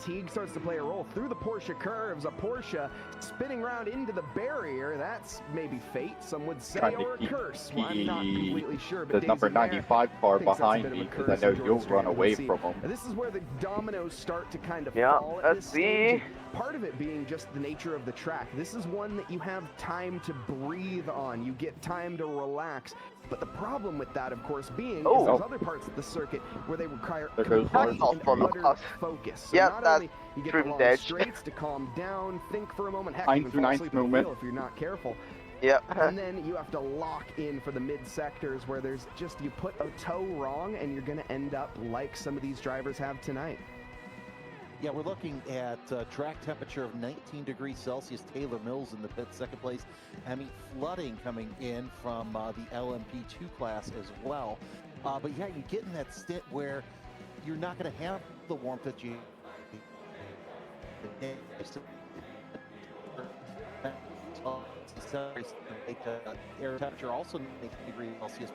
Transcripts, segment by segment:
fatigue starts to play a role through the Porsche curves. A Porsche spinning around into the barrier. That's maybe fate, some would say, or a curse. Well, I'm not completely sure, but the number 95 car behind me, because I know you'll run away from him. This is where the dominoes start to kind of fall at this stage. Part of it being just the nature of the track. This is one that you have time to breathe on. You get time to relax. But the problem with that, of course, being is there's other parts of the circuit where they require complete and utter focus. So not only you get the long straights to calm down, think for a moment, heck, even fall asleep at the wheel if you're not careful. And then you have to lock in for the mid sectors where there's just, you put a toe wrong and you're going to end up like some of these drivers have tonight. Yeah, we're looking at track temperature of 19 degrees Celsius. Taylor Mills in the pit, second place. I mean, flooding coming in from the LMP2 class as well. But yeah, you get in that stint where you're not going to have the warmth that you. Air temperature also 19 degrees Celsius.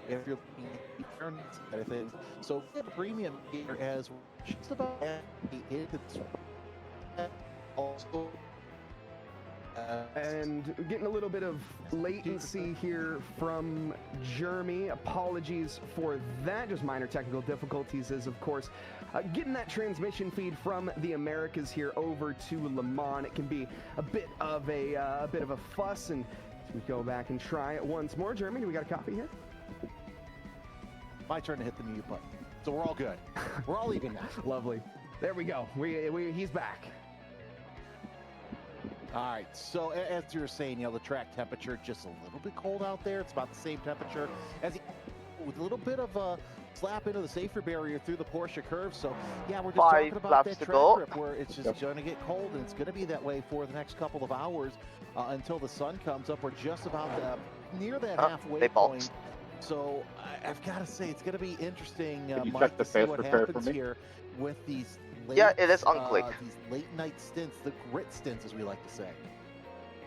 If you're looking at the side of things. So we have a premium here as we're just about also. And getting a little bit of latency here from Jeremy. Apologies for that. Just minor technical difficulties is, of course, getting that transmission feed from the Americas here over to Le Mans. It can be a bit of a fuss, and we go back and try it once more. Jeremy, do we got a copy here? My turn to hit the mute button. So we're all good. We're all even now. Lovely. There we go. He's back. All right. So as you were saying, the track temperature just a little bit cold out there. It's about the same temperature as with a little bit of a slap into the safer barrier through the Porsche curve. So yeah, we're just talking about that track trip where it's just going to get cold, and it's going to be that way for the next couple of hours until the sun comes up. We're just about near that halfway point. So I've got to say, it's going to be interesting, Mike, to see what happens here with these late, it is unclick. These late night stints, the grit stints, as we like to say.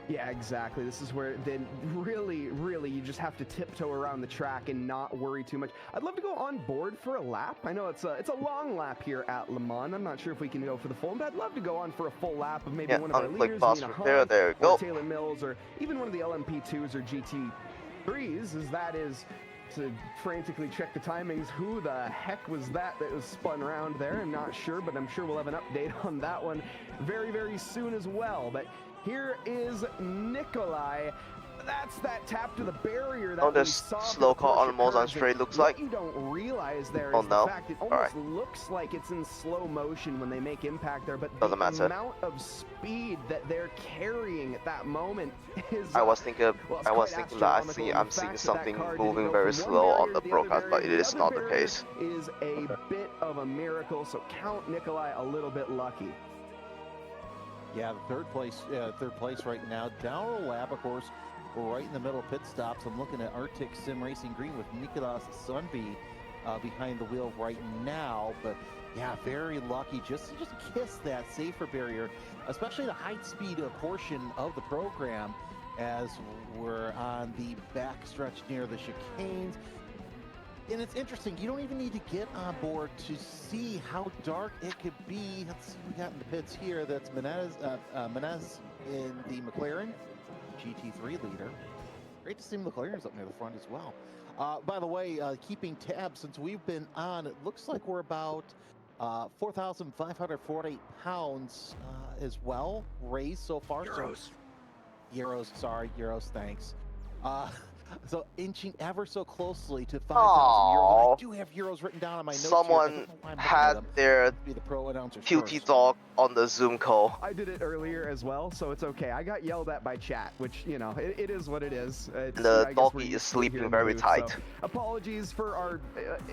Yeah, exactly. This is where then really you just have to tiptoe around the track and not worry too much. I'd love to go on board for a lap. I know it's a long lap here at Le Mans. I'm not sure if we can go for the full, but I'd love to go on for a full lap of maybe one of our leaders, there you go. Taylor Mills, or even one of the LMP2s or GT3s, as that is to frantically check the timings. Who the heck was that was spun around there? I'm not sure, but I'm sure we'll have an update on that one very soon as well. But here is Nikolai. That's that tap to the barrier that we saw. Slow car almost on straight, looks like. What you don't realize there is the fact it almost looks like it's in slow motion when they make impact there, but the amount of speed that they're carrying at that moment is I was thinking that I'm seeing something moving very slow on the broadcast, but it is not the case. Is a bit of a miracle, so count Nikolai a little bit lucky. Yeah, the third place right now. Down a lap, of course. We're right in the middle of pit stops. I'm looking at Arctic Sim Racing Green with Nicolas Sunby behind the wheel right now. But yeah, very lucky just to kiss that safer barrier, especially the high speed portion of the program as we're on the back stretch near the chicanes. And it's interesting, you don't even need to get on board to see how dark it could be. Let's see what we got in the pits here. That's Menez in the McLaren. GT3 leader. Great to see McLaren's up near the front as well. By the way, keeping tabs since we've been on, it looks like we're about 4,548 pounds as well raised so far. Euros, thanks. So inching ever so closely to 5,000 euros. I do have euros written down on my notes. Someone had their puty dog on the Zoom call. I did it earlier as well, so it's okay. I got yelled at by chat, which, you know, it is what it is. The doggy is sleeping very tight. So apologies for our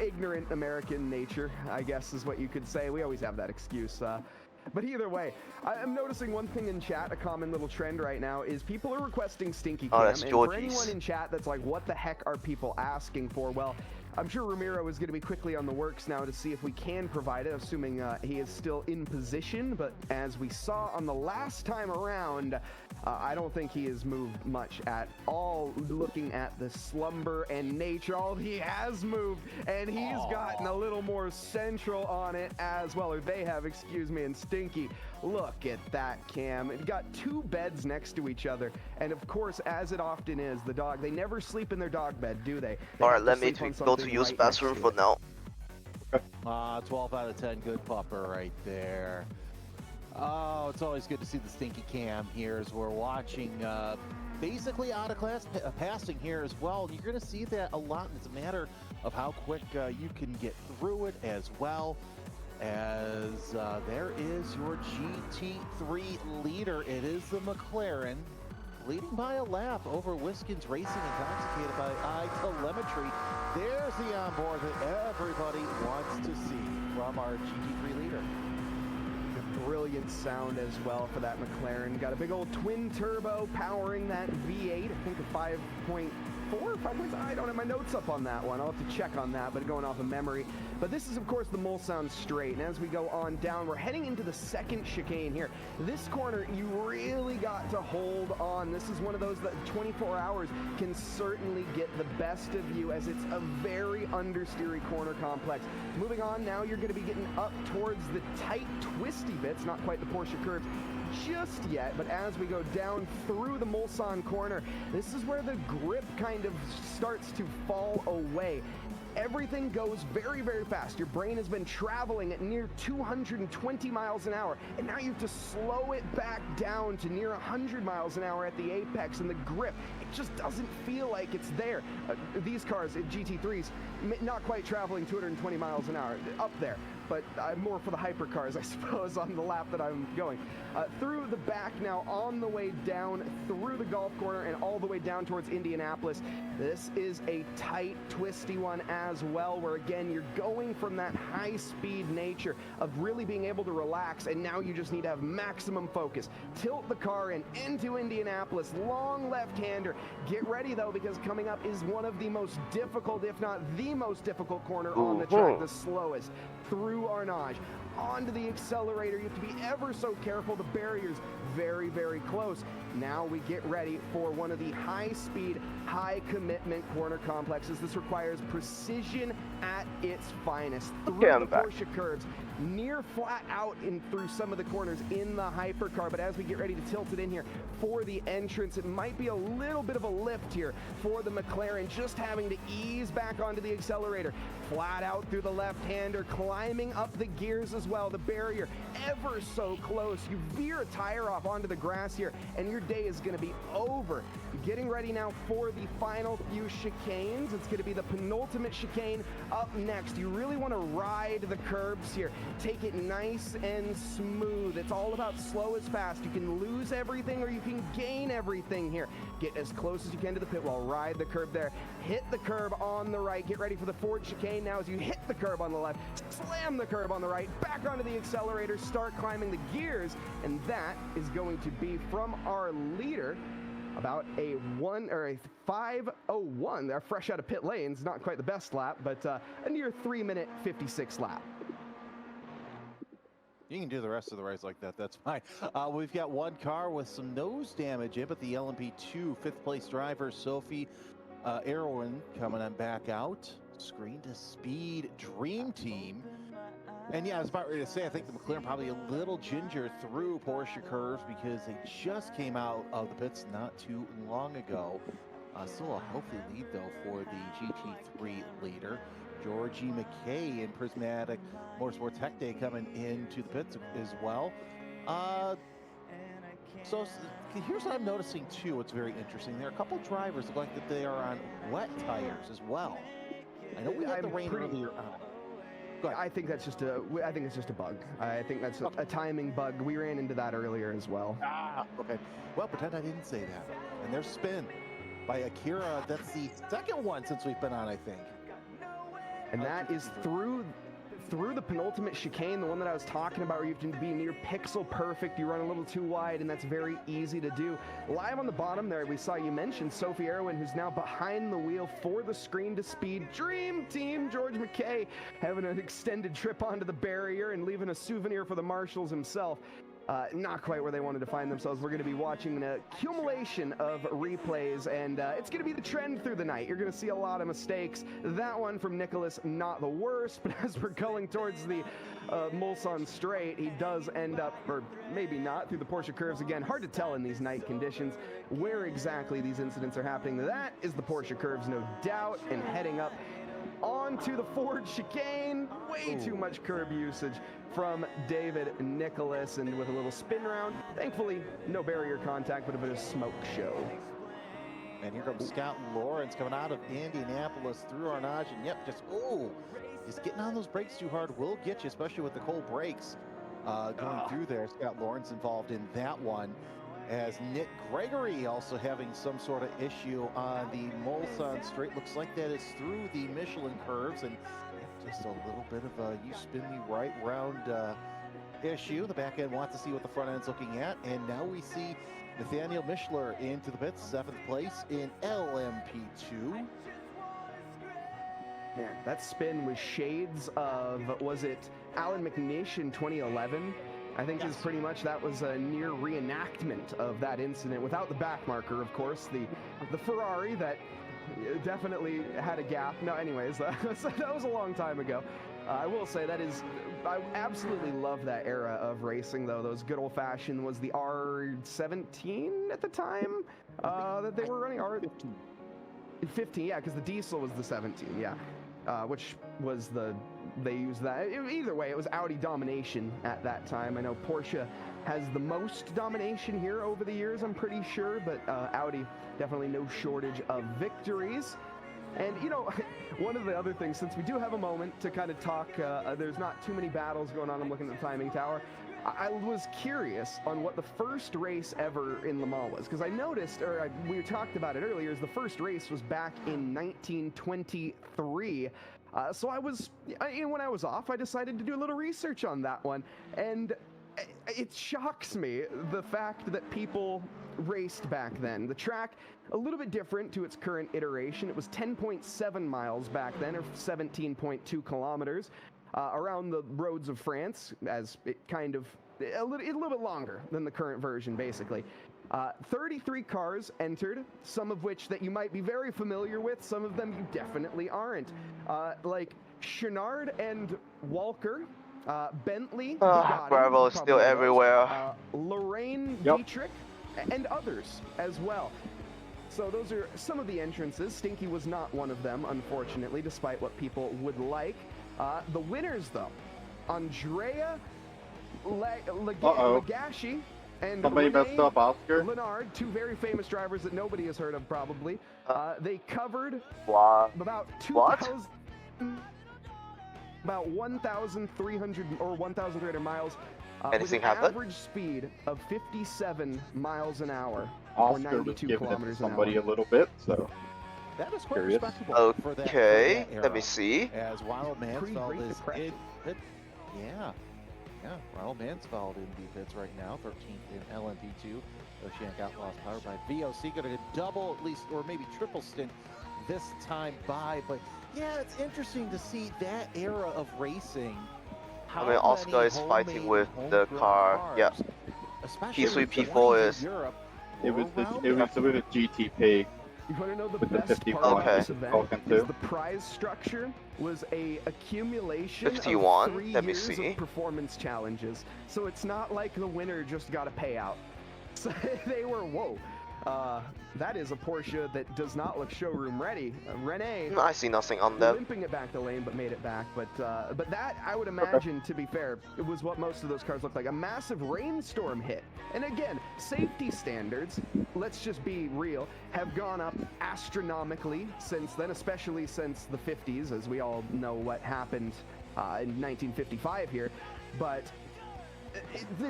ignorant American nature, I guess is what you could say. We always have that excuse. But either way, I'm noticing one thing in chat, a common little trend right now, is people are requesting Stinky Cam. That's and for anyone in chat that's like, what the heck are people asking for? Well, I'm sure Ramiro is going to be quickly on the works now to see if we can provide it, assuming he is still in position. But as we saw on the last time around, I don't think he has moved much at all. Looking at the slumber and nature, all he has moved, and he's gotten a little more central on it as well, or they have, excuse me, and Stinky. Look at that, Cam. It got two beds next to each other, and of course, as it often is, the dog, they never sleep in their dog bed, do they? Alright, let me go to use bathroom for now. 12 out of 10, good pupper right there. Oh, it's always good to see the Stinky Cam here as we're watching basically out of class passing here as well. And you're going to see that a lot. It's a matter of how quick you can get through it as well. As there is your GT3 leader. It is the McLaren leading by a lap over Wiskins Racing, intoxicated by iTelemetry. There's the onboard that everybody wants to see from our GT3 leader. Brilliant sound as well for that McLaren. Got a big old twin turbo powering that V8. I think a 5.4, 5.6. I don't have my notes up on that one. I'll have to check on that, but going off of memory. But this is, of course, the Mulsanne straight. And as we go on down, we're heading into the second chicane here. This corner, you really got to hold on. This is one of those that 24 hours can certainly get the best of you, as it's a very understeery corner complex. Moving on, now you're going to be getting up towards the tight, twisty bits, not quite the Porsche curves just yet, but as we go down through the Mulsanne corner, this is where the grip kind of starts to fall away. Everything goes very, very fast. Your brain has been traveling at near 220 miles an hour, and now you have to slow it back down to near 100 miles an hour at the apex, and the grip, it just doesn't feel like it's there. These cars, GT3s, not quite traveling 220 miles an hour, up there, but more for the hypercars, I suppose, on the lap that I'm going. Through the back now, on the way down through the golf corner and all the way down towards Indianapolis. This is a tight, twisty one as well, where again, you're going from that high-speed nature of really being able to relax, and now you just need to have maximum focus. Tilt the car in into Indianapolis, long left-hander. Get ready, though, because coming up is one of the most difficult, if not the most difficult corner on the track, the slowest. Through Arnage, onto the accelerator. You have to be ever so careful. The barrier's very, very close. Now we get ready for one of the high-speed, high-commitment corner complexes. This requires precision at its finest. Through the Porsche curves, near flat out in through some of the corners in the hypercar, but as we get ready to tilt it in here for the entrance, it might be a little bit of a lift here for the McLaren, just having to ease back onto the accelerator. Flat out through the left-hander, climbing up the gears as well. The barrier ever so close. You veer a tire off onto the grass here, and your day is going to be over. Getting ready now for the final few chicanes. It's going to be the penultimate chicane up next. You really want to ride the curbs here. Take it nice and smooth. It's all about slow as fast. You can lose everything or you can gain everything here. Get as close as you can to the pit wall. Ride the curb there. Hit the curb on the right. Get ready for the Ford chicane now as you hit the curb on the left. Slam the curb on the right. Back onto the accelerator. Start climbing the gears. And that is going to be from our leader. About a 5:01. They're fresh out of pit lanes. Not quite the best lap, but a near 3-minute 56 lap. You can do the rest of the race like that. That's fine. We've got one car with some nose damage in, but the LMP2 fifth place driver, Sophie Erwin, coming on back out. Screen to speed dream team. And yeah, I was about ready to say, I think the McLaren probably a little ginger through Porsche curves because they just came out of the pits not too long ago. Still a healthy lead, though, for the GT3 leader. Georgie McKay in Prismatic Motorsport Tech Day coming into the pits as well. So here's what I'm noticing, too. What's very interesting. There are a couple drivers that look like that they are on wet tires as well. I know we had the rain earlier on. I think that's just a bug. I think that's a timing bug. We ran into that earlier as well. Okay. Well, pretend I didn't say that. And there's spin by Akira. That's the second one since we've been on, I think. And that is through the penultimate chicane, the one that I was talking about, where you have to be near pixel perfect. You run a little too wide, and that's very easy to do. Live on the bottom there, we saw you mentioned Sophie Erwin, who's now behind the wheel for the screen to speed dream team. George McKay having an extended trip onto the barrier and leaving a souvenir for the marshals himself. not quite where they wanted to find themselves. We're going to be watching an accumulation of replays, and it's going to be the trend through the night. You're going to see a lot of mistakes. That one from Nicholas, not the worst, but as we're going towards the Mulsanne straight, he does end up, or maybe not, through the Porsche curves again. Hard to tell in these night conditions where exactly these incidents are happening. That is the Porsche curves, no doubt, and heading up onto the Ford chicane. Way too much curb usage from David Nicholas, and with a little spin round. Thankfully, no barrier contact, but a bit of smoke show. And here comes Scott Lawrence coming out of Indianapolis through Arnage, and yep, just getting on those brakes too hard will get you, especially with the cold brakes going through there. Scott Lawrence involved in that one, as Nick Gregory also having some sort of issue on the Mulsanne straight. Looks like that is through the Michelin curves, and just a little bit of a you spin me right round issue. The back end wants to see what the front end's looking at, and now we see Nathaniel Mischler into the pits, 7th place in LMP2. Man, that spin was shades of, was it Alan McNish in 2011? I think is pretty much, that was a near reenactment of that incident, without the back marker, of course. The Ferrari that definitely had a gap. No, anyways, that was a long time ago. I will say I absolutely love that era of racing, though. Those good old-fashioned, was the R17 at the time that they were running? R15, yeah, because the diesel was the 17, yeah. Which was they used that. Either way, it was Audi domination at that time. I know Porsche has the most domination here over the years, I'm pretty sure, but Audi, definitely no shortage of victories. And, you know, one of the other things, since we do have a moment to kind of talk, there's not too many battles going on. I'm looking at the timing tower. I was curious on what the first race ever in Le Mans was, because I noticed, we talked about it earlier, is the first race was back in 1923. So when I was off, I decided to do a little research on that one, and it shocks me the fact that people raced back then. The track, a little bit different to its current iteration. It was 10.7 miles back then, or 17.2 kilometers. Around the roads of France, as it kind of, a little bit longer than the current version, basically. 33 cars entered, some of which that you might be very familiar with, some of them you definitely aren't. Like Chenard and Walker, Bentley, gravel is still everywhere. Lorraine Dietrich, and others as well. So those are some of the entrances. Stinky was not one of them, unfortunately, despite what people would like. The winners, though, Andrea Lagashi and somebody messed up, Oscar. Leonard, two very famous drivers that nobody has heard of, probably. They covered about 1,300 or 1,300 miles with an average speed of 57 miles an hour, or 92 kilometers an hour. Somebody a little bit, so. That is quite respectable. Okay, let me see. As Ronald Mansfeld is in pit. Ronald Mansfeld in the pits right now, 13th in LMP2. Oceanic Outlaws powered by VOC, going to double at least, or maybe triple stint this time by. But yeah, it's interesting to see that era of racing. I mean, Oscar is fighting with the car. Yeah. P3, P4 is. It was the GTP. You want to know the best part of this event is the prize structure was a accumulation 51. of 3 Let me years see. of performance challenges. So it's not like the winner just got a payout. So they were, whoa. That is a Porsche that does not look showroom ready. Rene, I see nothing on them. limping it back the lane, but made it back. But that, I would imagine, to be fair, it was what most of those cars looked like. A massive rainstorm hit. And again, safety standards, let's just be real, have gone up astronomically since then, especially since the 50s, as we all know what happened in 1955 here. But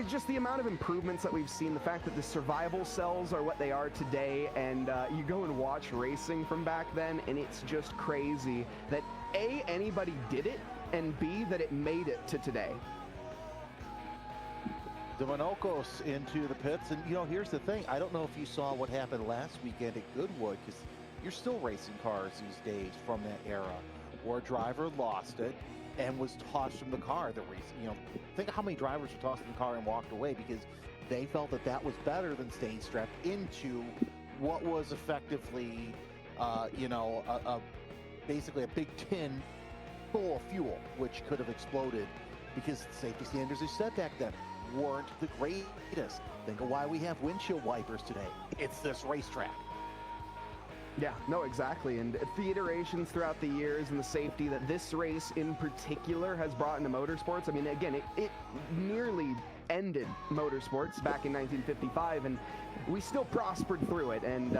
just the amount of improvements that we've seen, the fact that the survival cells are what they are today, and you go and watch racing from back then, and it's just crazy that A, anybody did it, and B, that it made it to today. Dominocos into the pits, and you know, here's the thing, I don't know if you saw what happened last weekend at Goodwood, because you're still racing cars these days from that era, where a driver lost it, and was tossed from the car. Think of how many drivers were tossed from the car and walked away because they felt that that was better than staying strapped into what was effectively, basically a big tin full of fuel, which could have exploded because safety standards, as said back then, weren't the greatest. Think of why we have windshield wipers today. It's this racetrack. Yeah, no, exactly. And the iterations throughout the years and the safety that this race in particular has brought into motorsports. I mean, again, it nearly ended motorsports back in 1955, and we still prospered through it. And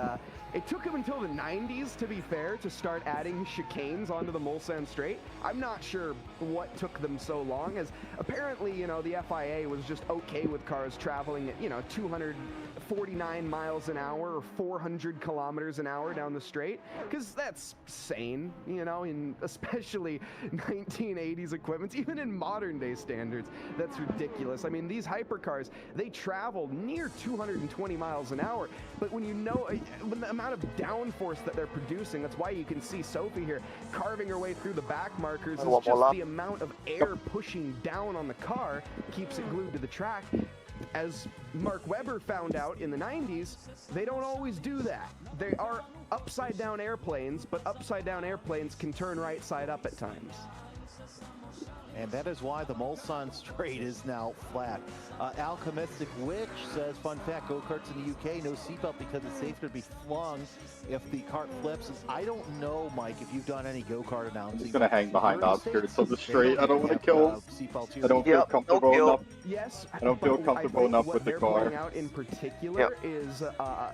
it took them until the 90s, to be fair, to start adding chicanes onto the Mulsanne Straight. I'm not sure what took them so long, as apparently, the FIA was just okay with cars traveling at, 249 miles an hour or 400 kilometers an hour down the straight, because that's sane, in especially 1980s equipments, even in modern day standards. That's ridiculous. I mean, these hypercars, they travel near 220 miles an hour, but when when the amount of downforce that they're producing, that's why you can see Sophie here carving her way through the back markers. It's just the amount of air pushing down on the car keeps it glued to the track. As Mark Webber found out in the 90s, they don't always do that. They are upside down airplanes, but upside down airplanes can turn right side up at times. And that is why the Mulsanne Straight is now flat. Alchemistic Witch says, fun fact, go-karts in the UK, no seatbelt because it's safer to be flung if the cart flips. I don't know, Mike, if you've done any go-kart announcing. He's going to hang behind outskirts on the straight. I don't want to kill him. I don't feel comfortable enough. Yes, I don't feel comfortable enough with the car. What they're out in particular is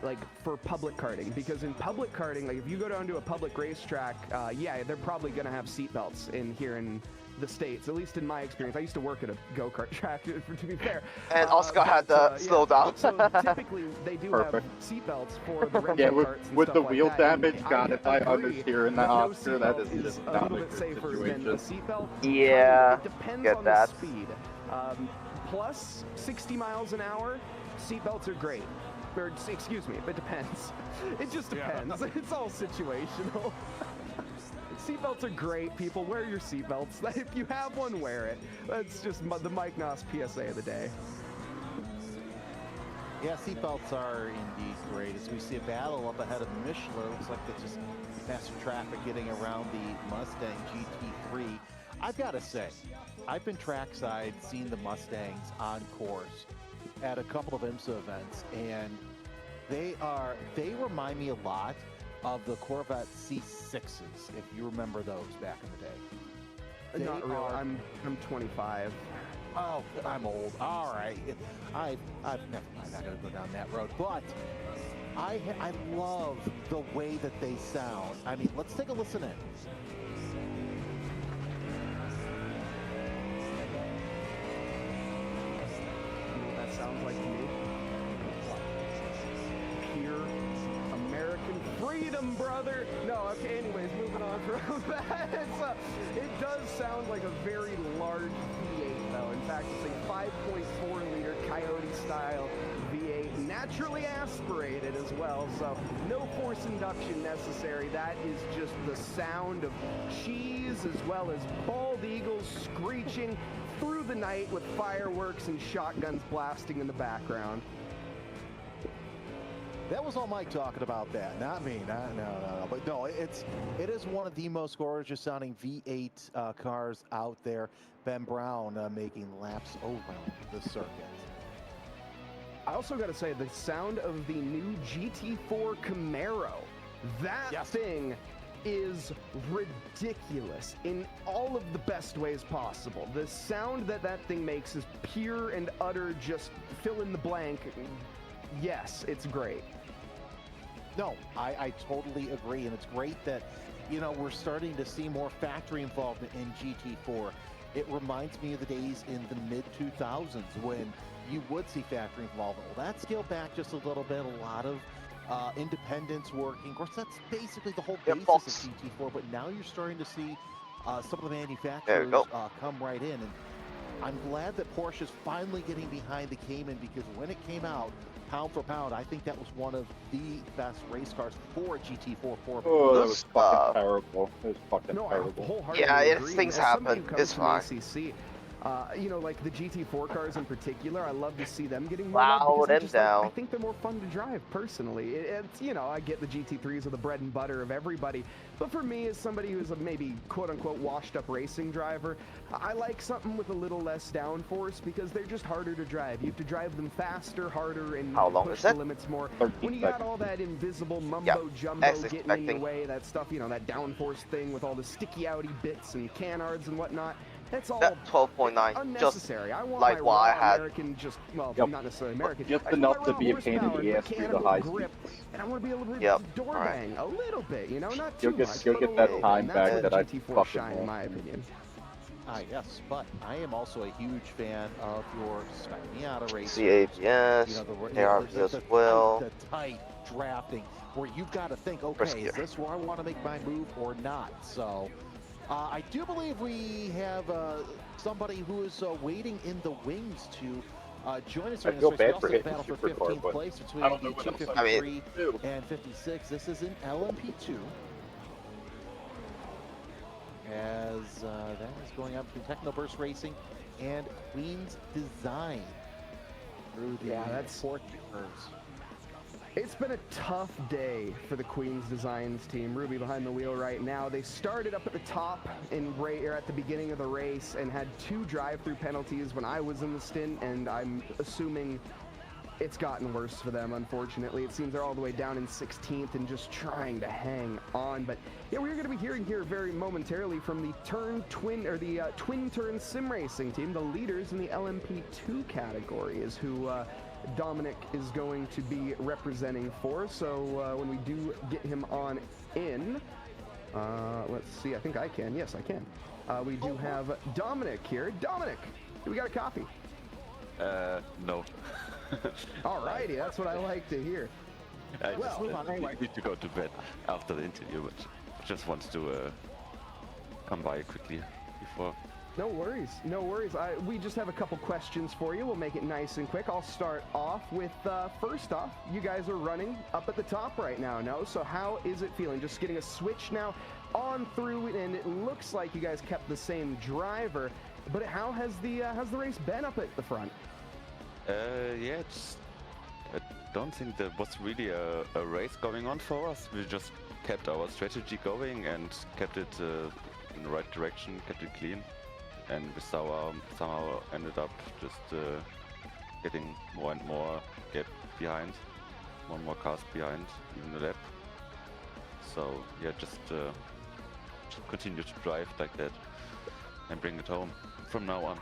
like for public karting, because in public karting, like if you go down to a public racetrack, yeah, they're probably going to have seatbelts here in the States, at least in my experience. I used to work at a go-kart track, to be fair. And Oscar had to slow down. So typically, they do have seatbelts for the rental carts and with the stuff wheel like damage, that. God, if I understeer that Oscar, that is just a not little a bit good safer situation. than a seatbelt. Yeah, it depends get on that. the speed. Plus 60 miles an hour, seatbelts are great. Or, excuse me, it depends. It just depends. Yeah. It's all situational. Seatbelts are great, people. Wear your seatbelts. If you have one, wear it. That's just the Mike Noss PSA of the day. Yeah, seatbelts are indeed great. As we see a battle up ahead of Michelin, looks like they just faster traffic getting around the Mustang GT3. I've got to say, I've been trackside seeing the Mustangs on course at a couple of IMSA events, and they remind me a lot of the Corvette C6s, if you remember those back in the day. Not really. I'm 25. Oh, I'm old. All right. I've never mind. I'm not gonna go down that road. But I love the way that they sound. I mean, let's take a listen in. You know what that sounds like to me? Pure American freedom, brother. No, okay, anyways, moving on from that. It does sound like a very large V8, though. In fact, it's a 5.4-liter Coyote-style V8, naturally aspirated as well, so no force induction necessary. That is just the sound of cheese, as well as bald eagles screeching through the night with fireworks and shotguns blasting in the background. That was all Mike talking about that, not me. No. But no, it is one of the most gorgeous sounding V8 cars out there. Ben Brown making laps around the circuit. I also got to say, the sound of the new GT4 Camaro, that thing is ridiculous in all of the best ways possible. The sound that thing makes is pure and utter, just fill in the blank. Yes, it's great. No, I totally agree, and it's great that, we're starting to see more factory involvement in GT4. It reminds me of the days in the mid-2000s when you would see factory involvement. Well, that scaled back just a little bit, a lot of independents working. Of course, that's basically the whole basis of GT4, but now you're starting to see some of the manufacturers come right in. And I'm glad that Porsche is finally getting behind the Cayman, because when it came out, pound for pound, I think that was one of the best race cars for GT4 4. Oh, that was fucking terrible. It was fucking terrible. Wholeheartedly Yeah, agree. things As somebody happen. who comes It's from fine. ACC, you know, like the GT4 cars in particular, I love to see them getting more Loud love because and down. I think they're more fun to drive personally. It's, you know, I get the GT3s are the bread and butter of everybody, but for me, as somebody who's a maybe quote-unquote washed-up racing driver, I like something with a little less downforce because they're just harder to drive. You have to drive them faster, harder, and push the limits more. When you got all that invisible mumbo-jumbo getting in your way, that stuff, you know, that downforce thing with all the sticky-outy bits and canards and whatnot, that's all 12.9, unnecessary. just I want like my what I raw had. American, just, well, not necessarily American, Just I want enough my to raw be a pain in horsepower, the ass through the mechanical high grip, speeds. and I want to be able to door bang a little bit, you know, not too much, You'll but get a that little time bit. back That's that where I GT4 fucking shine, in want. my opinion. Yes, but I am also a huge fan of your Spec Miata racers. CABS, you know, ARB as well. The tight drafting, where you've got to think, okay, is this where I want to make my move or not? So, I do believe we have somebody who is waiting in the wings to join us during this race. We also have a battle for 15th place between the 253 and 56. This is in LMP2. As that is going on between Technoburst Racing and Queen's Design through the fourth curves. It's been a tough day for the Queen's Designs team. Ruby behind the wheel right now. They started up at the top at the beginning of the race and had 2 drive-through penalties when I was in the stint, and I'm assuming it's gotten worse for them, unfortunately. It seems they're all the way down in 16th and just trying to hang on. But yeah, we're going to be hearing here very momentarily from the twin turn sim racing team. The leaders in the LMP2 category is who Dominic is going to be representing for. So when we do get him on in, let's see, I think I can. Yes, I can. We do have Dominic here. Dominic, do we got a copy? No. Alrighty, that's what I like to hear. I need to go to bed after the interview, but just want to come by quickly before. No worries, no worries. We just have a couple questions for you. We'll make it nice and quick. I'll start off with, first off, you guys are running up at the top right now, no? So how is it feeling? Just getting a switch now on through, and it looks like you guys kept the same driver, but how has the race been up at the front? Yeah, I don't think there was really a race going on for us. We just kept our strategy going and kept it in the right direction, kept it clean, and we somehow ended up just getting more and more gap behind, more and more cars behind, even the lap. So yeah, just continue to drive like that and bring it home from now on.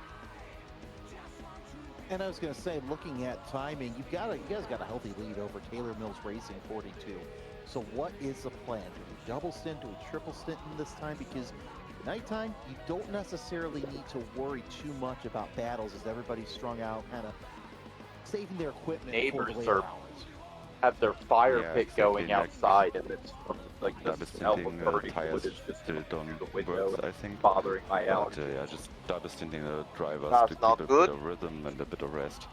And I was going to say, looking at timing, you guys got a healthy lead over Taylor Mills Racing 42. So what is the plan? Do we double stint? Do we triple stint in this time? Because nighttime, you don't necessarily need to worry too much about battles as everybody's strung out, kind of saving their equipment for the later hours. Have their fire pit going outside, and it's from like this Albuquerque tires is just still don't through the window, work, I think. bothering my but, yeah, just double stinting the drivers That's to keep not a good. bit of rhythm and a bit of rest.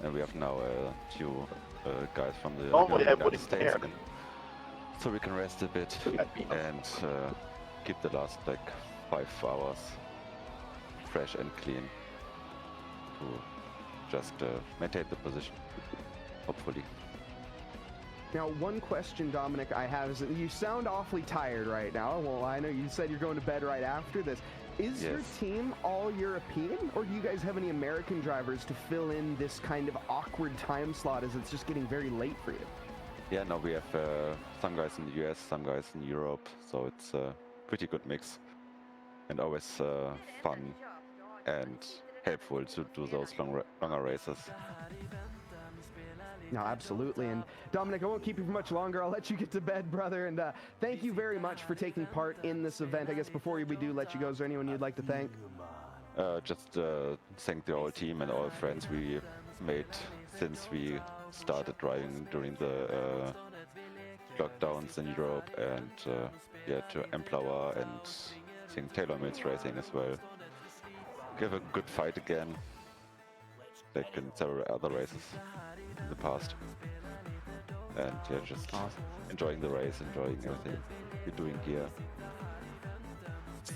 And we have now a few guys from the United States, so we can rest a bit and keep the last like 5 hours fresh and clean to just maintain the position, hopefully. Now, one question, Dominic, I have is that you sound awfully tired right now. Well, I know you said you're going to bed right after this. Is your team all European, or do you guys have any American drivers to fill in this kind of awkward time slot as it's just getting very late for you? Yeah, no, we have some guys in the US, some guys in Europe, so it's a pretty good mix. And always fun and helpful to do those longer races. No, absolutely. And Dominic, I won't keep you for much longer. I'll let you get to bed, brother. And thank you very much for taking part in this event. I guess before we do let you go, is there anyone you'd like to thank? Just thank the whole team and all friends we made since we started driving during the lockdowns in Europe, and yeah, to Emplower and I think Taylor Mills Racing as well. give a good fight again, like in several other races in the past. And yeah, just enjoying the race, enjoying everything you're doing here.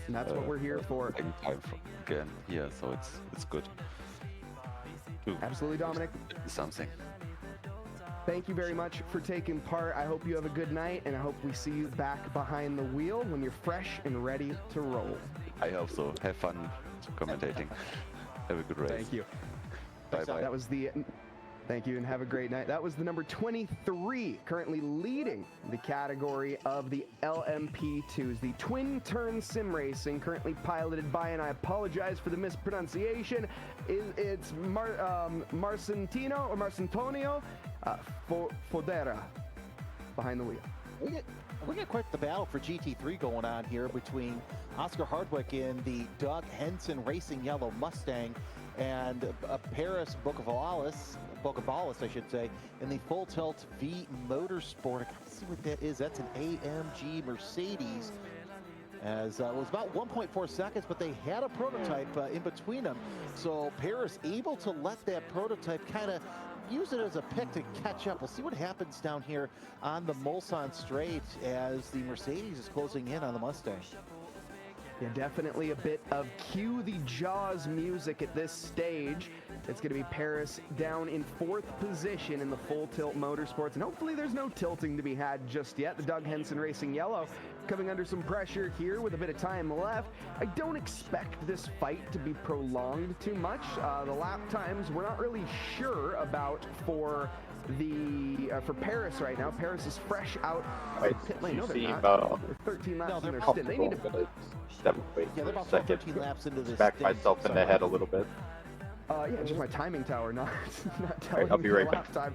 And that's what we're here for. Taking time again here, so it's good. Absolutely, Dominic. Something. Thank you very much for taking part. I hope you have a good night, and I hope we see you back behind the wheel when you're fresh and ready to roll. I hope so. Have fun commentating. Have a good race. Thank you. Bye-bye. That was the... Thank you, and have a great night. That was the number 23, currently leading the category of the LMP2s, the Twin Turn Sim Racing, currently piloted by, and I apologize for the mispronunciation, it's Marcentonio Fodera behind the wheel. We got quite the battle for GT3 going on here between Oscar Hardwick in the Doug Henson Racing Yellow Mustang and Paris Bocabalis, I should say, in the Full Tilt V Motorsport. I can't see what that is. That's an AMG Mercedes. As it was about 1.4 seconds, but they had a prototype in between them. So Paris able to let that prototype kind of use it as a pick to catch up. We'll see what happens down here on the Mulsanne Straight as the Mercedes is closing in on the Mustang. Yeah, definitely a bit of cue the Jaws music at this stage. It's going to be Paris down in 4th position in the Full Tilt Motorsports, and hopefully there's no tilting to be had just yet. The Doug Henson Racing Yellow coming under some pressure here with a bit of time left. I don't expect this fight to be prolonged too much. The lap times we're not really sure about for Paris right now. Paris is fresh out of the pit lane. No, they're not. They're 13 laps in their stint. They need to... Yeah, they're about 13 laps into this. Back myself in the head a little bit. Yeah, just my timing tower, not telling I'll be right the lap time.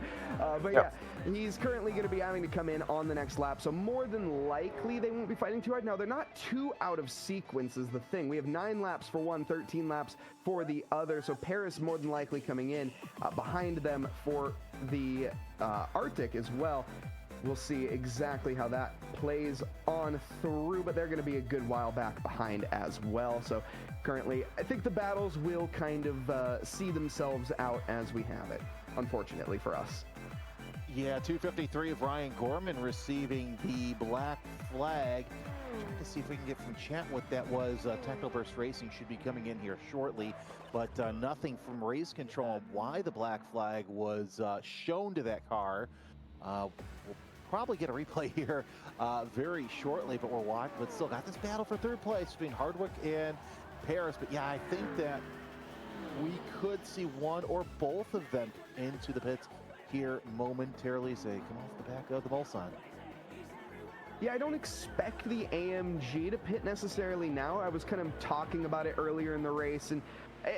But yeah, he's currently going to be having to come in on the next lap, so more than likely they won't be fighting too hard. Now, they're not too out of sequence is the thing. We have 9 laps for one, 13 laps for the other, so Paris more than likely coming in behind them for the Arctic as well. We'll see exactly how that plays on through, but they're going to be a good while back behind as well. So currently, I think the battles will kind of see themselves out as we have it, unfortunately for us. Yeah, 253 of Ryan Gorman receiving the black flag. Trying to see if we can get from chat what that was. Technoburst Racing should be coming in here shortly, but nothing from race control on why the black flag was shown to that car. We'll probably get a replay here very shortly, but we're watching. But still got this battle for 3rd place between Hardwick and Paris. But yeah, I think that we could see one or both of them into the pits here momentarily as they come off the back of the Mulsanne. Yeah, I don't expect the AMG to pit necessarily now. I was kind of talking about it earlier in the race, and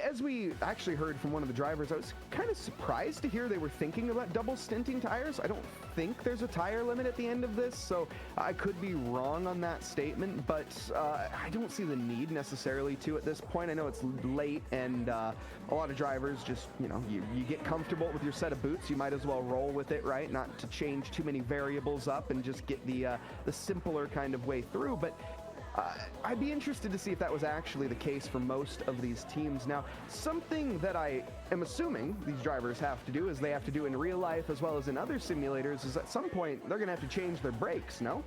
as we actually heard from one of the drivers, I was kind of surprised to hear they were thinking about double stinting tires. I don't think there's a tire limit at the end of this, so I could be wrong on that statement, but I don't see the need necessarily to at this point. I know it's late, and a lot of drivers just, you know, you get comfortable with your set of boots, you might as well roll with it, right? Not to change too many variables up and just get the simpler kind of way through, but I'd be interested to see if that was actually the case for most of these teams. Now, something that I am assuming these drivers have to do, as they have to do in real life as well as in other simulators, is at some point they're going to have to change their brakes, no?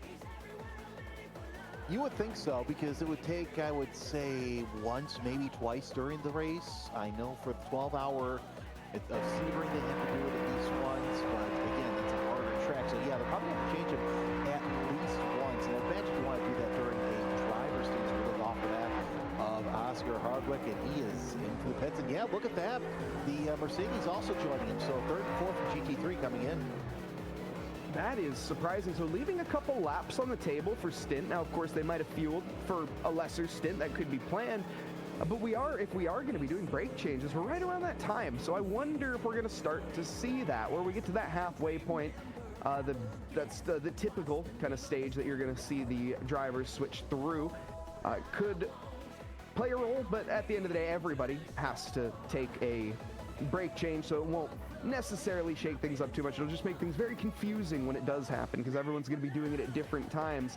You would think so, because it would take, I would say, once, maybe twice during the race. I know for the 12-hour of Sebring, they have to do it at least once, but again, that's a harder track. So yeah, they'll probably have to change them at least once. And I imagine you want to do that during a driver's stint. We look off of that of Oscar Hardwick, and he is into the pits. And yeah, look at that. The Mercedes also joining him. So 3rd and 4th from GT3 coming in. That is surprising. So leaving a couple laps on the table for stint. Now, of course, they might have fueled for a lesser stint that could be planned. But if we are going to be doing brake changes, we're right around that time. So I wonder if we're going to start to see that, where we get to that halfway point. That's the typical kind of stage that you're going to see the drivers switch through. Could play a role, but at the end of the day, everybody has to take a brake change, so it won't necessarily shake things up too much. It'll just make things very confusing when it does happen, because everyone's going to be doing it at different times.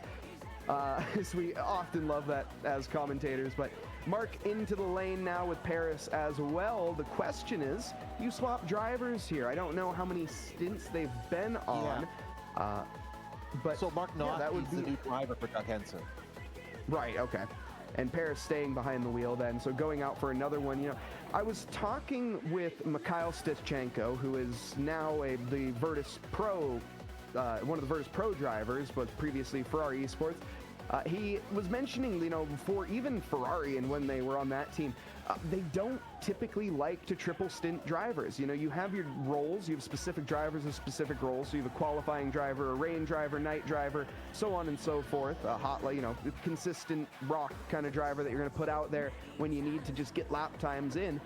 So we often love that as commentators, but Mark into the lane now with Paris as well. The question is, you swap drivers here. I don't know how many stints they've been on. But so Mark Knott, that would be the new driver for Doug Henson. Right, okay. And Paris staying behind the wheel then, so going out for another one. You know, I was talking with Mikhail Stischenko, who is now the Virtus Pro, one of the Virtus Pro drivers, but previously Ferrari Esports. He was mentioning, you know, before even Ferrari and when they were on that team, they don't typically like to triple stint drivers. You know, you have your roles, you have specific drivers with specific roles. So you have a qualifying driver, a rain driver, night driver, so on and so forth. A hot, you know, consistent rock kind of driver that you're going to put out there when you need to just get lap times in.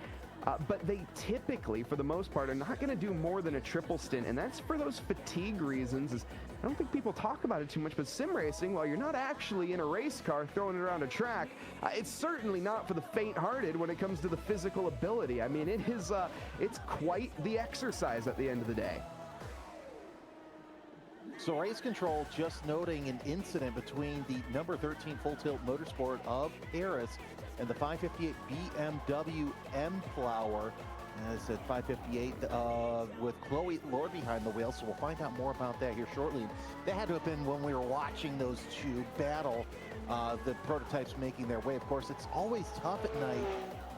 But they typically, for the most part, are not going to do more than a triple stint, and that's for those fatigue reasons. I don't think people talk about it too much, but sim racing, while you're not actually in a race car throwing it around a track, it's certainly not for the faint-hearted when it comes to the physical ability. I mean, it's quite the exercise at the end of the day. So Race Control just noting an incident between the number 13 Full Tilt Motorsport of Paris and the 558 BMW M Plower. As I said, 558 with Chloe Lord behind the wheel, so we'll find out more about that here shortly. That had to have been when we were watching those two battle, the prototypes making their way. Of course, it's always tough at night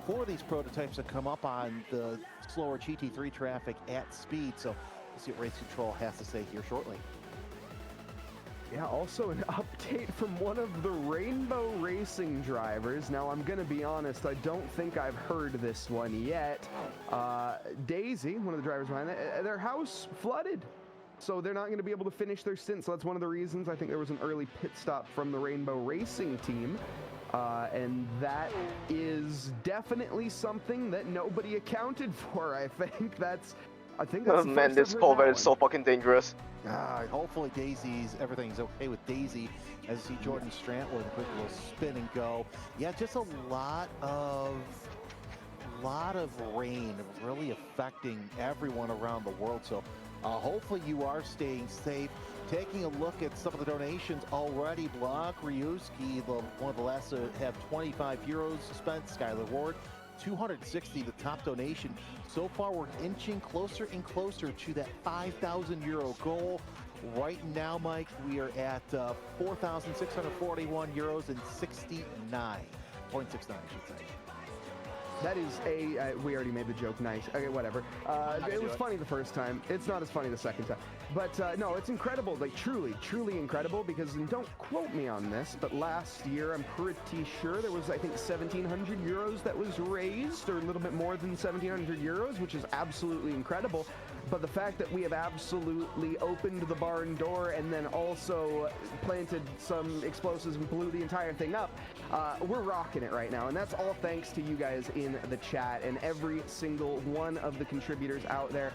for these prototypes to come up on the slower GT3 traffic at speed, so we'll see what Race Control has to say here shortly. Yeah, also an update from one of the Rainbow Racing drivers. Now, I'm going to be honest, I don't think I've heard this one yet. Daisy, one of the drivers behind that, their house flooded. So they're not going to be able to finish their stint. So that's one of the reasons I think there was an early pit stop from the Rainbow Racing team. And that is definitely something that nobody accounted for. I think that's Oh man, this culvert is so fucking dangerous. Hopefully everything's okay with Daisy. As you see Jordan Strant with a quick little spin and go. Yeah, just a lot of rain really affecting everyone around the world. So hopefully you are staying safe. Taking a look at some of the donations already, Blanc Ryuski, one of the last to have 25 euros spent. Skylar Ward, 260, the top donation. So far, we're inching closer and closer to that 5,000 euro goal. Right now, Mike, we are at 4,641 euros and 69.69, I should say. That is we already made the joke nice. Okay, whatever. It was funny the first time. It's not as funny the second time. But no, it's incredible, like truly, truly incredible, because, and don't quote me on this, but last year, I'm pretty sure there was, I think, 1,700 euros that was raised, or a little bit more than 1,700 euros, which is absolutely incredible. But the fact that we have absolutely opened the barn door and then also planted some explosives and blew the entire thing up, we're rocking it right now. And that's all thanks to you guys in the chat and every single one of the contributors out there.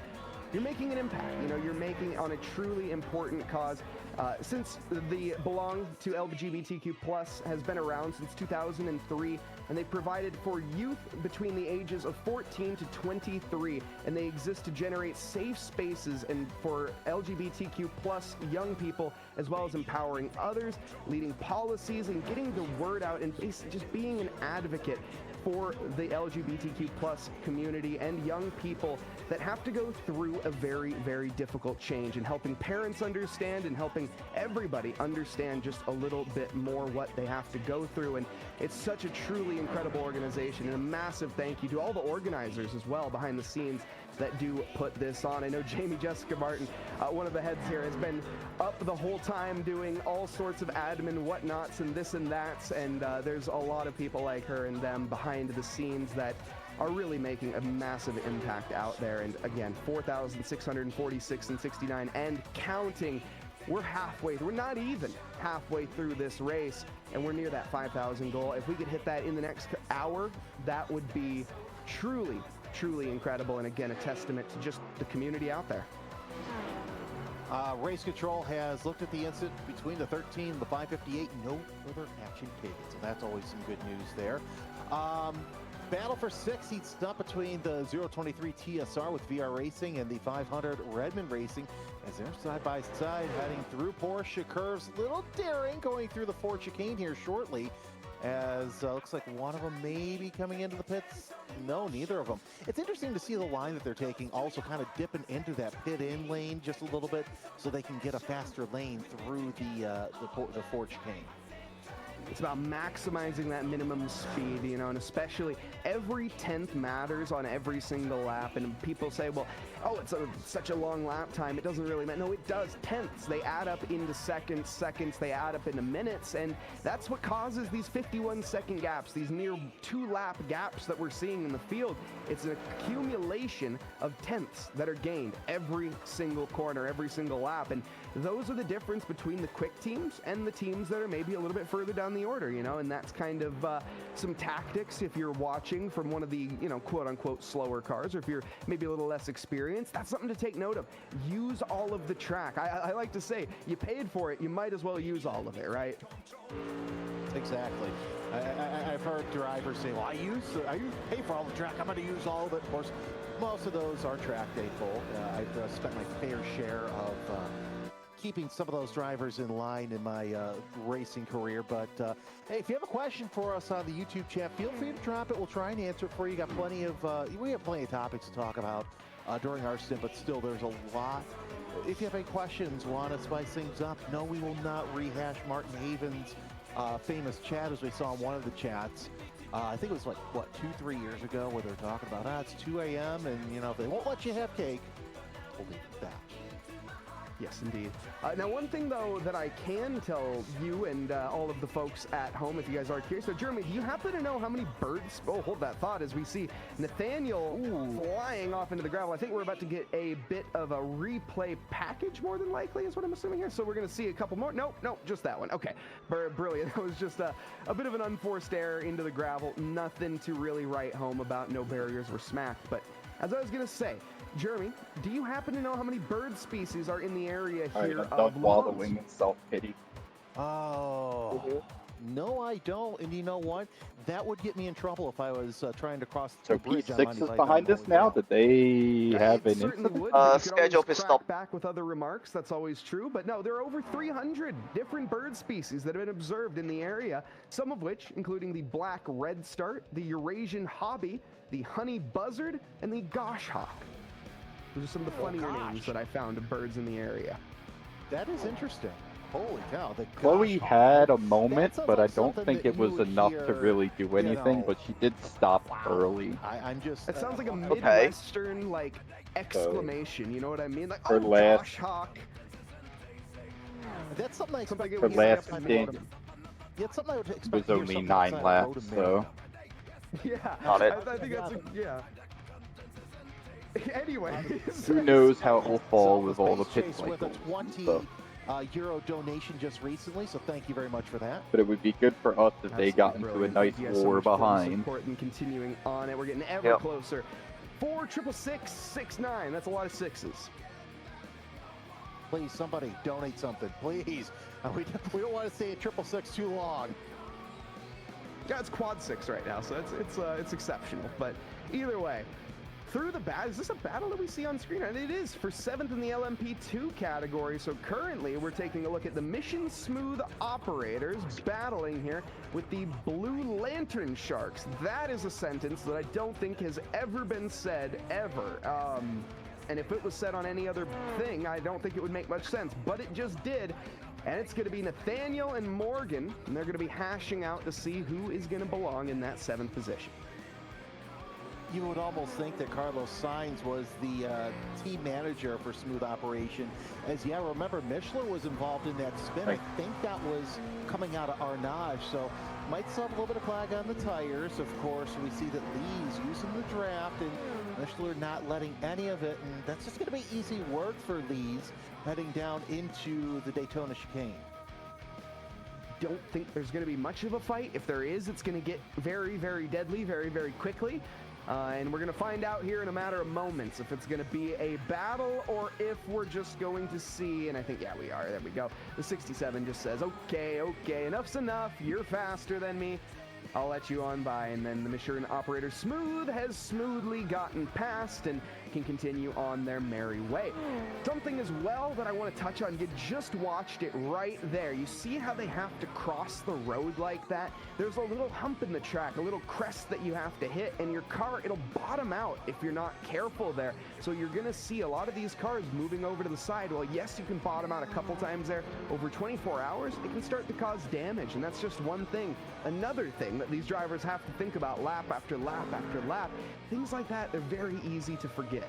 You're making an impact. You know, you're making it on a truly important cause. Since the Belong to LGBTQ+ has been around since 2003, and they provided for youth between the ages of 14 to 23, and they exist to generate safe spaces and for LGBTQ+ young people, as well as empowering others, leading policies, and getting the word out, and basically just being an advocate for the LGBTQ+ community and young people that have to go through a very, very difficult change, and helping parents understand and helping everybody understand just a little bit more what they have to go through. And it's such a truly incredible organization, and a massive thank you to all the organizers as well behind the scenes that do put this on. I know Jamie Jessica Martin, one of the heads here, has been up the whole time doing all sorts of admin whatnots and this and that, and there's a lot of people like her and them behind the scenes that are really making a massive impact out there. And again, 4,646 and 69 and counting. We're halfway through. We're not even halfway through this race, and we're near that 5,000 goal. If we could hit that in the next hour, that would be truly, truly incredible, and again, a testament to just the community out there. Race Control has looked at the incident between the 13 and the 558. No further action taken, so that's always some good news there. Battle for 6 heats up between the 023 TSR with VR Racing and the 500 Redmond Racing, as they're side by side heading through Porsche curves. Little daring going through the Ford chicane here shortly, as looks like one of them may be coming into the pits. No, neither of them. It's interesting to see the line that they're taking, also kind of dipping into that pit in lane just a little bit so they can get a faster lane through the Ford chicane. It's about maximizing that minimum speed, you know, and especially every 10th matters on every single lap. And people say, well, oh, it's such a long lap time, it doesn't really matter. No, it does. Tenths, they add up into seconds, seconds, they add up into minutes, and that's what causes these 51-second gaps, these near 2-lap gaps that we're seeing in the field. It's an accumulation of tenths that are gained every single corner, every single lap, and those are the difference between the quick teams and the teams that are maybe a little bit further down the order, you know, and that's kind of some tactics if you're watching from one of the, you know, quote-unquote slower cars, or if you're maybe a little less experienced, that's something to take note of. Use all of the track. I like to say, you paid for it, you might as well use all of it, right? Exactly. I've heard drivers say, well, I pay for all the track, I'm going to use all of it. Of course, most of those are track day full. I've spent my fair share of keeping some of those drivers in line in my racing career. But hey, if you have a question for us on the YouTube chat, feel free to drop it. We'll try and answer it for you. We have plenty of topics to talk about during our stint, but still, there's a lot. If you have any questions, want to spice things up, no, we will not rehash Martin Haven's famous chat as we saw in one of the chats. I think it was like, what, 2-3 years ago, where they were talking about, it's 2 a.m. and, you know, if they won't let you have cake, we'll leave it at that. Yes, indeed. Now, one thing, though, that I can tell you and all of the folks at home, if you guys are curious, so Jeremy, do you happen to know how many birds, hold that thought, as we see Nathaniel flying off into the gravel. I think we're about to get a bit of a replay package, more than likely, is what I'm assuming here. So we're going to see a couple more. Nope, just that one. Okay, brilliant. That was just a bit of an unforced error into the gravel. Nothing to really write home about. No barriers were smacked. But as I was going to say, Jeremy, do you happen to know how many bird species are in the area here of wallowing in self-pity. Oh, no, I don't. And you know what? That would get me in trouble if I was trying to cross the bridge. So P6 is behind us now? Did they have an incident? Schedule pit stop. Back with other remarks, that's always true. But no, there are over 300 different bird species that have been observed in the area, some of which, including the black redstart, the Eurasian hobby, the honey buzzard, and the goshawk. Those are some of the funnier names that I found of birds in the area. That is interesting. Holy cow. Chloe had a moment, but I don't think it was enough to really do anything, but she did stop early. I'm just... It sounds like a Midwestern, like, exclamation, you know what I mean? Like, her last... goshawk. That's something I expect. Her last stint was only 9 laps, so... Yeah, I think that's... yeah. Anyway, who knows how it will fall with all the pit cycles with a 20 euro donation just recently, so thank you very much for that. But it would be good for us if they got into a nice war behind. And continuing on it, we're getting ever closer. 4-6-6-6-9. That's a lot of sixes. Please, somebody donate something, please. We don't want to stay at 666 too long. Yeah, it's quad 6 right now, so it's exceptional. But either way. Through the battle, is this a battle that we see on screen? And it is for 7th in the LMP2 category. So currently we're taking a look at the Mission Smooth operators battling here with the Blue Lantern Sharks. That is a sentence that I don't think has ever been said, ever. And if it was said on any other thing, I don't think it would make much sense. But it just did. And it's going to be Nathaniel and Morgan, and they're going to be hashing out to see who is going to belong in that 7th position. You would almost think that Carlos Sainz was the team manager for Smooth Operation. As remember, Michelin was involved in that spin. I think that was coming out of Arnage, so might still have a little bit of flag on the tires. Of course, we see that Lee's using the draft, and Michelin not letting any of it, and that's just going to be easy work for Lee's heading down into the Daytona chicane. Don't think there's going to be much of a fight. If there is, it's going to get very, very deadly, very, very quickly. And we're going to find out here in a matter of moments if it's going to be a battle or if we're just going to see, and I think, we are. There we go. The 67 just says, okay, enough's enough. You're faster than me. I'll let you on by, and then the Michelin operator Smooth has smoothly gotten past and can continue on their merry way. Something as well that I want to touch on, you just watched it right there. You see how they have to cross the road like that? There's a little hump in the track, a little crest that you have to hit, and your car, it'll bottom out if you're not careful there. So you're going to see a lot of these cars moving over to the side. Well, yes, you can bottom out a couple times there. Over 24 hours, it can start to cause damage, and that's just one thing. Another thing that these drivers have to think about lap after lap after lap, things like that, they're very easy to forget.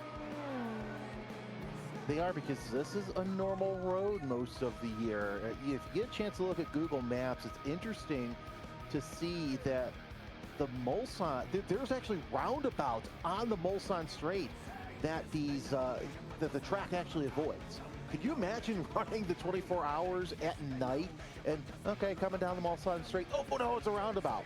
They are, because this is a normal road most of the year. If you get a chance to look at Google Maps, it's interesting to see that the Mulsanne, there's actually roundabouts on the Mulsanne Straight that that the track actually avoids. Could you imagine running the 24 hours at night and, okay, coming down the Mulsanne Straight, oh no, it's a roundabout.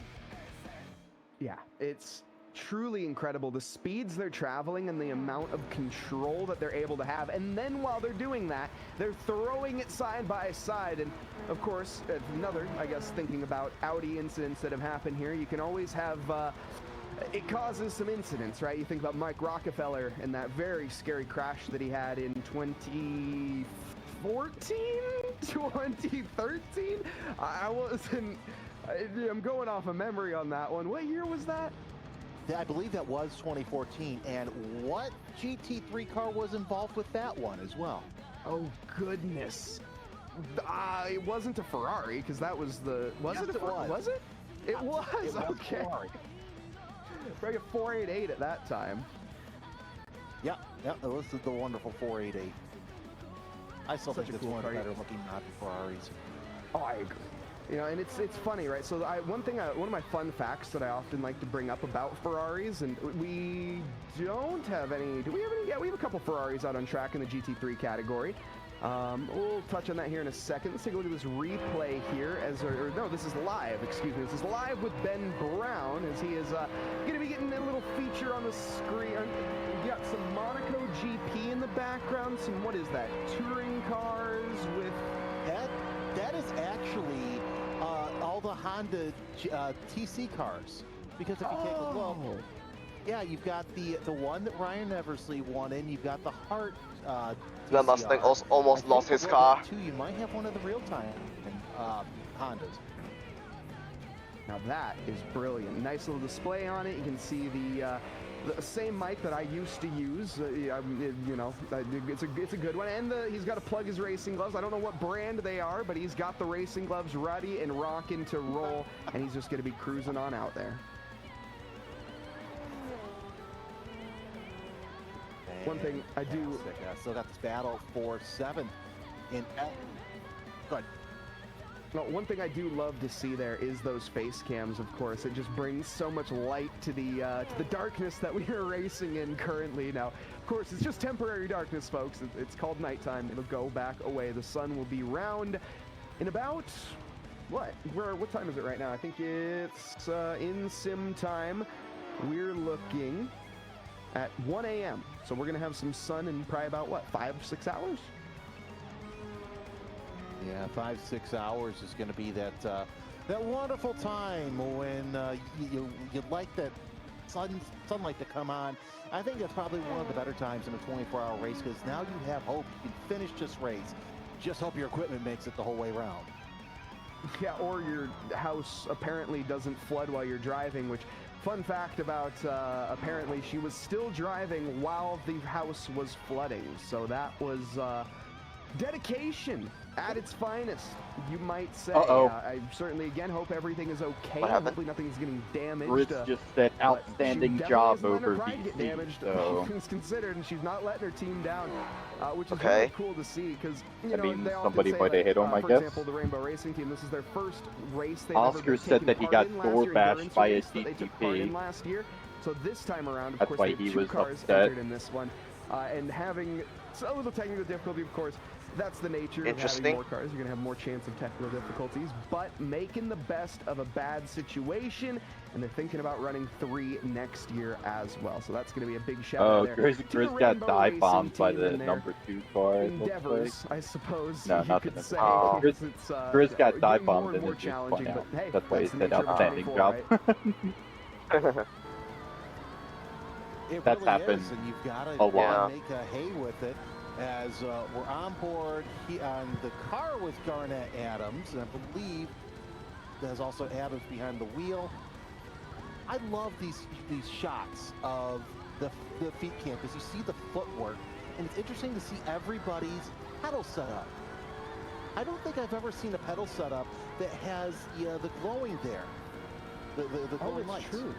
Yeah, it's truly incredible, the speeds they're traveling and the amount of control that they're able to have. And then while they're doing that, they're throwing it side by side. And of course, another, I guess, thinking about Audi incidents that have happened here, you can always have, it causes some incidents, right? You think about Mike Rockefeller and that very scary crash that he had in 2014, 2013? I'm going off of memory on that one. What year was that? I believe that was 2014, and what GT3 car was involved with that one as well? Oh goodness, it wasn't a Ferrari, because that was the. Was it? It was. Okay. Probably a 488 at that time. Yeah, this is the wonderful 488. I still think it's one of the better looking Ferraris. Oh, I agree. You know, and it's funny, right? So one of my fun facts that I often like to bring up about Ferraris, and we don't have any. Do we have any? Yeah, we have a couple Ferraris out on track in the GT3 category. We'll touch on that here in a second. Let's take a look at this replay here. No, this is live. Excuse me. This is live with Ben Brown, as he is going to be getting a little feature on the screen. We got some Monaco GP in the background. Some, what is that? Touring cars with. That is actually all the Honda TC cars, because if you take a look, yeah, you've got the one that Ryan Eversley won in, you've got the Hart The Mustang almost lost his car. You might have one of the real-time Hondas. Now that is brilliant. Nice little display on it. You can see the same mic that I used to use. You know, it's a good one. And he's got to plug his racing gloves. I don't know what brand they are, but he's got the racing gloves ready and rocking to roll, and he's just going to be cruising on out there. One thing I do. Still got this battle for 7th in. Good. No, one thing I do love to see there is those face cams, of course. It just brings so much light to the darkness that we are racing in currently. Now, of course, it's just temporary darkness, folks. It's called nighttime. It'll go back away. The sun will be round in about, what time is it right now? I think it's in sim time. We're looking at 1 a.m. So we're going to have some sun in probably about, what, 5 or 6 hours? Yeah, 5-6 hours is going to be that wonderful time when you'd like that sunlight to come on. I think that's probably one of the better times in a 24-hour race, because now you have hope. You can finish this race. Just hope your equipment makes it the whole way around. Yeah, or your house apparently doesn't flood while you're driving, which, fun fact about, apparently she was still driving while the house was flooding. So that was dedication at its finest, you might say. I certainly, again, hope everything is okay. Hopefully nothing's getting damaged. Rich just said outstanding job over get damaged, all things considered, and she's not letting her team down, which is Okay. really cool to see, because, you know, mean, they often somebody say, might have hit him, I for guess. example, the Rainbow Racing Team, this is their first race they've Oscar ever said that he got door bashed by a they took part in GTP. last year. So this time around, of That's course, why they had he 2 was cars upset. entered in this one, and having a little technical difficulty, of course. That's the nature of having more cars. You're going to have more chance of technical difficulties, but making the best of a bad situation and they're thinking about running 3 next year as well. So that's going to be a big shout Oh, out there. Chris got dive bombed by the number number 2 car. Endeavors, I suppose no, you could say. Chris got dive bombed and and it's challenging, but hey, that's why he said nature of outstanding 24, job. right? That's really happened is, and you've got to a lot. make a hay with it. As we're on board on the car with Garnett Adams, and I believe there's also Adams behind the wheel. I love these shots of the feet cam because you see the footwork, and it's interesting to see everybody's pedal setup. I don't think I've ever seen a pedal setup that has the glowing there, the glowing lights. True.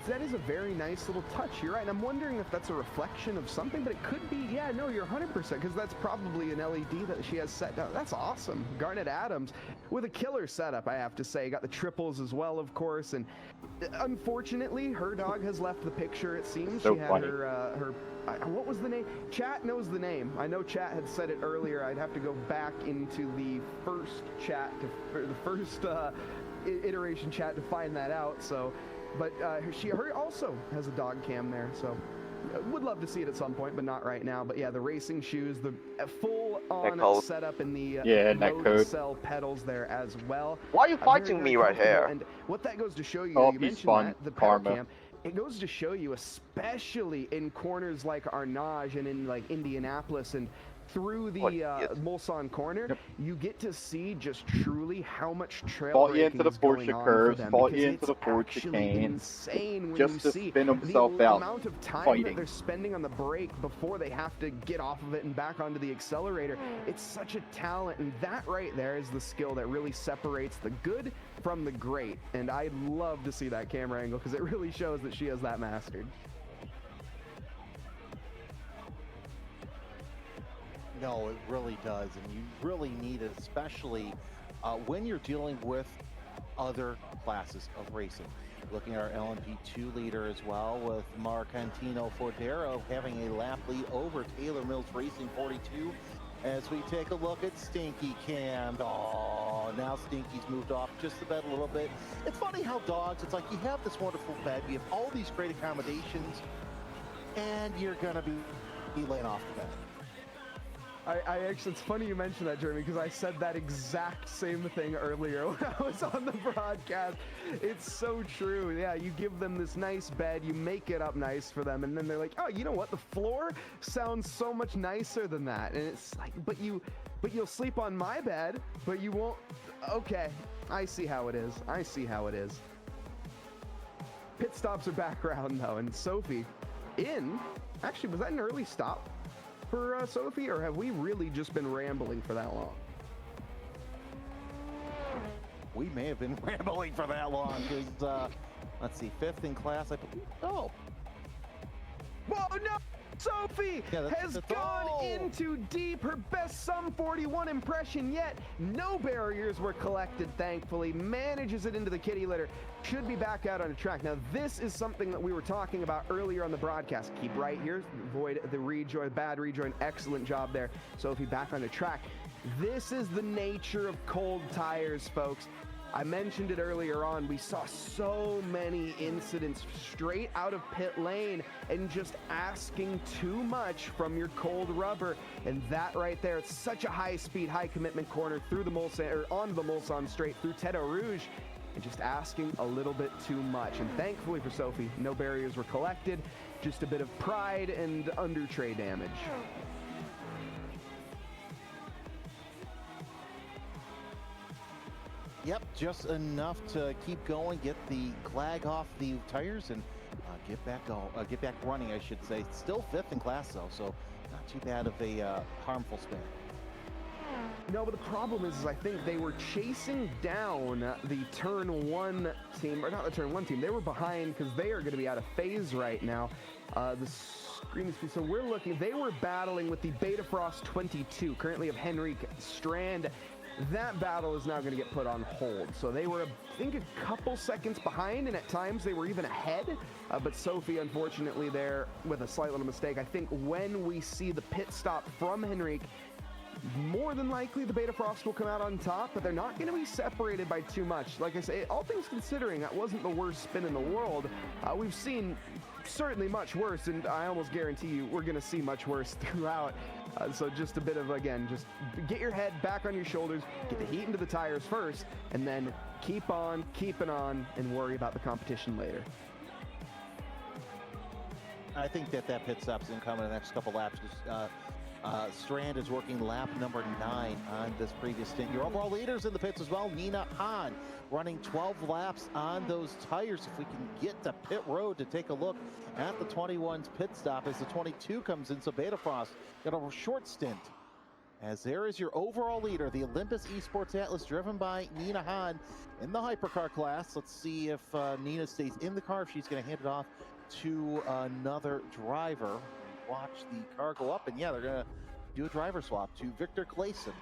That is a very nice little touch. You're right, and I'm wondering if that's a reflection of something, but it could be. Yeah, no, you're 100% because that's probably an LED that she has set down. That's awesome. Garnett Adams with a killer setup, I have to say. Got the triples as well, of course, and unfortunately, her dog has left the picture. It seems So she had funny. her. What was the name? Chat knows the name. I know Chat had said it earlier. I'd have to go back into the first chat or the first iteration chat to find that out. So. But her also has a dog cam there, so would love to see it at some point, but not right now. But yeah, the racing shoes, the full-on setup in the road cell pedals there as well. Why are you fighting me right here? And what that goes to show you, Oh, you he's mentioned fun. that, the Karma. pedal cam. It goes to show you, especially in corners like Arnage and in like Indianapolis and through the Mulsanne corner, you get to see just truly how much trail braking is going on for them. Fought you into the Porsche chicane, insane when just you to see spin himself the out, amount of time fighting. that they're spending on the brake before they have to get off of it and back onto the accelerator. It's such a talent, and that right there is the skill that really separates the good from the great. And I'd love to see that camera angle because it really shows that she has that mastered. No, it really does, and you really need it, especially when you're dealing with other classes of racing. Looking at our LMP2 leader as well, with Marcantino Fordero having a lap lead over Taylor Mills Racing 42. As we take a look at Stinky Cam. Oh, now Stinky's moved off just the bed a little bit. It's funny how dogs, it's like you have this wonderful bed, you have all these great accommodations, and you're gonna be laying off the bed. I actually, it's funny you mentioned that, Jeremy, because I said that exact same thing earlier when I was on the broadcast. It's so true. Yeah, you give them this nice bed, you make it up nice for them, and then they're like, oh, you know what? The floor sounds so much nicer than that. And it's like, but you'll sleep on my bed, but you won't. Okay, I see how it is. I see how it is. Pit stops are back around though, and Sophie actually, was that an early stop for Sophie, or have we really just been rambling for that long? We may have been rambling for that long, because, let's see, 5th in class, I believe. Oh! Whoa, no! Sophie has gone into deep, her best Sum 41 impression yet. No barriers were collected, thankfully. Manages it into the kitty litter. Should be back out on the track. Now, this is something that we were talking about earlier on the broadcast. Keep right here. Avoid the rejoin, bad rejoin. Excellent job there. Sophie back on the track. This is the nature of cold tires, folks. I mentioned it earlier on, we saw so many incidents straight out of pit lane and just asking too much from your cold rubber. And that right there, it's such a high speed, high commitment corner through the Mulsanne, or onto the Mulsanne straight through Tête Rouge, and just asking a little bit too much. And thankfully for Sophie, no barriers were collected, just a bit of pride and under tray damage. Yep, just enough to keep going, get the clag off the tires, and get back running, I should say. Still 5th in class though, so not too bad of a harmful spin. No, but the problem is I think they were chasing down the turn 1 team, or not the turn 1 team. They were behind because they are going to be out of phase right now. The screen speed. So we're looking. They were battling with the Beta Frost 22, currently of Henrik Strand. That battle is now going to get put on hold. So they were, I think, a couple seconds behind, and at times they were even ahead. But Sophie, unfortunately, there with a slight little mistake. I think when we see the pit stop from Henrik, more than likely the Beta Frost will come out on top, but they're not going to be separated by too much. Like I say, all things considering, that wasn't the worst spin in the world. We've seen certainly much worse, and I almost guarantee you we're going to see much worse throughout. So just a bit of, again, just get your head back on your shoulders, get the heat into the tires first, and then keep on keeping on and worry about the competition later. I think that pit stop's going to come in the next couple laps. Strand is working lap number 9 on this previous stint. Your overall leaders in the pits as well, Nina Hahn, running 12 laps on those tires. If we can get to pit road to take a look at the 21's pit stop as the 22 comes in. So Beta Frost got a short stint. As there is your overall leader, the Olympus Esports Atlas, driven by Nina Hahn in the hypercar class. Let's see if Nina stays in the car, if she's going to hand it off to another driver. Watch the car go up, and yeah, they're going to do a driver swap to Victor Clayson.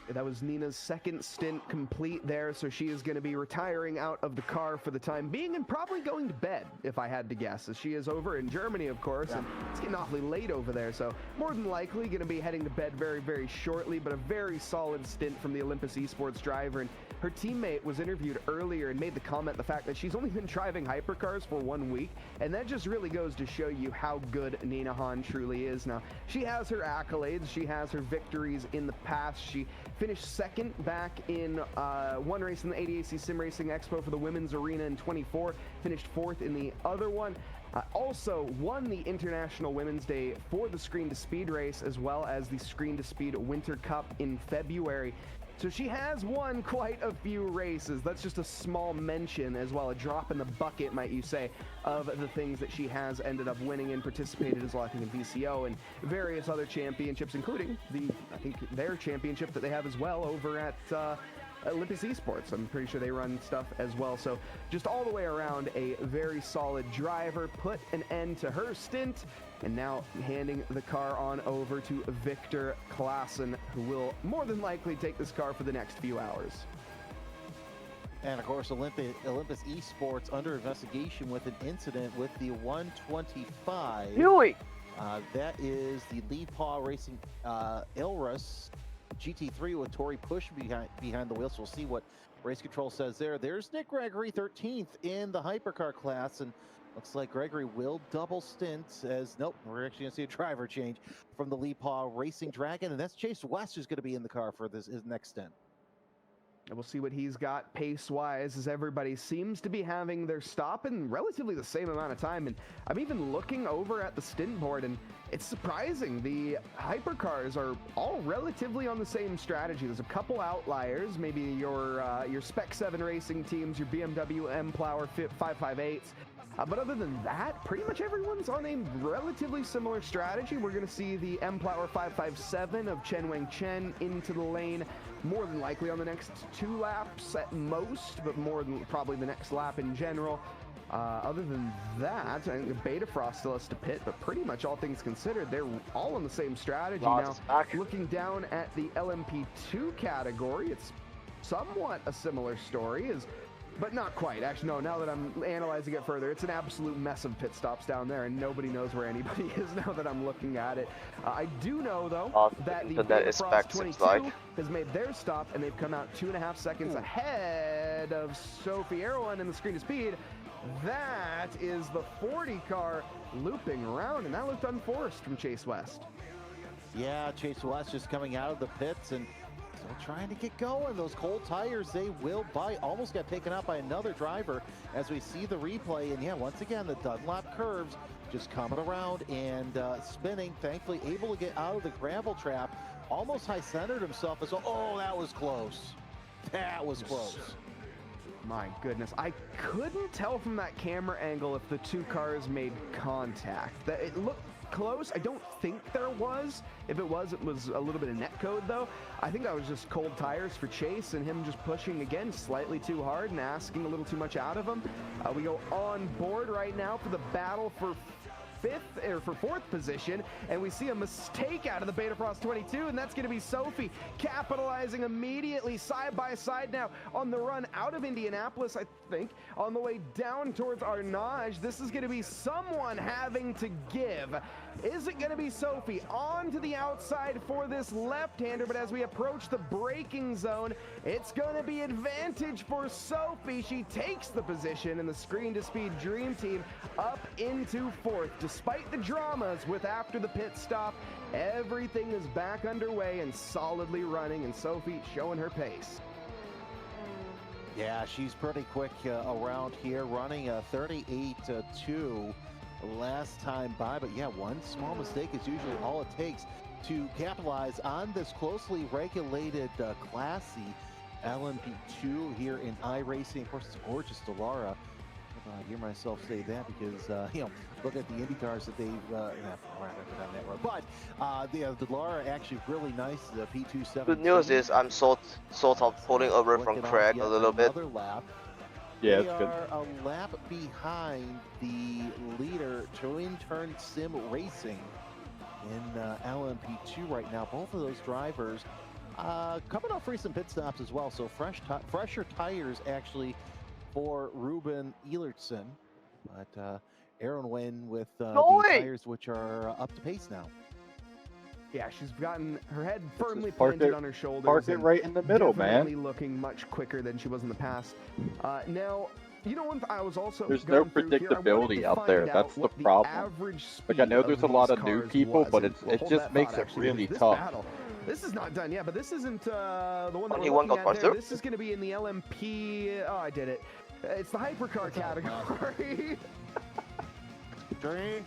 That was Nina's second stint complete there, so she is going to be retiring out of the car for the time being and probably going to bed, if I had to guess, as she is over in Germany, of course, and it's getting awfully late over there, so more than likely going to be heading to bed very, very shortly, but a very solid stint from the Olympus Esports driver. And her teammate was interviewed earlier and made the comment, the fact that she's only been driving hypercars for 1 week, and that just really goes to show you how good Nina Hahn truly is. Now, she has her accolades, she has her victories in the past. She finished second back in one race in the ADAC Sim Racing Expo for the women's arena in 24, finished fourth in the other one. Also won the International Women's Day for the Screen to Speed race, as well as the Screen to Speed Winter Cup in February. So she has won quite a few races. That's just a small mention, as well, a drop in the bucket, might you say, of the things that she has ended up winning and participated as well, I think, in VCO and various other championships, including I think their championship that they have as well over at Olympus Esports. I'm pretty sure they run stuff as well. So just all the way around, a very solid driver. Put an end to her stint, and now handing the car on over to Victor Claassen, who will more than likely take this car for the next few hours. And of course, Olympus Esports under investigation with an incident with the 125. That is the Lead Paw Racing Ilrus GT3 with Tori Push behind the wheels. So we'll see what race control says there. There's Nick Gregory, 13th in the hypercar class, and looks like Gregory will double stint as, nope, we're actually going to see a driver change from the Lead Paw Racing Dragon, and that's Chase West who's going to be in the car for his next stint. And we'll see what he's got pace-wise, as everybody seems to be having their stop in relatively the same amount of time. And I'm even looking over at the stint board, and it's surprising. The hypercars are all relatively on the same strategy. There's a couple outliers, maybe your Spec 7 racing teams, your BMW M-Plower 558s. But other than that, pretty much everyone's on a relatively similar strategy. We're going to see the M-Plower 557 of Chen Weng Chen into the lane, more than likely on the next 2 laps at most, but more than probably the next lap in general. Other than that, I think Beta Frost still has to pit, but pretty much all things considered, they're all on the same strategy. Now, looking down at the LMP2 category, it's somewhat a similar story, but not quite. Actually, no, now that I'm analyzing it further, it's an absolute mess of pit stops down there, and nobody knows where anybody is now that I'm looking at it. I do know, though, that the Beta Frost 22 has made their stop, and they've come out 2.5 seconds ahead of Sophie Erwan in the Screen to Speed. That is the 40 car looping around, and that looked unforced from Chase West. Yeah, Chase West just coming out of the pits and still trying to get going. Those cold tires, they will bite. Almost got taken out by another driver as we see the replay. And yeah, once again, the Dunlop curves just coming around and spinning. Thankfully able to get out of the gravel trap. Almost high-centered himself as well. Oh, that was close. That was close. My goodness, I couldn't tell from that camera angle if the 2 cars made contact. It looked close. I don't think there was. If it was a little bit of netcode, though. I think that was just cold tires for Chase and him just pushing again slightly too hard and asking a little too much out of him. We go on board right now for the battle for fourth position, and we see a mistake out of the Beta Frost 22, and that's going to be Sophie capitalizing immediately side by side now on the run out of Indianapolis, I think, on the way down towards Arnage. This is going to be someone having to give. Is it going to be Sophie on to the outside for this left-hander? But as we approach the braking zone, it's going to be advantage for Sophie. She takes the position, and the Screen to Speed Dream Team up into fourth. Despite the dramas with after the pit stop, everything is back underway and solidly running, and Sophie showing her pace. Yeah, she's pretty quick around here, running a 38.2 last time by. But yeah, one small mistake is usually all it takes to capitalize on this closely regulated classy LMP2 here in iRacing. Of course, it's gorgeous Dallara. I hear myself say that because, look at the Indy cars that they've, down that road. But the Dallara actually really nice, the P217. Good news is I'm sort of pulling over from Craig a little bit. Lap. Yeah, they it's good. are a lap behind the leader, Twin Turn Sim Racing, in LMP2 right now. Both of those drivers coming off recent pit stops as well, so fresher tires actually for Ruben Eilertson, but Aaron Wynn with the tires which are up to pace now. Yeah, she's gotten her head firmly planted on her shoulders. Park it right in the middle, definitely man. Looking much quicker than she was in the past. Now, you know what? I was also There's no predictability out there. That's the problem. Like, I know there's a lot of new people, but it just makes it really tough. This is not done yet, but this isn't the one that Only we're one looking got at there. through? This is going to be in the LMP. Oh, I did it. It's the hypercar category. Drink.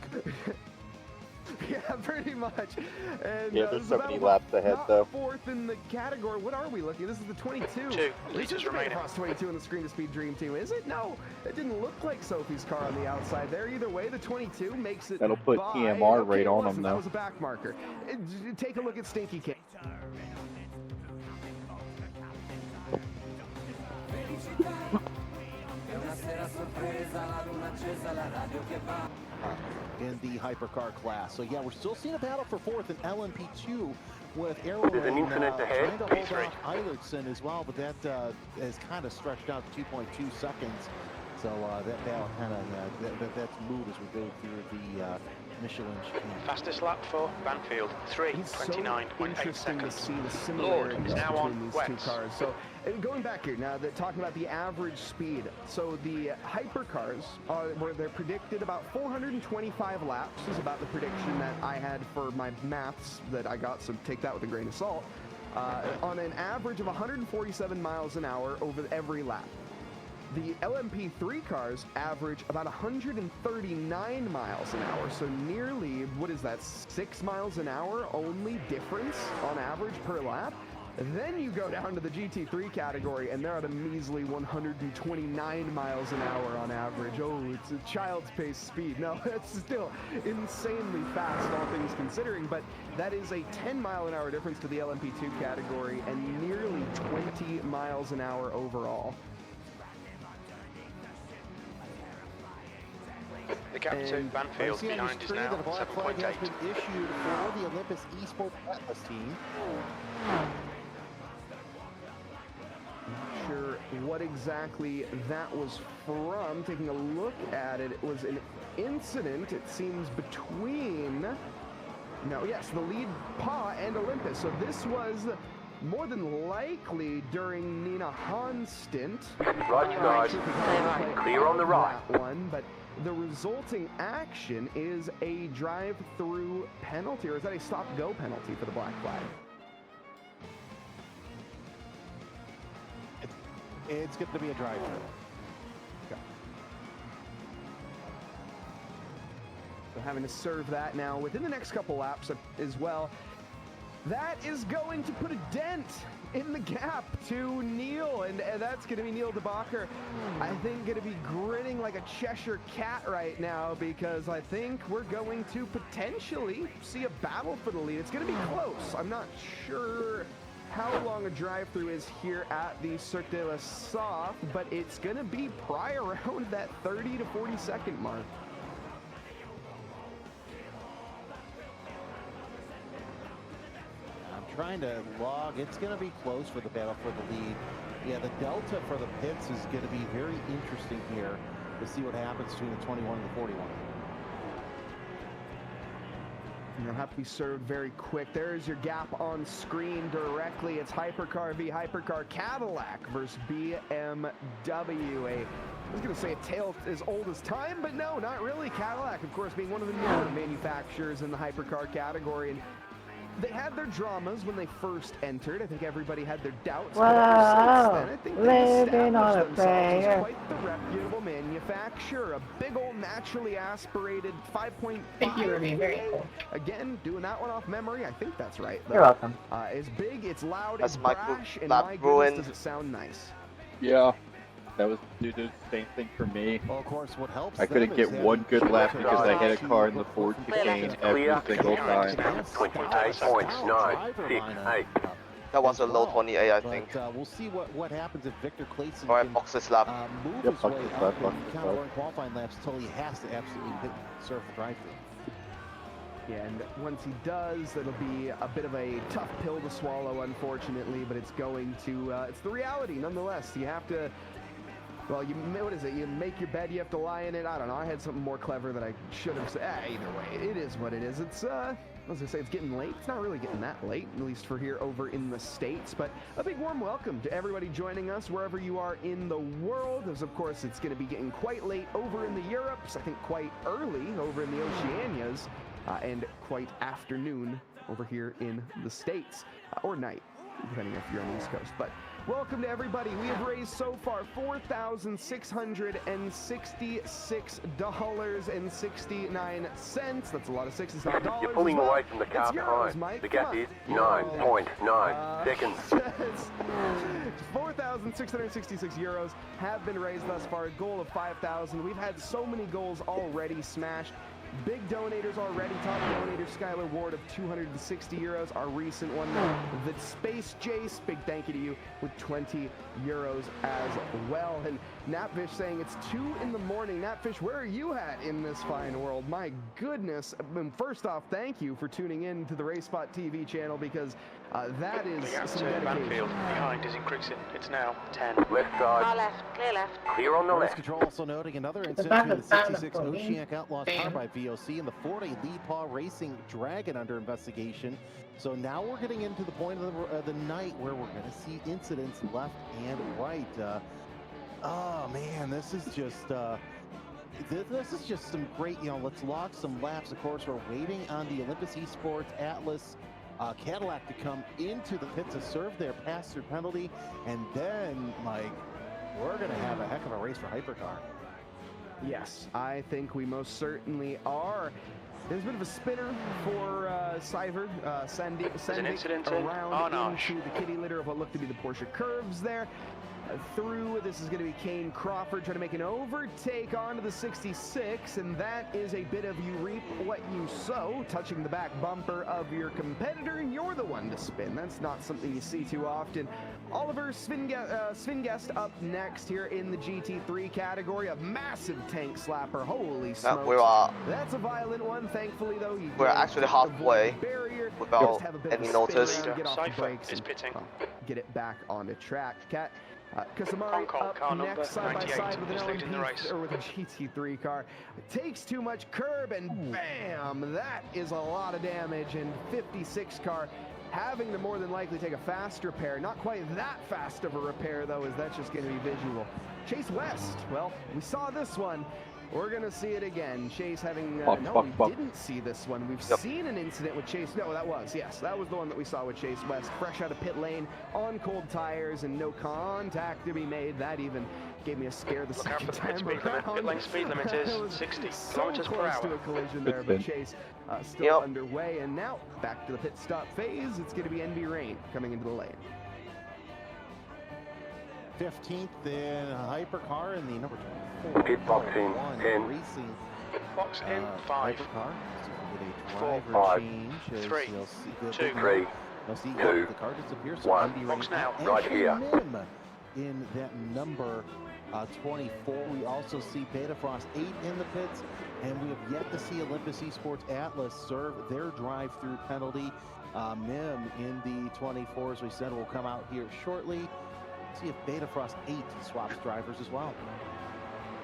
Yeah, pretty much. And, yeah, there's so many laps ahead, though. Fourth in the category. What are we looking? This is the 22. 2 liters remaining. Across 22 in the Screen to Speed Dream Team. Is it? No, it didn't look like Sophie's car on the outside there. Either way, the 22 makes it. That'll put TMR right on them, though. That was a back marker. Take a look at Stinky King. In the hypercar class. So yeah, we're still seeing a battle for fourth in LMP2 with Aaron trying to hold off Eilertson as well, but that is kind of stretched out to 2.2 seconds. So that battle kind of that's moved as we go through the Michelin chicane. Fastest lap for Banfield, 3:29.8 seconds. To see the Lord similarities is now between on these wet. two cars. So going back here now, talking about the average speed. So the hypercars, where they're predicted about 425 laps is about the prediction that I had for my maths that I got. So take that with a grain of salt. On an average of 147 miles an hour over every lap. The LMP3 cars average about 139 miles an hour, so nearly, what is that, 6 miles an hour only difference on average per lap? Then you go down to the GT3 category, and they're at a measly 129 miles an hour on average. Oh, it's a child's pace speed. No, that's still insanely fast, all things considering, but that is a 10 mile an hour difference to the LMP2 category, and nearly 20 miles an hour overall. The gap to Banfield behind is now that a black flag 7.8. has been issued for the Olympus Esports Atlas team. Not sure what exactly that was from. Taking a look at it, it was an incident, it seems, between, the lead PA and Olympus. So this was more than likely during Nina Hahn's stint. Right, you guys. Clear on the right. That one, but the resulting action is a drive-through penalty, or is that a stop-go penalty for the black flag? It's going to be a drive-through. Okay. So having to serve that now within the next couple laps as well. That is going to put a dent in the gap to Neil, and that's going to be Neil DeBacher. I think going to be grinning like a Cheshire cat right now, because I think we're going to potentially see a battle for the lead. It's going to be close. I'm not sure how long a drive-through is here at the Cirque de la Soft, but it's going to be probably around that 30 to 40 second mark. trying to log. It's going to be close for the battle for the lead. Yeah, the delta for the pits is going to be very interesting here to see what happens between the 21 and the 41. And they'll have to be served very quick. There's your gap on screen directly. It's Hypercar v Hypercar Cadillac versus BMW. I was going to say a tale as old as time, but no, not really. Cadillac, of course, being one of the newer manufacturers in the hypercar category. And they had their dramas when they first entered. I think everybody had their doubts. But ever since then, I think they've established themselves as quite the reputable manufacturer. A big old naturally aspirated 5.5. Thank you, Ruby. Very cool. Again, doing that one off memory. I think that's right, though. You're welcome. It's big, it's loud, That's it's my brash, and lap my ruined. goodness, does it sound nice. Yeah, that was due to the same thing for me. Well, of course, what helps I couldn't get one good lap because I had a car in the Ford chicane every single time. 28.968. That was a low 28, I think. But we'll see what happens if Victor Clayson Alright, can boxes lap. move Yep, his way boxes up lap, and boxes kind of lap. learn qualifying laps until he has to absolutely serve the drive-through. Yeah, and once he does, it'll be a bit of a tough pill to swallow, unfortunately, but it's going to, it's the reality, nonetheless. You have to, well, what is it? You make your bed, you have to lie in it. I don't know. I had something more clever that I should have said. Either way, it is what it is. It's, as I say, it's getting late. It's not really getting that late, at least for here over in the States. But a big warm welcome to everybody joining us wherever you are in the world. As, of course, it's going to be getting quite late over in the Europes. I think quite early over in the Oceanias. And quite afternoon over here in the States, or night, depending if you're on the East Coast. But welcome to everybody. We have raised so far $4,666.69. That's a lot of sixes, not dollars. You're pulling well. away from the car It's euros, behind. Mike. The Come gap on. is 9.9 seconds. 4,666 euros have been raised thus far. A goal of 5,000. We've had so many goals already smashed. Big donators already. Top donator Skylar Ward of 260 euros. Our recent one, the Space Jace. Big thank you to you with 20 euros as well. And Napfish saying it's 2 in the morning. Napfish, where are you at in this fine world? My goodness. First off, thank you for tuning in to the RaceSpot TV channel, because that is some dedication. Banfield behind is increasing. It's now 10. Left side. Far left, clear left. Clear on the Race left. Control also noting another incident back between the of the 66 for me. Oceanic Outlaws car by VOC and the Ford Lead Paw Racing Dragon under investigation. So now we're getting into the point of the night where we're going to see incidents left and right. Oh man, this is just this is just some great. Let's log some laps. Of course, we're waiting on the Olympus Esports Atlas Cadillac to come into the pit to serve their pass-through penalty, and then we're going to have a heck of a race for Hypercar. Yes, I think we most certainly are. There's a bit of a spinner for Seivert, sending incident around no. into the kitty litter of what looked to be the Porsche curves there. Through, this is going to be Kane Crawford trying to make an overtake onto the 66, and that is a bit of you reap what you sow, touching the back bumper of your competitor, and you're the one to spin. That's not something you see too often. Oliver Svingest up next here in the GT3 category, a massive tank slapper. Holy smokes. That's a violent one. Thankfully, though, We're actually halfway without any notice. Get off the brakes is and pitting. get it back onto track. Kasamari On call, car up number next, side by 98, side with an is leading the race. or with a GT3 car. Takes too much curb, and bam! That is a lot of damage. And 56 car having to more than likely take a fast repair. Not quite that fast of a repair, though, as that's just going to be visual. Chase West, well, we saw this one. We're going to see it again. Chase having... no, we didn't see this one. We've seen an incident with Chase. No, that was the one that we saw with Chase West. Fresh out of pit lane, on cold tires, and no contact to be made. That even gave me a scare the second time around. Pit lane speed limit is 60 kilometers per close hour. to a collision there, but Chase still underway. And now, back to the pit stop phase. It's going to be NB Rain coming into the lane. 15th in Hypercar in the number 24. Pit box in 10. Racing. Box in 5. Hypercar. So Four, driver 5, change. 3, You'll see 2, you'll see 2, the car disappears. So 1. Andy Box Ray now. Right here. in that number 24. We also see Beta Frost 8 in the pits, and we have yet to see Olympus Esports Atlas serve their drive-through penalty. Mim in the 24, as we said, will come out here shortly. See if Beta Frost 8 swaps drivers as well.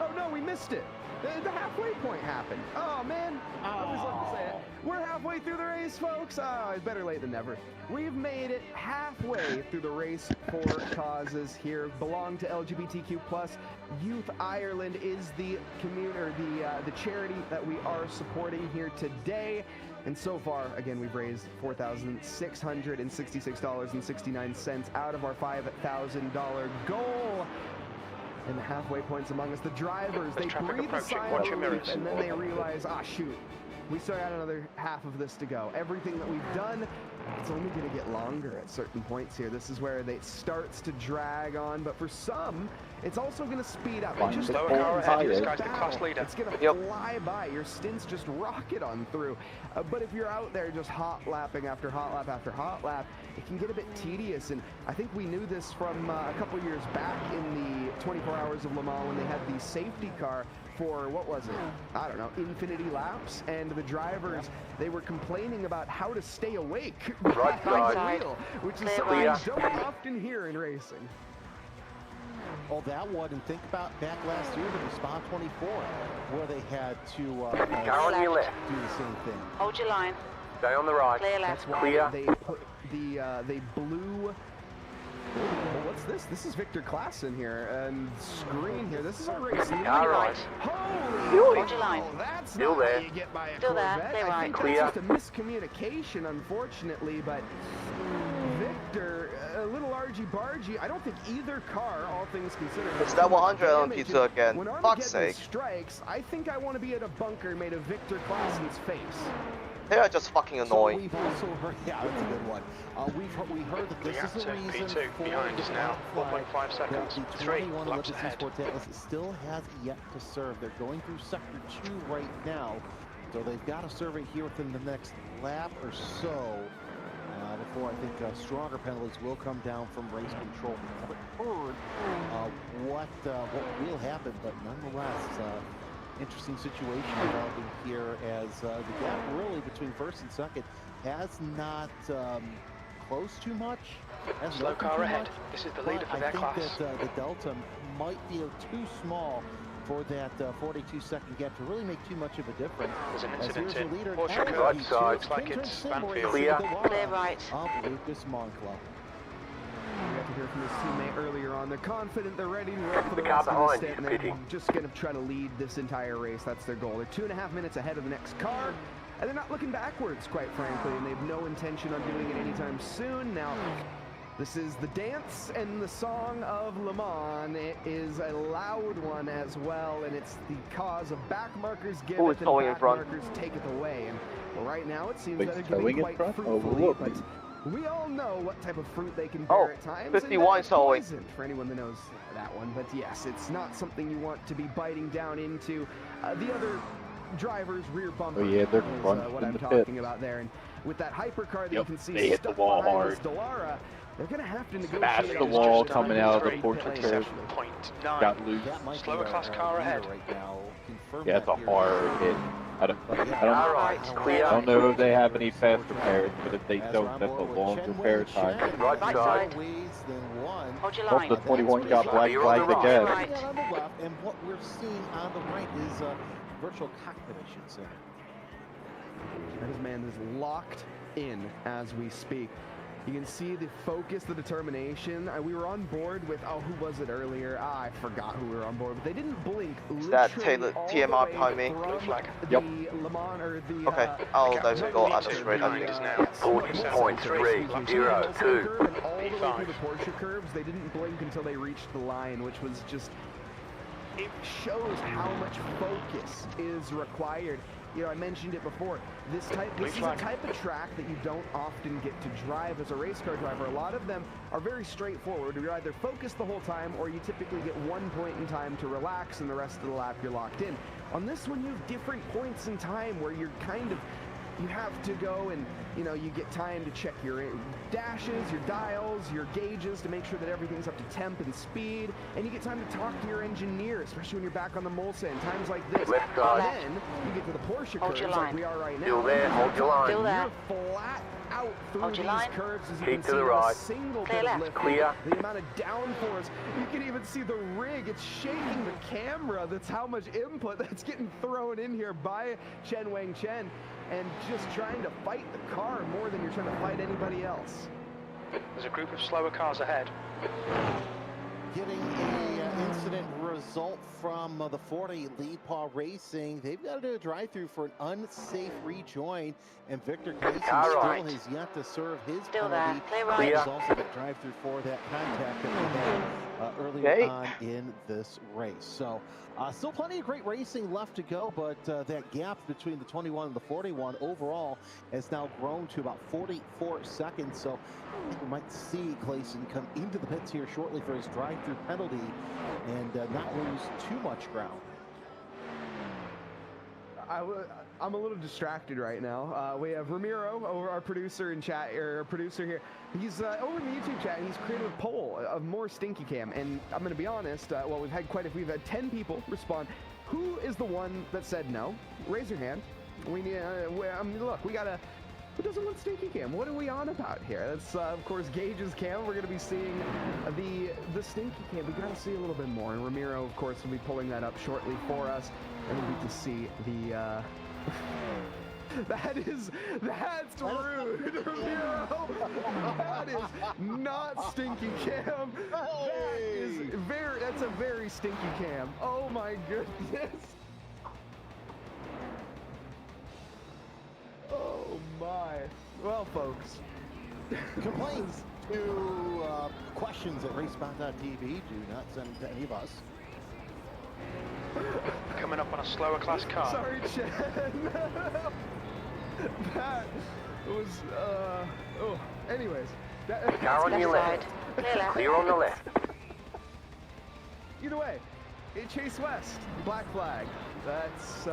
Oh no, we missed it. The halfway point happened. Oh man, I always love to say it. We're halfway through the race, folks. Oh, it's better late than never. We've made it halfway through the race for causes here. Belong to LGBTQ+. Youth Ireland is the community, or the charity that we are supporting here today. And so far, again, we've raised $4,666.69 out of our $5,000 goal. And the halfway points among us, the drivers, they breathe a sigh of relief, and then they realize, ah, shoot, we still got another half of this to go. Everything that we've done, it's only going to get longer at certain points here. This is where it starts to drag on, but for some, it's also going to speed up. It just lower car ahead, this guy's the class leader. It's going to fly by. Your stints just rocket on through. But if you're out there just hot lapping after hot lap after hot lap, it can get a bit tedious. And I think we knew this from a couple years back in the 24 Hours of Le Mans when they had the safety car for, what was it? I don't know, infinity laps. And the drivers, they were complaining about how to stay awake behind the wheel, which is something you don't often hear in racing. Oh, that one, and think about back last year with the Spa 24, where they had to Go on your left. do the same thing. Hold your line. Stay on the right. Clear left. That's why Clear. they put they blew. Well, what's this? This is Victor Klassen here, and screen here. This is our race. All right. Holy! Hold your line. Oh, that's Still not there. how you get by a Still there. Corvette. Stay I right. think Clear. that's just a miscommunication, unfortunately, but Victor, a little argy-bargy. I don't think either car, all things considered, It's that 100 on damage. pizza again. When Fuck's Armageddon sake. strikes, I think I want to be at a bunker made of Victor Klassen's face. They are just fucking So annoying. we've also heard, yeah, that's a good one. We heard that this is the reason P2 for behind us now, 4.5 seconds. that the 3 21 laps Olympus ahead. Esports Atlas still has yet to serve. They're going through sector 2 right now, so they've got to serve it here within the next lap or so. Before I think stronger penalties will come down from race control. We haven't heard what will happen, but nonetheless, interesting situation developing here as the gap really between first and second has not closed too much. Slow car ahead. This is the leader for their class. I think that the delta might be too small for that 42-second gap to really make too much of a difference. There's an As incident here's the in leader Porsche in curve. LG2, Right Looks like it's Banfield. Clear. Clear right. of Lucas Moncla. We got to hear from his teammate earlier on. They're confident, they're ready to roll for the The car rest of the behind stint, is and they're pitting. just going to try to lead this entire race. That's their goal. They're 2.5 minutes ahead of the next car, and they're not looking backwards, quite frankly, and they have no intention on doing it anytime soon. Now, this is the dance and the song of Le Mans. It is a loud one as well, and it's the cause of back markers give Who it is and towing in back front? markers take it away. And well, right now it seems Like that it's towing giving in quite front? fruitfully, Overlook. but we all know what type of fruit they can bear Oh, at times. 51 and towing. poison for anyone that knows that one. But yes, it's not something you want to be biting down into. The other driver's rear bumper Oh, yeah, they're is crunching what in I'm the talking pits. about there. And with that hypercar that you Yep, can see they hit the stuck wall behind hard. Dallara, they're going to have to negotiate. Smash the on wall just coming out of the Porsche curve. 27.9. Got loose. That might Slower be class our car leader ahead. right now. Confirm Yeah, it's that a here. hard hit. I don't All right. Clear. I don't know if they have any fast repairs, but if they don't, that's a long repair time. Right Right side. side. Ways than one. Hold your Oh, line. the 21 got black You're on the flagged right. again. Right. On the left, and what we're seeing on the right is a virtual cockpit, I should say. This man is locked in as we speak. You can see the focus, the determination. We were on board with, oh, who was it earlier? I forgot who we were on board with. They didn't blink. Is that literally all the TMR way behind me? from Blue flag. The Yep. Le Mans, or the, Okay, I'll let it go on the straight, I behind think. us now. yes, 40.302. and all the way P5. through the Porsche curves. They didn't blink until they reached the line, which was just, it shows how much focus is required. You know, I mentioned it before. This is a type of track that you don't often get to drive as a race car driver. A lot of them are very straightforward. You're either focused the whole time, or you typically get one point in time to relax, and the rest of the lap you're locked in. On this one, you have different points in time where you're kind of you have to go and, you know, you get time to check your dashes, your dials, your gauges to make sure that everything's up to temp and speed, and you get time to talk to your engineer, especially when you're back on the Mulsanne, times like this. Left guard. And then you get to the Porsche Hold curves your like line. we are right now. Still there, hold your line. Still there. You're flat out through Hold these your line. curves, as you Keep can to see the not right. a single Clear bit of left. lift. Clear. The amount of downforce. You can even see the rig. It's shaking the camera. That's how much input that's getting thrown in here by Chen Wang Chen, and just trying to fight the car more than you're trying to fight anybody else. There's a group of slower cars ahead. Getting a incident result from the 40 Lead Paw Racing. They've got to do a drive-through for an unsafe rejoin, and Victor Casey Car still right. has yet to serve his Still penalty. there. Clear right. There's also the drive-through for that contact that we had earlier on in this race. So still plenty of great racing left to go, but that gap between the 21 and the 41 overall has now grown to about 44 seconds. So I think we might see Clayson come into the pits here shortly for his drive-through penalty and not lose too much ground. I'm a little distracted right now. We have Ramiro, our producer in chat, or our producer here. He's over in the YouTube chat, and he's created a poll of more Stinky Cam. And I'm going to be honest, well, we've had 10 people respond. Who is the one that said no? Raise your hand. We need, I mean, look, we got to. Who doesn't want Stinky Cam? What are we on about here? That's, of course, Gage's cam. We're going to be seeing the Stinky Cam. We got to see a little bit more. And Ramiro, of course, will be pulling that up shortly for us. And we'll get to see the... That's rude, Ramiro. That is not Stinky Cam. That's a very Stinky Cam. Oh, my goodness. Oh my. Well, folks. Complaints to questions at racebot.tv. Do not send them to any of us. Coming up on a slower class car. Sorry, Chen. That was, oh, anyways. Car on your left. Clear left. Clear on the left. Either way, Chase West, black flag. That's,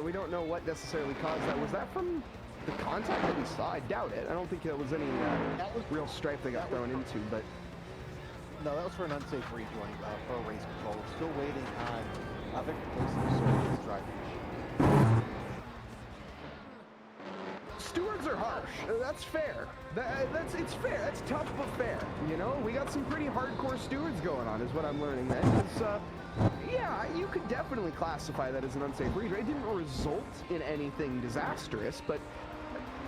we don't know what necessarily caused that. Was that from the contact that we saw? I doubt it. I don't think there was any real strife that got thrown into, but... No, that was for an unsafe rejoin for race control. We're still waiting on Victor Casey to serve his drive. Stewards are harsh. That's fair. It's fair. That's tough but fair. You know, we got some pretty hardcore stewards going on, is what I'm learning. Then, yeah, you could definitely classify that as an unsafe rejoin. It didn't result in anything disastrous, but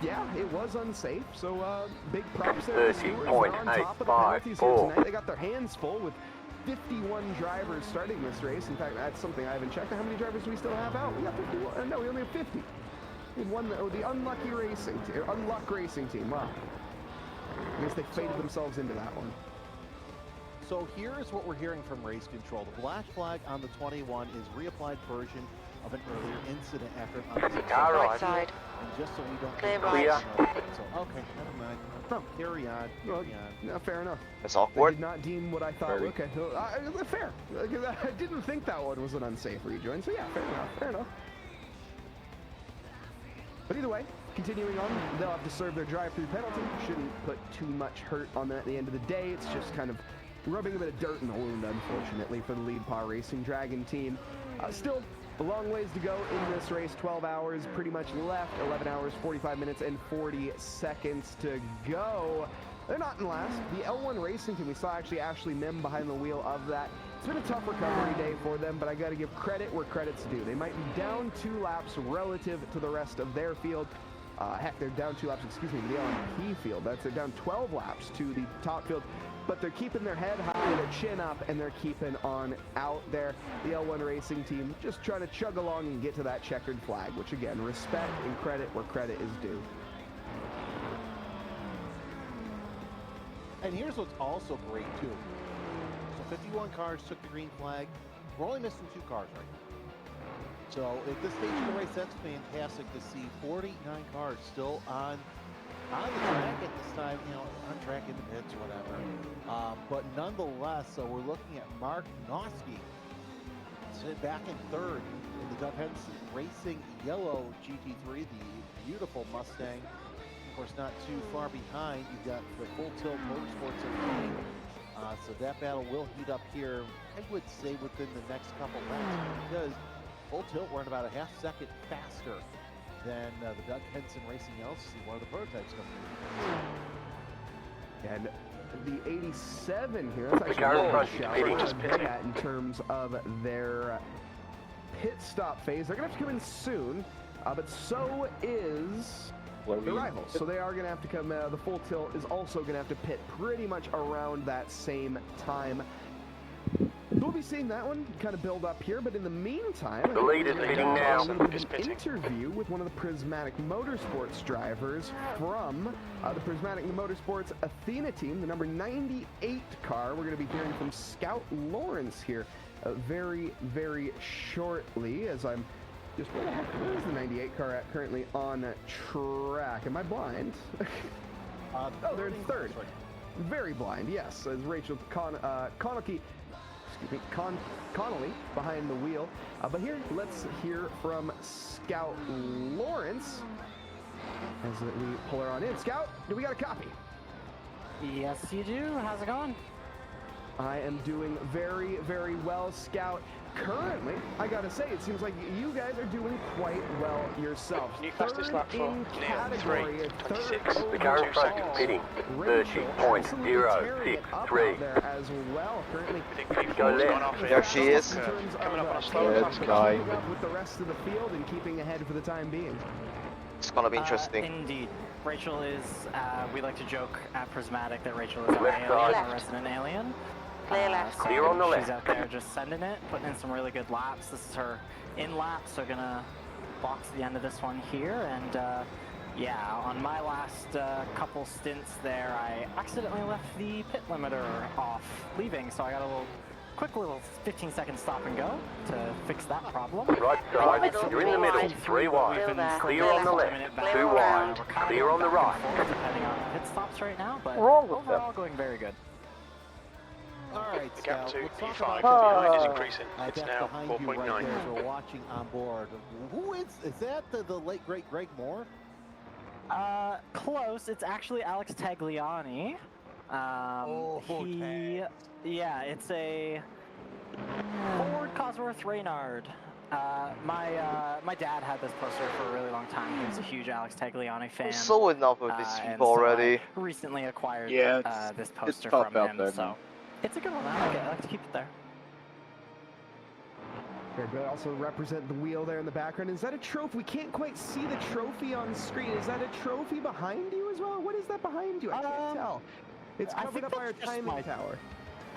yeah, it was unsafe. So big props there. The stewards are on top of the penalties here tonight. They got their hands full with 51 drivers starting this race. In fact, that's something I haven't checked. How many drivers do we still have out? We got 51. No, we only have 50. We had one, the unlucky racing team, unluck racing team. Wow. I guess they faded themselves into that one. So here's what we're hearing from race control. The black flag on the 21 is reapplied version of an earlier incident after an unsafe Car Right right. side. And just so we don't Clear right. So okay, never mind. No, carry on. Well, Carry on. no, fair enough. That's They awkward. did not deem what I thought. Very. Okay, fair. I didn't think that one was an unsafe rejoin. So yeah, fair enough. Fair enough. But either way, continuing on, they'll have to serve their drive-through penalty. Shouldn't put too much hurt on that at the end of the day. It's just kind of rubbing a bit of dirt in the wound, unfortunately, for the Lead Paw Racing Dragon team. Still a long ways to go in this race. 12 hours pretty much left. 11 hours, 45 minutes, and 40 seconds to go. They're not in last. The L1 Racing team, we saw actually Ashley Mim behind the wheel of that. It's been a tough recovery day for them, but I got to give credit where credit's due. They might be down 2 laps relative to the rest of their field. Heck, they're down 2 laps, excuse me, to the LMP field. They're down 12 laps to the top field, but they're keeping their head high, their chin up, and they're keeping on out there. The L1 Racing team just trying to chug along and get to that checkered flag, which again, respect and credit where credit is due. And here's what's also great too. So 51 cars took the green flag. We're only missing 2 cars right now. So at this stage of the race, that's fantastic to see 49 cars still on the track at this time, you know, on track in the pits, whatever. But nonetheless, so we're looking at Mark Noski back in 3rd. in the Doug Henson Racing yellow GT3, the beautiful Mustang. Of course, not too far behind, you've got the Full Tilt Motorsports team. So that battle will heat up here, I would say, within the next couple laps, because Full Tilt were about a half second faster than the Doug Henson Racing LC, one of the prototypes coming in. And the 87 here, that's actually in terms of their pit stop phase. They're going to have to come in soon, but so is the rivals. So they are going to have to come, the Full Tilt is also going to have to pit pretty much around that same time. We'll be seeing that one kind of build up here, but in the meantime, The lead is pitting now. An interview with one of the Prismatic Motorsports drivers from the Prismatic Motorsports Athena team, the number 98 car. We're going to be hearing from Scout Lawrence here very, very shortly, as I'm just, where is the 98 car at currently on track? Am I blind? Oh, they're in third. Very blind, yes, as Rachel Connolly behind the wheel. But here, let's hear from Scout Lawrence as we pull her on in. Scout, do we got a copy? Yes, you do. How's it going? I am doing very, very well, Scout. Currently, I gotta say, it seems like you guys are doing quite well yourselves. New fastest lap for Neil, 3:26. The car in front is pitting. 30.063. There as well. Currently, Go left. There she is. Coming up on a slow Yeah, it's guy. with the rest of the field and keeping ahead for the time being. It's gonna be interesting. Indeed. Rachel is, we like to joke at Prismatic that Rachel is our Left alien, side. our resident alien. Clear left. So Clear on the she's left. out there just sending it, putting in some really good laps. This is her in lap, so gonna box the end of this one here. And yeah, on my last couple stints there, I accidentally left the pit limiter off leaving, so I got a quick little 15-second stop and go to fix that problem. Right side. You're in the middle. 3 wide. Clear on the left. 2 wide. Clear on the right. Depending on pit stops right now, but Wrong with overall going very good. All right, The gap Scout, to we'll talk P5 about behind is increasing. It's that's now behind you 4.9. right there, so we're watching on board. Who is that? The late great Greg Moore? Close. It's actually Alex Tagliani. Yeah, it's a Ford Cosworth Reynard. My dad had this poster for a really long time. He was a huge Alex Tagliani fan. I'm so in love with these and people so already. I recently acquired Yeah, this poster tough from out him, there, so man. it's a good one. I like to keep it there. They also represent the wheel there in the background. Is that a trophy? We can't quite see the trophy on screen. Is that a trophy behind you as well? What is that behind you? I can't tell. It's I covered think up by our that's just timing my- tower.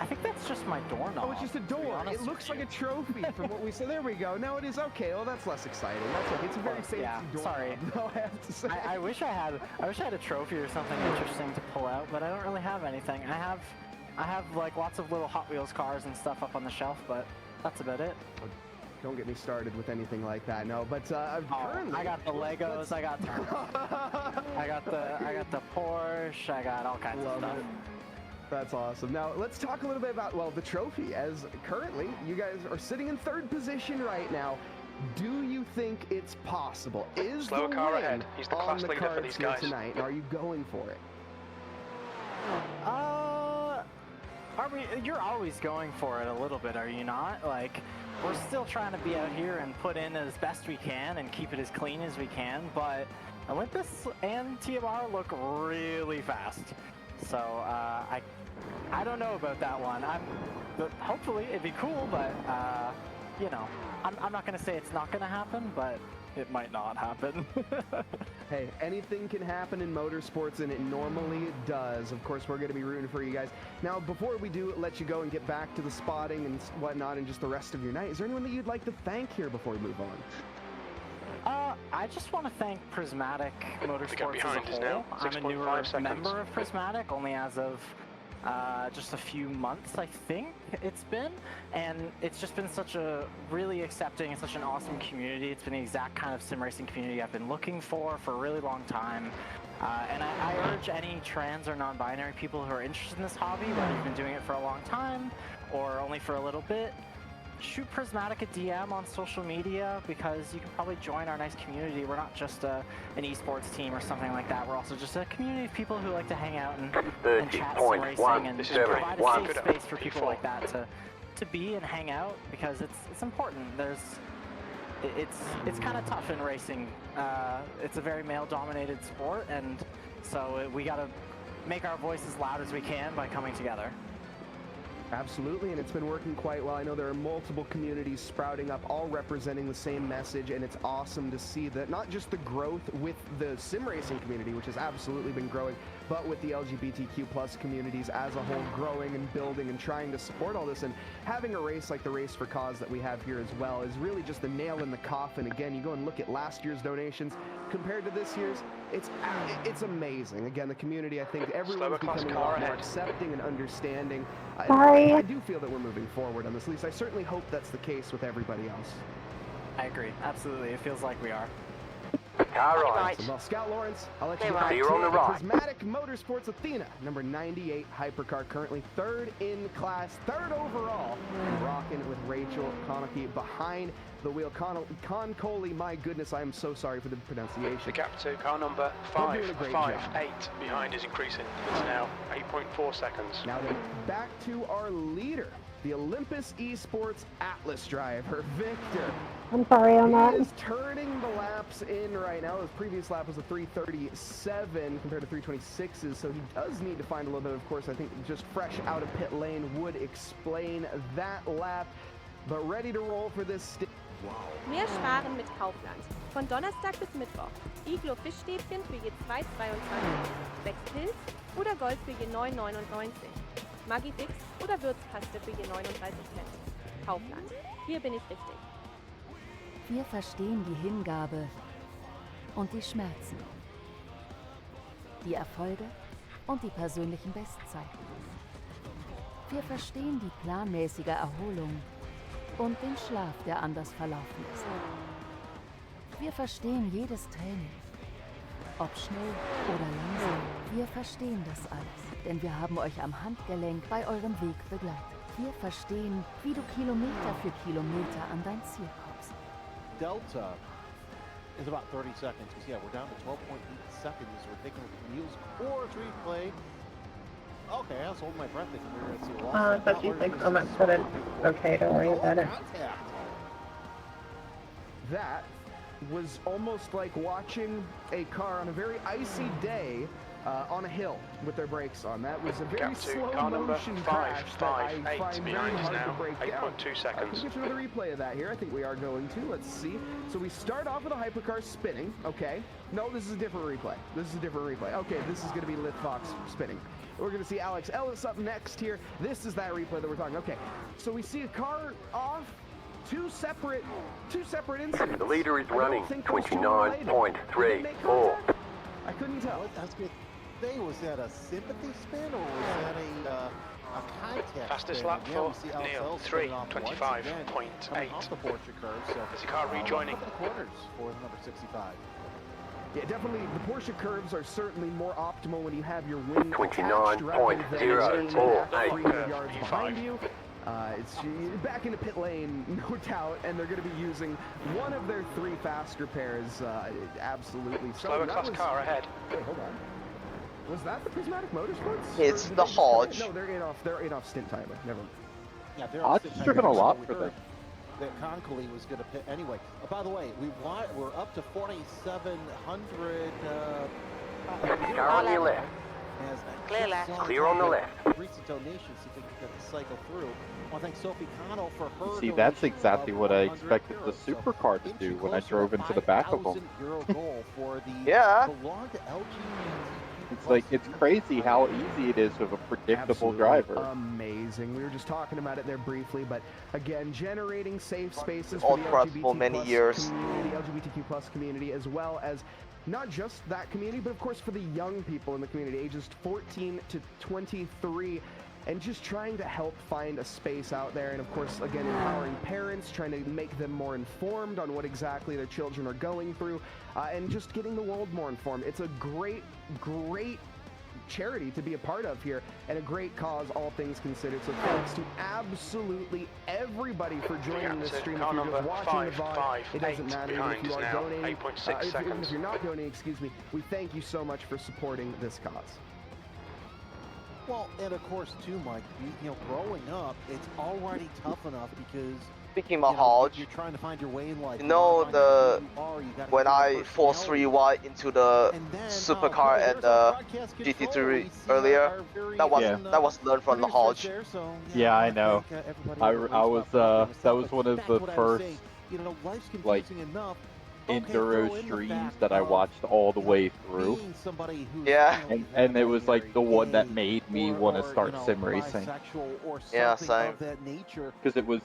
I think that's just my doorknob. Oh, it's just a to be door. honest It looks with like a you. trophy from what we saw. There we go. Now it is okay. Well, that's less exciting. That's okay. It's a very fancy Yeah, door. sorry. No, I have to say. I wish I had a trophy or something interesting to pull out, but I don't really have anything. I have like lots of little Hot Wheels cars and stuff up on the shelf, but that's about it. Don't get me started with anything like that. No, but currently I got the Legos. I got the Porsche. I got all kinds of stuff. it. That's awesome. Now let's talk a little bit about, well, the trophy. As currently you guys are sitting in third position right now. Do you think it's possible? Is Slower the car win ahead. He's the on class the leader for cards these here guys. tonight? And are you going for it? You're always going for it a little bit, are you not? Like, we're still trying to be out here and put in as best we can and keep it as clean as we can, but Olympus and TMR look really fast. So, I don't know about that one. But hopefully it'd be cool, but, you know, I'm not going to say it's not going to happen, but it might not happen. Hey, anything can happen in motorsports, and it normally does. Of course, we're going to be rooting for you guys. Now, before we do let you go and get back to the spotting and whatnot and just the rest of your night, is there anyone that you'd like to thank here before we move on? I just want to thank Prismatic Motorsports as behind a is whole. now I'm a 6.5 newer seconds. member of Prismatic, only as of just a few months, I think it's been, and it's just been such a really accepting and such an awesome community. It's been the exact kind of sim racing community I've been looking for a really long time. And I urge any trans or non-binary people who are interested in this hobby, whether you've been doing it for a long time or only for a little bit, shoot Prismatic a DM on social media, because you can probably join our nice community. We're not just an esports team or something like that. We're also just a community of people who like to hang out and chat some racing and provide a safe space for people like that to be and hang out, because it's important. It's kind of tough in racing. It's a very male-dominated sport, and so we got to make our voice as loud as we can by coming together. Absolutely, and it's been working quite well. I know there are multiple communities sprouting up, all representing the same message, and it's awesome to see that not just the growth with the sim racing community, which has absolutely been growing, but with the LGBTQ plus communities as a whole growing and building and trying to support all this. And having a race like the Race for Cause that we have here as well is really just the nail in the coffin. Again, you go and look at last year's donations compared to this year's, it's amazing. Again, the community, I think everyone's becoming a lot more accepting and understanding. I do feel that we're moving forward on this. At least I certainly hope that's the case with everybody else. I agree. Absolutely. It feels like we are. Car right. Well, Scout Lawrence, I'll let you know. Clear on the right. Prismatic Motorsports Athena, number 98 hypercar, currently third in class, third overall, and rocking with Rachel Konecki behind the wheel. Con Coley, my goodness, I am so sorry for the pronunciation. The gap to car number 558 behind is increasing. It's now 8.4 seconds. Now then, back to our leader, the Olympus Esports Atlas driver, Victor. I'm sorry on that. He is turning the laps in right now. His previous lap was a 3:37 compared to 3:26s, so he does need to find a little bit, of course, I think just fresh out of pit lane would explain that lap, but ready to roll for this. Mehr sparen mit Kaufland. Von Donnerstag bis Mittwoch. Iglo Fischstäbchen für je 2,22. 6 Pilz oder Gold für je 9,99. Magifix oder Würzpaste für je 39 Cent. Kaufland. Hier bin ich richtig. Wir verstehen die Hingabe und die Schmerzen, die Erfolge und die persönlichen Bestzeiten. Wir verstehen die planmäßige Erholung und den Schlaf, der anders verlaufen ist. Wir verstehen jedes Training, ob schnell oder langsam. Wir verstehen das alles, denn wir haben euch am Handgelenk bei eurem Weg begleitet. Wir verstehen, wie du Kilometer für Kilometer an dein Ziel kommst. Delta is about 30 seconds, because yeah, we're down to 12.8 seconds. We're taking the wheels course replay. Okay, I was holding my breath if we were going to see a loss. I thought you said so much, but it's okay, don't worry about it. That was almost like watching a car on a very icy day on a hill with their brakes on. That was a very slow motion crash that I find very hard to break down. 8.2 seconds. Let's get another replay of that here. I think we are going to. Let's see. So we start off with a hypercar spinning. Okay. No, this is a different replay. This is a different replay. Okay, this is going to be Lith Fox spinning. We're going to see Alex Ellis up next here. This is that replay that we're talking. Okay. So we see a car off. Two separate incidents. The leader is running 29.34. I couldn't tell. That's good. Was that a sympathy spin or was that a contact? Fastest spin? lap Yeah, for Neil, 3:25.8. Off the Porsche curve, so There's a car rejoining. the corners for the number 65. Yeah, definitely. The Porsche curves are certainly more optimal when you have your wing 29.04. 300 yards behind you. It's back into pit lane, no doubt, and they're going to be using one of their three faster pairs. Absolutely. Slower class car ahead. Wait, hold on. Was that the Prismatic Motorsports? It's the Hodge. No, they're in off stint timer. Never mind. Yeah, they're Hodge has driven a lot for them. That Concoley was going to pit anyway. By the way, we're up to 4,700. Car on your left. Clear left. Clear on the left. Recent donations, so we can get the cycle through. I want to thank Sophie Cano for her. See, that's exactly what I expected the supercar to do when I drove into the back of them. Goal for the Yeah. It's like, it's crazy how easy it is with a predictable driver. Amazing. We were just talking about it there briefly, but again, generating safe spaces All for the trust for many years. community, LGBTQ plus community, as well as not just that community, but of course for the young people in the community, ages 14 to 23, and just trying to help find a space out there. And of course, again, empowering parents, trying to make them more informed on what exactly their children are going through, and just getting the world more informed. It's a great charity to be a part of here, and a great cause, all things considered. So thanks to absolutely everybody for joining this stream. If you're just watching the VOD, it doesn't matter if you are donating, if you're not donating, excuse me. We thank you so much for supporting this cause. Well, and of course, too, Mike, growing up, it's already tough enough because speaking about Hodge, you're trying to find your way in life. You know when I forced 3 wide into the supercar and the GT3 earlier, that was learned from the Hodge. Yeah, I know. I was that was one of the first like enduro streams that I watched all the way through. Yeah. And it was like the one that made me want to start sim racing. Yeah, same. Because it was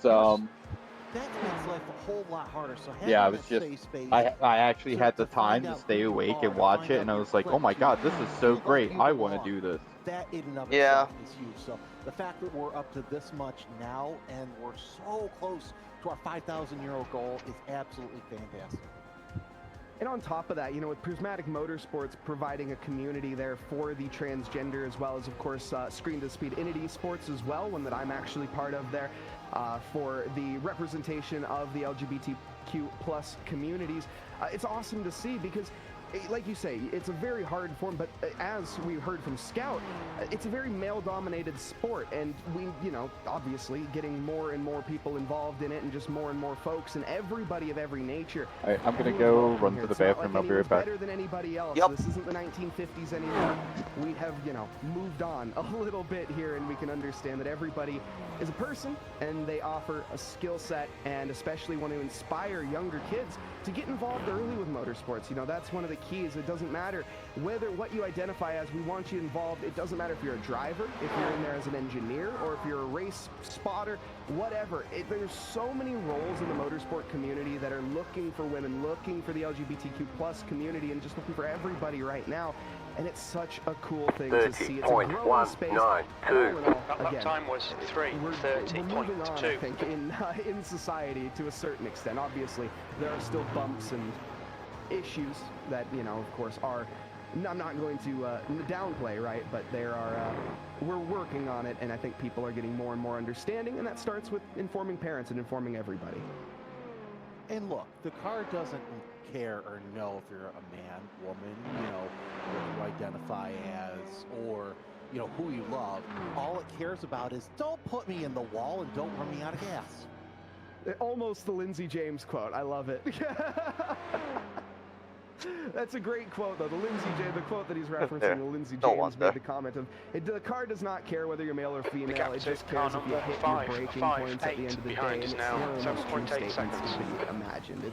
that makes life a whole lot harder. So yeah, I was just I actually had the time to stay awake and watch it, and I was like, oh my god, this is so great. I want to do this. That in and of itself is huge. So the fact that we're up to this much now and we're so close to our €5,000 goal is absolutely fantastic. And on top of that, with Prismatic Motorsports providing a community there for the transgender, as well as, of course, Screen to Speed Inity Sports as well, one that I'm actually part of there, for the representation of the LGBTQ plus communities. It's awesome to see because, like you say, it's a very hard form, but as we heard from Scout, it's a very male-dominated sport, and we, obviously getting more and more people involved in it, and just more and more folks, and everybody of every nature. All right, I'm gonna go run to the bathroom. I'll be right back. Better than anybody else. Yep. This isn't the 1950s anymore. We have, moved on a little bit here, and we can understand that everybody is a person, and they offer a skill set, and especially want to inspire younger kids to get involved early with motorsports. That's one of the keys. It doesn't matter what you identify as. We want you involved. It doesn't matter if you're a driver, if you're in there as an engineer, or if you're a race spotter, whatever. There's so many roles in the motorsport community that are looking for women, looking for the LGBTQ plus community, and just looking for everybody right now. And it's such a cool thing to see. It's a growing space. That time was 3:30.2. We're moving on, I think, in society to a certain extent. Obviously, there are still bumps and issues that, of course, are, I'm not going to downplay, right? But there are, we're working on it, and I think people are getting more and more understanding, and that starts with informing parents and informing everybody. And look, the car doesn't care or know if you're a man, woman, what you identify as, or, who you love. All it cares about is don't put me in the wall and don't run me out of gas. Almost the Lindsey James quote. I love it. That's a great quote, though. The quote that he's referencing, the Lindsey James made the comment of, the car does not care whether you're male or female, it just cares if you hit your braking points at the end of the day. And it's one of the most true statements to be imagined.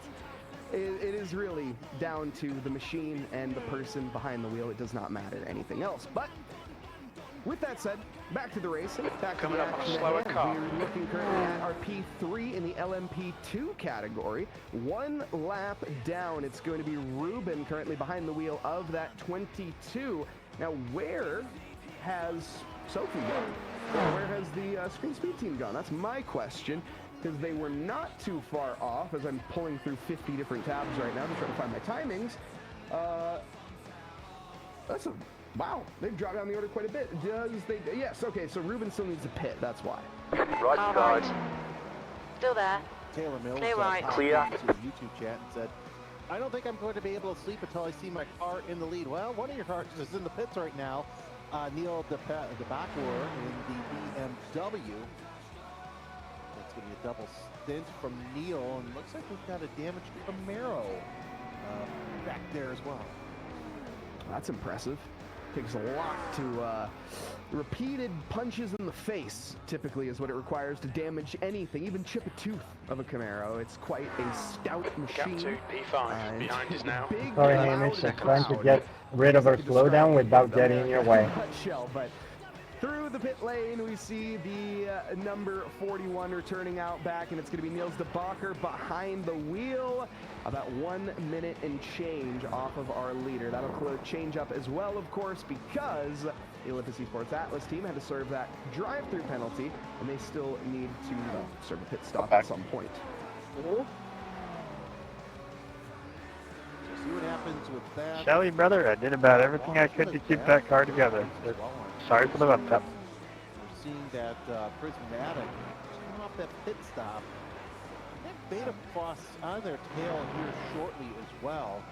It is really down to the machine and the person behind the wheel. It does not matter anything else. But with that said, back to the racing, back to the action at hand. We're looking currently at our P3 in the LMP2 category. 1 lap down. It's going to be Ruben currently behind the wheel of that 22. Now, where has Sophie gone? Where has the Screen Speed team gone? That's my question, because they were not too far off as I'm pulling through 50 different tabs right now to try to find my timings. Wow, they've dropped down the order quite a bit. Yes, okay, so Ruben still needs a pit, that's why. Right, guys. Still there. Taylor Mills Clear. to the YouTube chat and said, I don't think I'm going to be able to sleep until I see my car in the lead. Well, one of your cars is in the pits right now. Neil DeBacor in the BMW. That's going to be a double stint from Neil, and looks like we've got a damaged Camaro back there as well. That's impressive. Takes a lot to, repeated punches in the face, typically, is what it requires to damage anything, even chip a tooth of a Camaro. It's quite a stout machine. Gap to P5, behind is now. Sorry, Hamish, I'm trying to get rid of our slowdown without getting in your way. But through the pit lane, we see the number 41 returning out back, and it's going to be Niels de Bakker behind the wheel. About 1 minute and change off of our leader. That'll change up as well, of course, because the Olympus Esports Atlas team had to serve that drive-through penalty, and they still need to serve a pit stop at some point. So see what happens issues with that. Shelly, brother, I did about everything I could to keep that car together. Sorry for the mess up. We're seeing that Prismatic coming off that pit stop. That Beta Plus on their tail here shortly as well.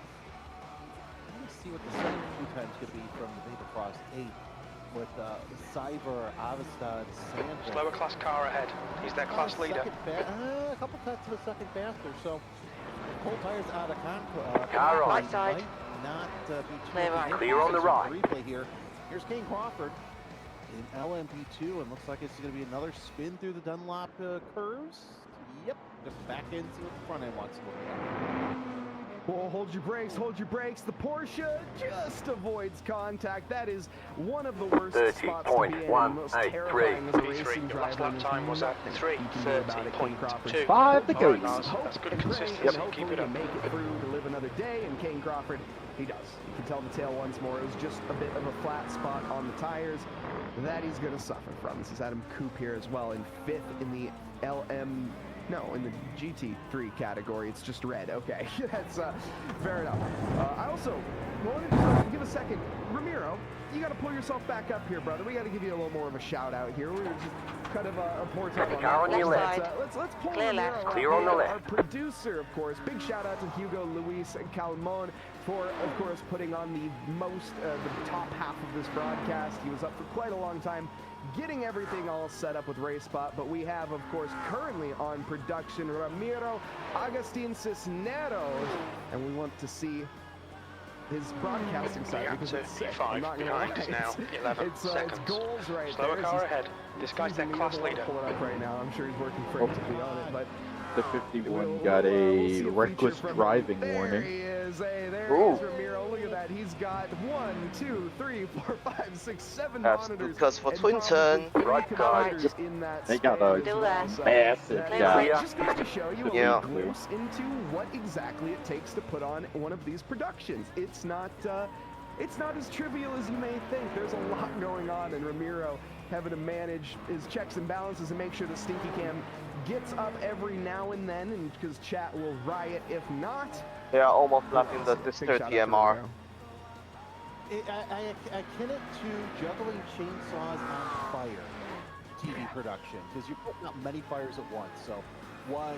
Let's see what the second few times could be from the Beta Plus 8 with Cyber, Avesta, and Sandra. Slower class car ahead. He's their class leader. A couple tenths of a second faster, so cold tires out of contact. Car right side. Might not be too Clear right. Clear on the right. Replay here. Here's Kane Crawford in LMP2, and looks like it's going to be another spin through the Dunlop curves. Yep, just back in, see what the front end wants to look like. Well, hold your brakes, hold your brakes. The Porsche just avoids contact. That is one of the worst spots to be in, and most terrifying as a racing driver. Last lap time was at 3:30.2. 5 to go. That's good consistency. Keep it up. Make it through to live another day, and Kane Crawford, he does. You can tell the tail once more. It was just a bit of a flat spot on the tires that he's going to suffer from. This is Adam Koop here as well in 5th in the in the GT3 category. It's just red. Okay, that's fair enough. I also wanted to give a second. Ramiro, you got to pull yourself back up here, brother. We got to give you a little more of a shout out here. We're just kind of a poor time on that. Let's pull Ramiro up Clear on the left. Our producer, of course. Big shout out to Hugo Luis Calmon for, of course, putting on the top half of this broadcast. He was up for quite a long time, getting everything all set up with RaceSpot, but we have, of course, currently on production Ramiro Agustin Cisneros, and we want to see his broadcasting side because it's sick. I'm not gonna lie. Behind is now 11 seconds. It's goals right Slower there. car ahead. This guy's their class leader. Pull it up right now. I'm sure he's working frantically on it, but the 51 got a reckless driving warning. There he is. Hey, there is Ramiro. Look at that. He's got 1, 2, 3, 4, 5, 6, 7 monitors. Because for twin turn, right side. They got a massive guy. Just goes to show you a glimpse into what exactly it takes to put on one of these productions. It's not as trivial as you may think. There's a lot going on, and Ramiro having to manage his checks and balances and make sure that Stinky Cam gets up every now and then, and because chat will riot if not. They are almost lapping the Dister TMR. I akin it to juggling chainsaws on fire TV production, because you're putting out many fires at once. So what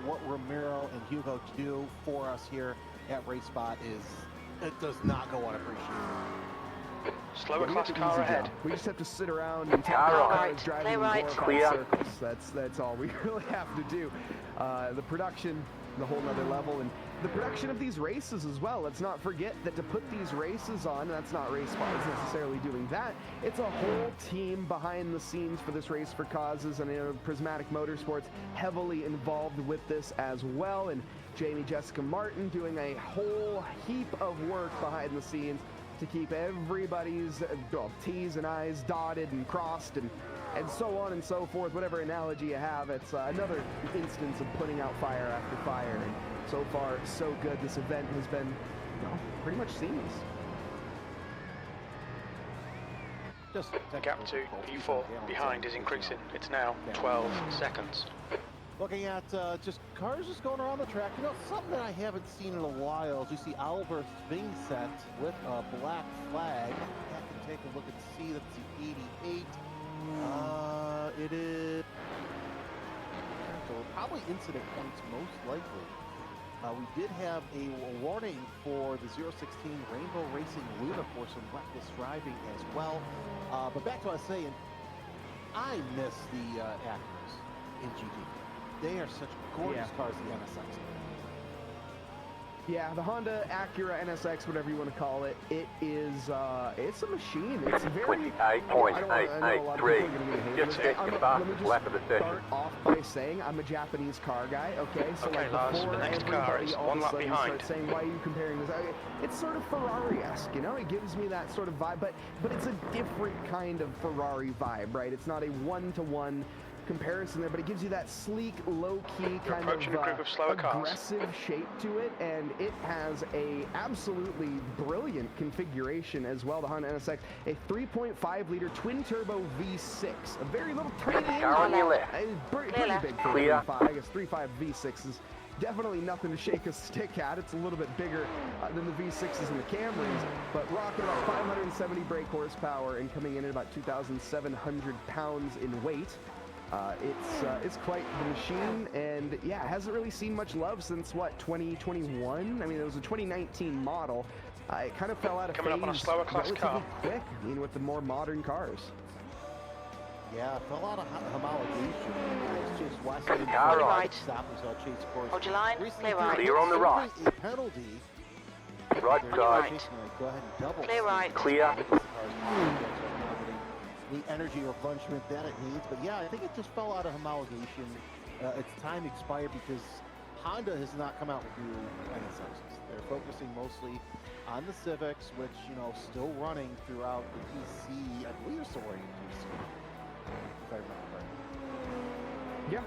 what Ramiro and Hugo do for us here at RaceSpot it does not go unappreciated. Slower class car ahead. We just have to sit around and car right. driving Clear. circles. That's all we really have to do. The production, the whole nother level, and the production of these races as well. Let's not forget that to put these races on, that's not RaceSpot is necessarily doing that. It's a whole team behind the scenes for this Race for Causes, and Prismatic Motorsports heavily involved with this as well. And Jamie Jessica Martin doing a whole heap of work behind the scenes to keep everybody's T's and I's dotted and crossed and so on and so forth. Whatever analogy you have, it's another instance of putting out fire after fire. And so far, so good. This event has been pretty much seamless. Just gap to P4 behind is increasing. It's now 12 seconds. Looking at just cars just going around the track. Something that I haven't seen in a while is you see Oliver Svingset with a black flag. I can take a look and see that's the 88. It is so probably incident points most likely. We did have a warning for the 016 Rainbow Racing Luna for some reckless driving as well. But back to what I was saying, I miss the Acuras in GT. They are such gorgeous cars, the NSX. Yeah, the Honda Acura NSX, whatever you want to call it, it is, it's a machine. It's very... 28.883. Just getting the fastest lap of the session. Start off by saying I'm a Japanese car guy, okay? So okay, like Lars, before the next car is one lap behind. Start saying, why are you comparing this? It's sort of Ferrari-esque, It gives me that sort of vibe, but it's a different kind of Ferrari vibe, right? It's not a one-to-one comparison there, but it gives you that sleek, low-key kind of aggressive shape to it, and it has a absolutely brilliant configuration as well. The Honda NSX, a 3.5-liter twin-turbo V6, a very little tiny engine, pretty big for a 3.5. I guess 3.5 V6 is definitely nothing to shake a stick at. It's a little bit bigger than the V6s and the Camrys, but rocking about 570 brake horsepower and coming in at about 2,700 pounds in weight. It's quite the machine, and yeah, hasn't really seen much love since what, 2021? I mean, it was a 2019 model. It kind of fell out of Coming up on a slower class car. Quick, I mean, with the more modern cars. Yeah, it fell out of homologation. Chase Weston. Car right. Hold your line. Recently, Clear right. Clear on the right. A penalty. Right side. Go ahead and double. Clear right. Clear. The energy or punishment that it needs, but yeah, I think it just fell out of homologation. Its time expired because Honda has not come out with new NSXs. They're focusing mostly on the Civics, which, you know, still running throughout the PC. I believe they're still running the PC, if I remember correctly. Yeah,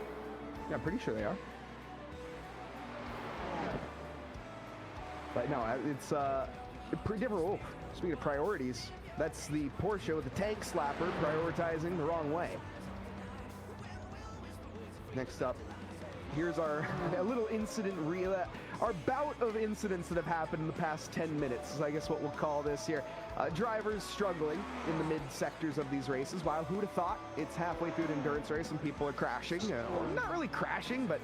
I'm pretty sure they are. But no, it's pretty different. Oh, speaking of priorities, that's the Porsche with the tank slapper prioritizing the wrong way. Next up, here's our a little incident reel, our bout of incidents that have happened in the past 10 minutes is I guess what we'll call this here. Drivers struggling in the mid sectors of these races. Wow, who'd have thought? It's halfway through an endurance race and people are crashing. Not really crashing, but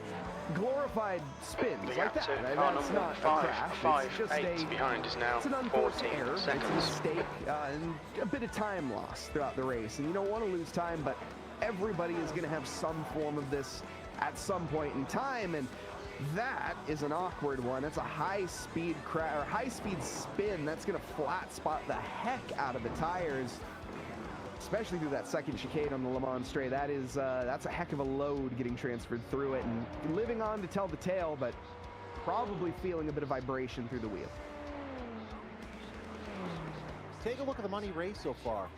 glorified spins like that. That's not a crash. It's just it's an unforced error. It's a mistake and a bit of time loss throughout the race. And you don't want to lose time, but everybody is going to have some form of this at some point in time, and that is an awkward one. That's a high-speed high-speed spin. That's going to flat spot the heck out of the tires, especially through that second chicane on the Le Mans straight. That's a heck of a load getting transferred through it and living on to tell the tale, but probably feeling a bit of vibration through the wheel. Take a look at the money race so far.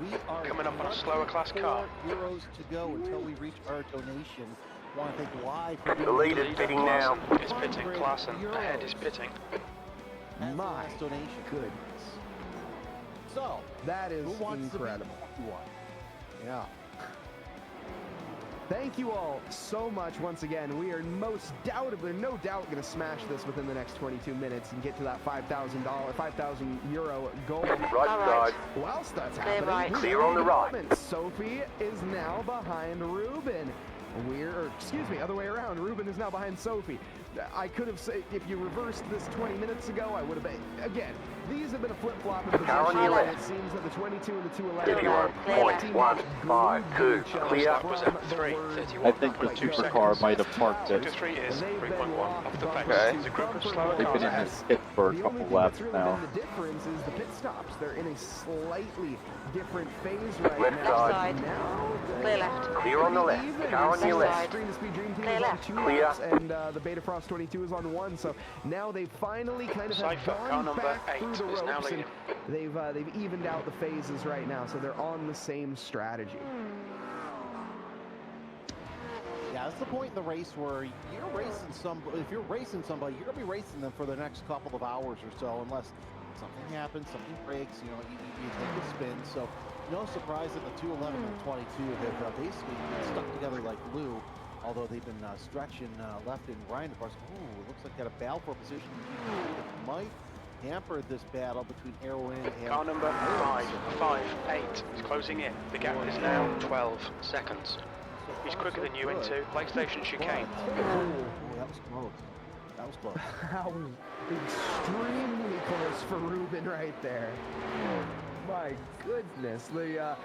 We are coming up on a slower class car. €4 to go until we reach our donation. Want to thank Y for the lead is pitting now. It's pitting. Klassen ahead is pitting. My donation. Goodness. So that is incredible. Yeah. Thank you all so much once again. We are no doubt going to smash this within the next 22 minutes and get to that €5,000 goal. Right side. Whilst that's Clear happening, right. Clear on the right. Sophie is now behind Ruben. Other way around. Ruben is now behind Sophie. I could have said, if you reversed this 20 minutes ago, I would have been, again, these have been a flip-flop in position. It seems that the 22 and the 211 51.152 clear. I think the supercar might have parked it. Sector 3 is 3.1 off the pace. Okay. It's a group of slower They've been in cars. this pit for a couple laps now. The difference is the pit stops. They're in a slightly different phase right Left now. side. Clear left. Clear on the left. Car on the your left. Green Speed Dream Team Clear is on left. 2 Clear. laps, and the Beta Frost 22 is on 1. So now they finally kind of have Cypher, car gone number back 8 through the is now ropes, and leading. they've evened out the phases right now. So they're on the same strategy. Yeah, that's the point in the race where you're racing if you're racing somebody, you're going to be racing them for the next couple of hours or so, unless something happens, something breaks, you take a spin. So no surprise that the 211 and 22 have basically stuck together like glue, although they've been stretching left and right. Of course, it looks like got a battle for position. It might hamper this battle between Erwin and... Car number 558 is closing in. The gap is now 12 seconds. He's quicker than you into PlayStation chicane. That was close. That was close. That was extremely close for Ruben right there. My goodness, the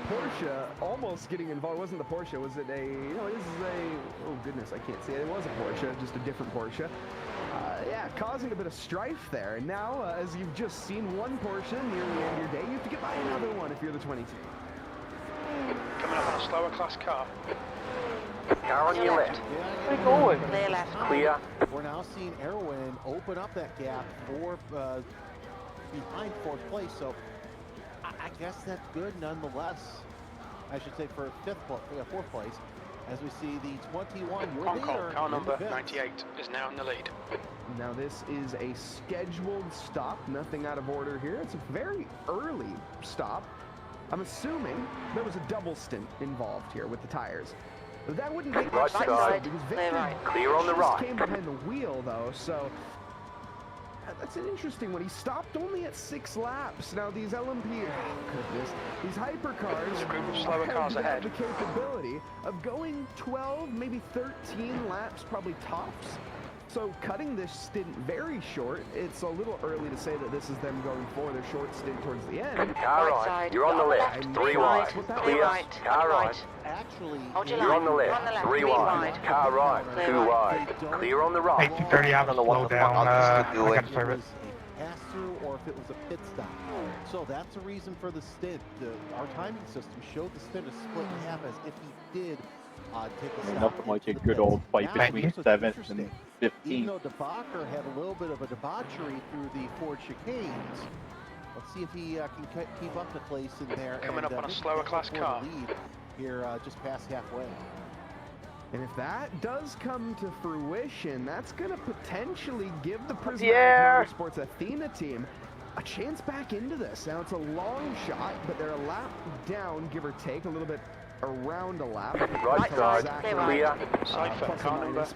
Porsche almost getting involved. It wasn't the Porsche, was it a? No, it is a. Oh goodness, I can't see it. It was a Porsche, just a different Porsche. Yeah, causing a bit of strife there. And now, as you've just seen one Porsche near the end of your day, you have to get by another one if you're the 22. Coming up on a slower class car. Car on your left. Where are you going? Clear left. Clear. We're now seeing Erwin open up that gap for behind fourth place. So I guess that's good nonetheless. I should say for fourth place, as we see the 21. Concord, car number 98 is now in the lead. Now this is a scheduled stop, nothing out of order here. It's a very early stop. I'm assuming there was a double stint involved here with the tires. That wouldn't make Right much sense side, because clear Victor right. Clear on the just right. came behind the wheel though, so that's an interesting one. He stopped only at 6 laps. Now these LMP, goodness, these hypercars There's a group of slower cars have ahead. the capability of going 12, maybe 13 laps, probably tops. So cutting this stint very short. It's a little early to say that this is them going for their short stint towards the end. Car right. You're on the left. 3 wide. Clear. Car right. Actually, You're on the left. 3 wide. Car right. 2 wide. Clear on the right. 30 out, slow down. I got service. Pass-through or if it was a pit stop. So that's the reason for the stint. Our timing system showed the stint is split in half as if he did take a stop. Nothing like a good old fight between 7th and 15th. Even though DeBacher had a little bit of a debauchery through the Ford chicanes, let's see if he can keep up the place in there. Coming up on a slower class car. Lead here just past halfway. And if that does come to fruition, that's going to potentially give the Prismatic Motorsports Athena team a chance back into this. Now, it's a long shot, but they're a lap down, give or take, a little bit around a lap. Right side, clear. Cypher, car number 8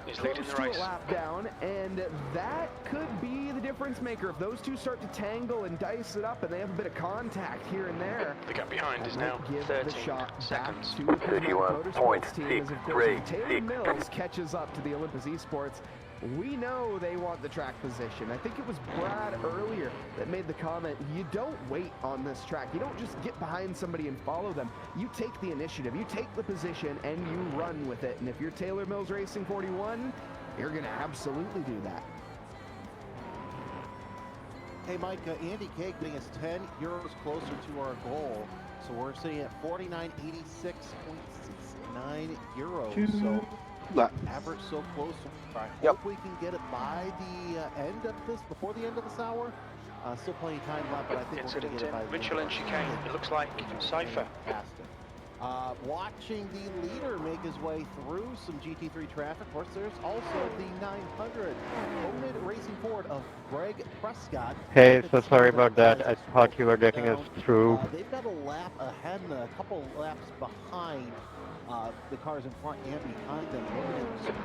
is leading the race. A lap down, and that could be the difference maker. If those two start to tangle and dice it up and they have a bit of contact here and there, The gap behind is now 13 seconds. 31.63. Taylor Mills catches up to the Olympus Esports. We know they want the track position. I think it was Brad earlier that made the comment, you don't wait on this track. You don't just get behind somebody and follow them. You take the initiative, you take the position, and you run with it. And if you're Taylor Mills Racing 41, you're going to absolutely do that. Hey, Mike, Andy K getting us 10 euros closer to our goal. So we're sitting at 4986.69 euros. So average so close. I hope we can get it by the end of this, before the end of this hour. Still plenty of time left, but I think we're going to get it by the Mitchell and chicane. It looks like Cypher. Fantastic. Watching the leader make his way through some GT3 traffic. Of course, there's also the 900 Homemade Racing Ford of Greg Prescott. Hey, so sorry about that. I thought you were getting us through. They've got a lap ahead and a couple laps behind the cars in front and behind them.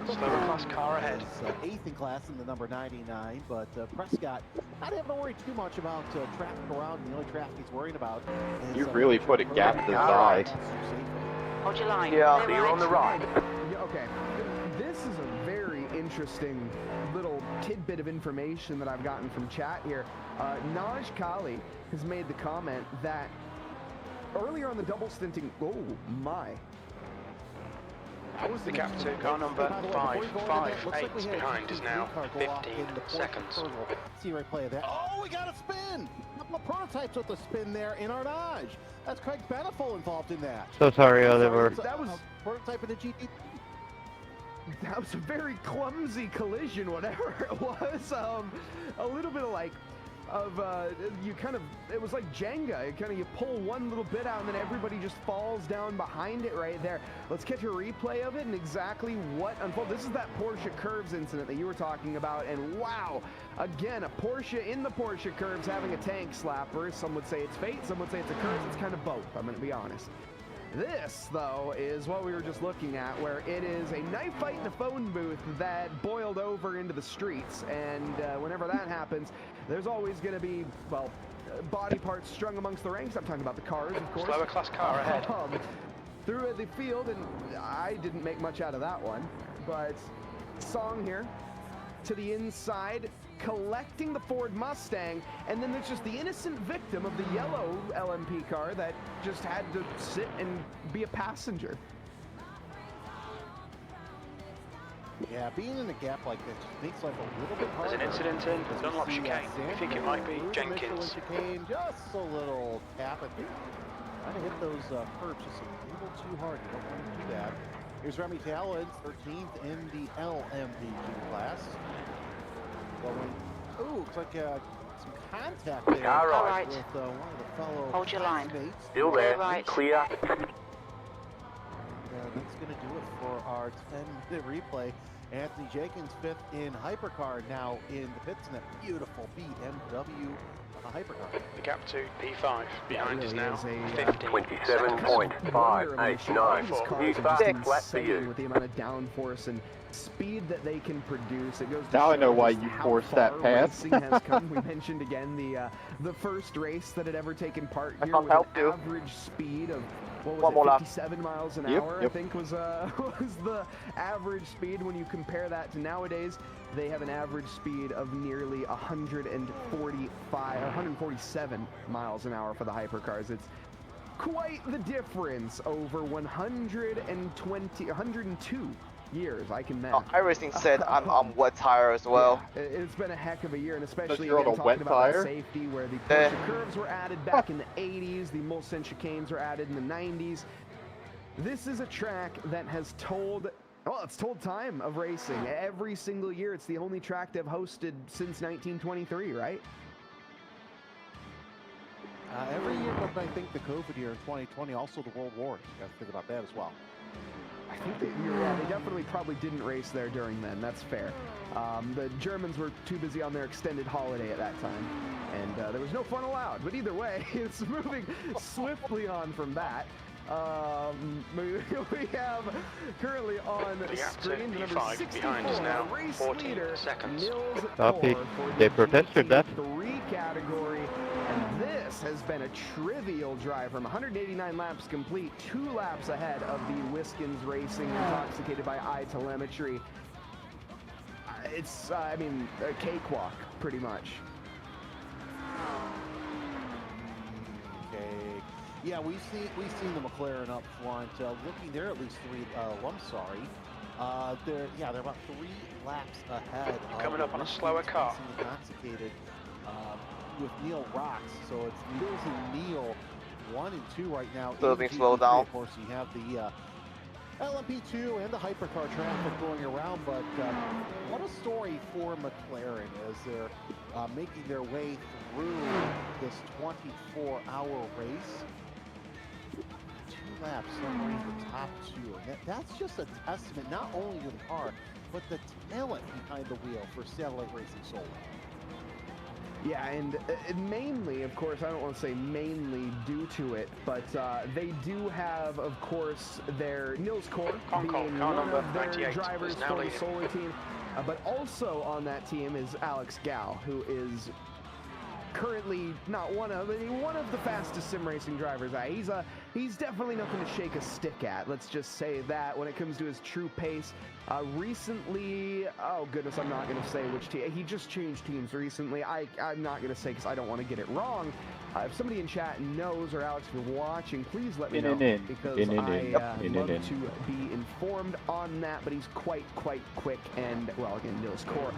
Slower class car ahead. 8th in class in the number 99, but Prescott not having to worry too much about traffic around. The only traffic he's worrying about is... You really put a gap this high. Hold your line. Yeah, clear on the right. Okay, this is a very interesting little tidbit of information that I've gotten from chat here. Naj Kali has made the comment that earlier on the double stinting... Oh, my. The gap to car number 558 behind is now 15 seconds. See replay of that. Oh, we got a spin! A couple of prototypes with a spin there in Arnage. That's Craig Beneful involved in that. So sorry, Oliver. That was a prototype in the GT. That was a very clumsy collision, whatever it was. A little bit of like, you kind of, it was like Jenga. You pull one little bit out and then everybody just falls down behind it right there. Let's catch a replay of it and exactly what unfolded. This is that Porsche Curves incident that you were talking about, and wow, again, a Porsche in the Porsche Curves having a tank slapper. Some would say it's fate, some would say it's a curse. It's kind of both, I'm going to be honest. This, though, is what we were just looking at, where it is a knife fight in a phone booth that boiled over into the streets, and whenever that happens, there's always going to be, well, body parts strung amongst the ranks. I'm talking about the cars, of course. Slower class car ahead. Through the field, and I didn't make much out of that one, but Song here to the inside, collecting the Ford Mustang, and then there's just the innocent victim of the yellow LMP car that just had to sit and be a passenger. Yeah, being in a gap like this makes life a little bit harder. There's an incident in Dunlop chicane. We think it might be Jenkins. Chicane, just a little tap. I think trying to hit those curbs just a little too hard. You don't want to do that. Here's Remy Talens, 13th in the LMP2 class. Ooh, looks like some contact there. All right. With one of the fellow Hold your line. mates. Still there. Right. Clear. That's going to do it for our 10-minute replay. Anthony Jenkins, 5th in Hypercar, now in the pits in that beautiful BMW hypercar. The gap to P5 behind is now 15 27.589. New fastest lap for you. With the amount of downforce and speed that they can produce, it goes to Now I know show why just you how forced far that pass. racing has come. We mentioned again the first race that had ever taken part here with help an you. average speed of what One more was lap. it, 57 miles an Yep, hour, yep. I think was the average speed. When you compare that to nowadays, they have an average speed of nearly 147 miles an hour for the hypercars. It's quite the difference over 102 years. I can math. iRacing said I'm wet tire as well. Yeah, it's been a heck of a year, and especially you're on again, a wet talking about that tire? safety, where the Porsche curves were added back in the 80s, the Mulsanne chicanes were added in the 90s. This is a track that has told, well, it's told time of racing. Every single year, it's the only track they've hosted since 1923, right? Every year, but I think the COVID year in 2020, also the World Wars. You got to think about that as well. I think they definitely probably didn't race there during then. That's fair. The Germans were too busy on their extended holiday at that time, and there was no fun allowed. But either way, it's moving swiftly on from that. We have currently on screen the number 64 race leader, Nils Copy. Thor, for They the protest your death. GT3 category. And this has been a trivial drive from 189 laps complete, 2 laps ahead of the Wiskins Racing, intoxicated by eye telemetry. It's, I mean, a cakewalk, pretty much. Okay. Yeah, we've seen the McLaren up front. They're at least 3. They're about 3 laps ahead. Coming up on a slower car. Intoxicated. With Neil Rocks, so it's Nils and Neil 1 and 2 right now. Still being slowed down. Of course, you have the LMP2 and the hypercar traffic going around, but what a story for McLaren as they're making their way through this 24-hour race. 2 laps separating the top 2, and that's just a testament not only to the car, but the talent behind the wheel for Satellite Racing Solar. Yeah, and mainly, of course, I don't want to say mainly due to it, but they do have, of course, their Nils Core being one of their drivers for the Solar team, but also on that team is Alex Gao, who is currently not one of the fastest sim racing drivers. He's definitely nothing to shake a stick at. Let's just say that when it comes to his true pace. Recently, oh goodness, I'm not going to say which team. He just changed teams recently. I'm not going to say because I don't want to get it wrong. If somebody in chat knows, or Alex, if you're watching, please let me know, because I love to be informed on that. But he's quite quick, and well, again, Nils Core,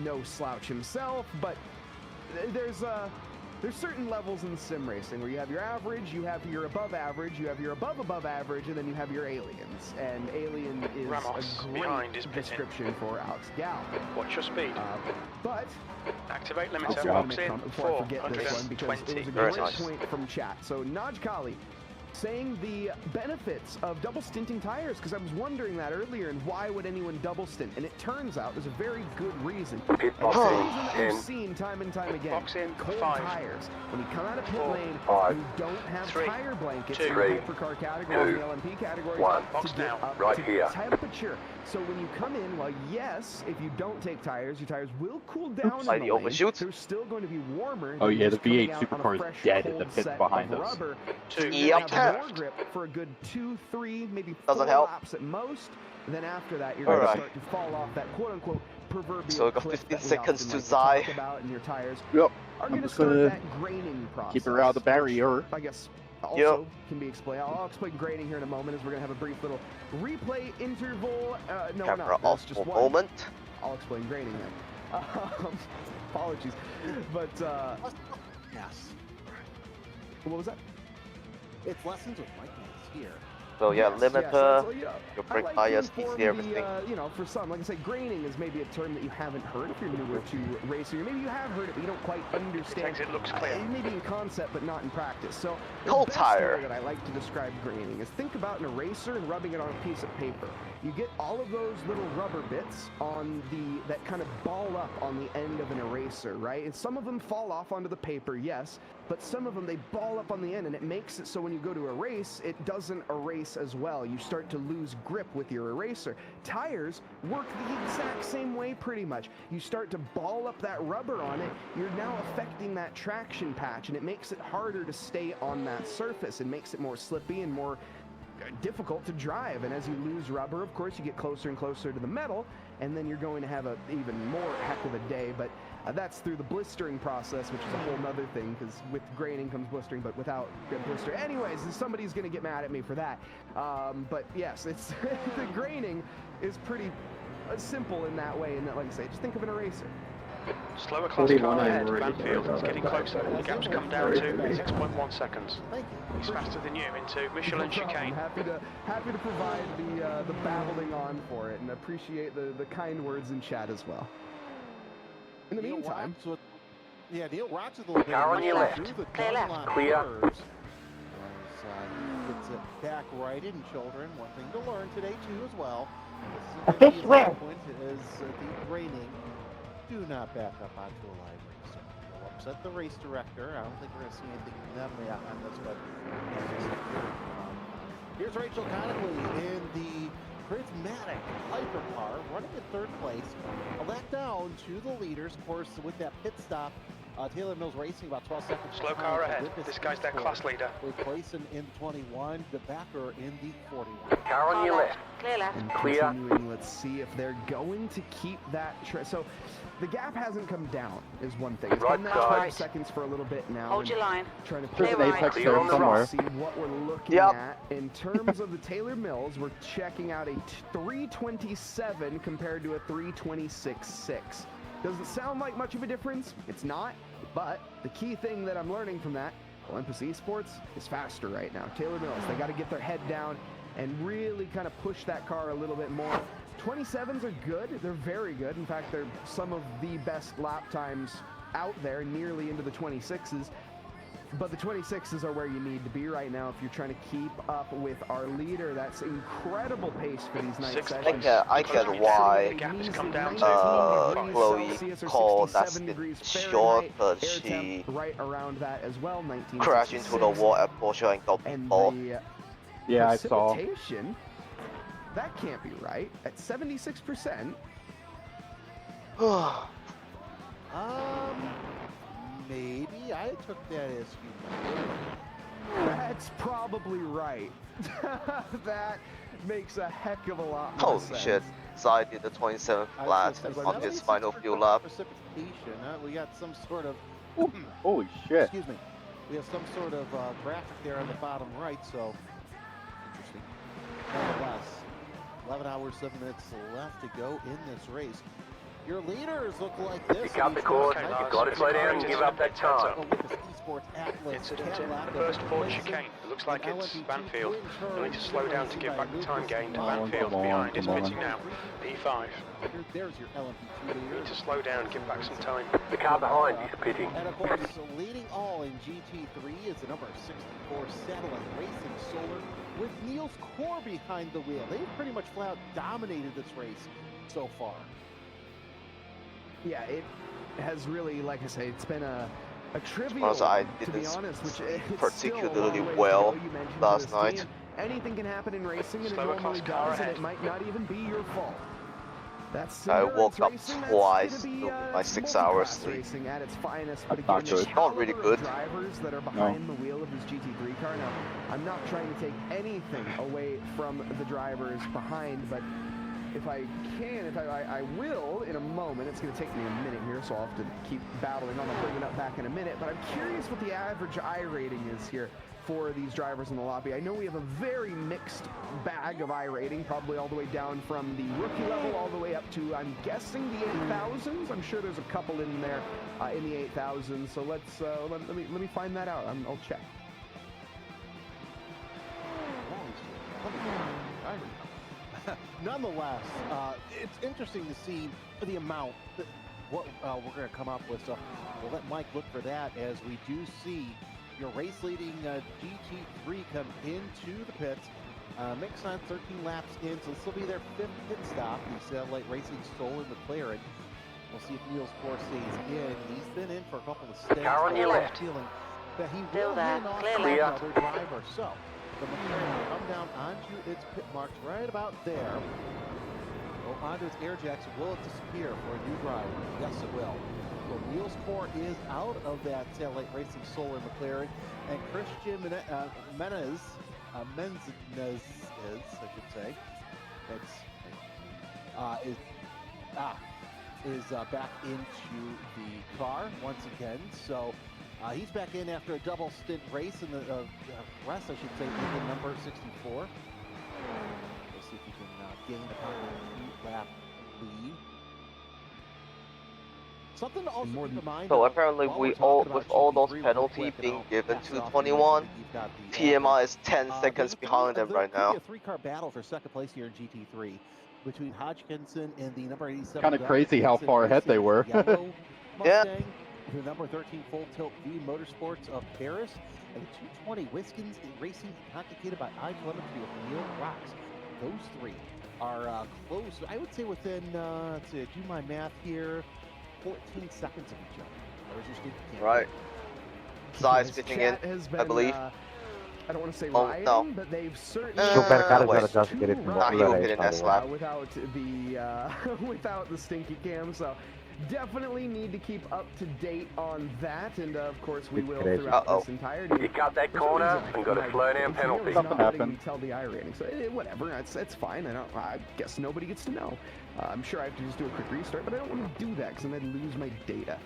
no slouch himself, but there's certain levels in sim racing where you have your average, you have your above average, you have your above average, and then you have your aliens. And alien is Ramos a great description for Alex Gao. Watch your speed. But activate limiter. also want to make a comment before I forget this one, because it was a great point from chat. So Naj Kali saying the benefits of double stinting tires, because I was wondering that earlier, and why would anyone double stint? And it turns out there's a very good reason. And it's a reason that we've seen time and time again. Cold tires. When you come out of pit lane, you don't have tire blankets in the hypercar category, the LMP category, to get up to temperature. So when you come in, well, yes, if you don't take tires, your tires will cool down in the lane. They're still going to be warmer. Oh yeah, the V8 supercar is dead in the pits behind us. More grip for a good 2, 3, maybe 4 laps at most. Then after that, you're going to start to fall off that quote-unquote proverbial so we got 15 seconds to die. About, and your tires are going to start that graining process. Keep around the barrier. I guess also can be explained. I'll explain grading here in a moment, as we're going to have a brief little replay interval. No, we're not. That's just one moment. I'll explain grading then. Apologies, but yes. What was that? It's lessons with Mike here. So yeah, limiter, so, your brake I like bias, to inform PC, everything. for some, like I say, graining is maybe a term that you haven't heard if you're newer to racing, or maybe you have heard it, but you don't quite understand. It looks clear. Maybe in concept, but not in practice. So the Cold best tire. way that I like to describe graining is think about an eraser and rubbing it on a piece of paper. You get all of those little rubber bits on that kind of ball up on the end of an eraser, right? And some of them fall off onto the paper, yes, but some of them, they ball up on the end, and it makes it so when you go to erase, it doesn't erase as well. You start to lose grip with your eraser. Tires work the exact same way pretty much. You start to ball up that rubber on it, you're now affecting that traction patch, and it makes it harder to stay on that surface and makes it more slippy and more difficult to drive. And as you lose rubber, of course, you get closer and closer to the metal, and then you're going to have a even more heck of a day. But that's through the blistering process, which is a whole nother thing, because with graining comes blistering, but without blister. Anyways, somebody's going to get mad at me for that. But yes, it's the graining is pretty simple in that way, and that, like I say, just think of an eraser. Slower class car ahead, Banfield. It's getting closer. The gap's come down to 6.1 seconds. He's faster than you into Michelin chicane. Happy to provide the babbling on for it, and appreciate the kind words in chat as well. In the meantime, Neil rocks it a little bit. Car on your left. Clear left. Clear. Gets it back right in, children. One thing to learn today too as well. A fish where? Is the graining. Do not back up onto a live race. You'll upset the race director. I don't think we're going to see anything from them on this, but here's Rachel Conley in the prismatic hypercar, running in third place. A lap down to the leaders, of course, with that pit stop. Taylor Mills Racing about 12 seconds. Slow car ahead. This guy's their class leader. Place in 21, the backer in the 41. Car on your left. Clear left. and Clear. continuing, let's see if they're going to keep that. So the gap hasn't come down, is one thing. It's been that 12 seconds for a little bit now. Hold your line. Trying to There's pull an it apex out. there somewhere. See what we're looking at in terms of the Taylor Mills. We're checking out a 327 compared to a 326.6. Doesn't sound like much of a difference. It's not. But the key thing that I'm learning from that, Olympus Esports is faster right now. Taylor Mills, they got to get their head down and really kind of push that car a little bit more. 27s are good. They're very good. In fact, they're some of the best lap times out there, nearly into the 26s. But the 26s are where you need to be right now if you're trying to keep up with our leader. That's incredible pace for these night sessions. I get why Chloe called that short, but she right around that as well. crashed into the wall at Porsche and got ball. Yeah, I saw. Precipitation, that can't be right. At 76%. Maybe I took that as That's probably right. That makes a heck of a lot more sense. Holy shit. Zai did the 27th flat on his final few laps. Precipitation, we got some sort of... Holy shit. Excuse me. We have some sort of graphic there on the bottom right, so... Interesting. Nonetheless, 11 hours, 7 minutes left to go in this race. Your leaders look like this. You got the course. You've got to slow down and give up that time. Incident in the first Ford chicane. It looks like it's Banfield. You'll need to slow down to give back the time gained. Banfield behind is pitting now. P5. There's your LMP2 leader. You need to slow down and give back some time. The car behind is pitting. And of course, leading all in GT3 is the number 64 Satellite Racing Solar with Niels Core behind the wheel. They've pretty much flat out dominated this race so far. Yeah, it has really, like I say, it's been a trivial Also, I to be didn't honest, which particularly well last night. Anything can happen in racing, and it Slower normally class car does, and ahead. it might not even be your fault. That's I endurance woke up racing, that's twice gonna be, to my 6 hours multi-class sleep. racing at its finest, but That's again, not the good. Not really caliber of good. drivers that are behind the wheel of this GT3 car. Now, I'm not trying to take anything away from the drivers behind, but if I can, I will in a moment. It's going to take me a minute here, so I'll have to keep battling on. I'll bring it up back in a minute. But I'm curious what the average I rating is here for these drivers in the lobby. I know we have a very mixed bag of I rating, probably all the way down from the rookie level all the way up to, I'm guessing, the 8,000s. I'm sure there's a couple in there in the 8,000s. So let's let me find that out. I'll check. Nonetheless, it's interesting to see the amount that what we're going to come up with. So we'll let Mike look for that as we do see your race-leading GT3 come into the pits. Mix on 13 laps in, so this will be their 5th pit stop. The Satellite Racing Solar McLaren. We'll see if Wheels 4 stays in. He's been in for a couple of stints. Car on your left. Feeling that he will hand off to another driver. So the McLaren will come down onto its pit marks right about there. Go onto its air jacks. Will it disappear for a new driver? Yes, it will. So Wheels 4 is out of that Satellite Racing Solar McLaren, and Christian Menez, I should say, is back into the car once again. So he's back in after a double stint race in the rest, I should say, in number 64. We'll see if he can gain a 2-lap lead. Something to also keep in mind. So apparently, with all those penalties being given to 21, TMI is 10 seconds behind them right now. There could be a 3-car battle for second place here in GT3 between Hodgkinson and the number 87. Kind of crazy how far ahead they were. Yeah. The number 13 Full Tilt V Motorsports of Paris, and 220 Wiskins Racing, complicated by iTelemetry with Neil Rocks. Those three are close. I would say within, let's see, do my math here, 14 seconds of each other. There's your sneaky camera. Right. Size fitting in, I believe. I don't want to say rioting, no. but they've certainly without the stinky cam. So definitely need to keep up to date on that, and of course we will throughout this entirety. You got that corner and got a slow down penalty. Something happened. Tell the iRacing, so whatever. That's fine. I guess nobody gets to know. I'm sure I have to just do a quick restart, but I don't want to do that because then I'd lose my data.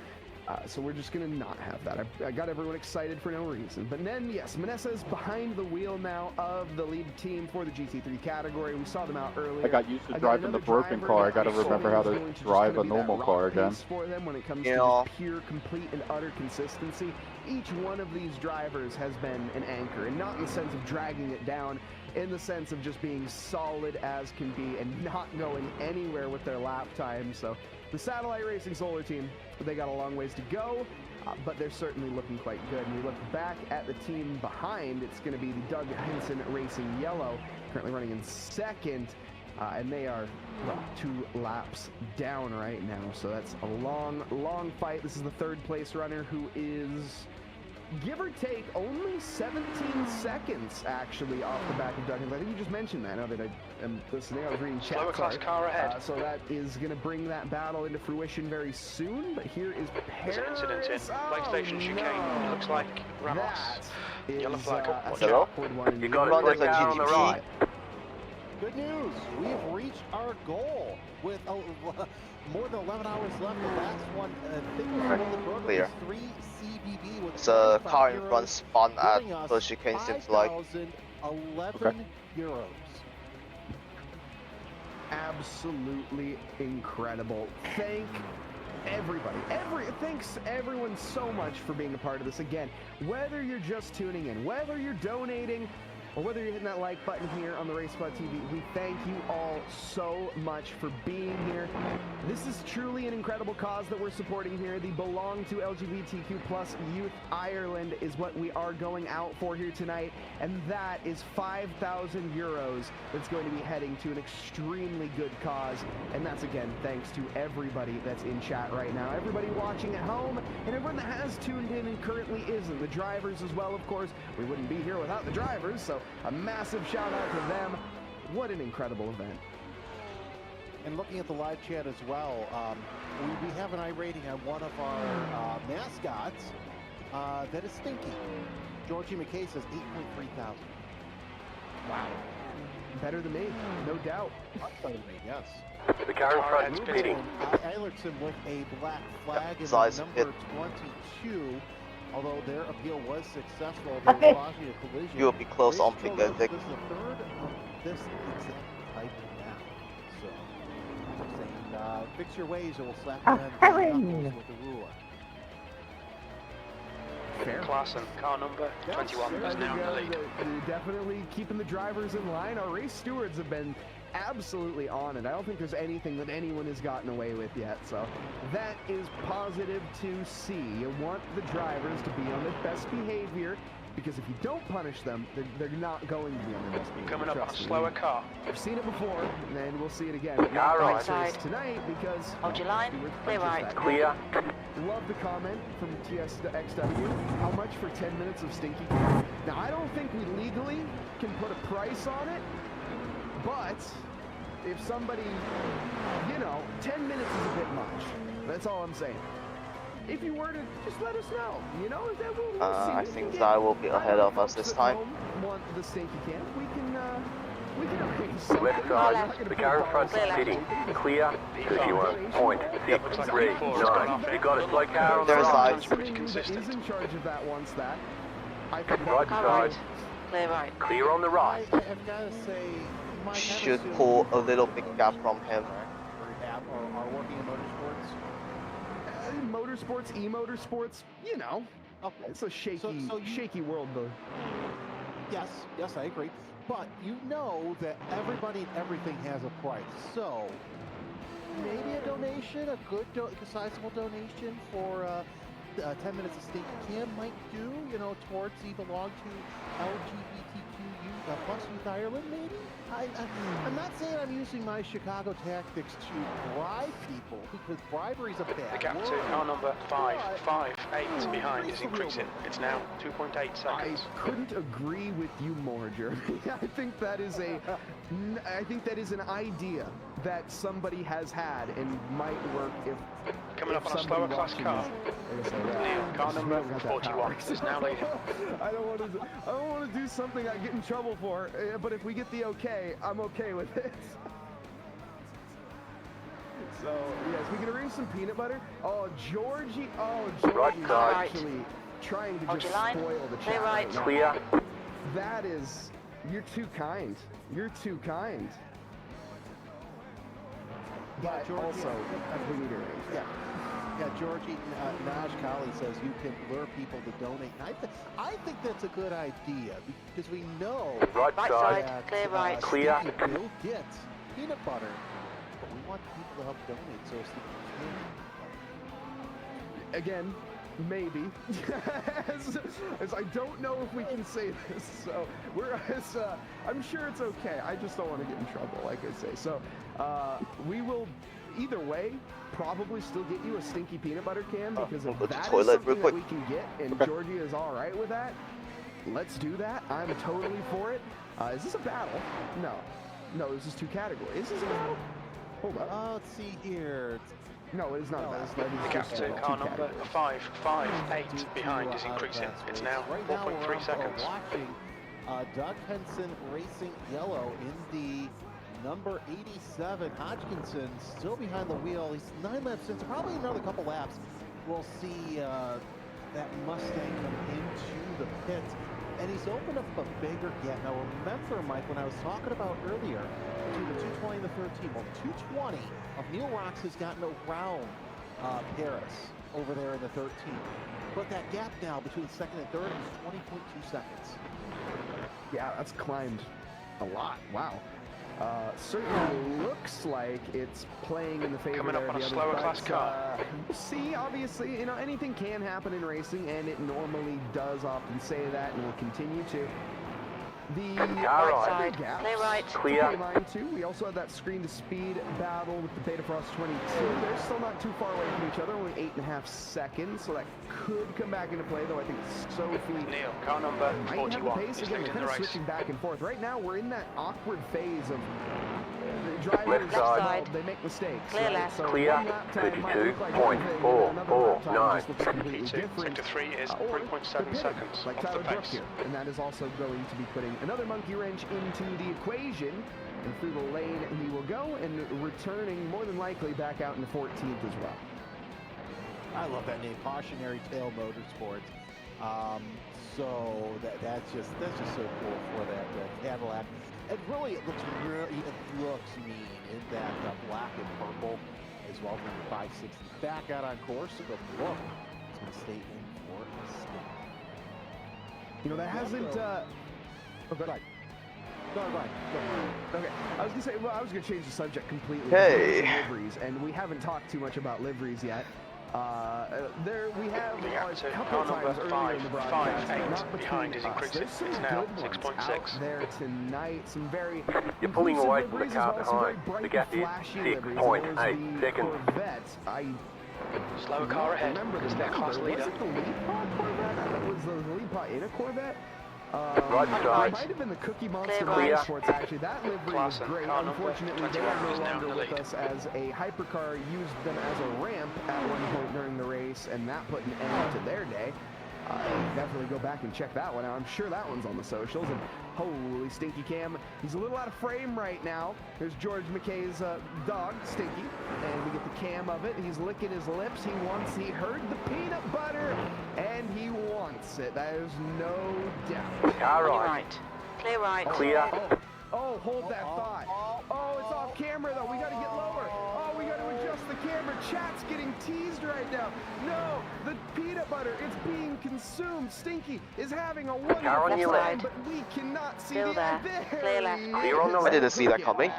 So we're just going to not have that. I got everyone excited for no reason. But then, yes, Manessa's behind the wheel now of the lead team for the GT3 category. We saw them out earlier. I got used to driving the broken car. I got to remember how to drive a normal car again. For them when it comes to pure, complete, and utter consistency, each one of these drivers has been an anchor, and not in the sense of dragging it down, in the sense of just being solid as can be and not going anywhere with their lap time. So the Satellite Racing Solar team, they got a long ways to go, but they're certainly looking quite good. And we look back at the team behind, it's going to be the Doug Henson Racing Yellow, currently running in second, and they are 2 laps down right now. So that's a long, long fight. This is the 3rd place runner who is, give or take, only 17 seconds actually off the back of Doug Henson. I think you just mentioned that now that I am listening. I was reading chat. Slower class car ahead. So that is going to bring that battle into fruition very soon. But here is Paris. There's an incident in Lake Station chicane. It looks like Ramos. Yellow flag. Hello? You got a quick car on the right. Good news. We have reached our goal with more than 11 hours left. The last one, I think, was one of the programs, 3 CBB with it's a car in front spun at the chicane, seems like. 5,011 euros. Absolutely incredible. Thank everybody. Thanks everyone so much for being a part of this. Again, whether you're just tuning in, whether you're donating, or whether you're hitting that like button here on the RaceSpot TV, we thank you all so much for being here. This is truly an incredible cause that we're supporting here. The Belong to LGBTQ Plus Youth Ireland is what we are going out for here tonight, and that is 5,000 euros that's going to be heading to an extremely good cause. And that's, again, thanks to everybody that's in chat right now, everybody watching at home, and everyone that has tuned in and currently isn't. The drivers as well, of course. We wouldn't be here without the drivers, so a massive shout out to them. What an incredible event. And looking at the live chat as well, we have an iRating on one of our mascots that is Stinky. Georgie McKay says 8.3 thousand. Wow. Better than me, no doubt. Better than me, yes. The car in front is speeding. Eilertson with a black flag in number 22. Although their appeal was successful, they were causing a collision. You will be close on pick, I think. This is the 3rd of this exact type now. So, saying, fix your ways or we'll slap you with the ruler. Fair. Klassen, car number 21, is now in the lead. Definitely keeping the drivers in line. Our race stewards have been absolutely on it. I don't think there's anything that anyone has gotten away with yet, so that is positive to see. You want the drivers to be on their best behavior, because if you don't punish them, they're not going to be on their best behavior. Coming up on a slower car. We've seen it before, and we'll see it again. Car right side Tonight, because hold your line, clear right, Clear. Love the comment from TSXW. How much for 10 minutes of stinky? Now, I don't think we legally can put a price on it, but if somebody, 10 minutes is a bit much. That's all I'm saying. If you were to just let us know, that we'll see. I think Zai will be ahead of us this time. Want the stinky can? We can arrange something. Left side, the car in front sitting. Clear, 31.639. You got a slow car on the There's right. Zai. Pretty consistent. Is in charge of that once that. I think Right side, clear right. clear on the right. I've got to say, Mike, Should pull a little big gap from him. Are working in motorsports. Motorsports, e-motorsports, Okay. it's a shaky, So you- shaky world, though. Yes, I agree. But you know that everybody and everything has a price. So maybe a donation, a good, sizable donation for 10 minutes of stinky can might do, towards the belong to LGBTQ plus Youth Ireland, maybe? I'm not saying I'm using my Chicago tactics to bribe people, because bribery's a bad The gap to word. car number 558 behind is increasing. It's now 2.8 I seconds. couldn't agree with you more, Jeremy. I think that is an idea that somebody has had and might work if. Coming up on a somebody slower class watching car. this- Neil, car number 41 is now leading. I don't want to do something I get in trouble for, but if we get the okay, I'm okay with it. So yes, we can arrange some peanut butter. Oh, Georgie Right side. actually trying to Hold just your line. spoil the Clear chat right. now. Clear. That is, you're too kind. You're too kind. But Georgie, also, we need to arrange that. Yeah, Georgie, Naj Kali says you can lure people to donate. And I think that's a good idea, because we know Right side, that clear right. Clear. Stinky will get peanut butter, but we want people to help donate so Stinky can. Again, maybe. as I don't know if we can say this, so I'm sure it's okay. I just don't want to get in trouble, like I say. So we will, either way, probably still get you a stinky peanut butter can, because if go to that is toilet real something that quick. we can get and Georgia is all right with that, let's do that. I'm totally for it. Is this a battle? No, this is two categories. Is this a battle? Hold up. Let's see here. No, it is not a battle. The That is gap just to two car number categories. 558 behind is increasing. It's now Right now 4.3 seconds. watching Doug Henson racing yellow in the number 87. Hodgkinson still behind the wheel. He's 9 laps in, so probably another couple laps. We'll see that Mustang come into the pit. And he's opened up a bigger gap. Now remember, Mike, when I was talking about earlier, between the 220 and the 13, well, 220 of Neil Rocks has gotten around Paris over there in the 13. But that gap now between second and third is 20.2 seconds. Yeah, that's climbed a lot. Wow. Certainly looks like it's playing in the favor Coming up there on of a the slower others, class but, car. we'll see, obviously, anything can happen in racing, and it normally does often say that, and will continue to. The Car right side, gaps, clear right. Clear. keep in mind too, we also have that screen to speed battle with the Beta Frost 22. They're still not too far away from each other, only 8.5 seconds, so that could come back into play, though I think Sophie Neil, car number might have the 41 pace. is Again, we're leading kind the of race. switching back and forth. Right now, we're in that awkward phase of the drivers, Left side. well, they make mistakes. Clear right? left. So Clear. one lap time might look like one thing, and another lap time just looks completely P2, different. sector 3 is Or 3.7 they're pitting, seconds like off Tyler the Brook pace. here. And that is also going to be putting another monkey wrench into the equation. And through the lane he will go, and returning more than likely back out into 14th as well. I love that name, Cautionary Tale Motorsports. So that's just so cool for that Cadillac. And really, it looks mean in that black and purple as well. Number 560 back out on course. So the look is going to stay in for a stint. You know, that hasn't. Oh, go ahead. No, right. Okay, I was gonna say. Well, I was gonna change the subject completely. Hey. Liveries, and we haven't talked too much about liveries yet. There we have a couple car times number earlier in the broadcast, 558 not between behind is us. increasing. There's some It's now good ones 6.6. out there tonight. Some very You're pulling away inclusive from the liveries car as well, some very behind. bright The gap and is flashy 6.8 liveries. There's the seconds. Corvette. Slower car ahead. Remember It's the their class number. leader. Was it the lead pod Corvette? I thought it was the lead pod in a Corvette. Right side. It might have been the Cookie Monster Clear. Motorsports, actually. That livery was Class great. car number Unfortunately, they 21 are is no now in longer the with lead. us as a hypercar used them as a ramp at one point during the race, and that put an end to their day. Definitely go back and check that one out. I'm sure that one's on the socials. And holy, Stinky Cam, he's a little out of frame right now. There's George McKay's dog, Stinky, and we get the cam of it. He's licking his lips. He heard the peanut butter, and he wants it. There's no doubt. Car right. Clear right. Clear. Oh, hold that thought. Oh, it's off camera though. We gotta get lower. Oh, we gotta adjust the camera. Chat's getting teased right now. No, the peanut butter, it's being consumed. Stinky is having a wonderful on your time, left. but we cannot see Still the there. there Clear left. he Clear on the is. left. I didn't see that coming.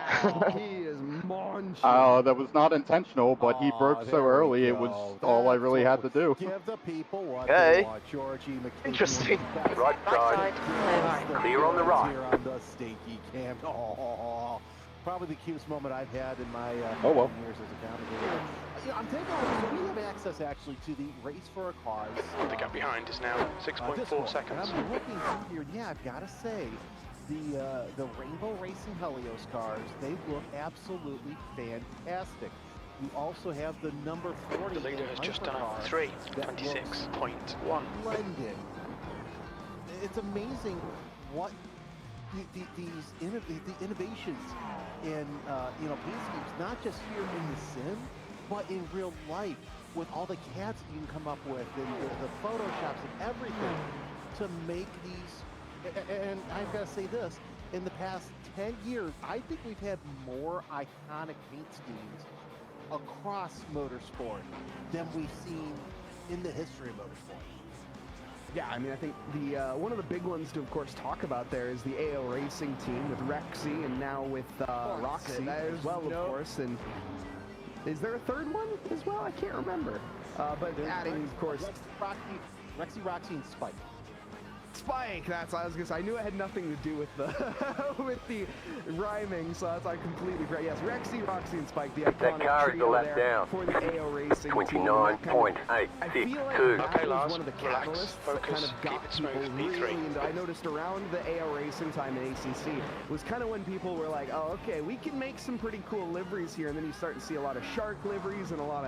He is munching. That was not intentional, but he broke so early, it was all I really had to do. Give the people what Okay. they want. Georgie McKay. Interesting. Right side. Right side. Clear right. Clear on the right. Here on the Stinky Cam. Oh, probably the cutest moment I've had in my Oh, well. years as a commentator. You know, I'm taking a look. So we have access actually to the Race for a Cause. The gap behind is now this 6.4 one. seconds. And I'm looking through here. Yeah, I've got to say, the Rainbow Racing Helios cars, they look absolutely fantastic. You also have the number 40. The leader has just done hypercar a 3, that looks 26.1. splendid. It's amazing what the innovations in paint schemes, not just here in the sim, but in real life, with all the CADs that you can come up with and the photoshops and everything to make these. And I've got to say this: in the past 10 years, I think we've had more iconic paint schemes across motorsport than we've seen in the history of motorsport. Yeah, I mean, I think the one of the big ones to, of course, talk about there is the iRacing team with Rexy and now with Roxy as well, of course. And is there a third one as well? I can't remember. But adding, of course, Rexy, Roxy, and Spike. Spike. That's what I was gonna say. I knew it had nothing to do with the with the rhyming, so that's I completely forgot. Yes, Rexy, Roxy, and Spike. The iconic That car is the trio left there down. for the iRacing 29.862. I feel like Okay, that was Lars, one of the relax, catalysts that kind focus, of got keep it smooth, people E3. really into. I noticed around the iRacing time in ACC was kind of when people were like, oh, okay, we can make some pretty cool liveries here, and then you start to see a lot of shark liveries and a lot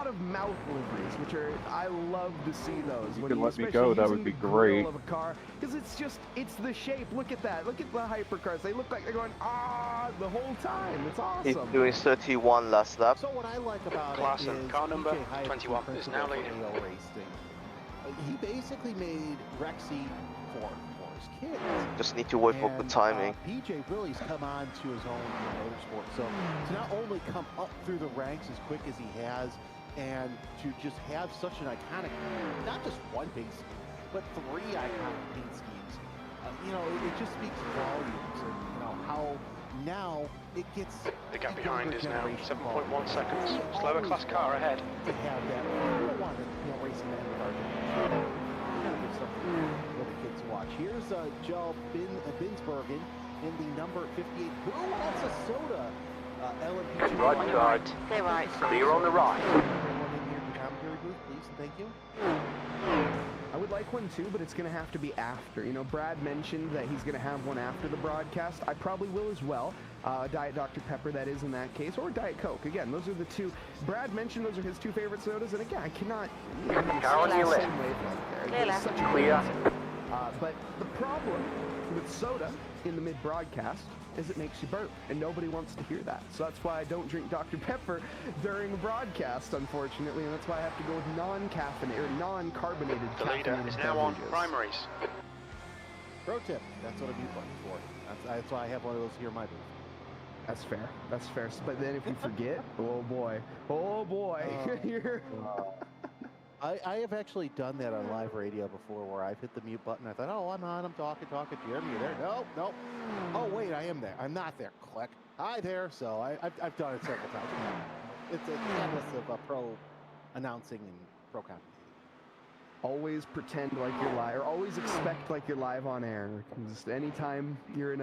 of mouth liveries, which are, I love to see those. You when could let me especially go, that using would be the grill great. Of a car, because it's the shape. Look at that. Look at the hypercars. They look like they're going the whole time. It's He's awesome. doing 31 last lap. So what I like about Classen, it is car number PJ Hyde, 21 the is now principal leading. for AL Racing. He basically made Rexy for his kids. Just need to wait for good timing. PJ really's come on to his own in motorsport. So to not only come up through the ranks as quick as he has, and to just have such an iconic, not just one paint scheme, but 3 iconic paint schemes. It just speaks volumes, and how now it gets. The gap the behind younger is now generation 7.1 seconds. We Slower always class car ahead. To have that, we don't want racing that with our generation. We gotta give something for the kids to watch. Here's Joe Binsbergen in the number 58. Who wants a soda? LMP2. Right side. Clear right. Clear on the right. Everyone in here in the commentary booth, please. Thank you. I would like one too, but it's going to have to be after. Brad mentioned that he's going to have one after the broadcast. I probably will as well. Diet Dr. Pepper, that is in that case, or Diet Coke. Again, those are the two. Brad mentioned those are his 2 favorite sodas, and again, I cannot. Car on your left. Clear left. Such a Clear. but the problem with soda in the mid-broadcast is it makes you burp, and nobody wants to hear that. So that's why I don't drink Dr. Pepper during the broadcast, unfortunately, and that's why I have to go with non-caffeinated or non-carbonated. The leader is now on primaries. Pro tip, that's what a mute button's for. That's why I have one of those here in my booth. That's fair. That's fair. But then if you forget, oh boy. You're... I have actually done that on live radio before, where I've hit the mute button. I thought, oh, I'm on, I'm talking. Jeremy, you there? No. Oh, wait, I am there. I'm not there. Click. Hi there. So I've done it several times. It's a canvas of pro announcing and pro commentating. Always pretend like you're live, or always expect like you're live on air. Just anytime you're in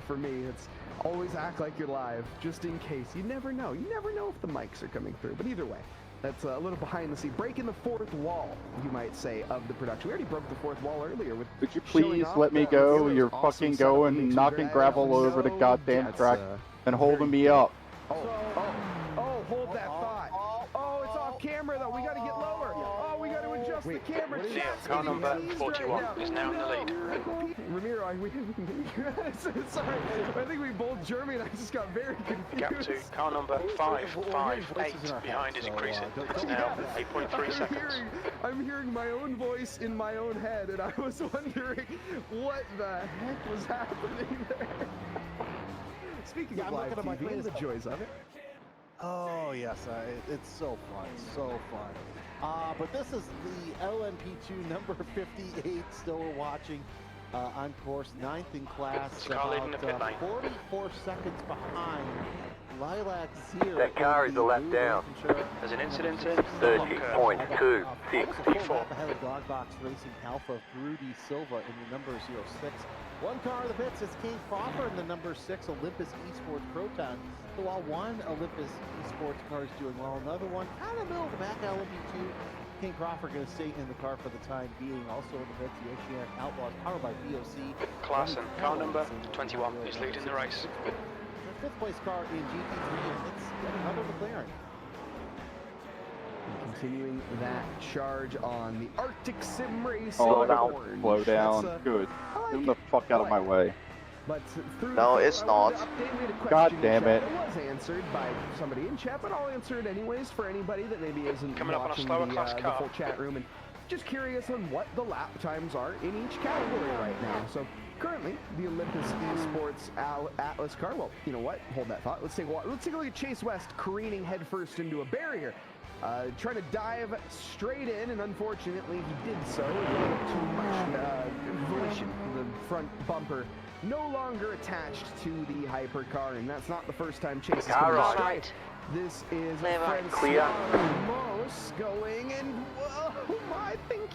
for me, it's always act like you're live, just in case. You never know. You never know if the mics are coming through. But either way, that's a little behind the scene, breaking the fourth wall, you might say, of the production. We already broke the fourth wall earlier with. Would you please let me go? You're fucking going, knocking gravel all over the goddamn track and holding me up. Oh, hold that thought. Oh, it's off camera though. We got to get lower. Oh, we got to adjust the camera. Car number 41 is now in the lead. Ramiro, sorry. I think we both, Jeremy and I just got very confused. Gap to car number 558 behind is increasing. It's now 8.3 seconds. I'm hearing my own voice in my own head, and I was wondering what the heck was happening there. Speaking of live TV and the joys of it. Oh, yes, it's so fun, but this is the LMP2 number 58, still we're watching on course, 9th in class, about 44 seconds behind Lilac Zero. That car is a lap down. There's an incident in 30.264. Ahead of Dogbox Racing Alpha, Rudy Silva in the number 06. One car in the pits is King Crawford in the number 6 Olympus Esports Proton. So while one Olympus Esports car is doing well, another one kind of middle of the back, LMP2. King Crawford going to stay in the car for the time being. Also in the pits, the Oceanic Outlaws, powered by BOC. Klassen, car number 21 is leading the race. The 5th place car in GT3, and it's another McLaren. Continuing that charge on the Arctic Sim Racing. Slow down. Good. Get the fuck out of my way. But no, it's not. God damn it. It was answered by somebody in chat, but I'll answer it anyways for anybody that maybe isn't coming up on a watching slower class the full chat room and just curious on what the lap times are in each category right now. So currently, the Olympus Esports Atlas car. Well, you know what? Hold that thought. Let's take a look at Chase West careening headfirst into a barrier. Trying to dive straight in, and unfortunately he did so. Too much volition. The front bumper no longer attached to the hypercar, and that's not the first time Chase has come straight. This is Francisco going, and whoa, I think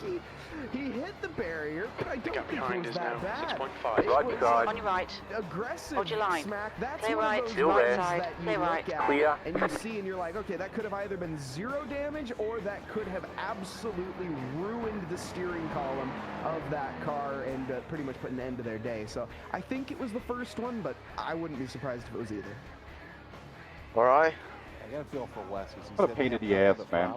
he hit the barrier, but I don't think it was that bad. 6.5. Right side. On your right. Aggressive Hold your line. smack. That's Stay one right. of those Still lines there. that you Stay look right. at Clear. and you see and you're like, okay, that could have either been 0 damage or that could have absolutely ruined the steering column of that car and pretty much put an end to their day. So I think it was the first one, but I wouldn't be surprised if it was either. All right. I got to feel for Wes. What a pain in the ass, man.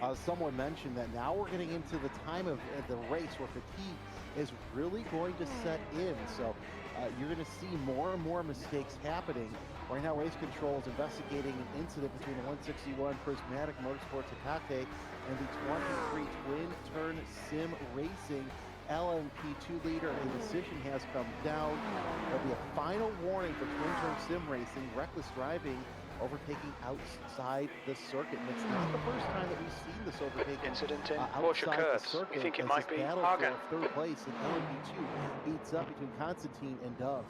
And, someone mentioned that now we're getting into the time of the race where fatigue is really going to set in. So you're going to see more and more mistakes happening. Right now, Race Control is investigating an incident between the 161 Prismatic Motorsports Hecate and the 23 Twin Turn Sim Racing LMP2 leader. A decision has come down. There'll be a final warning for Twin Turn Sim Racing, reckless driving, overtaking outside the circuit. And it's not the first time that we've seen this overtaking incident in Porsche Kurtz. We think it might be Hagen. Third place in LMP2 heats up between Constantine and Dove.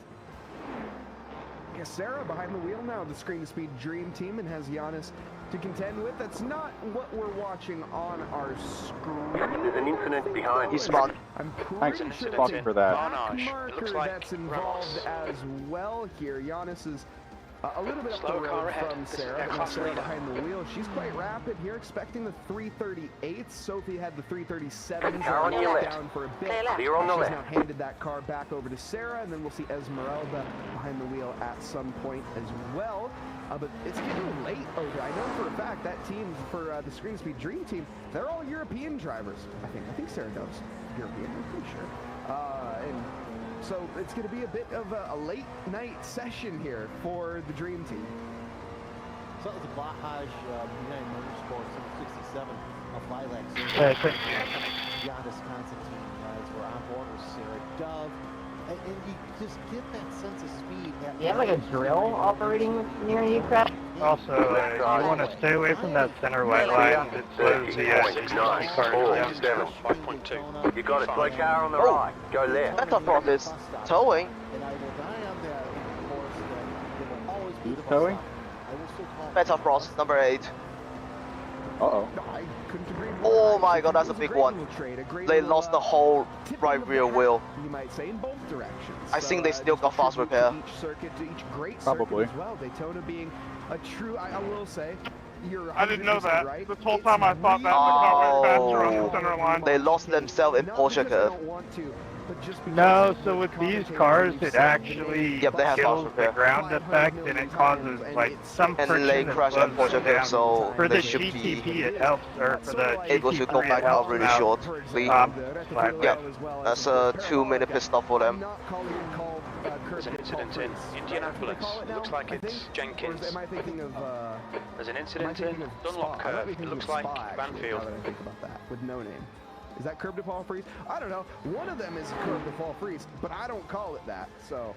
Yeah, Sarah behind the wheel now, the Screen to Speed Dream Team, and has Giannis to contend with. That's not what we're watching on our screen. There's an incident behind. He's spun. I'm Thanks pretty sure fuck that's for that. a marker that's involved as well here. Giannis is a little bit up the road from Sarah. Sarah behind the wheel. She's quite rapid here, expecting the 338. Sophie had the 337s down for a bit. She's now handed that car back over to Sarah, and then we'll see Esmeralda behind the wheel at some point as well. But it's getting late over there. I know for a fact that team for the Screen Speed Dream Team, they're all European drivers. I think Sarah does. European, I'm pretty sure. And so it's going to be a bit of a late night session here for the Dream Team. So that was a Bahaj United Motorsports 67 of Lilac. Giannis Constantine guys were on board with Sarah Dove. And you just get that sense of speed. Do you have like a drill operating near you, Crash? Also, you want to stay away from that center white line. It slows the GT cars down. 5.2. You got a slow car on the right. Go left. Better Frost is towing. And I will die on that course that it will always be Who's the towing? stop. I will still call Better Frost, number 8. Uh-oh. I couldn't agree more. Oh my I god, think that's it a was big great one. little trade, a great They little, lost the whole tipping right of the rear hat, wheel. You might say in both directions. I think they still got just fast tribute repair. to each circuit, to each great Probably. circuit as well. Daytona being a true, I will say, you're I didn't know 100% that. right. This whole It's time I thought that the car went faster on the Oh. center line. They lost themselves in Not Porsche because I curve. don't want to, but just because No, the so with these commentators cars, we've it seen, actually Yep, they have kills fast the repair. ground effect and it causes like some And friction they that crash slows at Porsche them curve, down. so For they the should be GTP, it helps, or for the able to go GT3, back it out helps really them out. shortly. Slightly. Yep, that's a 2-minute pit stop for them. There's an incident in Indianapolis. Looks like it's Jenkins. Am I thinking of, There's an am I incident thinking in of Dunlop Spa? I might Curve. be It thinking looks of like Spa, actually, Banfield. now that I think about that, with no name. Is that curb to Paul Freeze? I don't know. One of them is curb to Paul Freeze, but I don't call it that, so.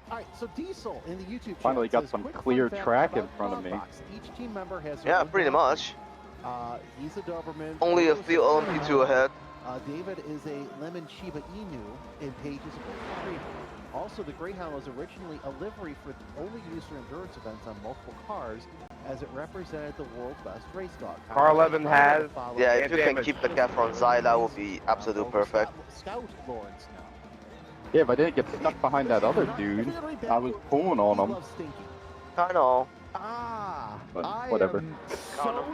All right, so Diesel in the YouTube chat Finally got says, some quick clear fun fact track in about front of me. Dogbox. Each team member has their Yeah, own pretty Grand much. Prix. He's a Doberman. Only a few LMP2 ahead. David is a Lemon Shiba Inu, and Paige is a Greyhound. Also, the Greyhound was originally a livery for only used for endurance events on multiple cars, as it represented the world's best race dog. Car 11 has. Yeah, if you can keep the gap from Zai, that would be absolutely perfect. Scout Lawrence now. Yeah, if I didn't get stuck behind that other dude, I was pulling on him. I know. But I whatever. am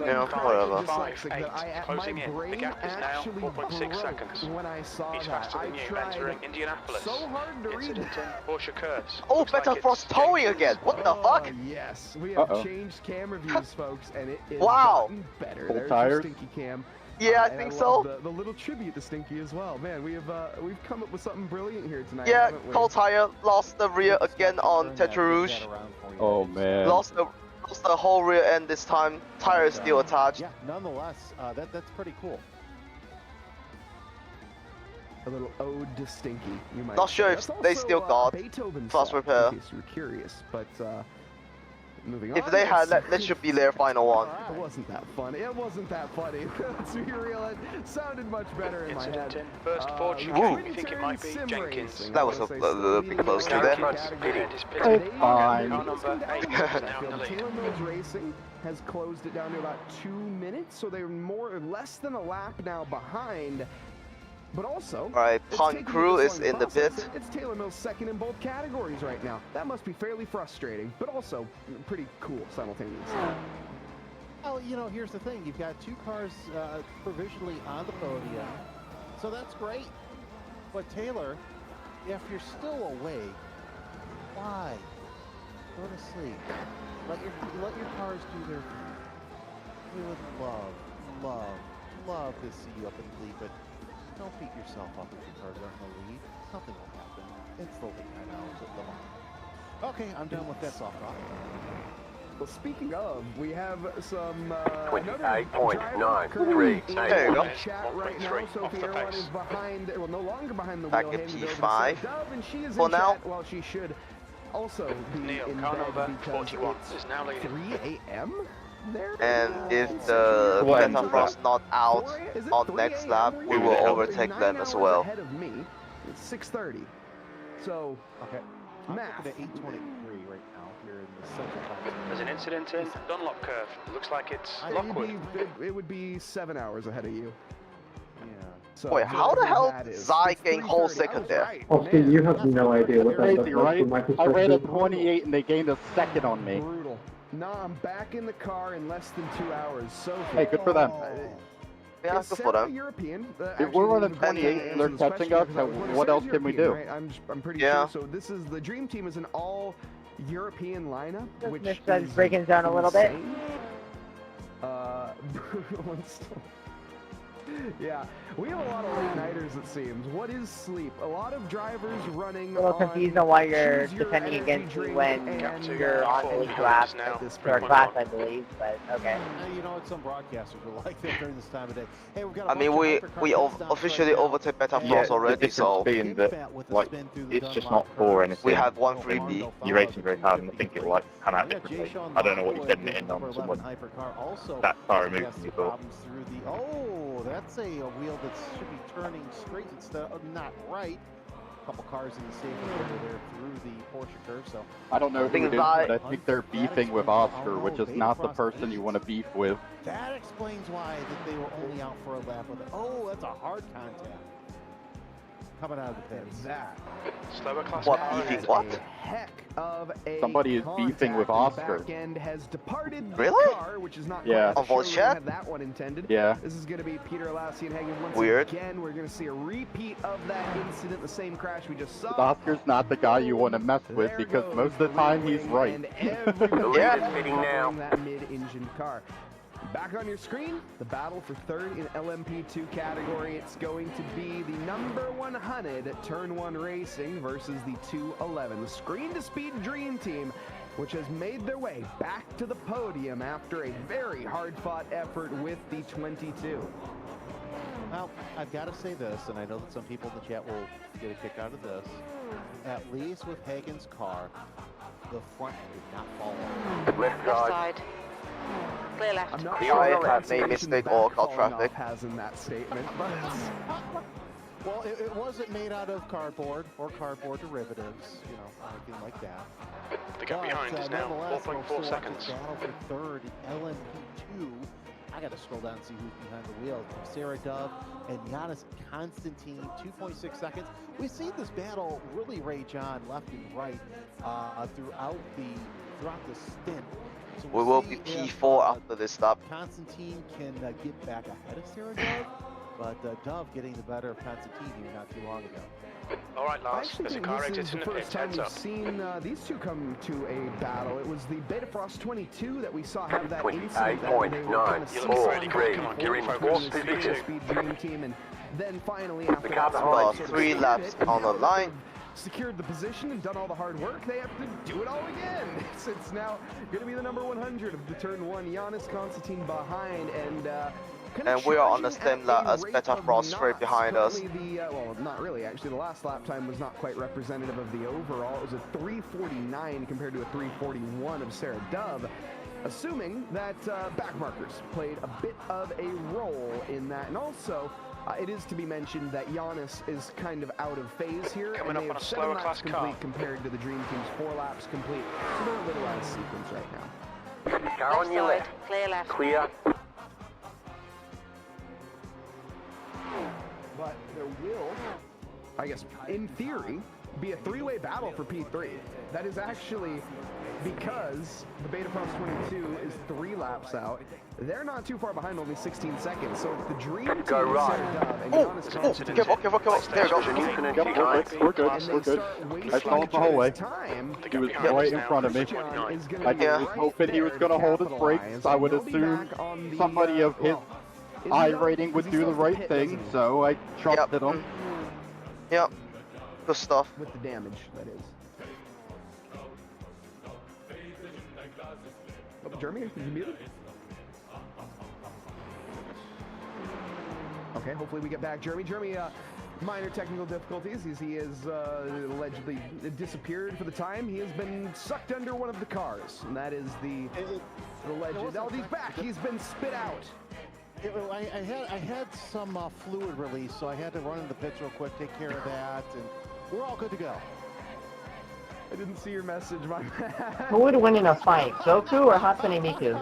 Yeah, whatever. dyslexic that my Closing in. The brain gap is now actually 4.6 broke seconds. when I saw He's that. faster I than you, tried entering Indianapolis. so hard to read Incident in Porsche curves. Oh, Looks like Better it's Frost towing Jenkins. again. What the fuck? Yes, we have Uh-oh. changed camera views, folks, and it is Wow. gotten better. Full There's tires? your Stinky Cam. Yeah, I And think love so. The little tribute to Stinky as well. Man, we've come up with something brilliant here tonight. Yeah, haven't we? cold tire lost the rear again on Tetra Rouge. Oh man. Lost the whole rear end this time. Tire is still attached. Yeah, nonetheless, that's pretty cool. A little ode to Stinky, you might Not say. sure if That's they also, still got Beethoven fast song, repair. in case you were curious, but moving on. If they had, that should be their final one. It wasn't that funny. It wasn't that funny. Let's be real. It sounded much better in my Incident head. in first Ford Woo. chicane. We think it might be Sim Jenkins. racing. That was I a would say little still bit close to leading there. the Jenkins category. is Hey, pitted. fine. Car number 8 is now in the lead. Taylor Mills Racing has closed it down to about 2 minutes, so they're more or less than a lap now behind. But also, Alright, it's Punk taking Crew this is long in the process. pit. It's Taylor Mills second in both categories right now. That must be fairly frustrating, but also pretty cool simultaneously. Well, you know, here's the thing. You've got two cars provisionally on the podium, so that's great. But Taylor, if you're still awake, why? Go to sleep. Let your cars do their thing. We would love to see you up in the lead, but don't beat yourself up if your cars aren't in the lead. Something will happen. It's the late 9 hours at the moment. Okay, I'm done with that soft talk. Well, speaking of, we have some 28.93. There you go. chat right now. Sophie Erwan is behind, well, no longer behind the Back wheel. at handed over to P5. Dove, and she is For in now. chat. Well, she should also be Neil, in car bed number because 41 it's is now leading. 3 a.m. there. And if the What? Better Frost not out on next lap, we will overtake them as well. Ahead of me. It's 6:30. So, Okay. I'm math. looking at 8:23 right now here in the central time zone. There's an incident in Dunlop Curve. Looks like it's Lockwood. It would be 7 hours ahead of you. Yeah. So Wait, how the hell that is. Zai It's gained whole 3:30. I second was there? right, Oh, Steve, man. you have no idea what that Crazy, looks like right? from my I ran at perspective. 28 and they gained a second on me. Brutal. No, I'm back in the car in less than 2 hours. So Hey, good for them. Yeah, good for them. European. If we're running 28 and they're catching us, what else can we do? Right? I'm pretty Yeah. sure. So this is the Dream Team is an all European lineup, Just which missed that is breaking down a little bit. insane. Brutal and still. Yeah, we have a lot of late-nighters, it seems. What is sleep? A lot of drivers running A little confused on why you're choose your defending energy against me drink when and, you're on Four any class, now. or class, I believe, but okay. You know what, some broadcasters are like that during this time of day. Hey, we've got I mean, we officially overtake Beta Frost already, so being that, like, it's just not for anything. we have 1 3B. You're racing very hard, and I think it'll, like, come out differently. I don't know what you're setting it in on someone that far removed from you, but... Oh, that's a wheel that should be turning straight instead of not right. A couple cars in the safety area there through the Porsche curve, so... I don't know who it is, but I think they're beefing with Oscar, which is not the person you want to beef with. That explains why that they were only out for a lap with it. Oh, that's a hard contact. Coming out of the pits. That. Slower class What, car beefing ahead. what? Heck of a Somebody is beefing with Oscar. Back end has departed the Really? car, which is not Yeah. quite On the voice show we chat? had that one intended. Yeah. This is going to be Peter Lassienhagen once Weird. again. We're going to see a repeat of that incident, the same crash we just saw. Oscar's not the guy you want to mess with There because goes most of the time he's wing, right. and everybody Yeah. is Fitting now. covering that mid-engine car. Back on your screen, the battle for third in LMP2 category. It's going to be the number 100 at Turn 1 Racing versus the 211. The screen-to-speed dream team, which has made their way back to the podium after a very hard-fought effort with the 22. Well, I've got to say this, and I know that some people in the chat will get a kick out of this. At least with Hagen's car, the front did not fall off. Left side. Clear left. I'm not I sure have what made mistake or called traffic. has in that statement, but Well, it wasn't made out of cardboard or cardboard derivatives, you know, anything like that. The gap behind is now nonetheless, 4.4 we'll still watch seconds. the battle for third in LMP2. I got to scroll down and see who's behind the wheel. Sarah Dove and Giannis Constantine, 2.6 seconds. We've seen this battle really rage on left and right throughout the stint. So We will see be if, P4 after this stop. Constantine can get back ahead of Sarah Dove, but Dove getting the better of Constantine here not too long ago. All right, I Lars. actually There's a think car this exit is in the the first pits. time Heads we've up. seen these two come to a battle. It was the Beta Frost 22 that we saw have that incident. 28.943. You're in fourth position. Speed dream team, and then finally after car that behind sort of 3 secured laps it, on the line. secured the position and done all the hard work, they have to do it all again. It's now going to be the number 100 of the Turn 1. Giannis Constantine behind, and we are on the same lap as Beta Frost straight behind us. Well, not really, actually. The last lap time was not quite representative of the overall. It was a 3:49 compared to a 3:41 of Sarah Dove, assuming that back markers played a bit of a role in that. And also, it is to be mentioned that Giannis is kind of out of phase here, Coming and up they on have a 7 slower laps class complete car. compared to the Dream Team's 4 laps complete. So they're a little out of sequence right now. Car on your left. Clear left. Clear. But there will, I guess, in theory, be a 3-way battle for P3. That is actually because the Beta Frost 22 is 3 laps out. They're not too far behind, only 16 seconds. So if the Dream Team, Go right. Sarah Dove, and Giannis Constantine, Careful. There you go. We're good. I saw him the whole way. He was right in front of me. I was hoping he was going to hold his brakes. I would assume somebody of his iRating would do the right thing, so I trusted him. Yep. Good stuff. with the damage, that is. Oh, Jeremy, did you mute it? Okay, hopefully we get back Jeremy. Jeremy, minor technical difficulties as he is allegedly disappeared for the time. He has been sucked under one of the cars, and that is the alleged. Oh, he's back. He's been spit out. I had some fluid release, so I had to run into the pits real quick, take care of that, and we're all good to go. I didn't see your message, my man. Who would win in a fight, Goku or Hatsune Miku?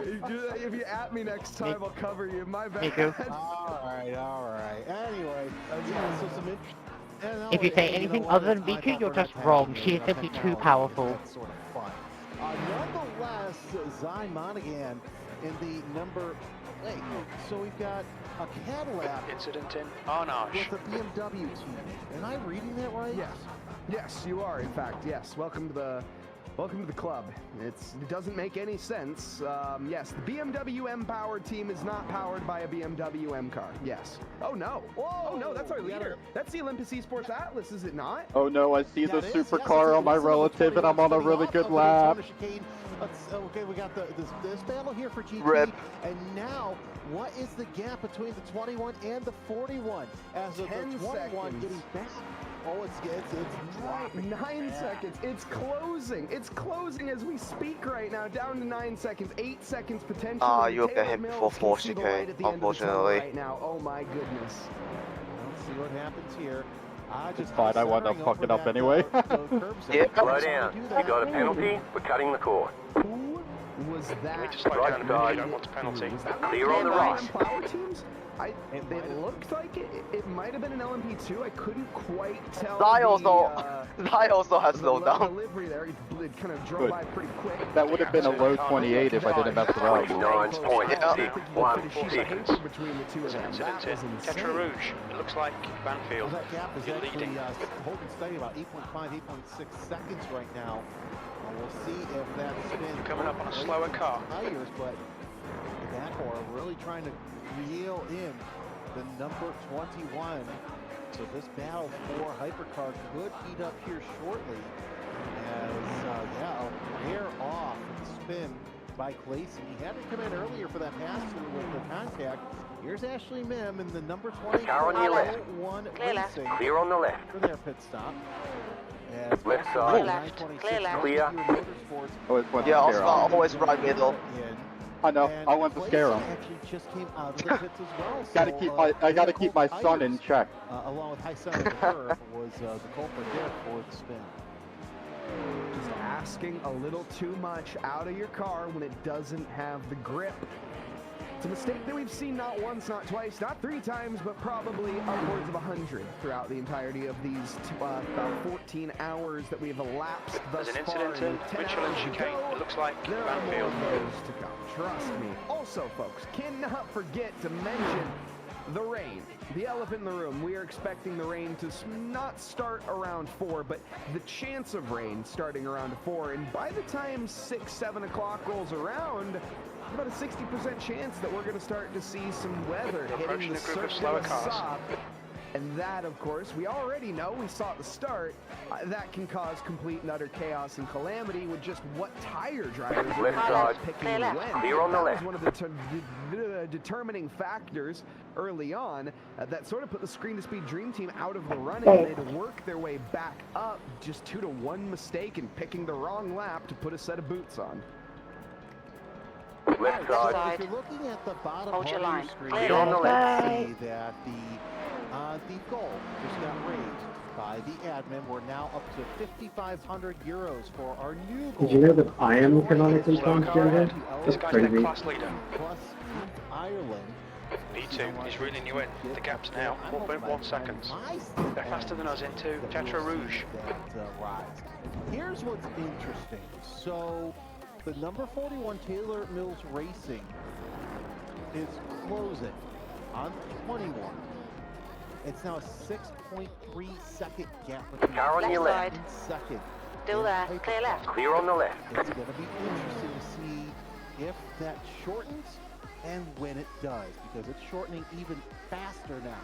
If you at me next time, I'll cover you. My bad. Miku. All right. Anyway, yeah, so some interesting. If you say anything other than Miku, you're just wrong. She is simply too powerful. That's sort of fun. Nonetheless, Zy Monaghan in the number 8. So we've got a Cadillac Incident in Arnage. with a BMW team. Am I reading that right? Yes. Yes, you are, in fact, yes. Welcome to the Welcome to the club. It doesn't make any sense. Yes, the BMW M-powered team is not powered by a BMW M car. Yes. Oh no. Whoa. Oh no, that's our leader. That's the Olympus Esports Atlas, is it not? Oh no, I see the supercar on my relative and I'm on a really good lap. Okay, we got this battle here for GT. Rip. And now, what is the gap between the 21 and the 41? As of the 21 getting back. Oh, it's dropping. 9 seconds. It's closing. It's closing as we speak right now. Down to 9 seconds. 8 seconds potentially. You'll get him before 4 chicane, unfortunately. Right now. Oh my goodness. Let's see what happens here. It's fine. I wound up fucking up anyway. Yeah, slow down. You got a penalty. We're cutting the course. Who was that? You need to slow down a bit if you don't want a penalty. Clear on the right. It looked like it might have been an LMP2. I couldn't quite tell. Zai also has slowed down. Delivery there. It kind of drove by pretty quick. That would have been a low 28 if I didn't mess around. 29.1 seconds. Between the two of them. Tetra Rouge. It looks like Banfield. That gap is leading. Holding steady about 8.5, 8.6 seconds right now. We'll see if that spin coming up on a slower car. Tires, but the Dakar really trying to reel in the number 21. So this battle for Hypercar could heat up here shortly. As a pair off and spin by Clayson. He had to come in earlier for that pass through with the contact. Here's Ashley Mim in the number 20. Car on your left. Clear on the left. For their pit stop. Left side. Clear. Yeah, always right middle. I know. I want to scare him. Just came out of the pits as well. I gotta keep my son in check. Along with High Son of the Curve was the culprit there for the spin. Just asking a little too much out of your car when it doesn't have the grip. It's a mistake that we've seen not once, not twice, not 3 times, but probably upwards of 100 throughout the entirety of these about 14 hours that we've elapsed thus There's an far. incident in Michelin chicane. It looks like there Banfield. are more of those to come. Trust me. Also, folks, cannot forget to mention the rain. The elephant in the room. We are expecting the rain to not start around 4, but the chance of rain starting around 4. And by the time 6, 7 o'clock rolls around, about a 60% chance that we're going to start to see some weather hitting the circular stop. And that, of course, we already know, we saw at the start, that can cause complete and utter chaos and calamity with just what tire drivers are picking when. That was one of the determining factors early on that sort of put the Screen to Speed Dream Team out of the running. They'd work their way back up, just 2 to 1 mistake and picking the wrong lap to put a set of boots on. Left side. If you're looking at the bottom Hold your line. Screen, Clear on the left. see that the goal just got raised by the admin. We're now up to 5,500 euros for our new goal. Did you know that I am canonically transgender? This That's guy's the crazy. class leader. Plus Ireland. P2 is reeling you in. The gap's now 4.1 seconds. They're faster than us into Tetra Rouge. Here's what's interesting. So the number 41 Taylor Mills Racing is closing on 21. It's now a 6.3 second gap between car on your left. Second. Still there. Clear left. Clear on the left. It's going to be interesting to see if that shortens and when it does, because it's shortening even faster now.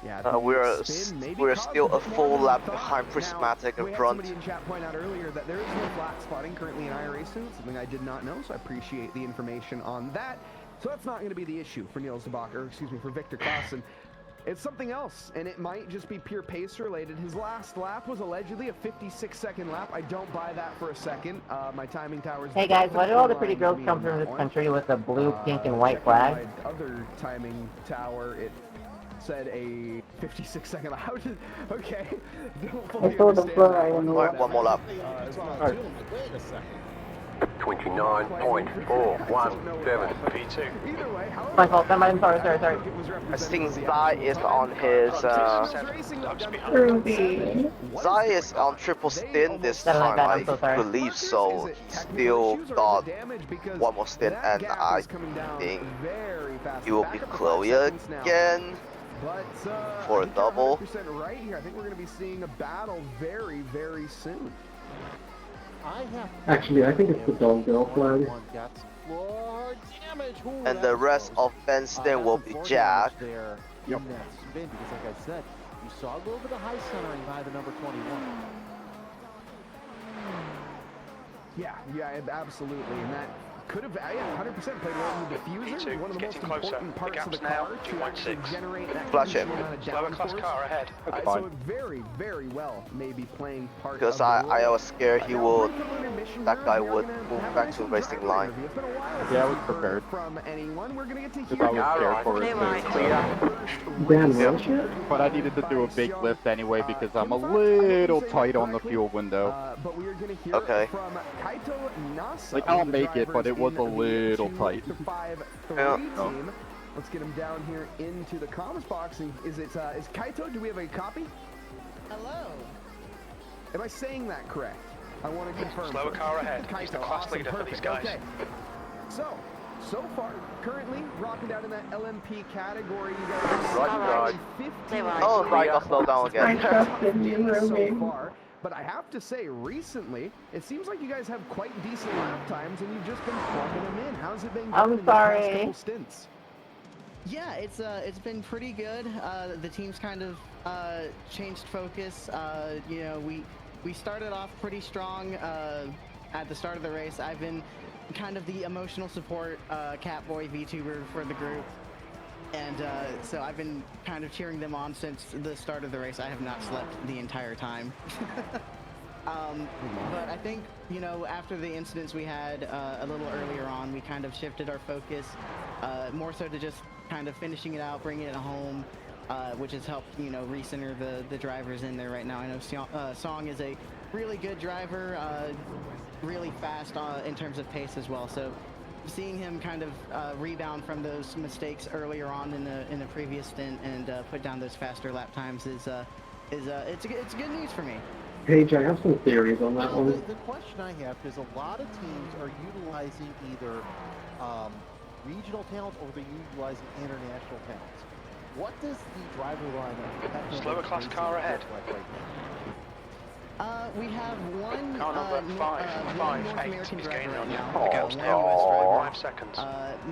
Yeah, we're still a full lap behind Prismatic in front. Somebody in chat point out earlier that there is no flat spotting currently in iRacing, something I did not know, so I appreciate the information on that. So that's not going to be the issue for Niels de Bakker, excuse me, for Victor Claassen. It's something else, and it might just be pure pace related. His last lap was allegedly a 56-second lap. I don't buy that for a second. My timing towers. Hey guys, why do all the pretty girls come from this country with a blue, pink, and white flag? My other timing tower, it said a 56-second lap. How did? Okay. Don't fully understand that. Alright, one more lap. Wait a second. 29.417. P2. Either way, My fault, I'm sorry. I think Zai is on his Zai is on triple stint this time, I believe so. He still got one more stint, and I think he will be Chloe again for a double. Right here, I think we're going to be seeing a battle very, very soon. Actually, I think it's the dog girl flag. And the rest of Benston will be Jack. There in that spin, because like I said, you saw a little bit of high centering by the number 21. Yeah, absolutely, and that could have 100% played well in the diffuser. One of the most important parts of the car to actually generate that amount of Slower class car ahead. So it very, very well may be playing part because of the I was scared he would, that guy would move back to the racing line. Yeah, I was prepared. From anyone, we're gonna get to Because I was scared for it too. But I needed to do a big lift anyway because I'm a little tight on the fuel window. But we are gonna hear from Kaito Nasa. Like, I'll make it, but it was a little tight. Team. Let's get him down here into the comms box. And is Kaito? Do we have a copy? Hello. Am I saying that correct? I want to confirm. Slower car ahead. Kaito, He's the class leader for these guys. Okay. So far, currently rocking down in that LMP category. You guys Oh, I got slowed down again. So far. But I have to say, recently, it seems like you guys have quite decent lap times, and you've just been plugging them in. How's it been going in the past couple stints? Yeah, it's been pretty good. The team's kind of changed focus. You know, we started off pretty strong at the start of the race. I've been kind of the emotional support Catboy VTuber for the group. And so I've been kind of cheering them on since the start of the race. I have not slept the entire time. But I think, you know, after the incidents we had a little earlier on, we kind of shifted our focus more so to just kind of finishing it out, bringing it home, which has helped, you know, recenter the drivers in there right now. I know Song is a really good driver, really fast in terms of pace as well. So seeing him kind of rebound from those mistakes earlier on in the previous stint and put down those faster lap times is it's good news for me. Paige, I have some theories on that one. The question I have is a lot of teams are utilizing either regional talent or they're utilizing international talents. What does the driver lineup? Slower class car ahead. We have one car number 558 is gaining on you. The gap's now 5 seconds.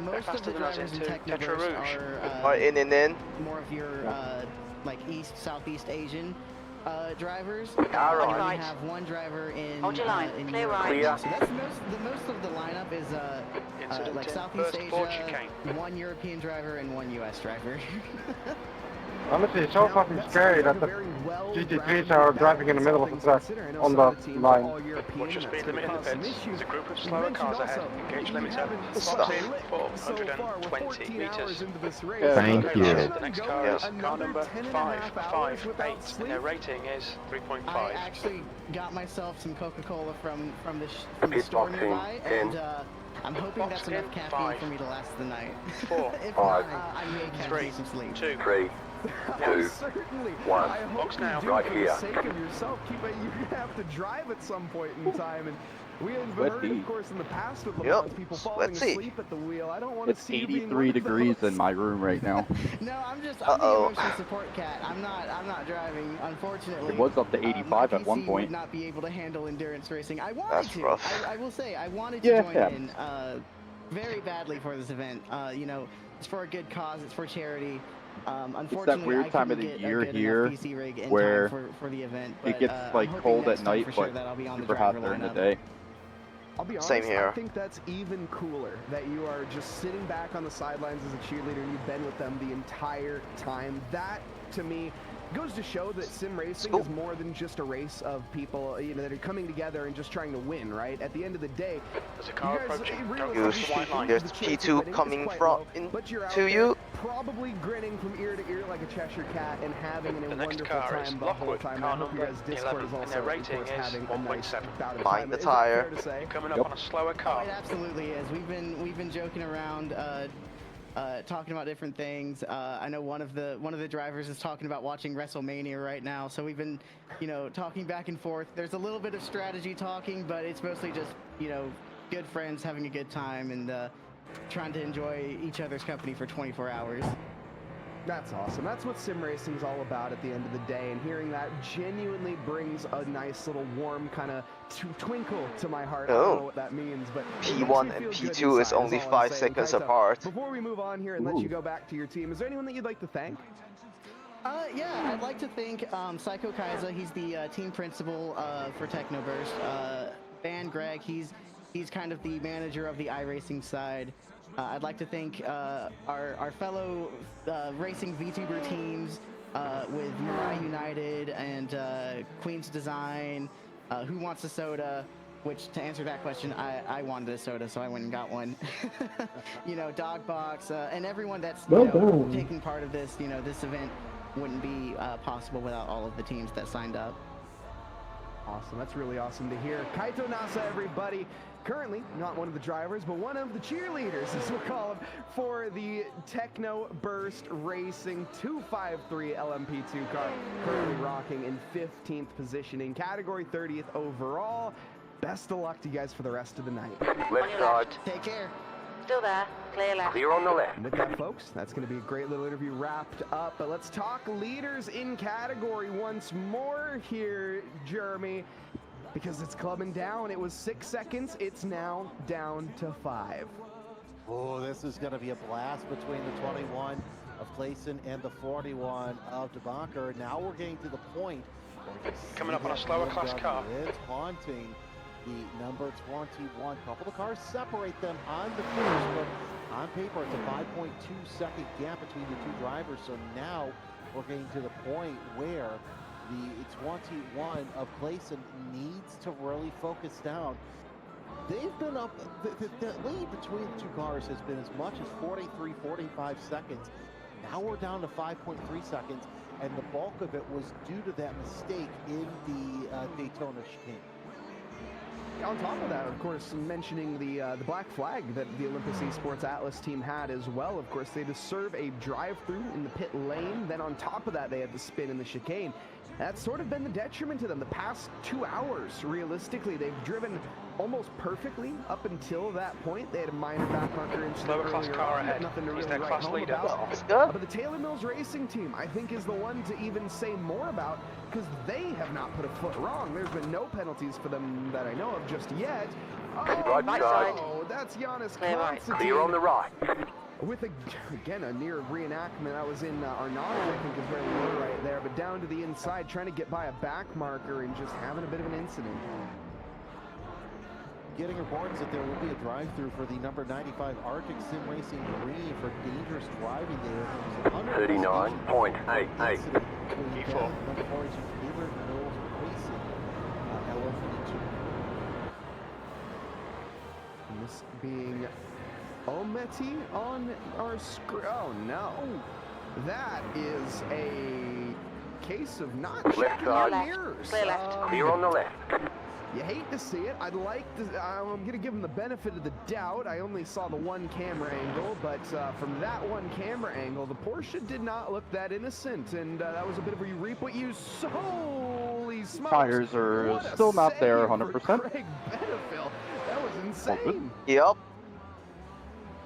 Most of the drivers in Technoverse are in. More of your like Southeast Asian drivers. All right. We have one driver in Hold your line. in Clear Europe. right. So that's most of the lineup is like Southeast Asia, one European driver and one US driver. Honestly, it's so fucking scary that the GT3s are driving in the middle of the track on the line. Watch your speed limit in the pits. There's a group of slower cars ahead. Engage limiter. Slots in for 120 meters. Thank you. The next car is car number 558, and their rating is 3.5. I actually got myself some Coca-Cola from the store nearby, and I'm hoping that's enough caffeine for me to last the night. 4, if not, I may catch some sleep. 2, 2, Certainly. 1. I hope Box now. you Right for here. the sake of yourself, keep it. You have to drive at some point in time, and we have heard, of course, in the past with people falling asleep at the wheel. I don't want to see you being 83 degrees in my room right now. No, I'm the emotional support cat. I'm not driving, unfortunately. It was up to 85 at one PC point. Would not be able to handle endurance racing. I wanted That's to. rough. I will say I wanted to join in very badly for this event. You know, it's for a good cause. It's for charity. Unfortunately, it's that weird time of the year here where for the event, but, it gets like cold at night, but super hot during the day. I'll be honest, Same here. I think that's even cooler, that you are just sitting back on the sidelines as a cheerleader and you've been with them the entire time. That, to me, goes to show that sim racing is more than just a race of people, you know, that are coming together and just trying to win, right? At the end of the day, there's a car approaching. There's P2 coming from to you. Probably grinning from ear to ear like a Cheshire cat and having a wonderful car time is the whole Lockwood, time. car I hope you number guys Discord 11, is also, and their rating of course, is having a nice 1.7. bout of Find time. the Is it tire. fair to say? You're coming up on a slower car. It absolutely is. We've been joking around, talking about different things. I know one of the drivers is talking about watching WrestleMania right now, so we've been, you know, talking back and forth. There's a little bit of strategy talking, but it's mostly just, you know, good friends having a good time and trying to enjoy each other's company for 24 hours. That's awesome. That's what sim racing's all about at the end of the day, and hearing that genuinely brings a nice little warm kind of twinkle to my heart. I don't know what that means, but P1 and P2 is only 5 seconds apart. Before we move on here and let you go back to your team, is there anyone that you'd like to thank? Yeah, I'd like to thank Psycho Kaiza. He's the team principal for Technoburst. Van Greg, he's kind of the manager of the iRacing side. I'd like to thank our fellow racing VTuber teams with Mirai United and Queen's Design, Who Wants a Soda, which, to answer that question, I wanted a soda, so I went and got one. You know, Dogbox, and everyone that's taking part of this, this event wouldn't be possible without all of the teams that signed up. Awesome. That's really awesome to hear. Kaito Nasa, everybody. Currently, not one of the drivers, but one of the cheerleaders, as we'll call him, for the Techno Burst Racing 253 LMP2 car, currently rocking in 15th position in category, 30th overall. Best of luck to you guys for the rest of the night. Left side. Take care. Still there. Clear left. Clear on the left. And with that, folks, that's going to be a great little interview wrapped up. But let's talk leaders in category once more here, Jeremy, because it's clubbing down. It was 6 seconds. It's now down to 5. Oh, this is going to be a blast between the 21 of Clayson and the 41 of DeBanker. Now we're getting to the point where coming up on a slower class car. It's haunting the number 21. A couple of cars separate them on the finish, but on paper it's a 5.2 second gap between the two drivers. So now we're getting to the point where the 21 of Clayson needs to really focus down. They've been up, the lead between the two cars has been as much as 43, 45 seconds. Now we're down to 5.3 seconds, and the bulk of it was due to that mistake in the Daytona chicane. On top of that, of course, mentioning the black flag that the Olympus Esports Atlas team had as well. Of course, they had to serve a drive-through in the pit lane. Then on top of that, they had to spin in the chicane. That's sort of been the detriment to them the past 2 hours. Realistically, they've driven almost perfectly up until that point. They had a minor back marker incident slower class car ahead. Nothing to He's really their write class home leader. about. But the Taylor Mills Racing team, I think, is the one to even say more about, because they have not put a foot wrong. There's been no penalties for them that I know of just yet. Oh, Right side. no, that's Giannis Clear right. Constantine. Clear on the right. With, again, a near reenactment. I was in Arnage, I think is where we were right there, but down to the inside, trying to get by a back marker and just having a bit of an incident. Getting reports that there will be a drive-through for the number 95 Arctic Sim Racing Green for dangerous driving there. 39.88. P4. Number 42 Taylor Mills Racing, LMP2. And this being Ometi on our screen. Oh no, that is a case of not checking our mirrors. Clear left. Clear on the left. You hate to see it. I'd like to. I'm gonna give him the benefit of the doubt. I only saw the one camera angle, but from that one camera angle, the Porsche did not look that innocent, and that was a bit of a you reap what you sow. Holy smokes! Tires are still not there 100%. Craig Benefil. That was insane. Yep.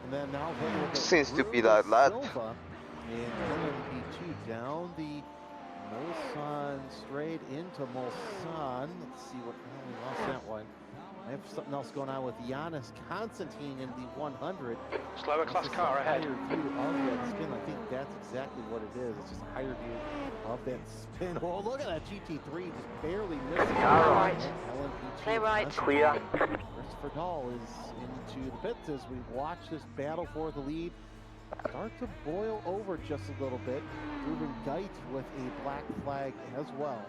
And then now Seems to be that lad. And LMP2 down the Mulsanne straight into Mulsanne. Let's see what we lost that one. I have something else going on with Giannis Constantine in the 100. Slower class car ahead. Higher view of that spin. I think that's exactly what it is. It's just a higher view of that spin. Oh, look at that GT3 just barely missing. All right. LMP2. Clear right. Clear. Christopher Dahl is into the pits as we watch this battle for the lead start to boil over just a little bit. Ruben Geit with a black flag as well.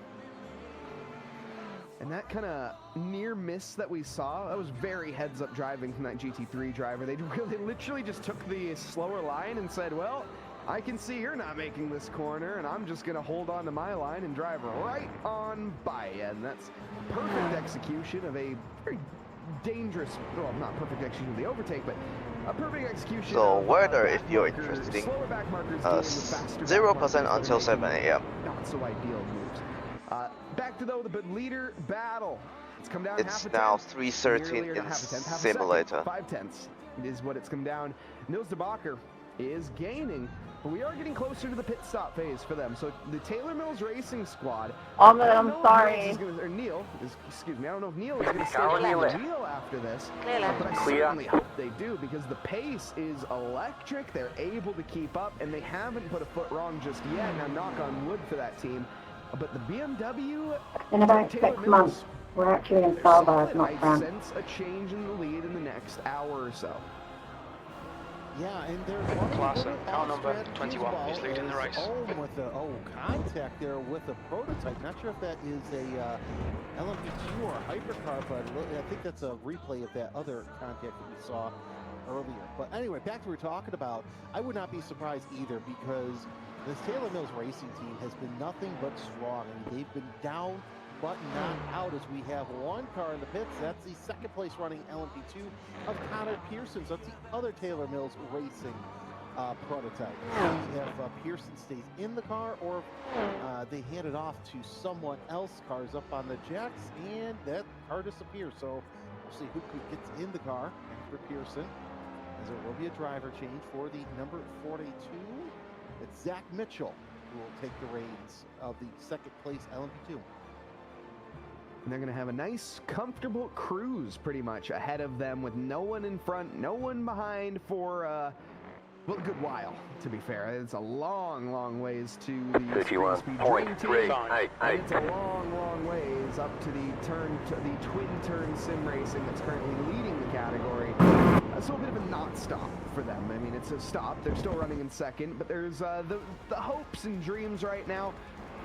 And that kind of near miss that we saw, that was very heads-up driving from that GT3 driver. They really literally just took the slower line and said, well, I can see you're not making this corner, and I'm just going to hold on to my line and drive right on by you. And that's perfect execution of a very dangerous, well, not perfect execution of the overtake, but a perfect execution. So of, weather, if you're markers, interested, slower back markers dealing with faster 0% back markers until that are 7 a.m. Not so ideal moves. Back to the leader battle. It's come down It's half a now tenth. 3:13 Nearly, or in not half a tenth, half a simulator. second. 5/10 is what it's come down. Nils de Bakker is gaining But we are getting closer to the pit stop phase for them. So the Taylor Mills Racing Squad. I'm sorry. Or Neil, excuse me, I don't know if Neil is going to stay behind the wheel after this. But I certainly hope they do, because the pace is electric. They're able to keep up, and they haven't put a foot wrong just yet. Now, knock on wood for that team. But the BMW... In about 6 months, we're actually in Salvador, not France. I sense a change in the lead in the next hour or so. Yeah, and they're Klaassen, car number 21, is leading the race. With the contact there with the prototype. Not sure if that is a LMP2 or a hypercar, but I think that's a replay of that other contact that we saw earlier. But anyway, back to what we're talking about. I would not be surprised either, because this Taylor Mills Racing team has been nothing but strong. I mean, they've been down but not out, as we have one car in the pits. That's the second place running LMP2 of Connor Pearson. So that's the other Taylor Mills Racing prototype. If Pearson stays in the car, or they hand it off to someone else, cars up on the jacks, and that car disappears. So we'll see who gets in the car after Pearson, as there will be a driver change for the number 42. It's Zach Mitchell who will take the reins of the second place LMP2. And they're going to have a nice, comfortable cruise pretty much ahead of them, with no one in front, no one behind for, well, a good while, to be fair. It's a long, long ways to the 51.388. It's a long, long ways up to the twin turn sim racing that's currently leading the category. So a bit of a not stop for them. I mean, it's a stop. They're still running in second, but there's the hopes and dreams right now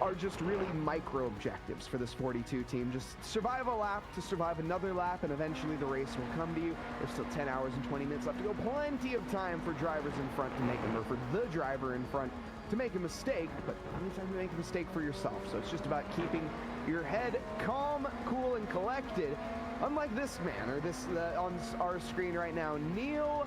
are just really micro objectives for this 42 team. Just survive a lap to survive another lap, and eventually the race will come to you. There's still 10 hours and 20 minutes left to go. Plenty of time for drivers in front to make them, or for the driver in front to make a mistake, but how many times you make a mistake for yourself? So it's just about keeping your head calm, cool, and collected. Unlike this man, or this on our screen right now, Neil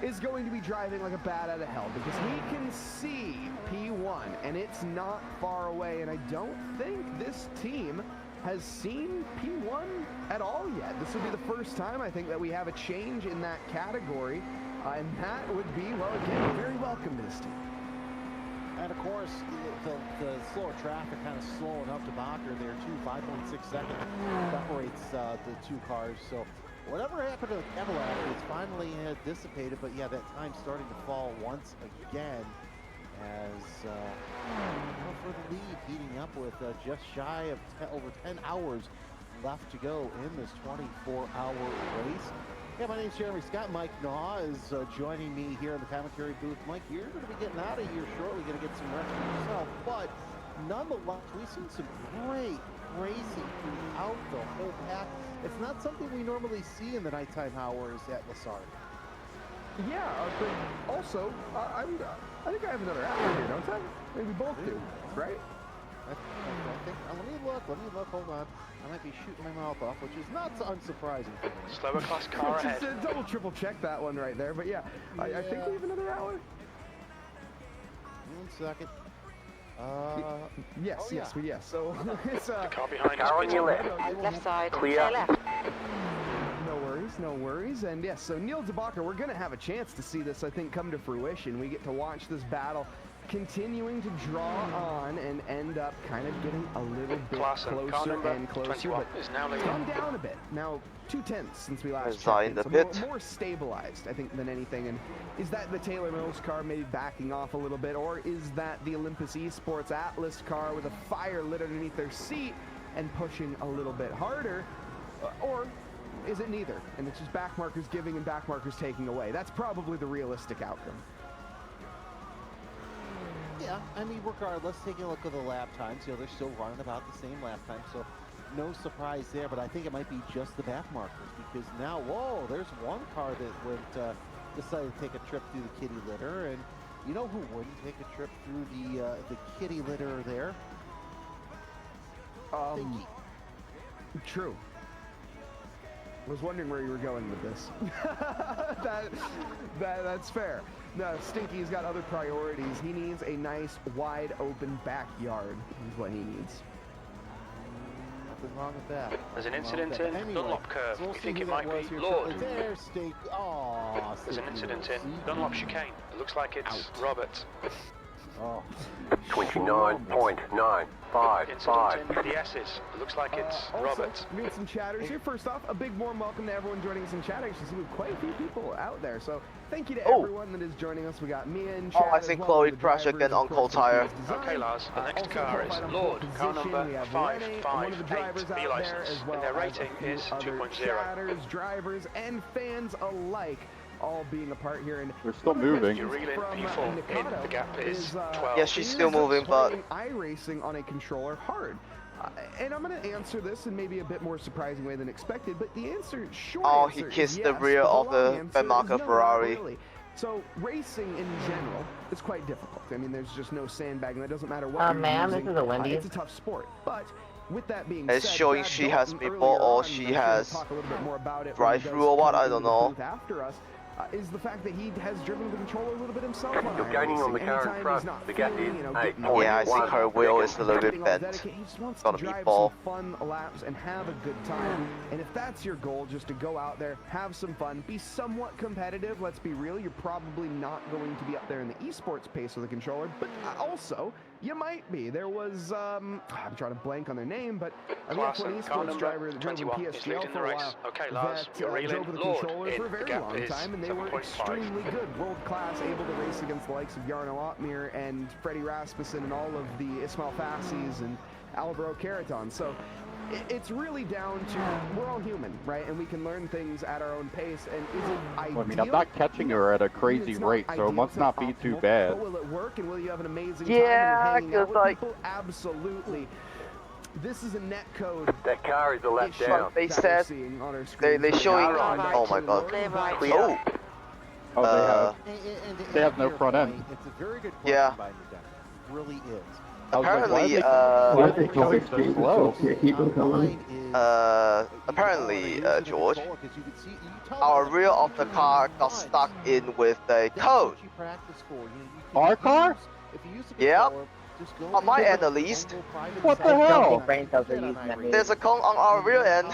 is going to be driving like a bat out of hell, because he can see P1 and it's not far away, and I don't think this team has seen P1 at all yet. This will be the first time, I think, that we have a change in that category, and that would be, well, again, very welcome to this team. And of course, the slower traffic kind of slowing up to Bacher there too. 5.6 seconds separates the two cars. So whatever happened to the Cadillac is finally dissipated, but yeah, that time starting to fall once again, as for the lead heating up with just shy of over 10 hours left to go in this 24-hour race. Yeah, my name's Jeremy Scott. Mike Naw is joining me here in the commentary booth. Mike, you're going to be getting out of here shortly, going to get some rest for yourself, but nonetheless, we've seen some great racing throughout the whole pack. It's not something we normally see in the nighttime hours at Lassard. Yeah, but also, I think I have another hour here, don't I? Maybe both do, right? I think, let me look, hold on. I might be shooting my mouth off, which is not unsurprising for me. Slower class car ahead. Just double, triple check that one right there, but yeah, I think we have another hour. 1 second. Yes, yes. So it's the car behind us. Car on your left. Left side, Clear. left. No worries. And yes, so Neil DeBacher, we're going to have a chance to see this, I think, come to fruition. We get to watch this battle continuing to draw on and end up kind of getting a little bit closer and closer, but is now come down a bit. Now, 2/10 since we last in the pit. More stabilized, I think, than anything. And is that the Taylor Mills car maybe backing off a little bit, or is that the Olympus Esports Atlas car with a fire lit underneath their seat and pushing a little bit harder, or is it neither? And it's just back markers giving and back markers taking away. That's probably the realistic outcome. Yeah, I mean, regardless, taking a look at the lap times, they're still running about the same lap time, so no surprise there, but I think it might be just the back markers, because now, whoa, there's one car that went, decided to take a trip through the kitty litter, and you know who wouldn't take a trip through the kitty litter there? True. I was wondering where you were going with this. That's fair. No, Stinky's got other priorities. He needs a nice, wide open backyard is what he needs. Nothing wrong with that. There's an incident in Dunlop curve. So You think it might be Lord? There's Stake. Oh, There's an incident in Dunlop chicane. It looks like it's Robert. Oh. 29.955. Incident in the S's. It looks like it's Robert. We had some chatters here. First off, a big warm welcome to everyone joining us in chat. Actually, see we have quite a few people out there. So thank you to everyone that is joining us. We got Mia in chat. I think Chloe crashed again on cold tire. Okay, Lars. The next car is Lord. Car number 558. B license. And their rating is 2.0. Chatters, drivers, and fans alike. All being a part here, and they're still moving. You're reeling people in. The gap is 12. Yeah, she's still moving, but iRacing on a controller hard. And I'm going to answer this in maybe a bit more surprising way than expected, but the answer, he kissed the rear of the Bemaka Ferrari. Really. So racing in general is quite difficult. I mean, there's just no sandbagging. That doesn't matter what you're ma'am, using. this is a Wendy's. It's a tough sport, but with that being it's said, showing she has people or she has drive-through or what, I don't know. After us, is the fact that he has driven the controller a little bit himself. You're gaining on the car in front. The gap is 8.1. Yeah, I think her wheel is a little bit bent. He just wants Gotta to be drive ball. some fun laps and have a good time. And if that's your goal, just to go out there, have some fun, be somewhat competitive. Let's be real, you're probably not going to be up there in the esports pace with the controller, but also you might be. There was I'm trying to blank on their name, but a F1 esports driver that drove in PSGL for a while okay, Lars, that drove with the controller for a very long time, and they were extremely good, world class, able to race against the likes of Jarno Otmir and Freddie Rasmussen and all of the Ismail Fassis and Alvaro Caraton. So it's really down to, we're all human, right? And we can learn things at our own pace. And is it ideal? Well, I mean, I'm not catching her at a crazy rate, so it must not be too bad. But will it work, and will you have an amazing time hanging out with like people? Absolutely. This is a net code. That car is a lap down. They said they showing. Oh my god. Oh, they have no front end. It's a very good yeah. By the deck. It really is. Apparently, apparently, George, our rear of the car got stuck in with a code. Our car? Yep. On my end, at least. What the hell? There's a cone on our rear end.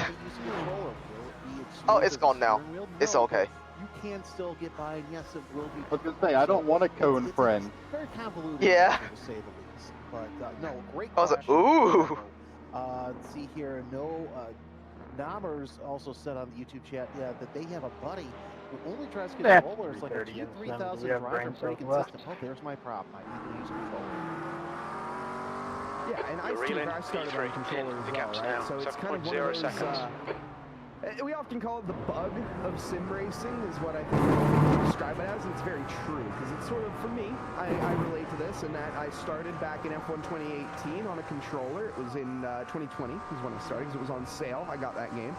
Oh, it's gone now. It's okay. You can still get by, and yes, it will be. I was gonna say, I don't want a cone friend. Very convoluted. Yeah. To say the least. But no, great. I was like, ooh. Let's see here. No, Namers also said on the YouTube chat, that they have a buddy who only tries controllers like a 3,000 driver, pretty consistent. Oh, there's my problem. I need to use controller. Yeah, and I started on controller as well, right? So it's kind of one of those. We often call it the bug of sim racing, is what I think we describe it as, and it's very true, because it's sort of, for me, I relate to this, in that I started back in F1 2018 on a controller. It was in 2020 is when I started, because it was on sale. I got that game,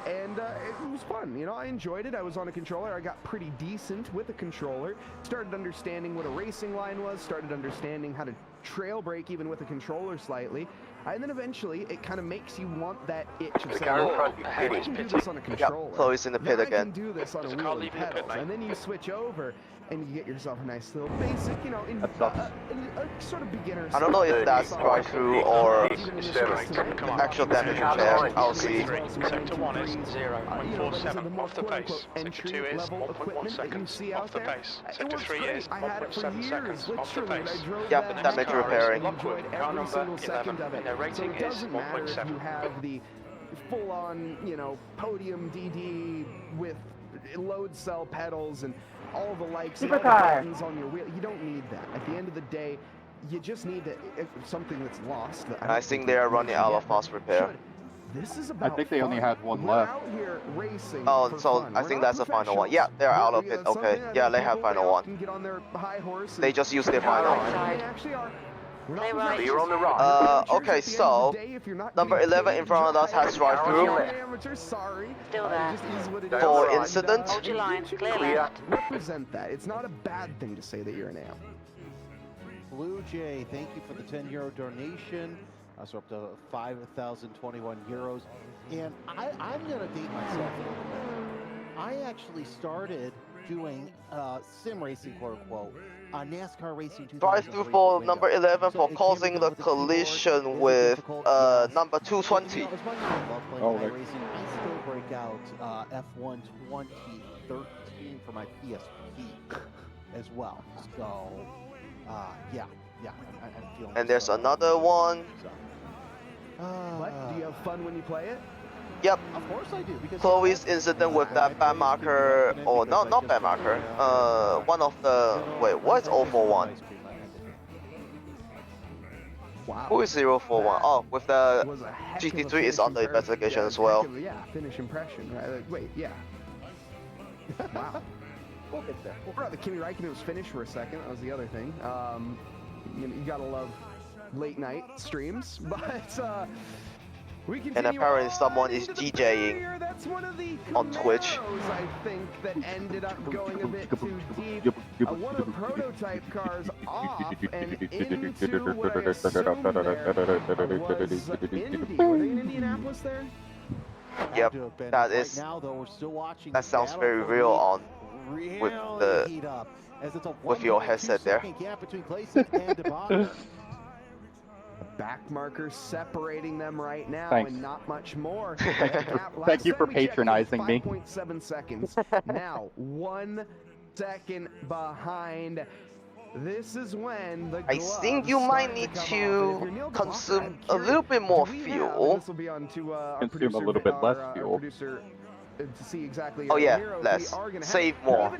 and it was fun. You know, I enjoyed it. I was on a controller. I got pretty decent with a controller. Started understanding what a racing line was. Started understanding how to trail brake even with a controller slightly. And then eventually, it kind of makes you want that itch of saying, oh, I can do this on a controller. Yep, Chloe's in the pit again. I can do this on a wheel and pedals. And then you switch over, and you get yourself a nice little basic, you know, in a sort of beginner. I don't know if that's drive-through or actual damage repair. I'll see. Sector 1 is 0.47 off the pace. Sector 2 is 1.1 seconds off the pace. Sector 3 is 1.7 seconds off the pace. Yep, damage repairing. Lockwood, car number 11, and their rating is 1.7. You have the full-on, you know, podium DD with load cell pedals and all the likes and all the buttons on your wheel. You don't need that. At the end of the day, you just need something that's lost. And I think they are running out of fast repair. This is about I think they only had one left. Oh, so I think that's the final one. Yeah, they're out of it. Okay. Yeah, they have final one. They just used their final. You're on the right. Okay, so number 11 in front of us has drive-through. Still there. For incident. Hold your line. Clear. Represent that. It's not a bad thing to say that you're an amp. Blue Jay, thank you for the €10 donation. So up to 5,021 euros. And I'm going to date myself a little bit. I actually started doing sim racing, quote unquote, NASCAR Racing 2003. Drive-through for number 11 for causing the collision with number 220. Oh, iRacing. I still break out F1 2013 for my PSP as well. So, yeah, I'm feeling. And there's another one. But do you have fun when you play it? Yep. Of course I do. Because Chloe's incident with that bad marker, or no, not bad marker. One of the what's 041? Wow. Who is 041? Oh, with the GT3 is under investigation as well. Yeah, finish impression, right? Like, wait, yeah. Wow. We'll get there. I forgot that Kimi Räikkönen was finished for a second. That was the other thing. You gotta love late night streams, but we continue. And apparently someone is DJing on Twitch. I think that ended up going a bit too deep. One of the prototype cars off and into what I assume there was Indy. Were they in Indianapolis there? Yep, that is. That sounds very real on with your headset there. Back markers separating them right now. Thanks. And not much more. Thank you for patronizing me. 5.7 seconds. Now 1 second behind. This is when the I think you might need to consume a little bit more fuel. This will be on to Consume a little bit less fuel. To see exactly. Oh yeah, less. Save more.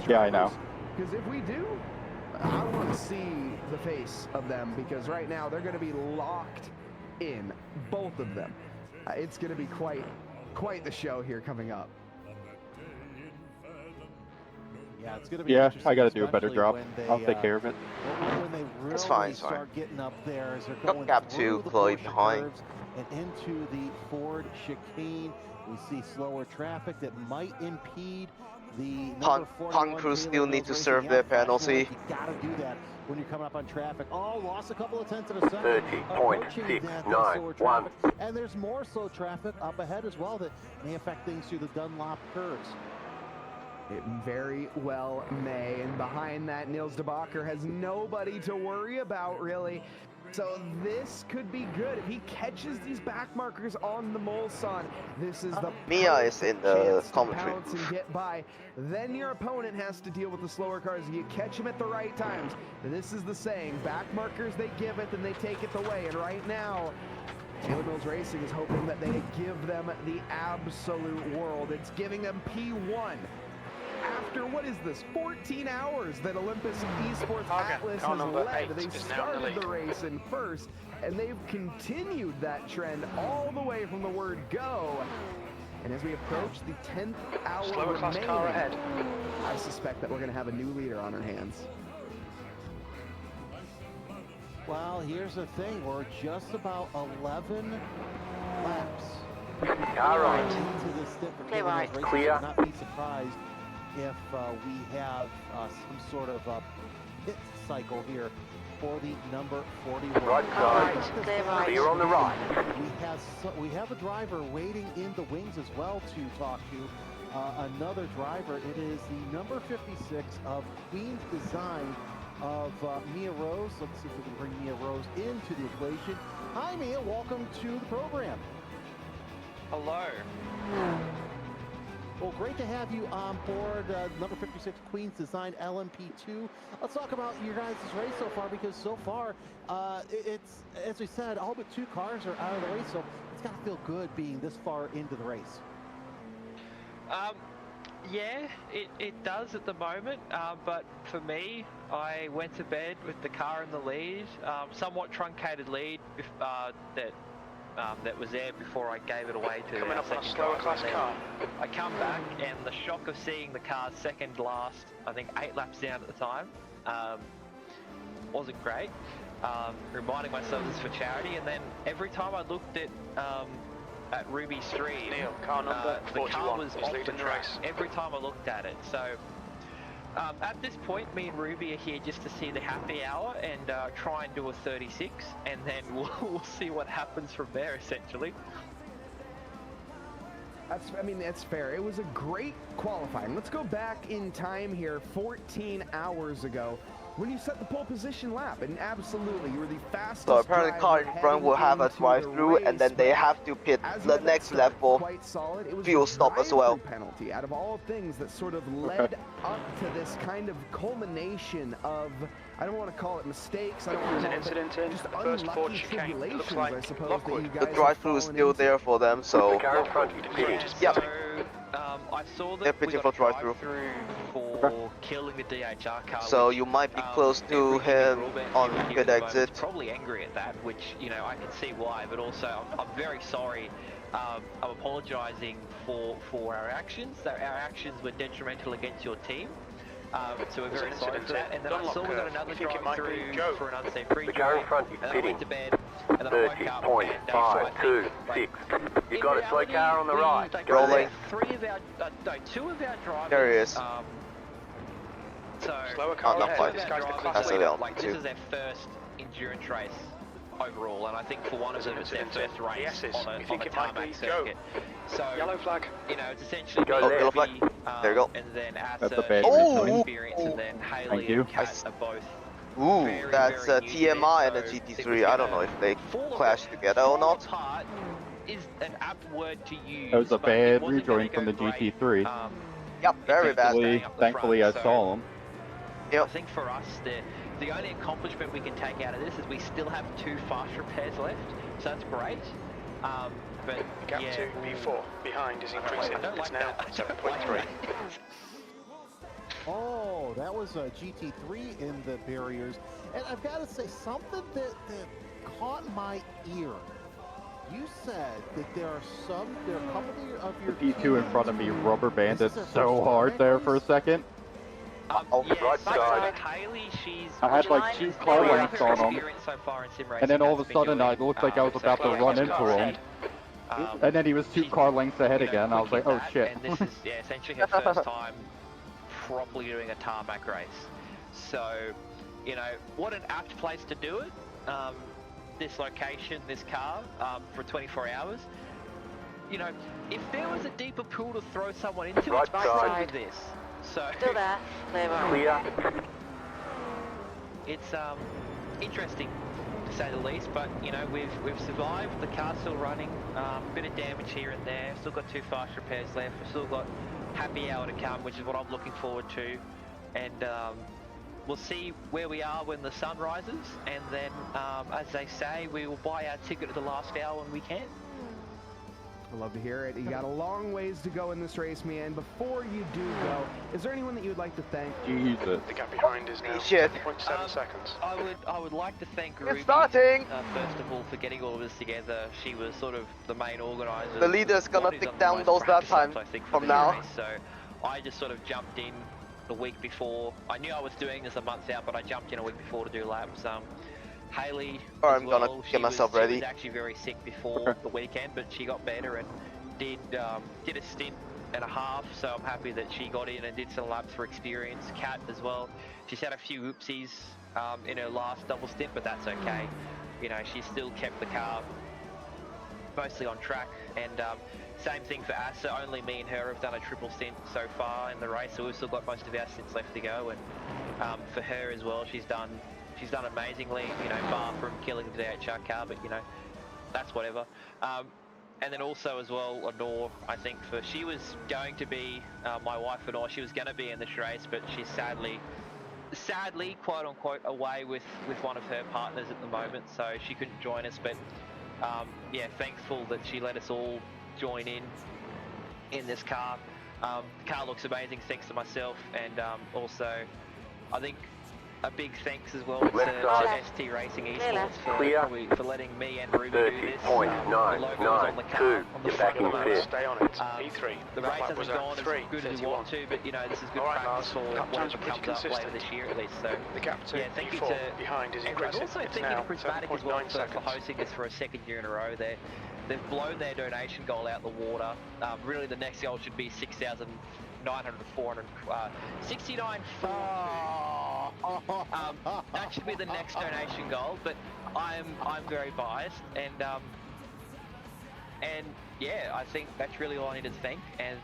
Yeah, I know. Because if we do, I want to see the face of them, because right now they're going to be locked in, both of them. It's going to be quite the show here coming up. Yeah, it's gonna be. Yeah, I got to do a better job. I'll take care of it. When they really start getting up there, as they're going gap through 2, the Chloe Porsche behind. curves and into the Ford chicane, we see slower traffic that might impede the Punk crew still need to serve their penalty. You gotta do that when you're coming up on traffic. Oh, lost a couple of tenths of a second. 30.691. And there's more slow traffic up ahead as well that may affect things through the Dunlop curves. It very well may, and behind that, Niels de Bakker has nobody to worry about, really. So this could be good. If he catches these back markers on the Mulsanne, this is the Mia is in the commentary. And get by. Then your opponent has to deal with the slower cars. You catch them at the right times. This is the saying, back markers, they give it, then they take it away. And right now, Taylor Mills Racing is hoping that they give them the absolute world. It's giving them P1. After, what is this, 14 hours that Olympus Esports Atlas has led. They started the race in first, and they've continued that trend all the way from the word go. And as we approach the 10th hour Slower class car ahead. I suspect that we're going to have a new leader on our hands. Well, here's the thing. We're just about 11 laps. All right. Into this Clear right. Clear. Clear. Not be surprised if we have some sort of pit cycle here for the number 41. Right side. Clear on the right. We have a driver waiting in the wings as well to talk to. Another driver. It is the number 56 of Queen's Design of Mia Rose. Let's see if we can bring Mia Rose into the equation. Hi, Mia. Welcome to the program. Hello. Well, great to have you on board number 56 Queen's Design LMP2. Let's talk about your guys' race so far, because so far, it's, as we said, all but 2 cars are out of the race, so it's got to feel good being this far into the race. Yeah, it does at the moment, but for me, I went to bed with the car in the lead, somewhat truncated lead that was there before I gave it away to coming up on a slower class car. I come back, and the shock of seeing the car second last, I think 8 laps down at the time, wasn't great. Reminding myself this for charity, and then every time I looked at Ruby Stream, Neil, car number the 41 car was is off the leading the track race. every time I looked at it. So at this point, me and Ruby are here just to see the happy hour and try and do a 36, and then we'll see what happens from there, essentially. That's fair. It was a great qualifying. Let's go back in time here 14 hours ago when you set the pole position lap, and absolutely, you were the fastest. So apparently car in front will have a drive-through, and then they have to pit the next level quite solid. It was fuel stop as well. Penalty out of all things that sort of led up to this kind of culmination of, I don't want to call it mistakes. I don't want to call incident in just the first Ford unlucky chicane. It tribulations, looks like I suppose, Lockwood. that you guys The drive-through is still there for them, so The car in front pitting. yep. I saw that They're we pitching got for a drive-through. for killing the DHR car. So which, you might be close to him on pit exit. Probably angry at that, which, you know, I can see why, but also I'm very sorry. I'm apologising for our actions. Our actions were detrimental against your team. So we're very sorry for that. And then I saw we got another drive through for an unsafe The car in front is and then I pitting. went to bed, and then I woke up and 30.526. You got a slow car on the right. Rolling. Two of our drivers. There he is. So slower car not quite. this guy's the class That's leader. like this is their first endurance race overall, and I think for one of them it's their first race on a tarmac circuit. So yellow flag. You know, it's essentially yellow flag. There you go. And then That's a Asa, bad experience, and then Haley and Kat are both. Ooh, very, that's very a new to TMI and a this, so GT3. I don't know if they clash together or not. Part is an apt word to use. That was a but bad it wasn't rejoin gonna from the go great, GT3. Yep, very bad. Thankfully I so saw him. I think for us, the only accomplishment we can take out of this is we still have 2 fast repairs left, so that's great. But The gap to B4 behind is increasing. It's now 7.3. Oh, that was a GT3 in the barriers. And I've got to say, something that caught my ear. You said that there are a couple of your The P2 in front of me rubber banded This is so their hard first there for a second. Right side. Haley, I had like 2 car lengths on him. So far in sim racing And then all of has a been sudden I doing, looked like I was about to run into him. And then he was 2 car lengths ahead again. I was like, oh shit. And this is essentially her first time properly doing a tarmac race. So, you know, what an apt place to do it. This location, this car, for 24 hours. You know, if there was a deeper pool to throw someone into, Right it's probably side. this. So Still there. Clear. it's interesting to say the least, but you know we've survived. The car's still running. Bit of damage here and there. Still got 2 fast repairs left. We've still got happy hour to come, which is what I'm looking forward to. And we'll see where we are when the sun rises, and then as they say, we will buy our ticket at the last hour when we can. I love to hear it. You got a long ways to go in this race, man. Before you do go, is there anyone that you would like to thank? Jesus. The gap behind is now Shit. 7.7 seconds. I would like to thank Ruby, starting. First of all, for getting all of this together. She was sort of the main organizer. The leader's gonna pick down those lap times from now. Race, so I just sort of jumped in the week before. I knew I was doing this a month out, but I jumped in a week before to do laps. Haley, I'm gonna get myself ready. She was actually very sick before the weekend, but she got better and did a stint and a half. So I'm happy that she got in and did some laps for experience. Kat as well. She's had a few oopsies in her last double stint, but that's okay. You know, she still kept the car mostly on track. And same thing for Asa. Only me and her have done a triple stint so far in the race, so we've still got most of our stints left to go. And for her as well, she's done amazingly, you know, bar from killing the DHR car, but you know, that's whatever. And then also as well, Lenore, I think she was going to be, my wife Lenore, she was going to be in this race, but she's sadly, quote unquote, away with one of her partners at the moment, so she couldn't join us, but yeah, thankful that she let us all join in this car. The car looks amazing thanks to myself, and also, I think, a big thanks as well to ST Racing Esports for letting me and Ruby do this. The logo's on the car, on the front of the Stay on it. E3. The race hasn't gone as good as we want to, but you know, this is good practice for whatever comes up later this year at least. So the gap to yeah, thank you to behind is increasing. Also thank you to Prismatic as well for hosting this for a 2nd year in a row. They've blown their donation goal out the water. Really, the next goal should be 69 that should be the next donation goal, but I'm very biased, and And yeah, I think that's really all I need to think. And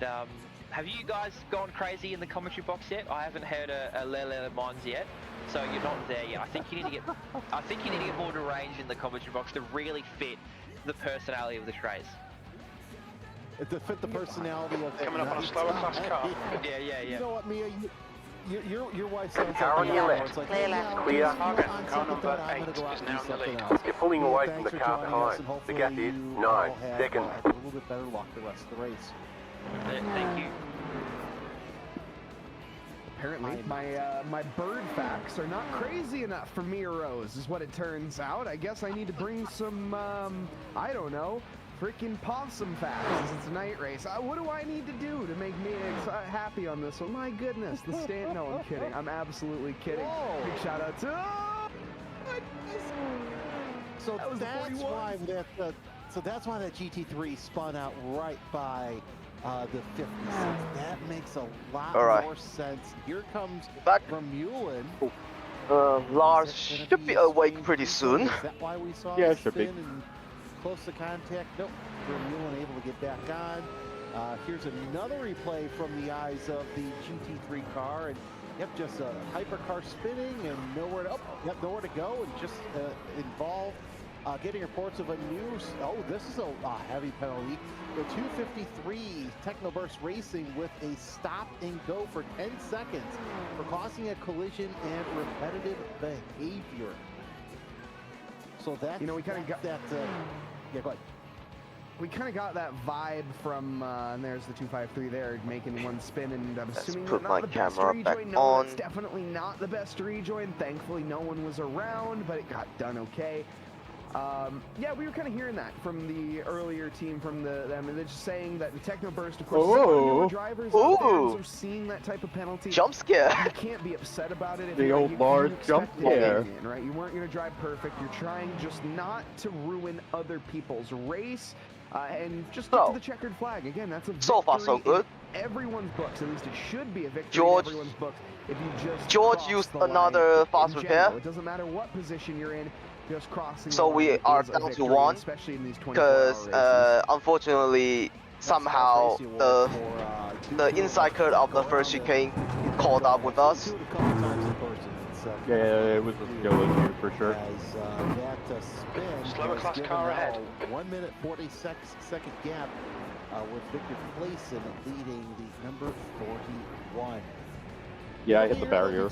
have you guys gone crazy in the commentary box yet? I haven't heard a Le Mans yet, so you're not there yet. I think you need to get more deranged in the commentary box to really fit the personality of this race. To fit the personality of coming up on a slower class car. Yeah. You know what, Mia? Your wife sounds Car on like your me. left. It's like, Clear yeah, left. I'm Clear. just, Okay, on car second number thought, I'm 8 gonna go out is and now do in the something lead. else. You're pulling Mia, away thanks from the for car joining us, behind. and The hopefully gap is you 9 all have, seconds. a little bit better luck the rest of the race. Thank you. Apparently, my bird facts are not crazy enough for Mia Rose, is what it turns out. I guess I need to bring some, I don't know, freaking possum facts. It's a night race. What do I need to do to make Mia happy on this one? My goodness, the stand. No, I'm kidding. I'm absolutely kidding. Whoa. Big shout out to. So that's why that GT3 spun out right by the 56. That makes a lot more sense. Here comes Vermeulen. Lars should be awake pretty soon. Is that why we saw Yeah, the it should be. spin and close to contact? Nope. Vermeulen able to get back on. Here's another replay from the eyes of the GT3 car, and yep, just a hypercar spinning and nowhere to go, and just involved. Getting reports of a new. This is a heavy penalty. The 253 Technoburst Racing with a stop and go for 10 seconds for causing a collision and repetitive behavior. So that's, we kind of got that. Yeah, go ahead. We kind of got that vibe from, and there's the 253 there making one spin, and I'm assuming put not my the best camera rejoin. back No, on. it's definitely not the best rejoin. Thankfully, no one was around, but it got done okay. Yeah, we were kind of hearing that from the earlier team, from them, and they're just saying that the Technoburst, of course, some newer drivers out there, so seeing that type of penalty, jump scare. You can't be upset about it. If The old Lars jump scare. Right? You weren't going to drive perfect. You're trying just not to ruin other people's race. And just get to the checkered flag. Again, that's a victory so far so good. In everyone's books, at least it should be a victory George, in everyone's books. If you just George used another fast repair. It doesn't matter what position you're in, just crossing. So we are down to 1, especially in these 24-hour because unfortunately somehow the inside curve of the first chicane caught up with us. Yeah, it was a skill issue for sure. Slower class car ahead. 1 minute 46 second gap with Victor Clayson leading the number 41. Yeah, I hit the barrier.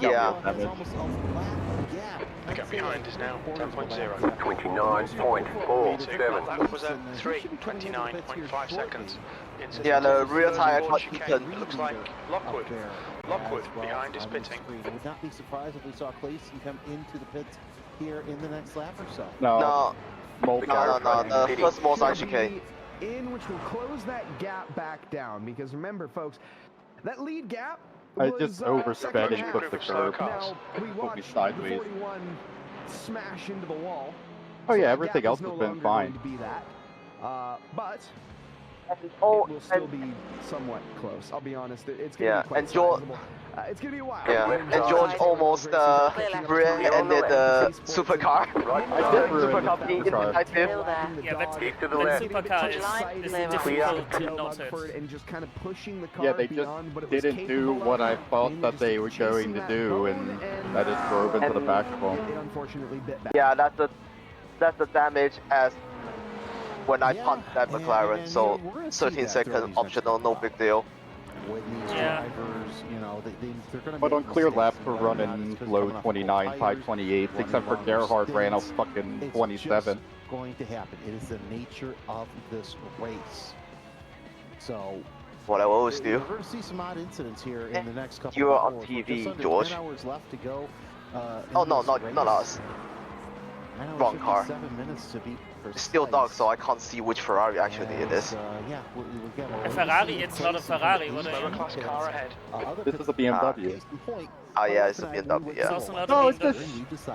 Yeah. The gap behind is now 10.0. 29.47. That was at 3:29.5 seconds. Yeah, the rear tire got eaten. It looks like Lockwood behind is pitting. I would not be surprised if we saw Clayson come into the pits here in the next lap or so. No. The first small side chicane. In which will close that gap back down, because remember, folks, that lead gap I was, just oversped and took the curb. Now, we watched the sideways. 41 smash into the wall. Oh yeah, So everything else no has been longer fine. going to be that. But it Oh, will still be somewhat close. I'll be honest. It's going to yeah, be quite and George, sizable. It's going to be a while. yeah, and George almost rear-ended the supercar. Supercar being indecisive. Yeah, but Keep to the left. supercar is difficult to not it. And just kind of pushing the car Yeah, they just beyond what it was didn't do capable what of. I thought that they were going to do, and I just drove into the back of them. It unfortunately bit back. Yeah, that's the damage as when I punched that McLaren. So 13 seconds optional, no big deal. Drivers, they're going to. But on clear laps, we're running low 29, high 28, except for Gerhard ran a fucking 27. Going to happen. It is the nature of this race. So. What I always do. We're going to see some odd incidents here in the next couple You're of on hours. TV, George. 10 hours left to go. Oh no, not us. Wrong car. Minutes to be it's still dark, so I can't see which Ferrari actually it is. Yeah, we'll get A Ferrari, it's not a Ferrari. What Slower class car ahead. This is a BMW. Oh yeah, it's a BMW, It's yeah. also not No, a it's BMW. It's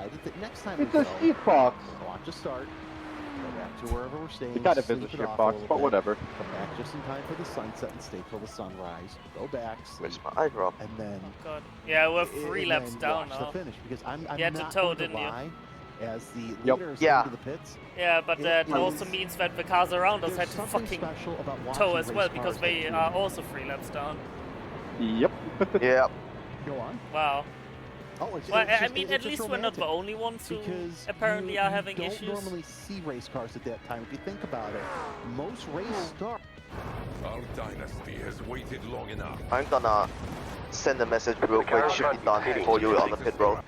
a sheep box. Watch the start. Go back to wherever we're staying. It kind of is a sleep it shit off box, a little but bit. whatever. Come back just in time for the sunset and stay till the sunrise. Go back, sleep, Where's my eyedrop? and then. God. Yeah, we're 3 laps down watch now. the finish because I'm You had to not tow, going to didn't you? lie. as the leaders into the pits. Yeah, but that also means that the cars around us had to fucking tow as well, because they are also 3 laps down. Yep. Yeah. Go on. Wow. Oh, well, I mean, at least we're not the only ones who apparently are having issues. You don't normally see race cars at that time. If you think about it, most race start. Our dynasty has waited long enough. I'm gonna send a message real quick. Should be done before you on the pit road.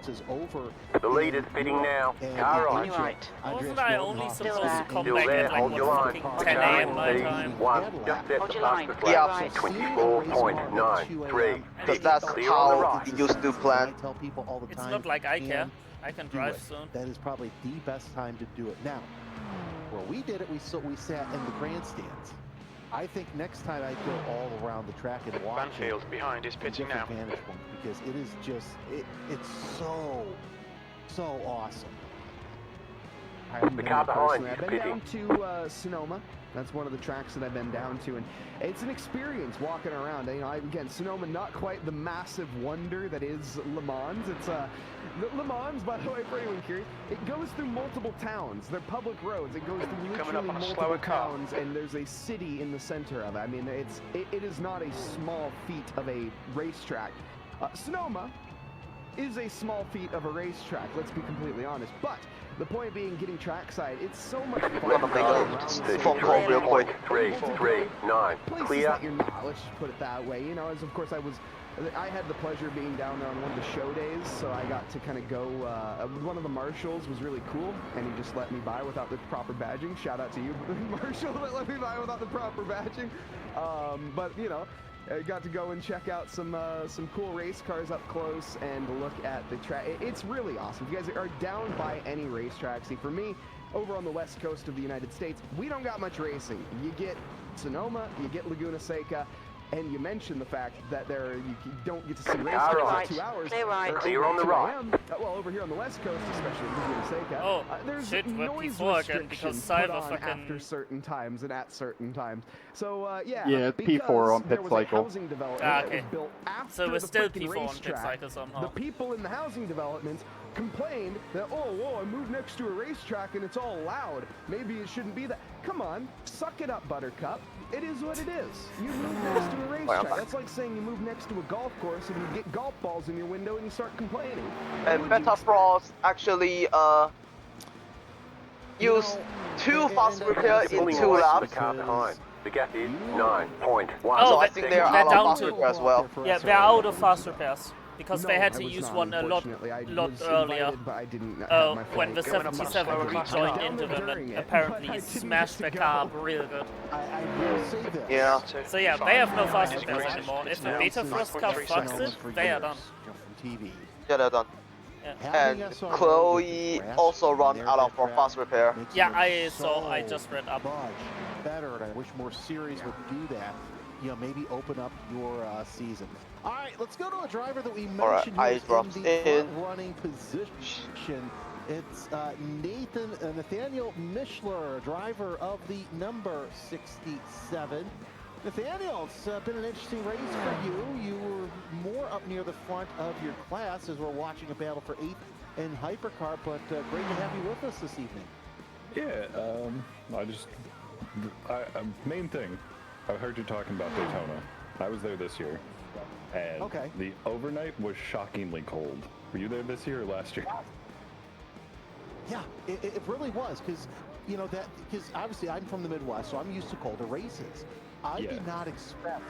Is over. The lead is pitting now. Car on. Right. Wasn't I only supposed to come back at like fucking 10 a.m. my time? Just set the fastest lap. 24.93. Because that's how we used to plan. Tell people all the time. It's not like I care. I can drive soon. That is probably the best time to do it. Now, where we did it, we sat in the grandstands. I think next time I go all around the track and watch Banfield behind is pitching now. Because it is just, it's so awesome. The car behind I've been down to Sonoma. That's one of the tracks that I've been down to, and it's an experience walking around. You know, again, Sonoma, not quite the massive wonder that is Le Mans. It's Le Mans, by the way, for anyone curious, it goes through multiple towns. They're public roads. It goes through literally multiple towns, and there's a city in the center of it. I mean, it is not a small feat of a racetrack. Sonoma is a small feat of a racetrack. Let's be completely honest, but. The point being, getting trackside, it's so much fun. Phone call real quick. 339. Clear. That you're not. Let's just put it that way. You know, as of course I had the pleasure of being down there on one of the show days, so I got to kind of go. One of the marshals was really cool, and he just let me by without the proper badging. Shout out to you, Marshall, that let me by without the proper badging. But you know. I got to go and check out some cool race cars up close and look at the track. It's really awesome. If you guys are down by any racetrack, see, for me, over on the west coast of the United States, we don't got much racing. You get Sonoma, you get Laguna Seca, and you mentioned the fact that you don't get to see race cars for 2 hours. Clear on the right. Well, over here on the west coast, especially Laguna Seca, there's shit, noise P4 restrictions put on after certain times and at certain times. So yeah, it's P4 on pit cycle. Okay. So we're still P4 on pit cycle somehow. The people in the housing developments complained that, whoa, I moved next to a racetrack and it's all loud. Maybe it shouldn't be that. Come on, suck it up, Buttercup. It is what it is. You move next to a racetrack. That's like saying you move next to a golf course and you get golf balls in your window and you start complaining. And Beta Frost actually used 2 fast repair in 2 laps. The car behind. The gap is 9.1. So I think they're out of fast repair as well. Yeah, they're out of fast repairs. Because they had to use one a lot earlier. When the 77 rejoined into them and apparently smashed the car real good. I will say this. Yeah. So yeah, they have no fast repairs anymore. If the Beta Frost car fucks it, they are done. Yeah, they're done. Yeah. And Chloe also run out of her fast repair. Yeah, I just read up. Better, and I wish more series would do that. You know, maybe open up your season. All right, let's go to a driver that we mentioned in the running position. It's Nathaniel Mishler, driver of the number 67. Nathaniel, it's been an interesting race for you. You were more up near the front of your class as we're watching a battle for 8th in Hypercar, but great to have you with us this evening. Yeah, main thing, I heard you talking about Daytona. I was there this year, and the overnight was shockingly cold. Were you there this year or last year? Yeah, it really was, because you know because obviously I'm from the Midwest, so I'm used to colder races. I did not expect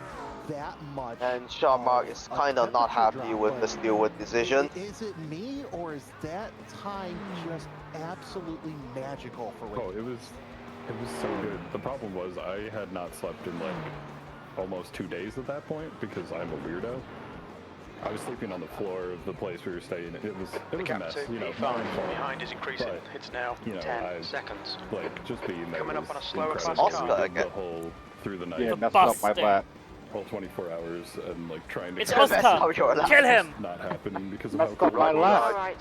that much. And Sean Mark is kind of not happy with the Steelwood decision. Is it me, or is that time just absolutely magical for racing? Oh, it was so good. The problem was I had not slept in like almost 2 days at that point because I'm a weirdo. I was sleeping on the floor of the place we were staying. It was a mess. You know, behind is increasing. It's now 10 seconds. Like just being there. Coming up on a slower Oscar again. The whole through the night. Yeah, messed up my lap. Whole 24 hours and like trying to. It's Oscar. Kill him. Not happening because of how cold. My lap.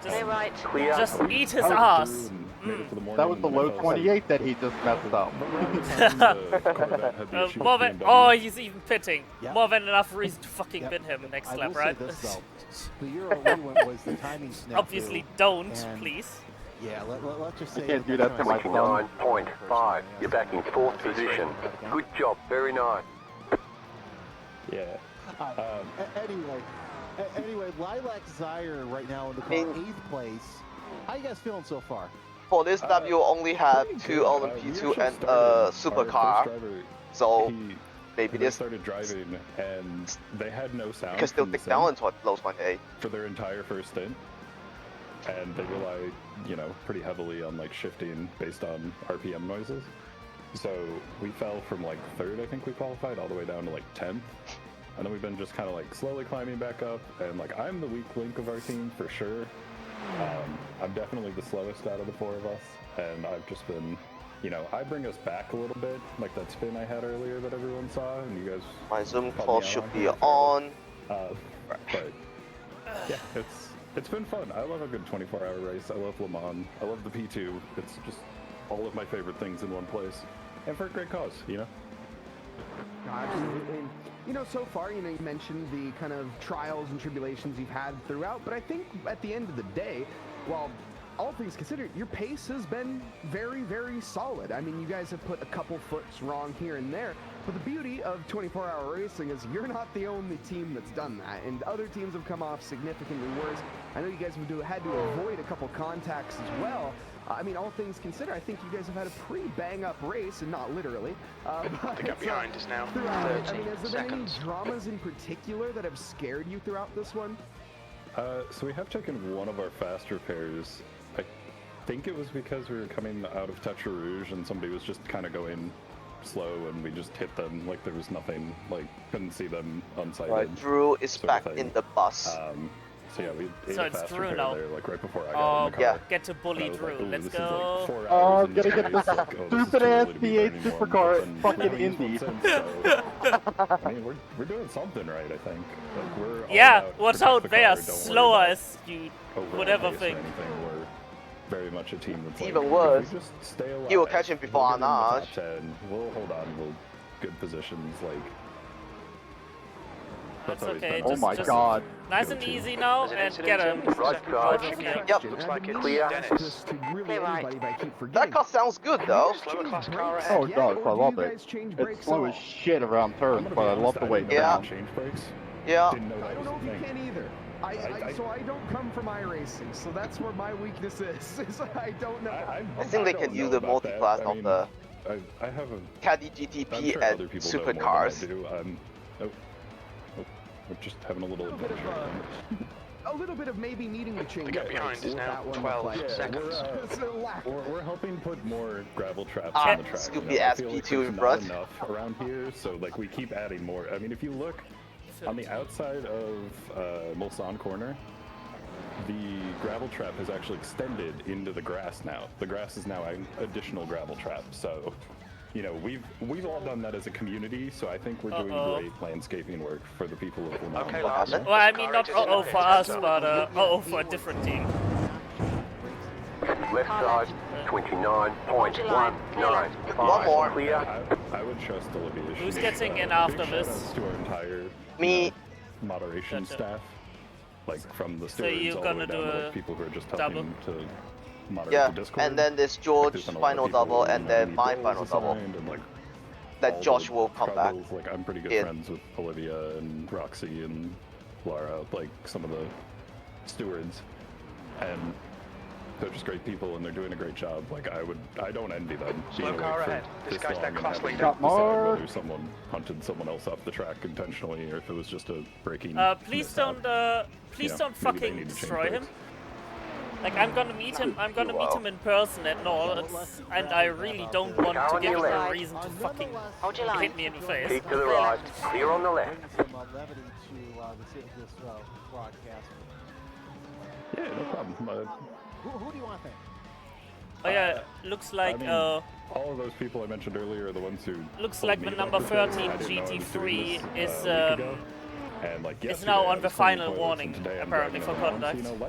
Just eat his ass. made it to the morning. That was the low 28 that he just messed up. Morven, oh, he's even pitting. Yeah. More than enough reason to fucking win him next lap, right? This, though, the Euro we went was the timing snafu. Obviously don't, please. Yeah, let's just say... I can't do that to my phone. 29.5. You're back in 4th position. Good job. Very nice. Yeah. Anyway, Lilac Zaire right now in the car, 8th place. How you guys feeling so far? For this lap, you only have 2 LMP2 and a supercar. So maybe they this started driving and they had no sound. because they'll take down into low 28 for their entire first stint. And they rely, you know, pretty heavily on like shifting based on RPM noises. So we fell from like 3rd, I think we qualified, all the way down to like 10th. And then we've been just kind of like slowly climbing back up. And like I'm the weak link of our team for sure. I'm definitely the slowest out of the 4 of us. And I've just been, you know, I bring us back a little bit, like that spin I had earlier that everyone saw. And you guys. My zoom call should be on. But yeah, it's been fun. I love a good 24-hour race. I love Le Mans. I love the P2. It's just all of my favorite things in one place. And for a great cause, you know? Absolutely. You know, so far, you know, you mentioned the kind of trials and tribulations you've had throughout, but I think at the end of the day, while all things considered, your pace has been very, very solid. I mean, you guys have put a couple foots wrong here and there, but the beauty of 24-hour racing is you're not the only team that's done that, and other teams have come off significantly worse. I know you guys have had to avoid a couple contacts as well. I mean, all things considered, I think you guys have had a pretty bang-up race, and not literally. The gap behind is now 30 I mean, has there been any seconds. dramas in particular that have scared you throughout this one? So we have taken one of our faster pairs. I think it was because we were coming out of Tetra Rouge and somebody was just kind of going slow and we just hit them like there was nothing, like couldn't see them unsighted. Right, Drew is back in the bus. So yeah, we ate So a it's faster Drew pair now. there, like right before I got in the car. Get to bully Drew. Like, Let's this go. Is like 4 Oh, hours I'm gonna get this stupid ass P8 supercar fucking Indy. I mean, we're doing something right, I think. Like, we're all Yeah, about watch protect out, the they car, are don't worry slower about as you overall would ever pace or think. anything. We're very much a team that's Even like, worse, if we just stay alive, you will catch him before we'll get in the Anaj. top 10, we'll hold on to good positions, like. That's always okay. been our- Just nice and easy now, and get him. Right side. Yep. Looks like it's Clear. Dennis. That car sounds good though. Slower class car Oh, ahead. it does. I love it. It's slow as shit around turns, but I love the way it Yeah. sounds. Change brakes. Yeah. Didn't know that I don't was know a if you thing. can either. So I don't come from iRacing, so that's where my weakness is. Is I don't know. I think they can use the multi-class of the I have a Caddy I'm GTP sure other and people know more than I supercars. do. We're just having a little adventure. A little bit of maybe needing to change. The gap behind is now 12 seconds. We're helping put more gravel traps Ah, on the track. Scoopy I ass feel like P2 there's in not front. enough around here, so like we keep adding more. I mean, if you look on the outside of Mulsanne Corner, the gravel trap has actually extended into the grass now. The grass is now an additional gravel trap, so. You know, we've all done that as a community, so I think we're doing great landscaping work for the people of Le Mans. Okay, last. Well, I mean, not uh-oh for us, but uh-oh for a different team. Left side, 29.19. One more. Clear. I would trust Olivia. Who's She's, getting in after big this? shout-outs to our entire Me. moderation staff, like from the So stewards you're all the way gonna down do to a like, people who are just double? helping to moderate Yeah, the Discord. and then there's Like, George's there's been a lot of final people double, who and then need my roles final double. assigned, and, like, That all Josh the will come back. troubles. Like I'm pretty good in. friends with Olivia and Roxy and Laura, like some of the stewards, and they're just great people and they're doing a great job. Like I don't envy them. Slow being car away for ahead. This this guy's long their and class having leader. to Got decide more. whether someone hunted someone else off the track intentionally or if it was just a breaking. Please mishap. don't, please You know, don't maybe they fucking need to change destroy him. brakes. Like, I'm gonna meet him in person at Nords, and I really don't want to give him a reason to fucking hit me in the face. Keep to the right. Clear on the left. Some levity to this broadcast. Yeah, no problem. Who do you want there? Oh yeah, looks like I mean, all of those people I mentioned earlier are the ones who looks told like me the about number the show. 13 I didn't know I was doing GT3 this, is a week ago. And, like, is yesterday now I on the was playing final toilets, warning, and today I'm apparently, driving for around, conduct. so, you know,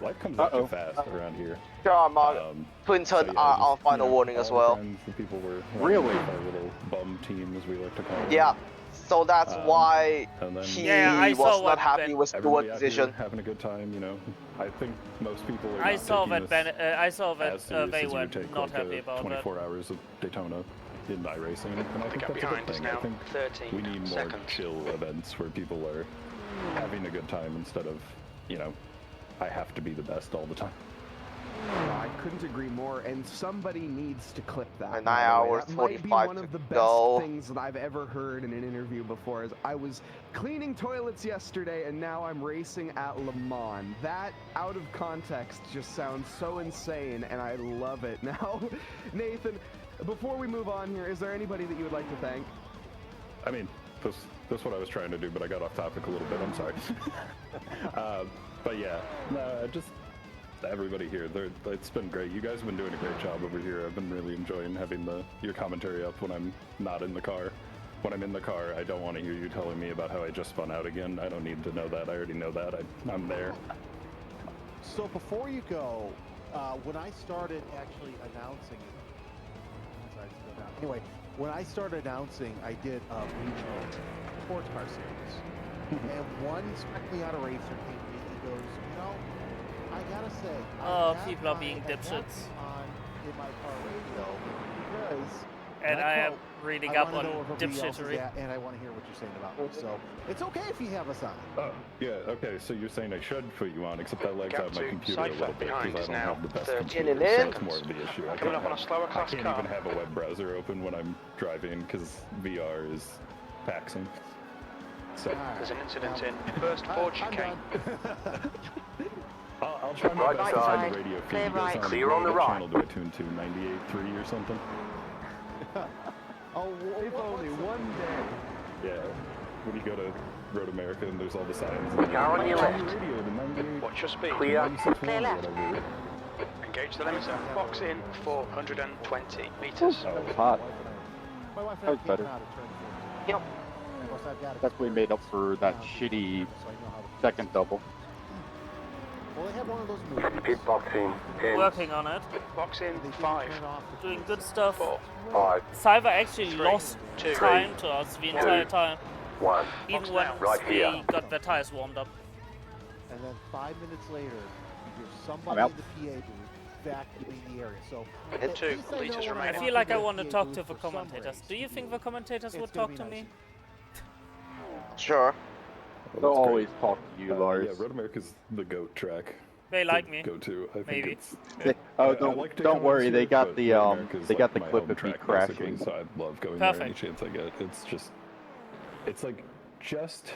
Life comes at you fast around here. Sure, Mark. Clinton are on final warning as well. The people were really our little bum team, as we like to call it. Yeah. So that's why he was not happy with Stewart's decision. Having a good time, you know. I think most people are I saw that they were not happy about 24 hours of Daytona in iRacing, and I think that's a good thing. I think we need more chill events where people are having a good time instead of, you know, I have to be the best all the time. I couldn't agree more, and somebody needs to clip that. 9 hours, that might be 45 one of the to best go. things that I've ever heard in an interview before. Is I was cleaning toilets yesterday, and now I'm racing at Le Mans. That, out of context, just sounds so insane, and I love it. Now, Nathan, before we move on here, is there anybody that you would like to thank? I mean, that's what I was trying to do, but I got off topic a little bit. I'm sorry. But yeah, just everybody here. It's been great. You guys have been doing a great job over here. I've been really enjoying having your commentary up when I'm not in the car. When I'm in the car, I don't want to hear you telling me about how I just spun out again. I don't need to know that. I already know that. I'm there. So before you go, when I started actually announcing, anyway, when I started announcing, I did a regional sports car series, and one Strictly Auto racer came to me. He goes, you know, I gotta say, oh, people are being dipshits. In my car radio because and I am reading up on dipshittery. And I want to hear what you're saying about me. So it's okay if you have us on. Oh, yeah, okay, so you're saying I should put you on, except that lags out my computer a little bit because I don't have the best computer, so that's more of the issue. I can't even have a web browser open when I'm driving because VR is taxing. So there's an incident in first Ford chicane. I'll try my best to find the radio feed. You guys Clear on the right. Channel do I tune to 98.3 or something? Oh, if only one day. Yeah, when you go to Road America and there's all the signs. Car on your left. Watch your speed. Clear. Clear left. Engage the limiter. Box in 420 meters. That was hot. That was better. Yep. Definitely made up for that shitty second double. Well, they have one of those movies. Pit boxing. Working on it. Box in 5. Doing good stuff. 4, 5. Cyber actually lost time to us the entire time. 1. Even when we got their tires warmed up. And then 5 minutes later, you hear somebody in the PA booth vacuuming the area. So, and 2 liters remaining. I feel like I want to talk to the commentators. Do you think the commentators would talk to me? Sure. They'll always talk to you, Lars. Yeah, Road America's the GOAT track. They like me. Go to. I think maybe. Don't worry. They got the clip of me crashing. So I love going there any chance I get. It's just, it's like just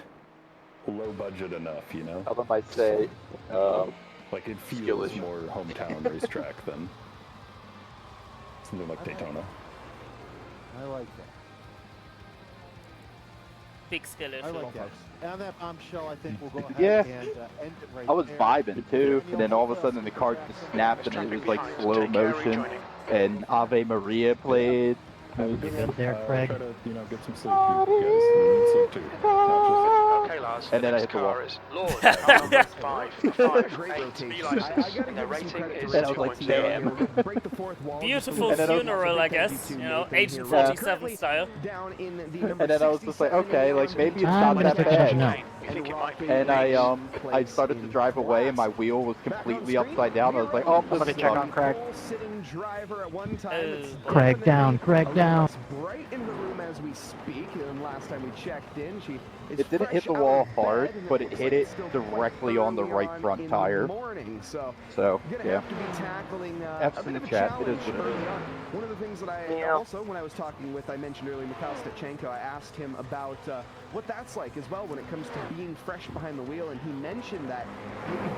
low budget enough, you know. How about I say, like it feels more hometown racetrack than something like Daytona. I like that. Big skill issue. I like that. And on that bombshell, I think we'll go ahead and end it right I was there. vibing too, and then all of a sudden the car just snapped and it was like slow motion, and Ave Maria played. There, Craig. Try to, you know, get some sleep. You guys need sleep too. Okay, Lars. And then I hit the wall. Lord, 5, 8. Their rating is and I was like, damn. Beautiful funeral, I guess. You know, Agent 47 style. And then I was just like, okay, like maybe it's not that bad. And I started to drive away, and my wheel was completely upside down. I was like, oh, somebody check on Craig. Craig down, Craig down. Right in the room as we speak, and last time we checked in, she is it didn't hit the wall hard, but it hit it directly on the right front tire. So yeah. F's in the chat. It is what it is. One of the things that I also, when I was talking with, I mentioned earlier, Mikhail Stachenko, I asked him about what that's like as well when it comes to being fresh behind the wheel, and he mentioned that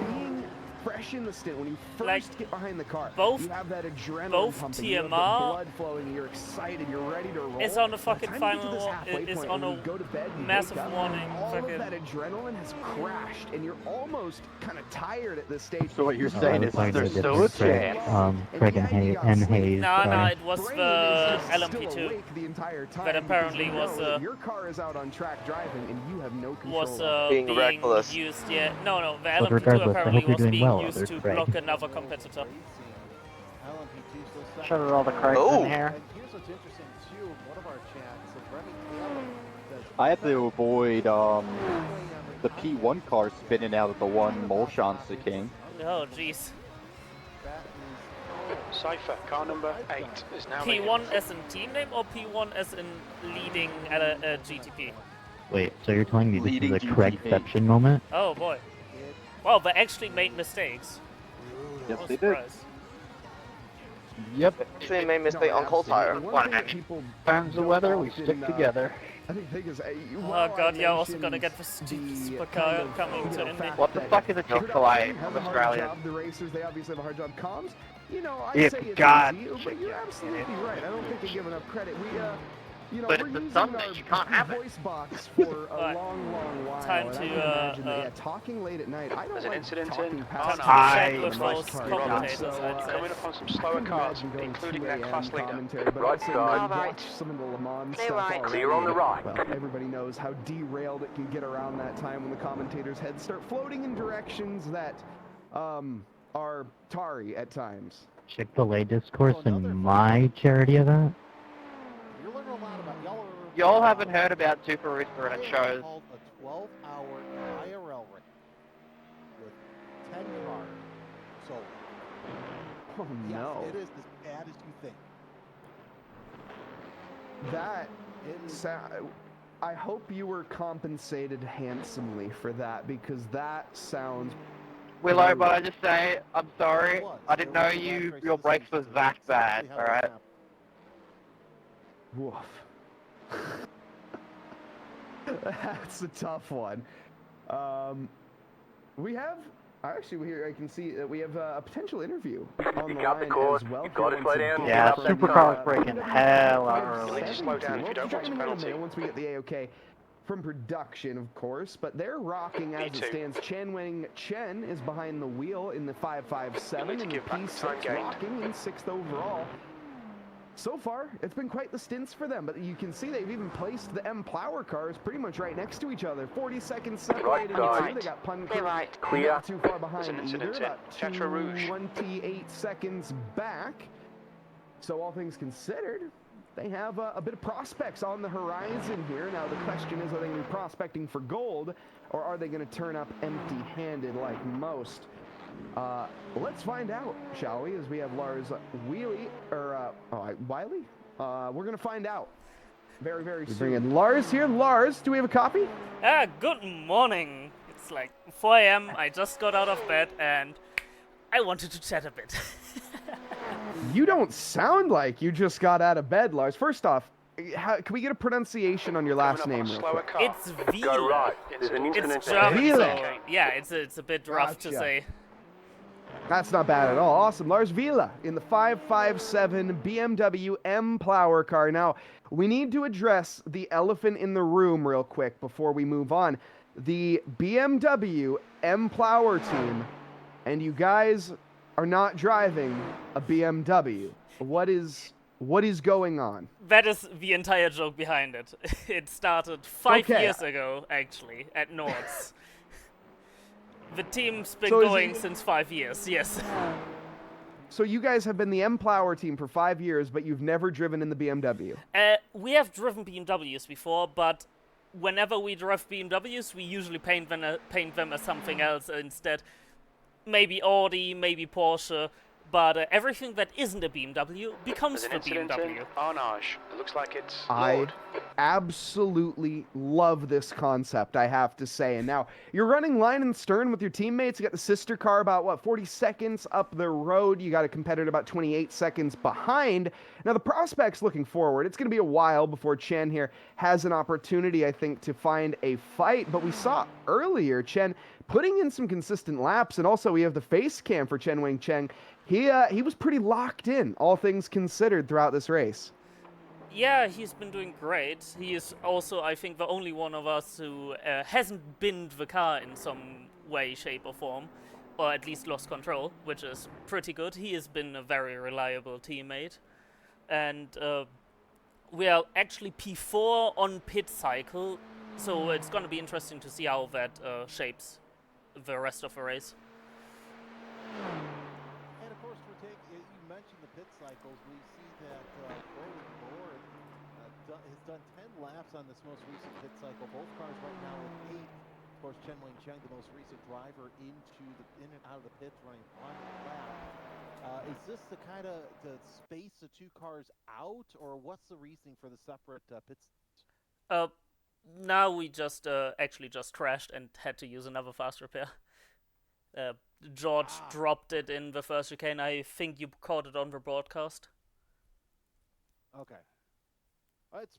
being fresh in the stint, when you first get behind the car, you have that adrenaline pumping, you have the blood flowing, you're excited, you're ready to roll. It's on the fucking final, it's on a massive warning. All of that adrenaline has crashed, and you're almost kind of tired at this stage. So what you're saying is there's still a chance. Craig and Hayes. No, it was the LMP2 that apparently was your car is out on track driving, and you have no control. Was being reckless. Used. Yeah, no, the LMP2 apparently was being being used to block another competitor. Show all the cards in here. Here's what's interesting too. One of our chats, I had to avoid the P1 car spinning out of the one Molchan's the king. Oh jeez. Cypher, car number 8 is now P1 as in team name or P1 as in leading at a GTP? Wait, so you're telling me this is a Craigception moment? Oh boy. Wow, they actually made mistakes. Yes, they did. Yep. Actually made mistake on cold tire. Times the weather, we stick together. I think the thing is, oh god, you're also gonna get the supercar coming to Indy. What the fuck is a Chick-fil-A of Australia? The racers, they obviously have a hard job. Comms, you know, I If say it's God. easy, but you're absolutely right. I don't think they give enough credit. We, you know, But we're it's a using Sunday, our you can't have it. voice box for a long, long while. Time and to, I can imagine that, yeah, talking late at night. I don't There's an like incident talking in past Coming up on some slower cars, including their class leader. Right side. Watch some of the Le Mans Clear stuff right. already. Clear on the right. Well, everybody knows how derailed it can get around that time when the commentators' heads start floating in directions that are tarry at times. Chick-fil-A discourse in my charity event? Y'all haven't heard about Super Rooster and it shows. A 12-hour IRL race with 10 cars sold. Oh no. Yes, it is as bad as you think. That I hope you were compensated handsomely for that, because that sounds. Willow, but I just say, I'm sorry. I didn't know your brakes was that bad, alright? Woof. That's a tough one. We have. Actually, here I can see that we have a potential interview on the line as well. You got to slow down. Yeah, Supercar's breaking hell out You'll need to slow down if you don't want a penalty. Once we get the A-OK from production, of course, but they're rocking as it stands. Chen Wing Chen is behind the wheel in the 557 and the P6 rocking in 6th overall. So far, it's been quite the stints for them, but you can see they've even placed the M Plower cars pretty much right next to each other. 40 seconds separated. Right. They got Pun Clear. not too far behind There's an incident either, about in Tetra Rouge. 28 seconds back. So all things considered, they have a bit of prospects on the horizon here. Now the question is, are they going to be prospecting for gold, or are they going to turn up empty-handed like most? Let's find out, shall we? As we have Lars Wiley. We're gonna find out very, very soon. Bring in Lars here. Lars, do we have a copy? Good morning. It's like 4 a.m. I just got out of bed and I wanted to chat a bit. You don't sound like you just got out of bed, Lars. First off, can we get a pronunciation on your last name real quick? It's Vila. Go right. There's an incident. It's German, Vila. so yeah, it's a bit rough to say. That's not bad at all. Awesome. Lars Vila in the 557 BMW M Plower car. Now, we need to address the elephant in the room real quick before we move on. The BMW M Plower team, and you guys are not driving a BMW. What is going on? That is the entire joke behind it. It started 5 years ago, actually, at Nords. The team's been going since 5 years, yes. So you guys have been the M Plower team for 5 years, but you've never driven in the BMW? We have driven BMWs before, but whenever we drive BMWs, we usually paint them as something else instead. Maybe Audi, maybe Porsche, but everything that isn't a BMW becomes the BMW. Arnage. It looks like it's I absolutely love this concept, I have to say. And now, you're running line and stern with your teammates. You got the sister car about, 40 seconds up the road. You got a competitor about 28 seconds behind. Now, the prospects looking forward. It's going to be a while before Chen here has an opportunity, I think, to find a fight. But we saw earlier Chen putting in some consistent laps. And also, we have the face cam for Chen Wing Cheng. He was pretty locked in, all things considered, throughout this race. Yeah, he's been doing great. He is also, I think, the only one of us who hasn't binned the car in some way, shape, or form, or at least lost control, which is pretty good. He has been a very reliable teammate. And we are actually P4 on pit cycle, so it's going to be interesting to see how that shapes the rest of the race. And of course, you mentioned the pit cycles. We see that Golden Lord has done 10 laps on this most recent pit cycle. Both cars right now with 8. Of course, Chen Wing Cheng, the most recent driver, in and out of the pits running 1 lap. Is this the kind of to space the 2 cars out, or what's the reasoning for the separate pit stops? Now we just actually just crashed and had to use another fast repair. George dropped it in the first chicane. I think you caught it on the broadcast. Okay. It's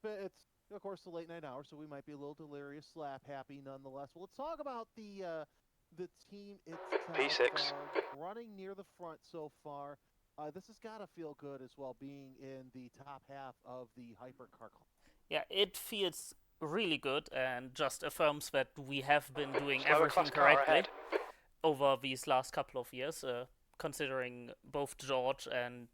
of course the late night hour, so we might be a little delirious, slap happy nonetheless. Well, let's talk about the team itself. P6 running near the front so far. This has got to feel good as well, being in the top half of the hypercar class. Yeah, it feels really good and just affirms that we have been doing everything correctly over these last couple of years, considering both George and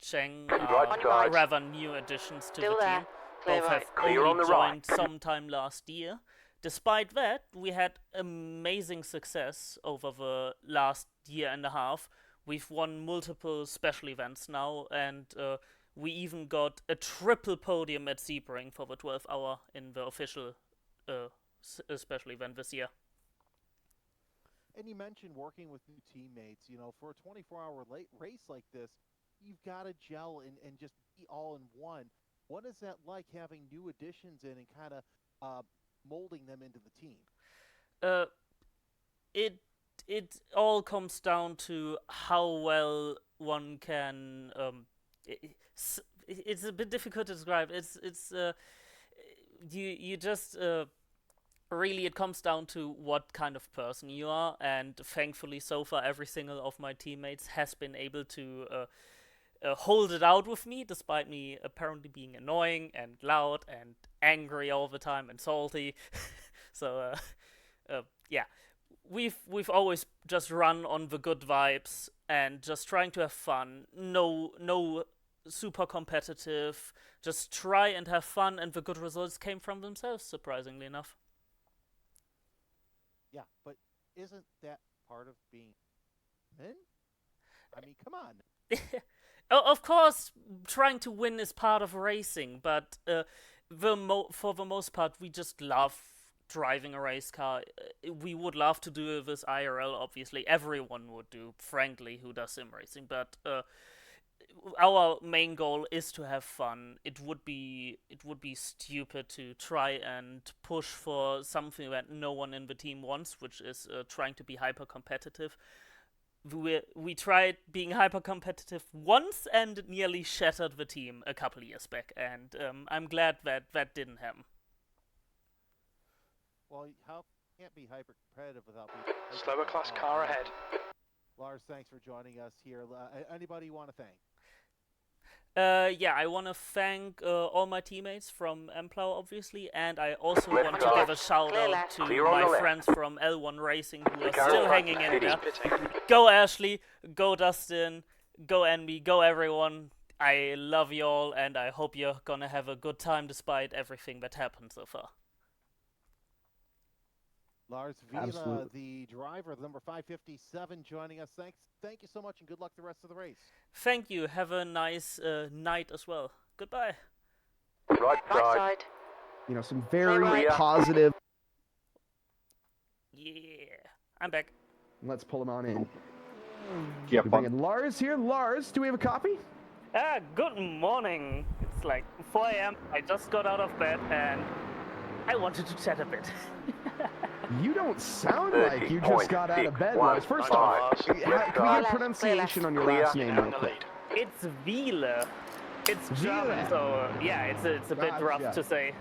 Cheng are rather new additions to the team. Both have only joined sometime last year. Despite that, we had amazing success over the last year and a half. We've won multiple special events now, and we even got a triple podium at Sebring for the 12th hour in the official special event this year. And you mentioned working with new teammates. You know, for a 24-hour race like this, you've got to gel and just be all in one. What is that like, having new additions in and kind of molding them into the team? It all comes down to how well one can. It's a bit difficult to describe. You just really, it comes down to what kind of person you are, and thankfully so far every single of my teammates has been able to hold it out with me, despite me apparently being annoying and loud and angry all the time and salty. So yeah, we've always just run on the good vibes and just trying to have fun. No super competitive, just try and have fun, and the good results came from themselves, surprisingly enough. Yeah, but isn't that part of being men? I mean, come on. Of course, trying to win is part of racing, but for the most part, we just love driving a race car. We would love to do this IRL, obviously. Everyone would do, frankly, who does sim racing, but our main goal is to have fun. It would be stupid to try and push for something that no one in the team wants, which is trying to be hyper competitive. We tried being hyper competitive once and nearly shattered the team a couple of years back, and I'm glad that didn't happen. Well, how can't be hyper competitive without being slower class car ahead. Lars, thanks for joining us here. Anybody you want to thank? Yeah, I want to thank all my teammates from MPlow, obviously, and I also want to give a shout out to my friends from L1 Racing who are still hanging in there. Go Ashley, go Dustin, go Envy, go everyone. I love you all, and I hope you're gonna have a good time despite everything that happened so far. Lars Vila, the driver, number 557, joining us. Thank you so much, and good luck the rest of the race. Thank you. Have a nice night as well. Goodbye. Right side. You know, some very positive. Yeah, I'm back. Let's pull him on in. Yeah, we bring in Lars here. Lars, do we have a copy? Good morning. It's like 4 a.m. I just got out of bed and I wanted to chat a bit. You don't sound like you just got out of bed, Lars. First off, can we get pronunciation on your last name real quick? It's Vila. It's German, so yeah, it's a bit rough to say.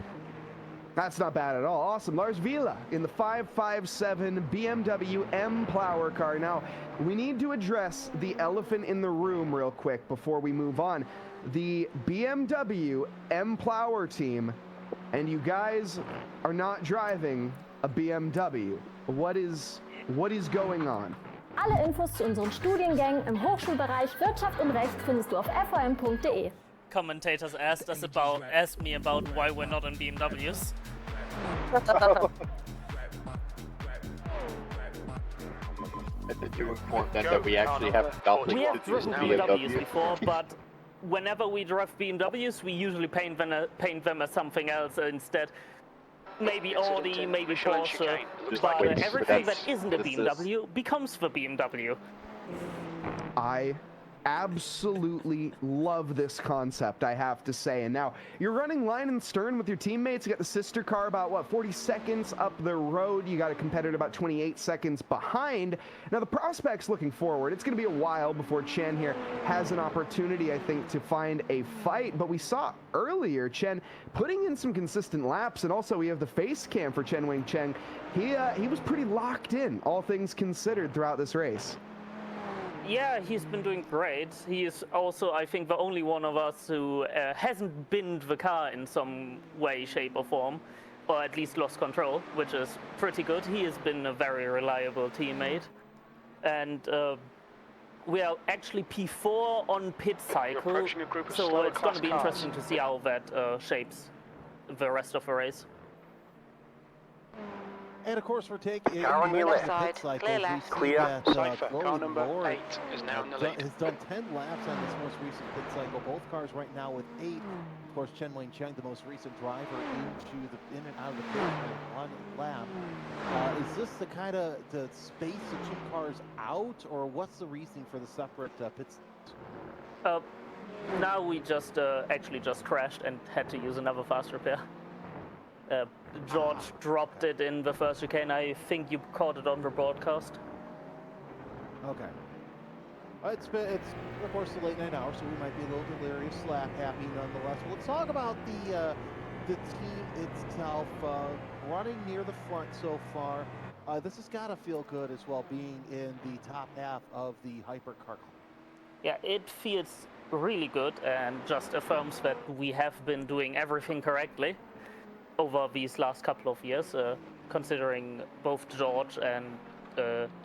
That's not bad at all. Awesome. Lars Vila in the 557 BMW M Plower car. Now, we need to address the elephant in the room real quick before we move on. The BMW M Plower team, and you guys are not driving a BMW. What is going on? Alle Infos zu unseren Studiengängen im Hochschulbereich Wirtschaft und Recht findest du auf vom.de. Commentators asked me about why we're not in BMWs. at the two informed then that we actually have nothing We to have do with driven BMWs BMW. before, but whenever we drive BMWs, we usually paint them as something else instead. Maybe Audi, maybe Porsche, but everything that isn't a BMW becomes the BMW. I absolutely love this concept, I have to say. And now you're running line and stern with your teammates. You got the sister car about, what, 40 seconds up the road. You got a competitor about 28 seconds behind. Now the prospects looking forward. It's going to be a while before Chen here has an opportunity, I think, to find a fight. But we saw earlier Chen putting in some consistent laps, and also we have the face cam for Chen Wing Cheng. He was pretty locked in, all things considered, throughout this race. Yeah, he's been doing great. He is also, I think, the only one of us who hasn't binned the car in some way, shape or form, or at least lost control, which is pretty good. He has been a very reliable teammate. And we are actually P4 on pit cycle, so it's going to be interesting to see how that shapes the rest of the race. And of course, we're taking car on your left. pit cycles. Clear left. Clear. Car number 8 is now in the lead. Has done 10 laps on this most recent pit cycle. Both cars right now with 8. Of course, Chen Wing Cheng, the most recent driver, in and out of the pit in 1 lap. Is this the kind of to space the 2 cars out, or what's the reasoning for the separate pits? Now we just actually just crashed and had to use another fast repair. George dropped it in the first chicane. I think you caught it on the broadcast. Okay. It's of course the late night hour, so we might be a little delirious, slap happy nonetheless. Well, let's talk about the team itself. Running near the front so far. This has got to feel good as well, being in the top half of the hypercar. Yeah, it feels really good and just affirms that we have been doing everything correctly over these last couple of years, considering both George and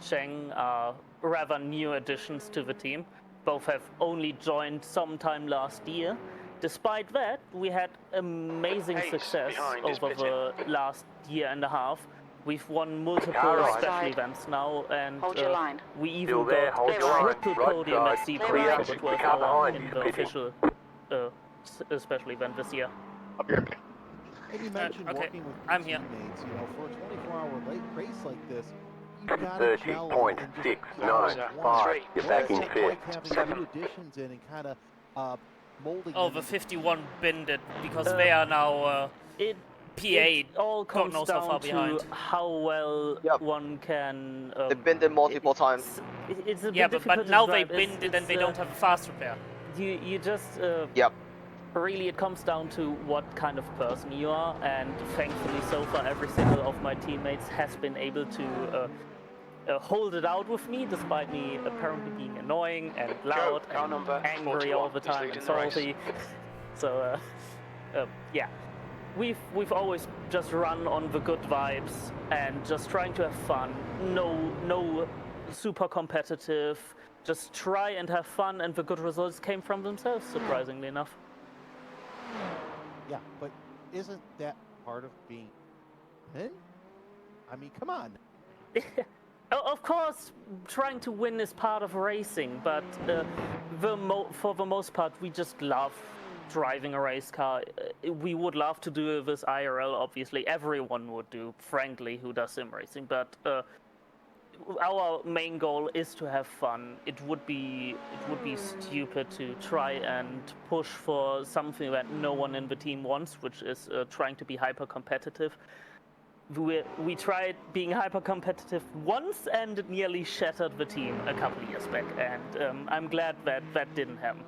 Cheng are rather new additions to the team. Both have only joined sometime last year. Despite that, we had amazing success over the last year and a half. We've won multiple special events now, and we even got a triple podium at Seabrooke for the 12th hour in the official special event this year. And you mentioned working with teammates, you know, for a 24-hour late race like this, you've got to 30.695. You're back in fifth. 7 additions in and kind of molding. Oh, the 51 binned it because they are now P8. It all comes so down far to behind. How well one can. They binned it multiple times. It's a bit but now they binned it and they don't have a fast repair. You just. Really, it comes down to what kind of person you are, and thankfully, so far, every single of my teammates has been able to hold it out with me, despite me apparently being annoying and loud and angry all the time and salty. So, yeah, we've always just run on the good vibes and just trying to have fun. No super competitive. Just try and have fun, and the good results came from themselves, surprisingly enough. Yeah, but isn't that part of being in? I mean, come on. Of course, trying to win is part of racing, but for the most part, we just love driving a race car. We would love to do this IRL, obviously. Everyone would do, frankly, who does sim racing, but our main goal is to have fun. It would be stupid to try and push for something that no one in the team wants, which is trying to be hyper competitive. We tried being hyper competitive once and it nearly shattered the team a couple of years back, and I'm glad that that didn't happen.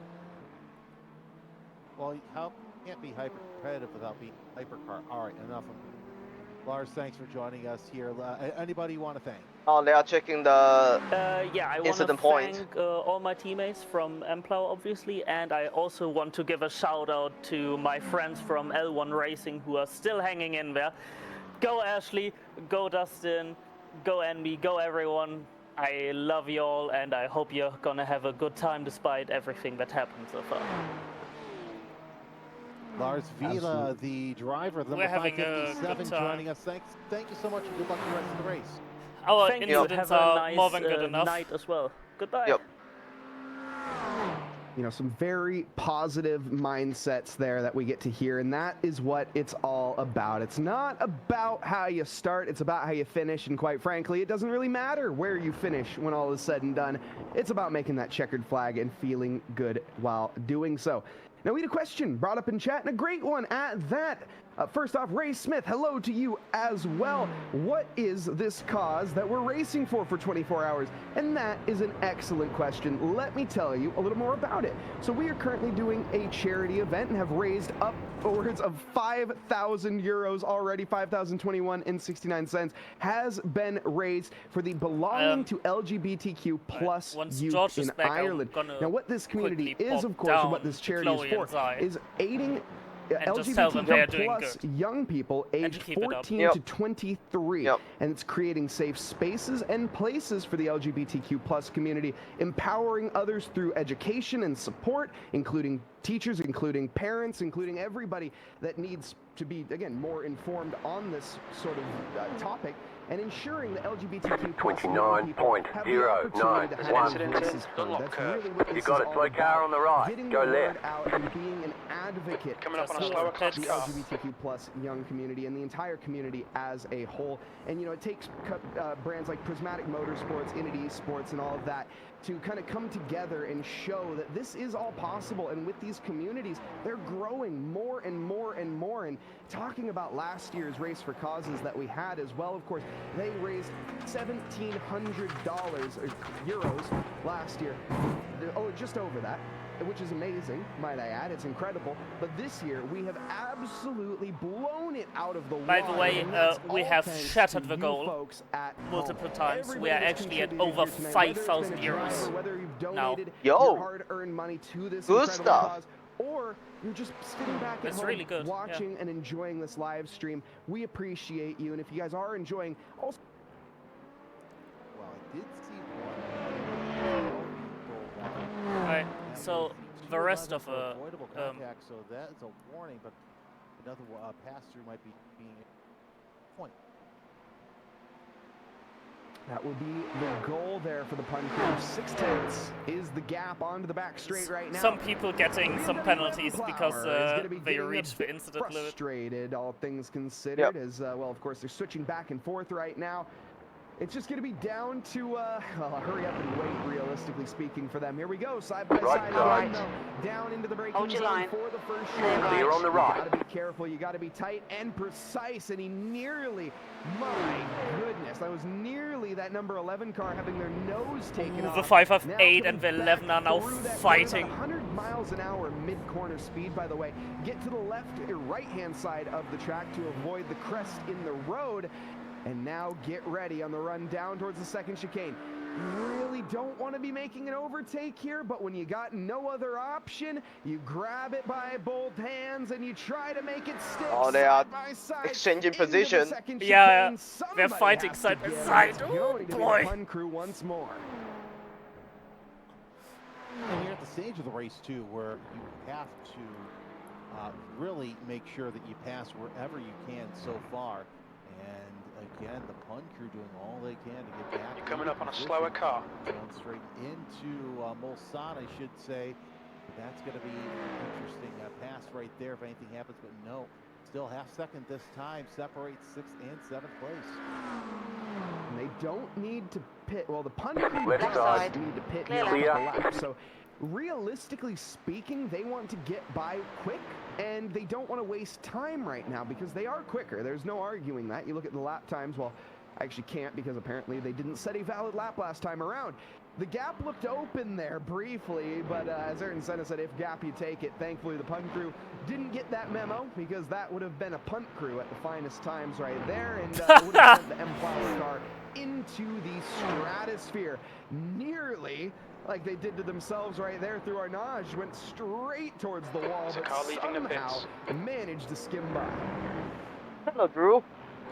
Well, how can't be hyper competitive without being hypercar? All right, enough of Lars, thanks for joining us here. Anybody you want to thank? Oh, they are checking the I incident want point. to thank all my teammates from Emplow, obviously, and I also want to give a shout out to my friends from L1 Racing who are still hanging in there. Go Ashley, go Dustin, go Envy, go everyone. I love you all, and I hope you're gonna have a good time despite everything that happened so far. Lars Vila, the driver of the number 557, joining us. Thank you so much, and good luck the rest of the race. our Thank you. incidents Have a are nice more than good enough. night as well. Goodbye. Yep. You know, some very positive mindsets there that we get to hear, and that is what it's all about. It's not about how you start, it's about how you finish, and quite frankly, it doesn't really matter where you finish when all is said and done. It's about making that checkered flag and feeling good while doing so. Now, we had a question brought up in chat, and a great one at that. First off, Ray Smith, hello to you as well. What is this cause that we're racing for 24 hours? And that is an excellent question. Let me tell you a little more about it. So we are currently doing a charity event and have raised upwards of 5,000 euros already. 5,021.69 has been raised for the belonging to LGBTQ plus youth in Ireland. Now, what this community is, of course, and what this charity is for, is aiding LGBTQ plus young people aged 14 to 23, and it's creating safe spaces and places for the LGBTQ plus community, empowering others through education and support, including teachers, including parents, including everybody that needs to be, again, more informed on this sort of topic, and ensuring the LGBTQ plus young people have the opportunity to have their voices heard. That's really what this is all about. Getting the word out and being an advocate for the LGBTQ plus young community and the entire community as a whole. And, you know, it takes brands like Prismatic Motorsports, Inity Sports, and all of that to kind of come together and show that this is all possible. And with these communities, they're growing more and more and more. And talking about last year's Race for Causes that we had as well, of course, they raised $1,700 or euros last year. Oh, just over that, which is amazing, might I add. It's incredible. But this year, we have absolutely blown it out of the water. By the way, we have shattered the goal multiple times. We are actually at over 5,000 euros now. Yo, hard-earned money to this good stuff. Cause, or you're just sitting back at home really good. watching and enjoying this live stream. We appreciate you, and if you guys are enjoying, also. Well, I did see one. Alright, so the rest of contact, so that is a warning, but another pass-through might be being a point. That will be the goal there for the pun crew. 6/10 is the gap onto the back straight right now. Some people getting some penalties because they reached the incident limit. Frustrated, all things considered, as well. Of course, they're switching back and forth right now. It's just going to be down to, well, hurry up and wait, realistically speaking, for them. Here we go, side by side. Down into the braking zone for the first shot. Clear on the right. You got to be careful. You got to be tight and precise. And he nearly, my goodness, that was nearly that number 11 car having their nose taken off. The 558 and the 11 are now fighting. 100 miles an hour mid-corner speed, by the way. Get to the left or right-hand side of the track to avoid the crest in the road. And now get ready on the run down towards the second chicane. You really don't want to be making an overtake here, but when you got no other option, you grab it by both hands and you try to make it stick. Oh, they are exchanging position. Yeah, they're fighting side by side. Oh boy. Pun crew once more. And you're at the stage of the race too, where you have to really make sure that you pass wherever you can so far. And again, the pun crew doing all they can to get back. You're coming up on a slower car. Going straight into Mulsanne, I should say. That's going to be an interesting pass right there if anything happens, but no. Still half second this time, separates 6th and 7th place. And they don't need to pit, well, the pun crew does need to pit here on the lap. So realistically speaking, they want to get by quick, and they don't want to waste time right now because they are quicker. There's no arguing that. You look at the lap times, well, I actually can't because apparently they didn't set a valid lap last time around. The gap looked open there briefly, but as Ayrton Senna said, if gap you take it. Thankfully, the punt crew didn't get that memo because that would have been a punt crew at the finest times right there, and would have sent the M-Plow car into the stratosphere. Nearly like they did to themselves right there through Arnage, went straight towards the wall, but somehow managed to skim by. Hello, Drew.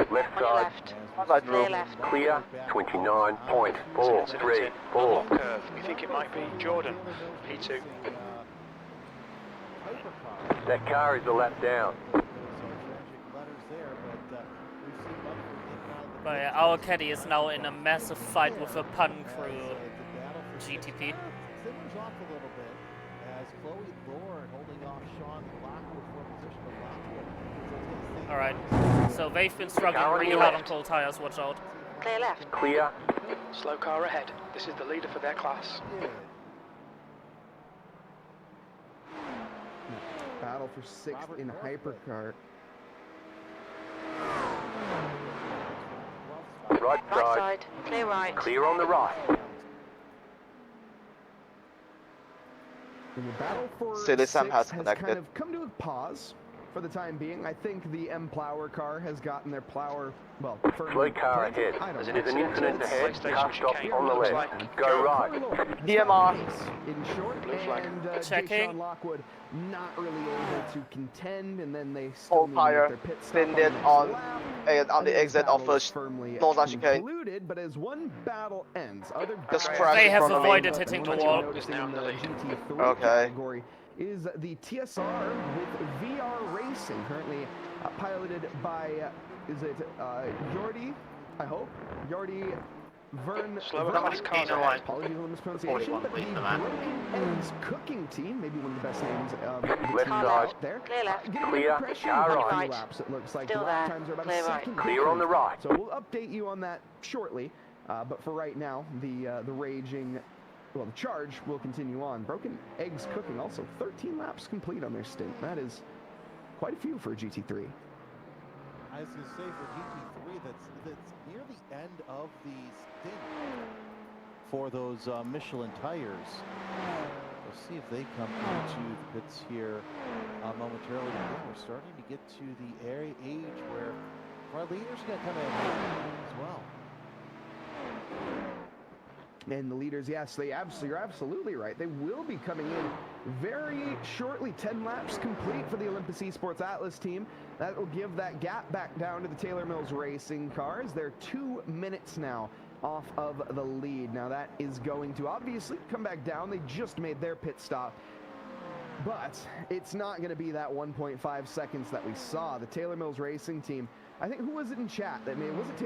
Left side. Drew. Clear. 29.434. Curve. We think it might be Jordan. P2. That car is a lap down. Letters there, but we've seen up from But our caddy is now in a massive fight with a pun crew GTP. Simmers off a little bit as Chloe Thorne holding off Sean Lockwood for position of Lockwood. Alright, so they've been struggling really hard on cold tires, watch out. Clear left. Clear. Slow car ahead. This is the leader for their class. Battle for 6th in hypercar. Right side. Clear right. Clear on the right. And the battle for Citizen 6th has kind connected. of come to a pause for the time being. I think the M Plower car has gotten their plower, well, firmly car planted. ahead. I don't There's know. an incident ahead. Car stop chicane. on the Looks left. like Go right. DMR. In short, Blue flag. and Checking. Sean Lockwood not really able to contend, and then they still Whole need tire their pit stop thinned it the on next lap. on the This exit battle of is first firmly northern chicane. concluded, but as one battle ends, other Just battles crashed They in have front of me. avoided hitting the wall. noticing in the GT3 Okay. category is the TSR with VR Racing, currently piloted by, is it Jordi, I hope? Jordi Vern. Slower class cars ahead. Apologies on the mispronunciation, but the Broken Eggs Cooking Team, maybe one of the best names of the Left team side. out there. Clear left. Getting Clear. under pressure Car in a few right. laps, it looks like. Still The lap there. times are about Clear a right. second Clear on the different. right. So we'll update you on that shortly. But for right now, the raging, well, the charge will continue on. Broken Eggs Cooking also 13 laps complete on their stint. That is quite a few for a GT3. I was going to say for GT3, that's near the end of the stint for those Michelin tires. We'll see if they come into the pits here momentarily. Again, we're starting to get to the age where our leaders are going to come in as well. And the leaders, yes, you're absolutely right. They will be coming in very shortly. 10 laps complete for the Olympus Esports Atlas team. That will give that gap back down to the Taylor Mills Racing cars. They're 2 minutes now off of the lead. Now that is going to obviously come back down. They just made their pit stop. But it's not going to be that 1.5 seconds that we saw. The Taylor Mills Racing team, I think, who was it in chat that made, was it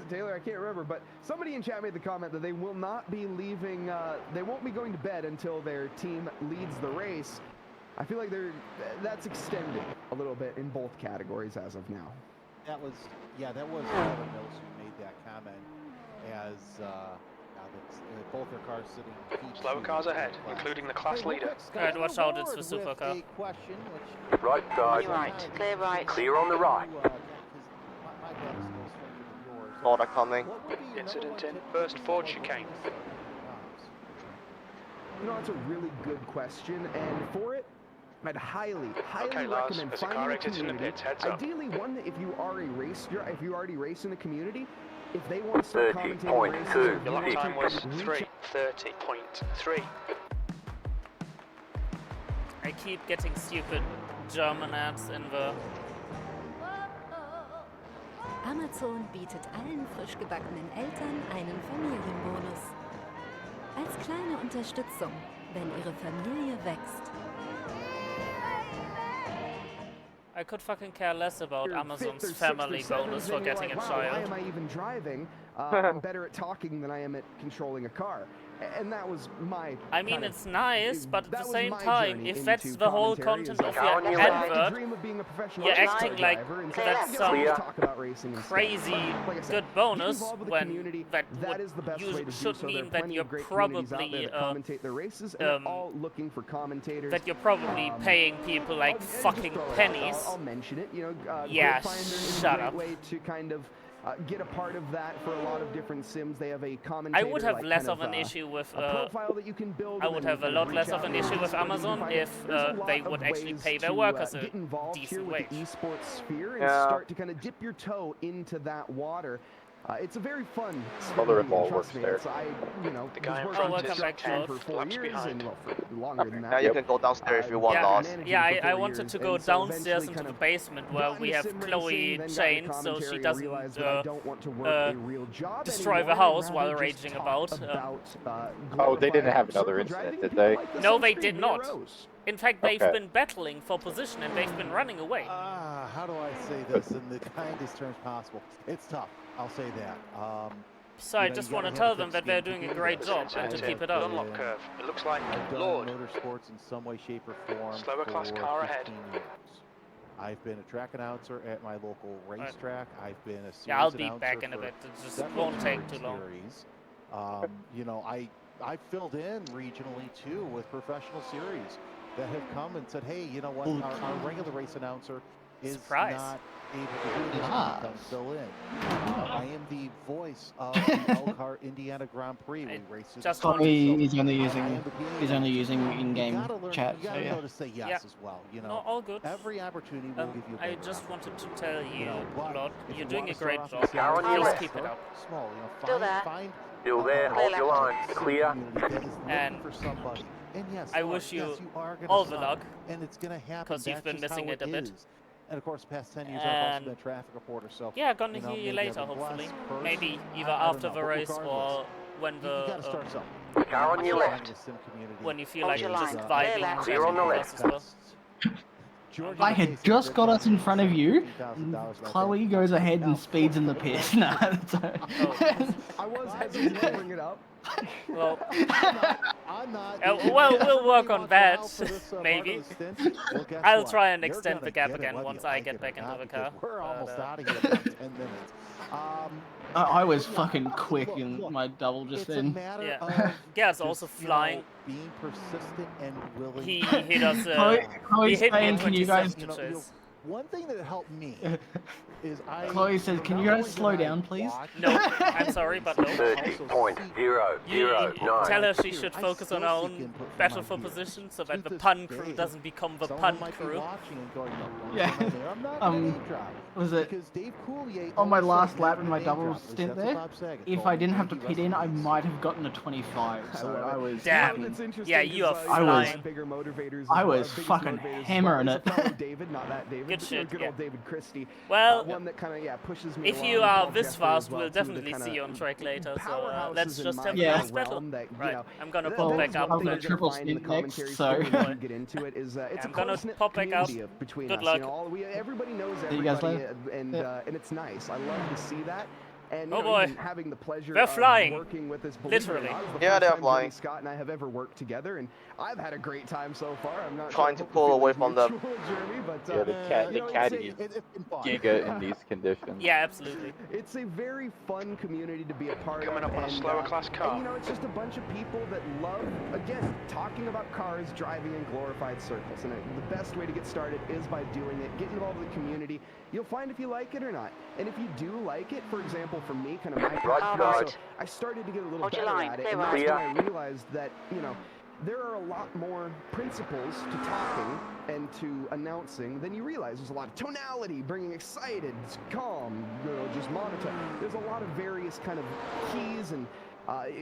Taylor? I can't remember, but somebody in chat made the comment that they will not be leaving, they won't be going to bed until their team leads the race. I feel like that's extended a little bit in both categories as of now. That was Taylor Mills who made that comment as both their cars sitting. Slower cars ahead, including the class leader. Alright, watch out, it's the supercar. Right side. Right. Clear right. Clear on the right. Order coming. Incident in first Ford chicane. You know, that's a really good question, and for it, I'd highly Okay, Lars, recommend there's a finding car a exit in the community. pits, heads up. Ideally, one that if you already race in a community, if they want to start commentating races, Your lap time was 3:30.3. I keep getting stupid German ads in the... Amazon bietet allen frisch gebackenen Eltern einen Familienbonus. Als kleine Unterstützung, wenn ihre Familie wächst. I could fucking care less about You're Amazon's fifth or family sixth or bonus seventh, for and you're getting like, a wow, why child. am I even driving? I'm better at talking than I am at controlling a car. And that was my... I mean, it's nice, but at the same my time, journey if that's into the whole commentary, content is of your advert, dream of being a professional you're race acting car like driver, and that's so some talk about racing instead. crazy Like I said, good get bonus involved with the when community. that is the best way to do should so. There are mean that plenty you're of great communities out there probably that commentate their races, and they're all looking for commentators. that you're probably paying people like I'll fucking just throw it out. pennies. I'll mention it. You know, Yeah, Grid Finder is shut a up. great way to kind of get a part of that for a lot of different sims. They have a commentator. I would have like less kind of an issue with. a profile that you can build. I and would then have a kind of lot less reach of an out issue to with people you can Amazon find. if There's a lot they of would actually ways pay their to, workers a get involved here decent with wage. the esports sphere and Yeah. start to kind of dip your toe into that water. It's a very fun sphere. Mother-in-law trust works me, there. it's- The guy in was front working is on 10 for 4 laps years, behind. and well, for longer than that. Now you can go downstairs if you want, Lars. Yeah, I for 4 wanted years, to go and so downstairs eventually into kind the of basement where got we into have sim Chloe racing, then got into chained so commentary she and doesn't realized that I don't want to work a real job destroy anymore, the house I'd while rather just raging talk about. Oh, they didn't have another circle incident, driving, did people they? like this No, on they stream, did Mia not. Rose. In fact, they've been battling for position and they've been running away. How do I say this in the kindest terms possible? It's tough. I'll say that. So I just want to tell them that they're doing a great job and to keep it up. Unlock curve. It looks like Lord. Motorsports in some way, shape, or form. Slower class car ahead. Years. I've been a track announcer at my local racetrack. I've been a series I'll be announcer back in a bit. It just won't take too long. You know, I filled in regionally too with professional series that have come and said, hey, you know what, our regular race announcer is not able to do this. Come fill in. I am the voice of the Elkhart Indiana Grand Prix. We race he's only using in-game chat. You gotta know to say yes as well. You know, no, all good. Every opportunity will give you. I just wanted to tell you, Lord, you're doing a great great job. Just keep it up. Small, you know, find Still there, hold your line, clear. And I wish you all the luck, and it's gonna happen because you've been missing it a bit. And of course, the past 10 years I've also been a traffic reporter, so yeah, gonna hear you later, hopefully. Maybe either after the race or when the car on your left. When you feel like just vibing. Clear on the left. As well. I had just got us in front of you, and Chloe goes ahead and speeds in the pit. Nah, I was hesitant to bring it up. Well, well, we'll work on that, maybe. I'll try and extend the gap again once I get back into the car. We're almost out of here in about 10 minutes. I was fucking quick in my double just then. Yeah, Garrett's also flying. Being persistent and willing. He hit us. Chloe's he hit me saying, can you guys? One thing that helped me is Chloe says, can you guys slow down, please? No, I'm sorry, but no. 30.009. Tell her she should focus on her own battle for position so that the pun crew doesn't become the pun crew. Yeah. Was it on my last lap in my double stint there? If I didn't have to pit in, I might have gotten a 25. So I was. Damn. Yeah, you are flying. I was fucking hammering it. Good shit. Good old David Christie. Well, one that kind of pushes me. If you are this fast, we'll definitely see you on track later. So let's just have a nice battle. Right. I'm gonna pop back up. I'm gonna triple stint next, so get into it. Is it's I'm gonna pop back up. Good luck. Everybody knows everybody, and it's nice. I love to see that. And oh boy, having the pleasure they're flying. Of working with this literally. Yeah, they're flying. Scott and I have ever worked together, and I've had a great time so far. I'm not trying to pull away from them. Journey, but, yeah, the caddy is giga in these conditions. Yeah, absolutely. It's a very fun community to be a part Coming of. Coming up on a slower class car. And, you know, it's just a bunch of people that love, again, talking about cars, driving in glorified circles. And the best way to get started is by doing it. Get involved with the community. You'll find if you like it or not. And if you do like it, for example, for me, kind of my so I started to get a little better at it, and that's when I realized that, you know, there are a lot more principles to talking and to announcing than you realize. There's a lot of tonality, bringing excited, calm, you know, just monotone. There's a lot of various kind of keys, and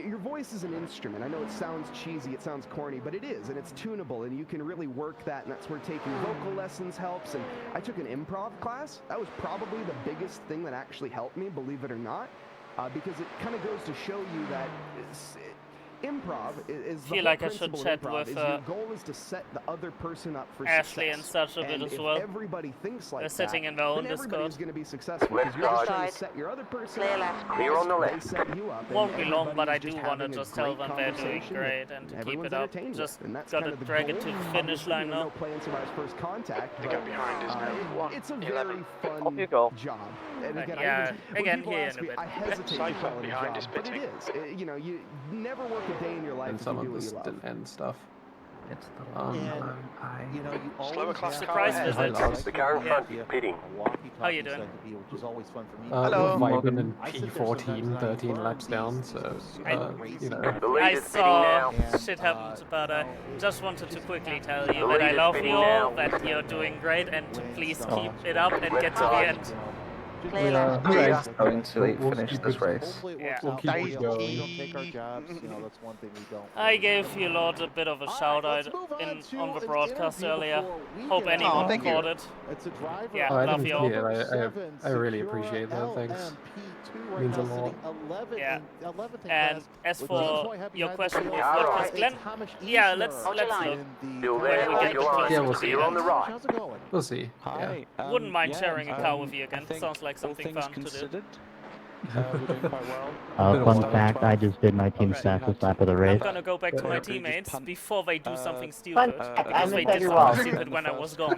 your voice is an instrument. I know it sounds cheesy, it sounds corny, but it is, and it's tunable, and you can really work that, and that's where taking vocal lessons helps. And I took an improv class. That was probably the biggest thing that actually helped me, believe it or not, because it kind of goes to show you that improv is the feel like I should chat with your goal is to set the other person up for Ashley success. and such a bit as well. Everybody thinks like they're sitting in their own Discord. Everybody's going to be successful because you're just trying to set your other person up. Clear on the left. They set you up. Won't be long, but I do want to just tell them they're doing great and to keep it up. Just gotta drag it to the finish line now. No plans for first contact. The gap behind is now it's a very fun job. And again, yeah, again here in a bit. I hesitate to call it a job, but it is. You know, you never work a day in your life. Some of the stint end stuff. It's the long you know, you slower class surprise visit. The car in front is pitting. How you doing? Which is always fun for me. Hello. Vibing in P14, 13 laps down, so you know. I saw shit happened, but I just wanted to quickly tell you that I love you all, that you're doing great, and to please keep it up and get to the end. Who's going to finish this race? We'll keep it going. We don't take our jobs, that's one thing we don't. I gave you lot a bit of a shout out on the broadcast earlier. Hope anyone caught it. It's a driver. Yeah, I love didn't you see all. it. I really appreciate that. Thanks. Means a lot. Yeah. And as for your question with Podcast Glenn, yeah, let's look when we get Yeah, we'll see. Clear on the right. We'll see. Yeah. Wouldn't mind sharing a car with you again. Sounds like something fun to do. We're doing quite well. Fun fact, I just did my team's fastest lap of the race. I'm gonna go back to my teammates before they do something stupid, because they did well. something stupid when I was gone.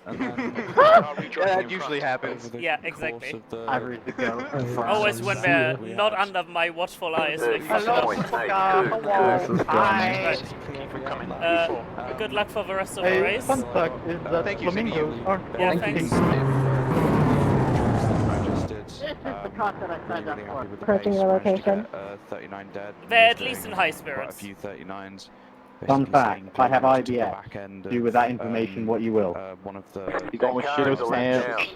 That usually happens. Yeah, exactly. I read the go. Always when they're not under my watchful eyes, they fuck it up. Good luck for the rest of the race. Fun fact is that flamingos aren't Yeah, flying. thanks. Approaching your location. 39 dead. They're at least in high spirits. A few 39s. Fun fact, I have IBS. Do with that information what you will. One of the You got shit upstairs.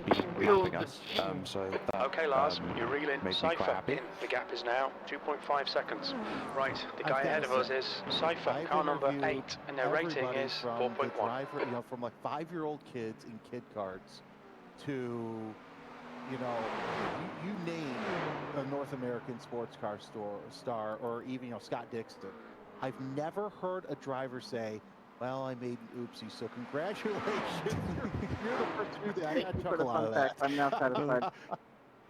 Okay, Lars, you're reeling. Cypher in. The gap is now 2.5 seconds. Right, the guy ahead of us is Cypher, car number 8, and their rating is 4.1. From like 5-year-old kids in kid cards to, you name a North American sports car star, or even Scott Dixon. I've never heard a driver say, "Well, I made an oopsie, so congratulations." You're the first to do that. I chuckle out of that. I'm now satisfied.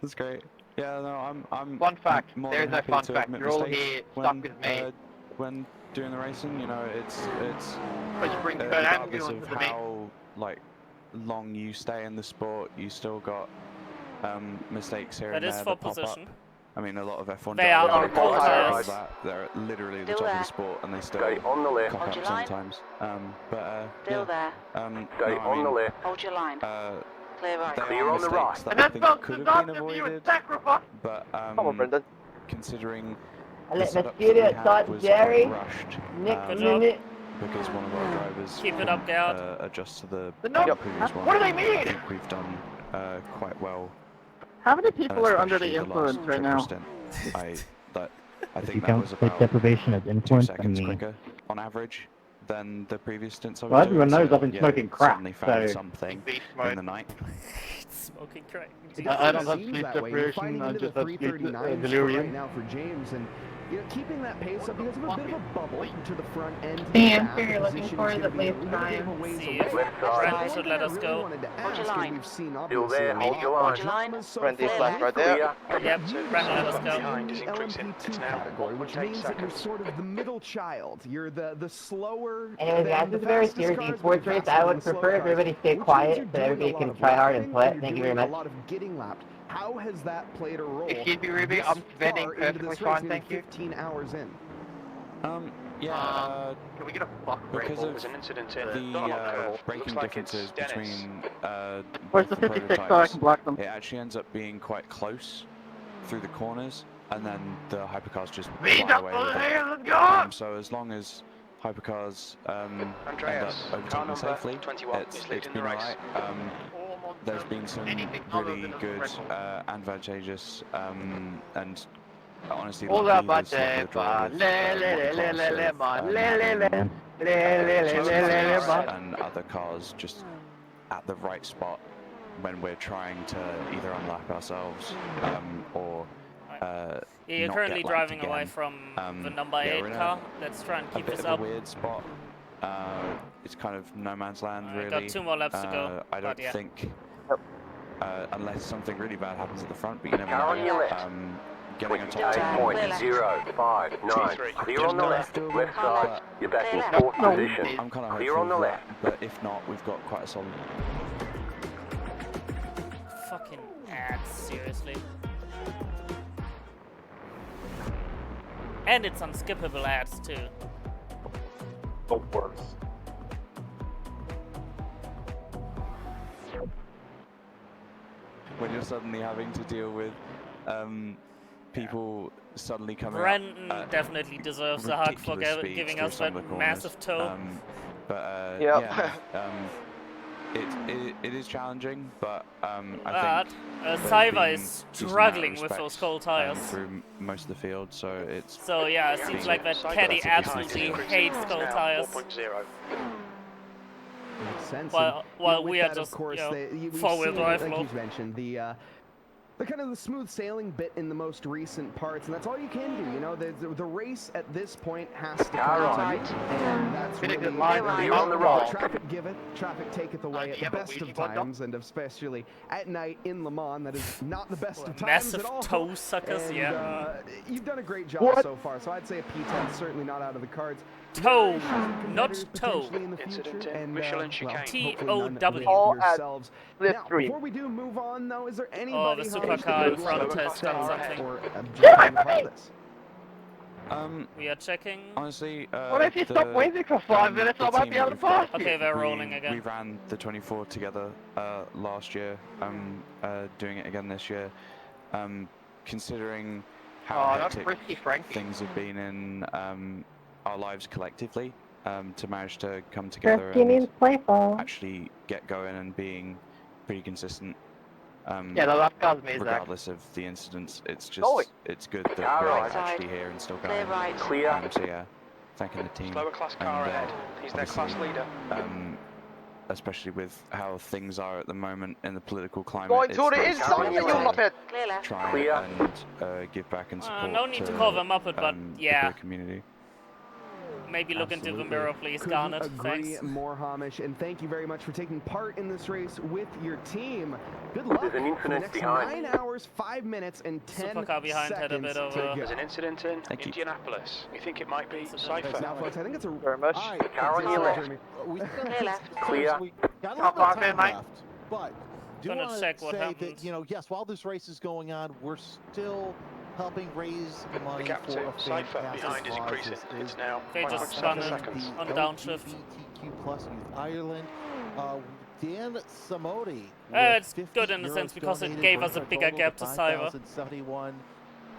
That's great. Yeah, no, I'm. Fun fact. more There's than no happy fun to fact. admit You're all mistakes here when, stuck with me. When doing the racing, it's But you bring regardless of how long you stay in the sport, you still got mistakes here That and is there for that pop position. up. I mean, a lot of F1 They are drivers on like pole. they're literally at the Still top of there. the sport, and they still Stay on the left. cock Hold up your line. sometimes. Still there. Stay on the left. Hold your line. Clear right. They Clear are on the right. mistakes that I think could have been avoided, but considering the setup that we had was quite rushed, because one of our drivers Keep it up, Gerd. adjust to the Yep. previous one. What do they mean? I think we've done quite well. How many people are under the especially influence last right triple now? stint. I If you think that count was sleep about deprivation as 2 influence, I seconds mean, quicker on average than the previous stints I was Well, everyone doing, knows so, I've been yeah, smoking crack, suddenly found so- something in the night. Smoking crack. I don't have Seems sleep that way. You're deprivation, fighting I into just the have sleep 339 right delirium. now for James, and keeping that pace up because of a bit of a bubble to the front end. The answer you're looking for is at least time. See if Brandon should let us go. Hold your line. Still there. Hold your line. Hold your line. Randy flash right there. Yep, Brandon, let us go. Behind is increasing. It's now Category, which 1.8 means that you're seconds. sort of the middle child. You're the slower. Anyways, guys, this is a very serious sports race. I would prefer everybody stay quiet so everybody can try hard and play. Thank you very much. A lot of getting lapped. How has that played a role? Excuse me, Ruby, this I'm venting far into perfectly this fine, race, thank you. 15 hours in. Can we get a fuck Because of There's an incident in the braking Looks like it's differences Dennis. between Where's the both 56 so I prototypes, can block them? it actually ends up being quite close through the corners, and then the hypercars just Speed fly up away for with the it. hands, let's go! So as long as hypercars end up Andreas, car overtaking number safely, 21 it's is leading the been race. alright. There's been some really good advantageous and honestly Hold lucky up, with some of the draw with, and other cars just at the right spot when we're trying to either unlap ourselves or You're not currently get lapped driving again. away from the number Yeah, 8 we're in car. Let's try and a keep bit this of up. a weird spot. It's kind of no man's land, really. Got 2 more laps to go. I don't but yeah. think, unless something really bad happens at the front, but you never Car on your know. left. Getting on top of 28.059. Clear on the left. Left side. You're back in 4th position. I'm kind of Clear on the hopeful of left. that, but if not, we've got quite a solid. Fucking ads, seriously. And it's unskippable ads too. The worst. When you're suddenly having to deal with people suddenly coming Brenton up, definitely deserves a hug for ridiculous speeds giving through us some that of the corners. massive toe. But Yep. yeah, It is challenging, but I think Saiva is struggling with those cold tires through most of the field, so it's. So yeah, it seems like that Caddy absolutely hates cold tires. 4.0. Makes sense. While we are that, just, of course, four-wheel drive. Like you've mentioned, the kind of the smooth sailing bit in the most recent parts, and that's all you can do. You know, the race at this point has to come to you, and that's really Clear on the roll. Traffic giveth, traffic taketh away at the best of times, and especially at night in Le Mans. That is not the best of times at all. Massive toe suckers, and, yeah. You've done a great job so far, so I'd say a P10 is certainly not out of the cards. Toe, not toe. Incident in Michelin chicane. T-O-W. Yourselves. Now, before we do move on, though, is there anybody the supercar in front has done something. We are checking. Honestly, what if you stop waiting for 5 minutes? I might be able to pass you. Okay, they're rolling again. We ran the 24 together last year. Doing it again this year. Considering how hectic things have been in our lives collectively, to manage to come together and actually get going and being pretty consistent. Yeah, the last car's me, regardless of the incidents, it's just it's good that we're actually here and still going. Clear. So yeah, thanking the team. Slower class car ahead. He's their class leader. Especially with how things are at the moment in the political climate. Going to the inside, you muppet. Try and give back and support. No need to call them Muppet, but yeah. The community. Maybe look into the mirror, please, Garnet. Agree more, Hamish, and thank you very much for taking part in this race with your team. Good luck. There's an incident behind. 9 hours, 5 minutes, and 10 Supercar behind had a bit of There's an incident in Indianapolis. We think it might be Cypher. Now, folks, I think it's a very much. Car on your left. Clear. Got a little bit left, but do gonna want check to what say happened. that, yes, while this race is going on, we're still helping raise money captain, for a Cypher behind is increasing. It's now they just spun it on downshift. LGBTQ plus Youth Ireland. Dan Samodi. It's good in a sense because it gave us a bigger gap to Cyber. 71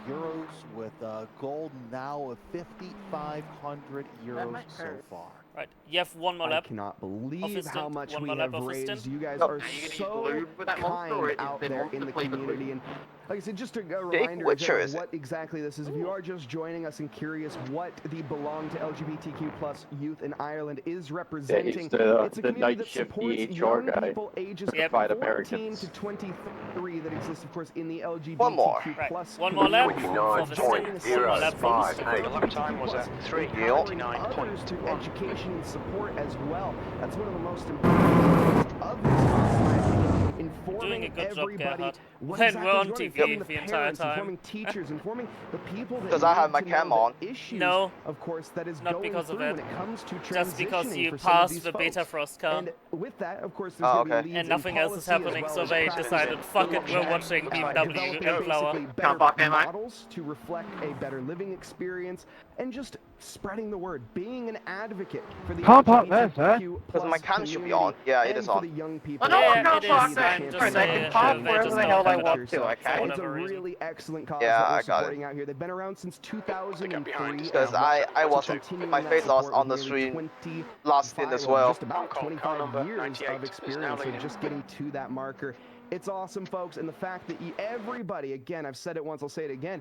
euros with gold now of 5,500 euros so far. Right, you have one more lap. I cannot believe how much we have have raised. You guys are so kind out there in the community. And like I said, just a reminder of what exactly this is. If you are just joining us and curious what the Belong to LGBTQ plus youth in Ireland is representing, it's a community that supports young people ages 14 to 23 that exist, of course, in the LGBTQ plus. One more lap. 29.05. The lap time was at 3:99.1. To education and support as well. That's one of the most important things of this class, informing doing a good everybody job, what when exactly we're on is TV going the on, entire time. informing teachers, informing the people that because I have my cam on. Issues, no, of course, that is not going because of it. When it comes to just because you for passed the beta frost car. And with that, of course, there's going to be and nothing else is happening, so they decided, fuck it, we're watching BMW Airflower. Models to reflect a better living experience, and just spreading the word, being an advocate for the LGBTQ because my cam should be on. Yeah, it is on. For the young people. They can park wherever the hell they want to, okay? It's a really excellent cause that we're supporting out here. They've been around since 2003. Because I was my face lost on the stream last stint as well. Just about 25 years of experience, so just getting to that marker. It's awesome, folks, and the fact that everybody, again, I've said it once, I'll say it again,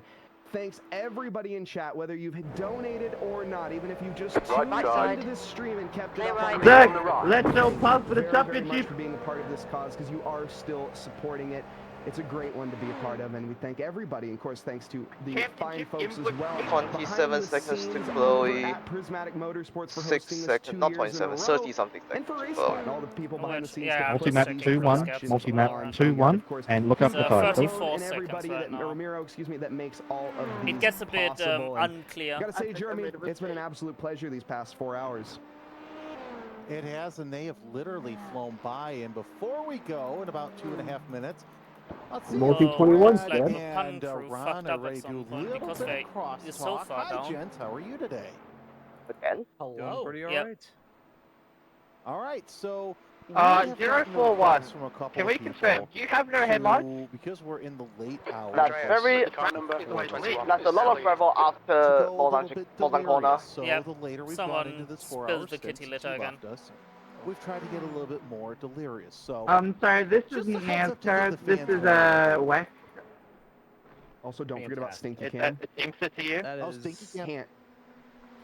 thanks everybody in chat, whether you've donated or not, even if you just tuned into this stream and kept it up. Zach, let's go pump for the championship. Very much for being a part of this cause, because you are still supporting it. It's a great one to be a part of, and we thank everybody. And of course, thanks to the fine folks as well. 27 seconds to Chloe. Prismatic Motorsports for 6 seconds, not 27, 30 something seconds. And for Chloe. And all the people behind the scenes. Multi-map 2-1, multi-map 2-1, and look up the title. And everybody Ramiro, that makes all of these It gets a bit I unclear. gotta say, Jeremy, it's been an absolute pleasure these past 4 hours. It has, and they have literally flown by. And before we go, in about 2.5 minutes, Multi-21 and Ron are ready to do a little bit of crosstalk. So far Hi, gents. How are you today? Again? Hello. Pretty alright. All right, so 041. Can we confirm? Do you have no headlights? Because we're in the late hours. That's very. That's a lot of gravel after Moldan corner. So yep. the later we've Someone gone into this 4 spilled hours the kitty litter again. we've tried to get a little bit more delirious. So I'm sorry, this isn't NASCAR. This is West. Also, don't forget about Stinky Cam. It seems to you. Stinky Cam.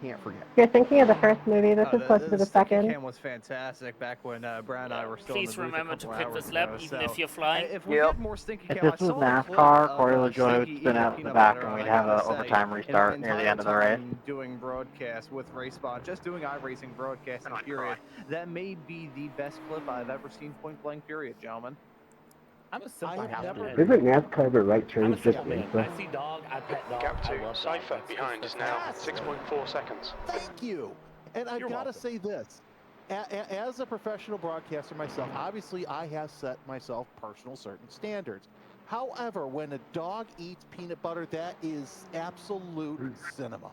Can't forget. If you're thinking of the first movie, this is closer to the second. Cam was fantastic back when Brad and I were still Please in the booth remember a to couple pit this hours lap, ago, even so if you're flying. if we get more Stinky If Cam, this was NASCAR, Corey LaJoy would spin out the back and we'd have an overtime restart near the end of the race. Doing broadcast with RaceSpot, just doing iRacing broadcasting period, that may be the best clip I've ever seen point blank period, gentlemen. I'm a simple man. Isn't NASCAR the right term just man. racer? I see dog, I pet dog. Gap I 2, love Cypher dog. behind is now 6.4 seconds. Thank you. And I've got to say this. As a professional broadcaster myself, obviously I have set myself personal certain standards. However, when a dog eats peanut butter, that is absolute cinema.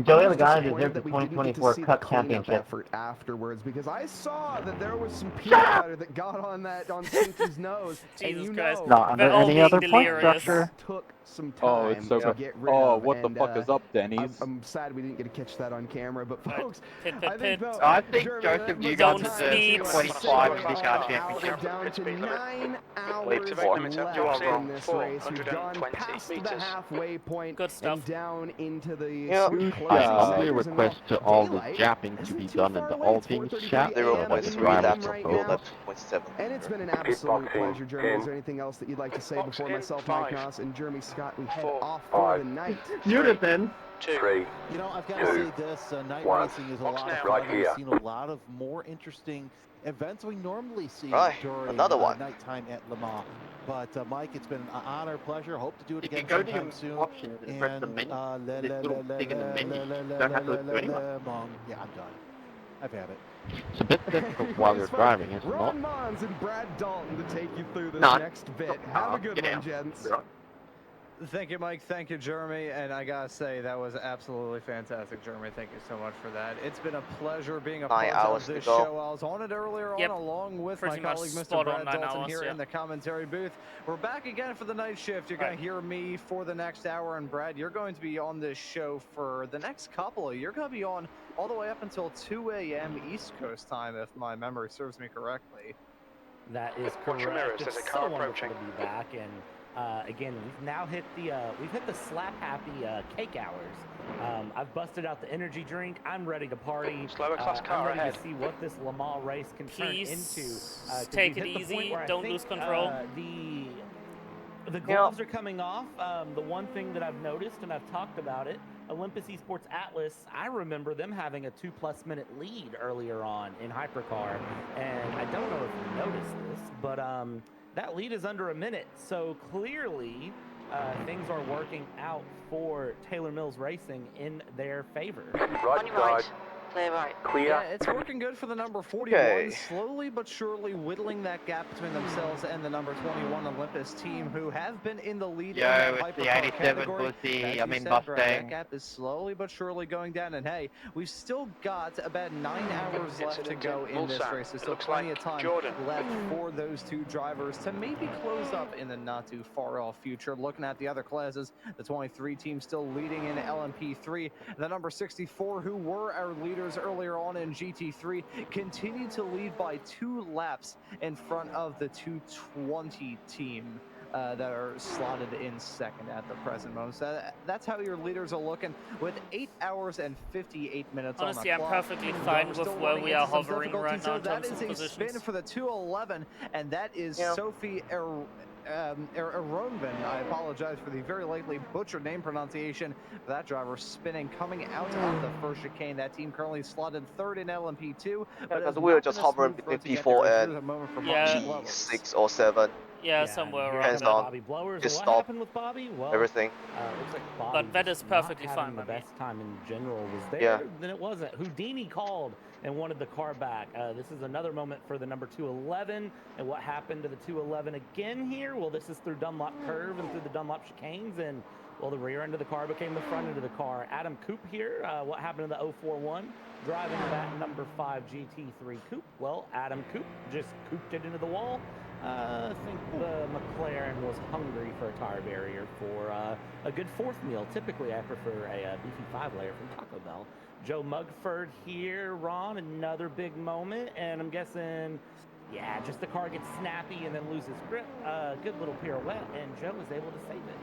Joey Logano deserved the 2024 Cup Championship. Effort afterwards, because I saw that there was some peanut butter that got on Stinky's nose, and you know, not under any other point structure. Took some time to get rid of. What the fuck is up, Denny's? I'm sad we didn't get to catch that on camera, but folks, I think Joseph, you got the 25 IndyCar Championship. Down to 9 hours left in this race. We've gone past the halfway point and down into the I humbly request to all the japping to be done in the all teams chat. 0.3 laps on both, lap 2.7. And it's been an absolute pleasure, Jeremy. Is there anything else that you'd like to say before myself, Mike Noss, and Jeremy Scott, we head off for the night? Unison. 3. You know, I've got to say this, night racing is a lot of fun. We've seen a lot of more interesting events we normally see during nighttime at Le Mans. But Mike, it's been an honor, pleasure. Hope to do it again sometime soon. And press the menu. This little thing in the menu. You don't have to look anywhere. Yeah, I'm done. I've had it. It's a bit difficult while you're driving, isn't it? Ron Mons and Brad Dalton to take you through this next bit. Have a good one, gents. Thank you, Mike. Thank you, Jeremy. And I gotta say, that was absolutely fantastic, Jeremy. Thank you so much for that. It's been a pleasure being a part of this show. I was on it earlier on, along with my colleague, Mr. Brad Dalton, here in the commentary booth. We're back again for the night shift. You're going to hear me for the next hour. And Brad, you're going to be on this show for the next couple. You're going to be on all the way up until 2 a.m. East Coast time, if my memory serves me correctly. That is correct. It's so wonderful to be back. And again, we've now hit the slap happy cake hours. I've busted out the energy drink. I'm ready to party. Slower class car I'm ready ahead. to see what this Le Mans race can turn into. Take it easy. Don't lose control. The gloves are coming off. The one thing that I've noticed, and I've talked about it, Olympus Esports Atlas, I remember them having a 2+ minute lead earlier on in Hypercar. And I don't know if you noticed this, but that lead is under a minute, so clearly things are working out for Taylor Mills Racing in their favor. Right side. Play right. Clear. Yeah, it's working good for the number 41, slowly but surely whittling that gap between themselves and the number 21 Olympus team, who have been in the lead in that Hypercar category. That gap is slowly but surely going down, and hey, we've still got about 9 hours left to go in this race. There's still plenty of time left for those two drivers to maybe close up in the not too far off future. Looking at the other classes, the 23 team still leading in LMP3. The number 64, who were our leaders earlier on in GT3, continue to lead by 2 laps in front of the 220 team that are slotted in second at the present moment. So that's how your leaders are looking with 8 hours and 58 minutes Honestly, on the clock. I'm perfectly fine with where we are hovering right now in terms of That is a positions. spin for the 211, and that is Sophie Aronvin. I apologize for the very likely butchered name pronunciation for that driver, spinning coming out of the first chicane. That team currently slotted 3rd in LMP2. Because we were just hovering between P4 and P6 or 7. Yeah, somewhere around Hands there. on. Bobby Blowers. Just What stop. happened with Bobby? Well, Everything. Looks like Bobby But that is perfectly not fine having by the me. best time in general was there. Yeah. Then it wasn't. Houdini called and wanted the car back. This is another moment for the number 211. And what happened to the 211 again here? Well, this is through Dunlop Curve and through the Dunlop chicanes. And Well, the rear end of the car became the front end of the car. Adam Coupe here, what happened in the 041? Driving that number 5 GT3 Coupe. Well, Adam Coupe just cooped it into the wall. I think the McLaren was hungry for a tire barrier for a good fourth meal. Typically, I prefer a beefy 5-layer from Taco Bell. Joe Mugford here, Ron, another big moment, and I'm guessing, yeah, just the car gets snappy and then loses grip. Good little pirouette, and Joe is able to save it.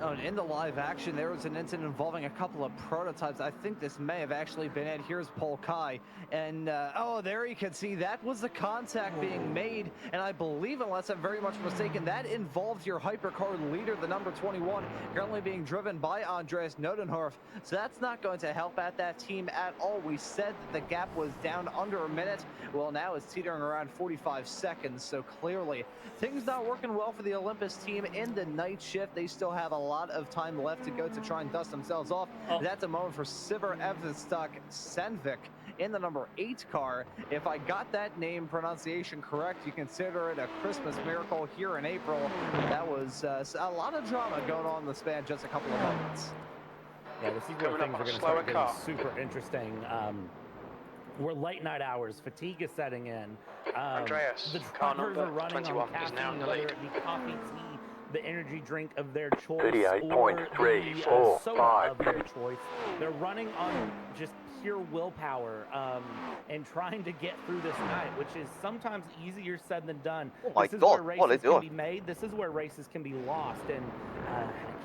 Oh, and in the live action, there was an incident involving a couple of prototypes. I think this may have actually been it. Here's Paul Kai. And, oh, there you can see that was the contact being made. And I believe, unless I'm very much mistaken, that involves your hypercar leader, the number 21, currently being driven by Andreas Nodenhorf. So that's not going to help out that team at all. We said that the gap was down under a minute. Well, now it's teetering around 45 seconds. So clearly, things not working well for the Olympus team in the night shift. They still have a lot of time left to go to try and dust themselves off. That's a moment for Sivir Evstok Sandvik in the number 8 car. If I got that name pronunciation correct, you consider it a Christmas miracle here in April. That was a lot of drama going on in the span just a couple of moments. Yeah, this is where things are going to start getting super interesting. We're late night hours. Fatigue is setting in. Andreas, the car drivers number are running 21 on is now in caffeine, the whether lead. it be coffee, tea, the energy drink of their choice, 38.345. or the soda of their choice. They're running on just pure willpower and trying to get through this night, which is sometimes easier said than done. Oh my this is God, where what are races they can doing? be made. This is where races can be lost. And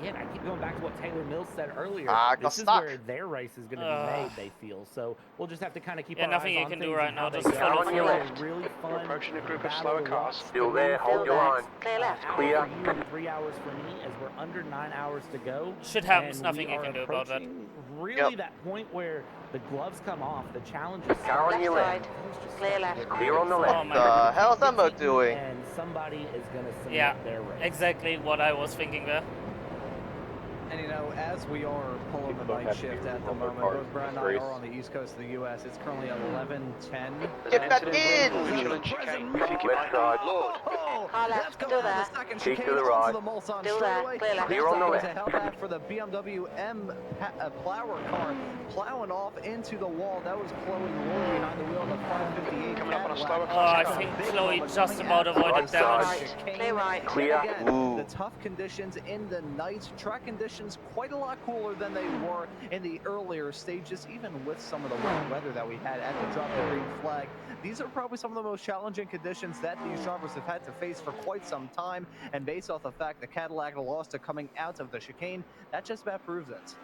again, I keep going back to what Taylor Mills said earlier. This is where their race is going to be made, they feel. So we'll just have to kind of keep our nothing eyes you on can things do right and now. how they Just go. follow It's through. a really fun Approaching a group of battle slower to cars. watch. Still there, hold your line. Clear left. Clear. For you and 3 hours for me, as we're under 9 hours to go. Shit happens, and nothing we you are can do about that. approaching really that point where the gloves come off, the challenges Car on your left. Clear left. Clear on the left. Oh my What God. the hell is Emma doing? And somebody is going to submit Yeah, their race. exactly what I was thinking there. And you know, as we are pulling the night shift at the moment, both Brad and I are on the east coast of the U.S. It's currently 11:10. Get back in! Left side. That's coming out of the second Keep chicane to the onto right. the Mulsanne Still there. straightaway. Clear left. That's Clear on the going left. to help out for the BMW M plower car, plowing off into the wall. That was Chloe Lloyd behind the wheel of the 558 Coming up on a Cadillac. slower Oh, I car. think Big Chloe moment just coming about out of avoided the damage. chicane. Clear right. Yet Clear. again, Ooh. the tough conditions in the night. Track conditions quite a lot cooler than they were in the earlier stages, even with some of the wet weather that we had at the drop the green flag. These are probably some of the most challenging conditions that these drivers have had to face for quite some time, and based off the fact the Cadillac lost to coming out of the chicane, that just about proves it.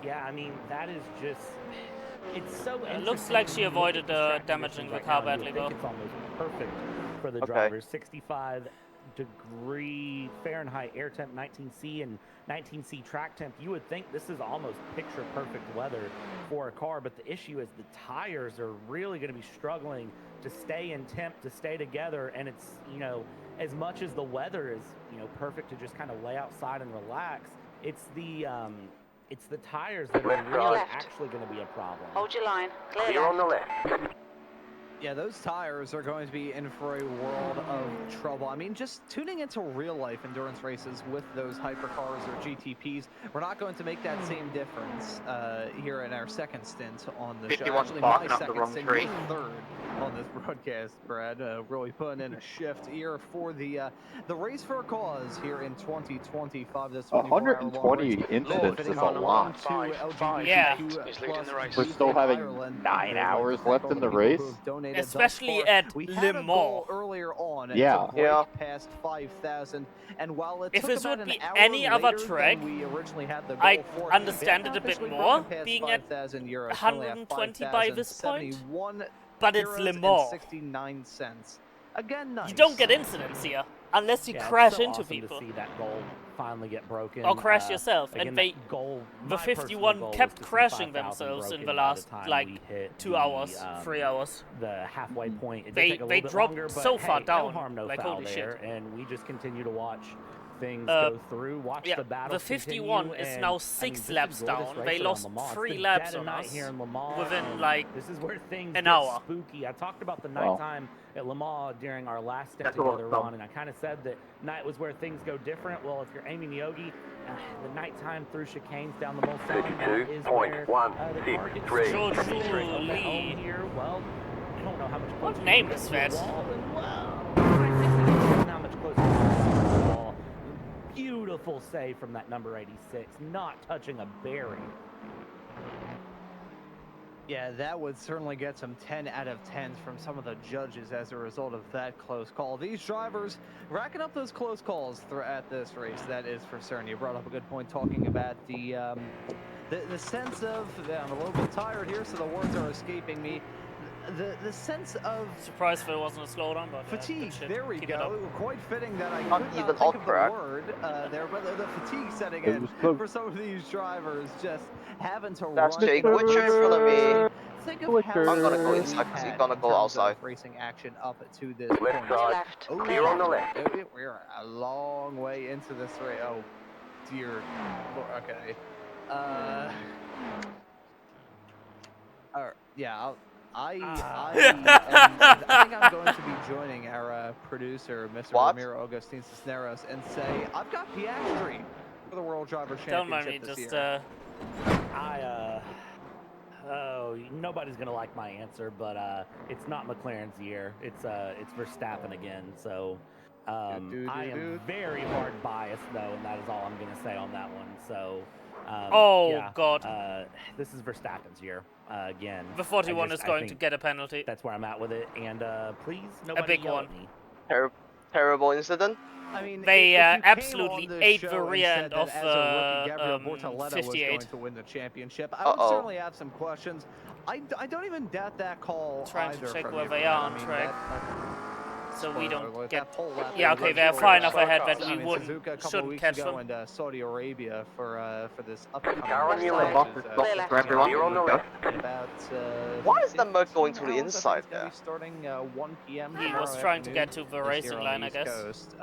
Yeah, I mean, that is just... It's so It looks like she avoided damaging the car badly, though. It's almost perfect for the Okay. drivers. 65-degree Fahrenheit air temp, 19C and 19C track temp. You would think this is almost picture perfect weather for a car, but the issue is the tires are really going to be struggling to stay in temp, to stay together, and it's, you know, as much as the weather is, you know, perfect to just kind of lay outside and relax, it's the tires that are really actually going to be a problem. Hold your line. Clear on the left. Yeah, those tires are going to be in for a world of trouble. I mean, just tuning into real life endurance races with those hypercars or GTPs, we're not going to make that same difference here in our second stint on the show. 51's Actually, barking my up the second wrong stint, tree. your third on this broadcast, Brad. Really putting in a shift here for the race for a cause here in 2025. This 120 incidents is a lot. Yeah. We're still having 9 hours left in the race. Especially at Le Mans. Earlier on, Yeah. Past 5,000, and while it If took this about would an be hour any other later than track, we originally had the goal I for, understand they it a have bit officially more, broken past being at 5,000 euros, 120 by this point. 5,071 But it's Le Mans. 69 cents. Again, nice. You don't get incidents here unless you Yeah, crash it's so into awesome people. To see that goal finally get broken. Or crash yourself, again, and they, that goal, the my personal 51 goal kept was to see crashing 5,000 themselves in broken the by last, time like, we hit 2 the, hours, 3 hours. The halfway point. It did They take a they little bit dropped longer, but so far hey, down, no harm, no like foul holy there, shit. and we just continue to watch things go through. Watch the battle. The 51 is now 6 laps down. They lost 3 laps on us here in Le Mans, within like this is where things an get hour. spooky. I talked about the nighttime at Le Mans during our last stint together, Ron, and I kind of said that night was where things go different. Well, if you're Amy Niogi, the nighttime through chicanes down the Mulsanne, that is where the car gets Lee. Here. Well, I don't know how much closer. What name is that? How much closer to the wall. Beautiful save from that number 86, not touching a bearing. Yeah, that would certainly get some 10 out of 10s from some of the judges as a result of that close call. These drivers racking up those close calls at this race, that is for certain. You brought up a good point talking about the sense of, I'm a little bit tired here, so the words are escaping me. The sense of surprised if it wasn't a slowdown, but fatigue. There we go. Quite fitting that I Not could even not think of the track. word there, but the fatigue setting in for some of these drivers, just having to That's run. Jake Witcher in front of me. Think of how I'm gonna go inside because he's gonna go outside. Racing action up to this Left point. side, clear on the left. We're a long way into this race. Oh dear. Okay. Yeah. I think I'm going to be joining our producer, Mr. Ramiro Agustin Cisneros, and say I've got Piastri for the World Driver Championship Don't mind me, this just year. Nobody's gonna like my answer, but it's not McLaren's year. It's Verstappen again. So I am very hard biased though, and that is all I'm gonna say on that one. So God, this is Verstappen's year again. The 41 is going to get a penalty. That's where I'm at with it, and please, a nobody big yell one. at me. Terrible incident. I mean, they if you absolutely came on ate this the show rear and end said of that as a rookie, Gabriel Bortoleto 58. was going to win the championship, I would certainly have some questions. I don't even doubt that call Trying either to check from where you, they Brad. are I on mean, track. So we spoiler don't alert, get. that pole lap Yeah, there okay, was they're really far enough fast. ahead that I we mean, wouldn't Suzuka a couple shouldn't weeks catch ago them. and Saudi Arabia for this upcoming Car on your race. left. For everyone. Clear on the left. About Why is the mud going to the 15 hours, inside I think it's gonna there? be starting 1 p.m. He was tomorrow trying to get afternoon to the is racing here on line, the I East guess. Coast.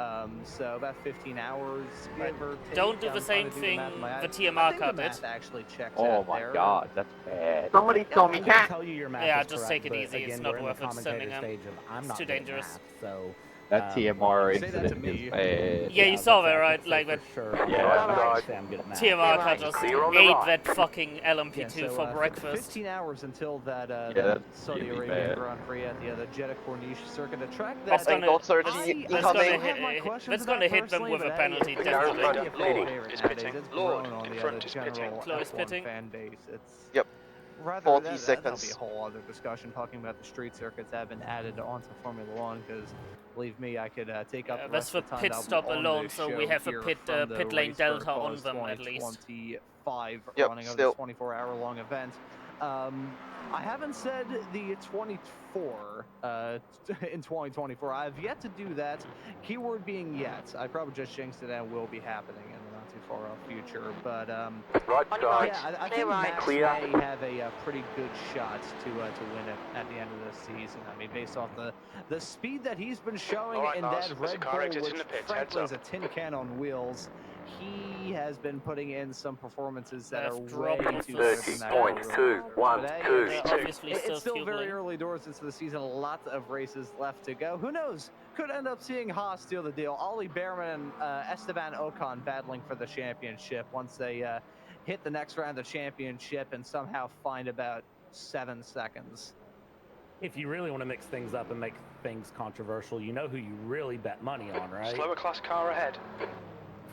So about 15 hours, give or take. Don't do the I'm same trying to do thing math in my the head. TMR I think car the did. math actually checks Oh out my there. god, that's bad. Somebody tell me I that. can tell you your math Yeah, is just correct, take it but easy. It's again, not we're in worth the it sending commentator him. stage of I'm It's not too good at dangerous. math, so That TMR say that to incident me. is bad. Yeah, you saw that, right? Like Like that sure. Yeah. I'm good at math. TMR car just Clear on the ate right. that fucking LMP2 Yeah, so, for breakfast. 15 hours until that, Yeah, that that's Saudi really Arabian bad. Grand Prix at the Jeddah Corniche circuit, a track That's that gonna, Gold 13 that's gonna incoming. hit, that's gonna hit them with a penalty, Car definitely. inside of Lord is pitting. It's Lord grown on in the front other is pitting. general Chloe is F1 pitting. fan base. It's Yep. rather 40 that'll be seconds. a whole other discussion talking about the street circuits that have been added onto Formula One because believe me, I could take up the That's rest for of the time pit that I'll be stop on alone, this so show we have a here pit from the pit lane Race delta Protocol on them at least. 2025 Yep, running of still. this 24-hour-long event. I haven't said the 24 in 2024. I've yet to do that. Keyword being yet. I probably just jinxed it and will be happening in the not too far off future. But Right side. yeah, I think Max Clear. may have a pretty good shot to win it at the end of this season. I mean, based off the speed that he's been showing All right, in Lars, that there's a Red car Bull, exit in which the pits, frankly heads is a tin can on wheels. He has been putting in some performances that are Left way drop too of good from that car. 30.212. Obviously It's still fueling. very early doors into the season. Lots of races left to go. Who knows? Could end up seeing Haas steal the deal. Ollie Behrman and Esteban Ocon battling for the championship once they hit the next round of championship and somehow find about 7 seconds. If you really want to mix things up and make things controversial, you know who you really bet money on, right? Slower class car ahead.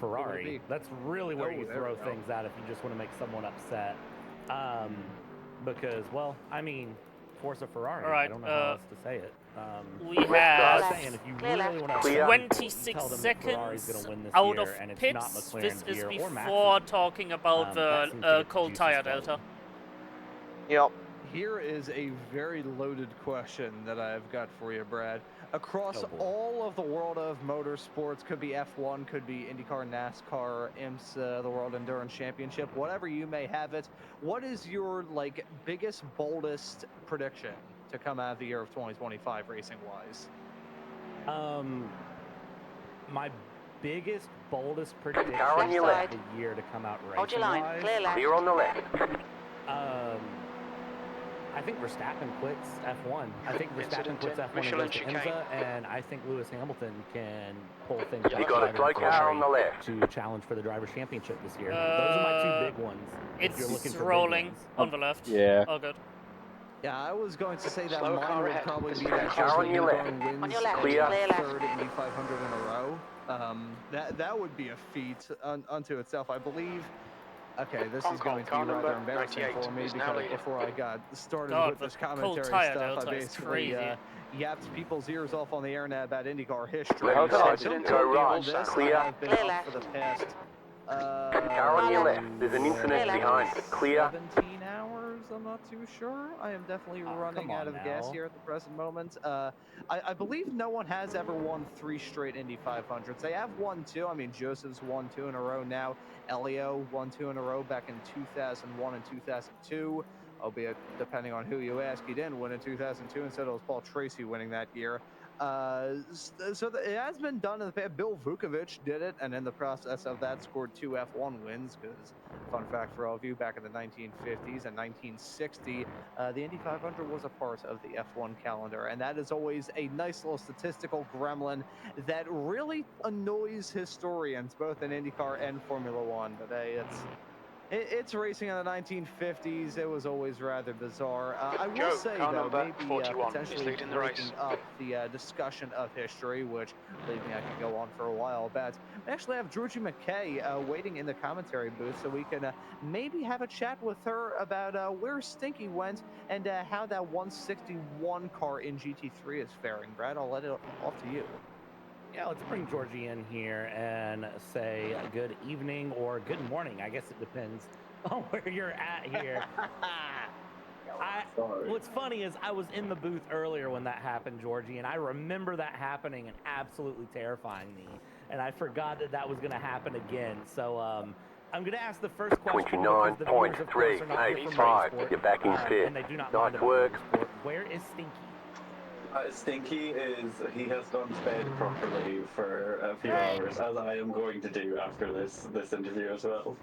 Ferrari. That's really where you there throw we go. things out if you just want to make someone upset. Because, well, I mean, Forza Ferrari. All right, I don't know how else to say it. We have saying, if you really want to 26 seconds out of pits. This is before talking about the cold tire delta. Yep. Here is a very loaded question that I've got for you, Brad. Across all of the world of motorsports, could be F1, could be IndyCar, NASCAR, IMSA, the World Endurance Championship, whatever you may have it, what is your biggest, boldest prediction to come out of the year of 2025 racing-wise? My biggest, boldest prediction Car on your of left. the year to come out Hold your line. racing-wise. Clear left. Clear on the left. I think Verstappen quits F1. I think Verstappen quits F1 and Michelin goes to chicane. IMSA, and I think Lewis Hamilton can pull things You got a dry car on the left. to challenge for the Drivers' Championship this year. Those are my two big ones. If you're looking It's for rolling big ones. on the left. Yeah. All good. Yeah, I was going to say that Slower mine car would ahead. probably be Car that on Joseph your left. Newgarden wins On your left. a Clear left. third Indy 500 in a row. That would be a feat unto itself, I believe. Okay, this is going to be rather embarrassing for me because before I got started God, with this the cold commentary tire stuff, I delta is basically crazy. yapped people's ears off on the internet about IndyCar history. Left So side, don't go tell me all right. this. Clear. I have been Clear up left. for the past Car on your left. There's an incident behind. Clear. 17 hours, I'm not too sure. I am definitely running out of gas here at the present moment. I believe no one has ever won 3 straight Indy 500s. They have won 2. I mean, Joseph's won 2 in a row now. Elio won 2 in a row back in 2001 and 2002. Albeit, depending on who you ask, he didn't win in 2002. Instead, it was Paul Tracy winning that year. It has been done in the past. Bill Vukovic did it, and in the process of that, scored 2 F1 wins. Because, fun fact for all of you, back in the 1950s and 1960, the Indy 500 was a part of the F1 calendar, and that is always a nice little statistical gremlin that really annoys historians, both in IndyCar and Formula One. But hey, it's racing in the 1950s. It was always rather bizarre. I will say, though, maybe potentially breaking up the discussion of history, which, believe me, I can go on for a while about. We actually have Georgie McKay waiting in the commentary booth, so we can maybe have a chat with her about where Stinky went and how that 161 car in GT3 is faring. Brad, I'll let it off to you. Yeah, let's bring Georgie in here and say good evening or good morning. I guess it depends on where you're at here. What's funny is I was in the booth earlier when that happened, Georgie, and I remember that happening and absolutely terrifying me. And I forgot that was going to happen again. So I'm going to ask the first question. 29.385. You're back in fifth. And they do not Nice work. Where is Stinky? Stinky he has gone to bed properly for a few hours, as I am going to do after this interview as well.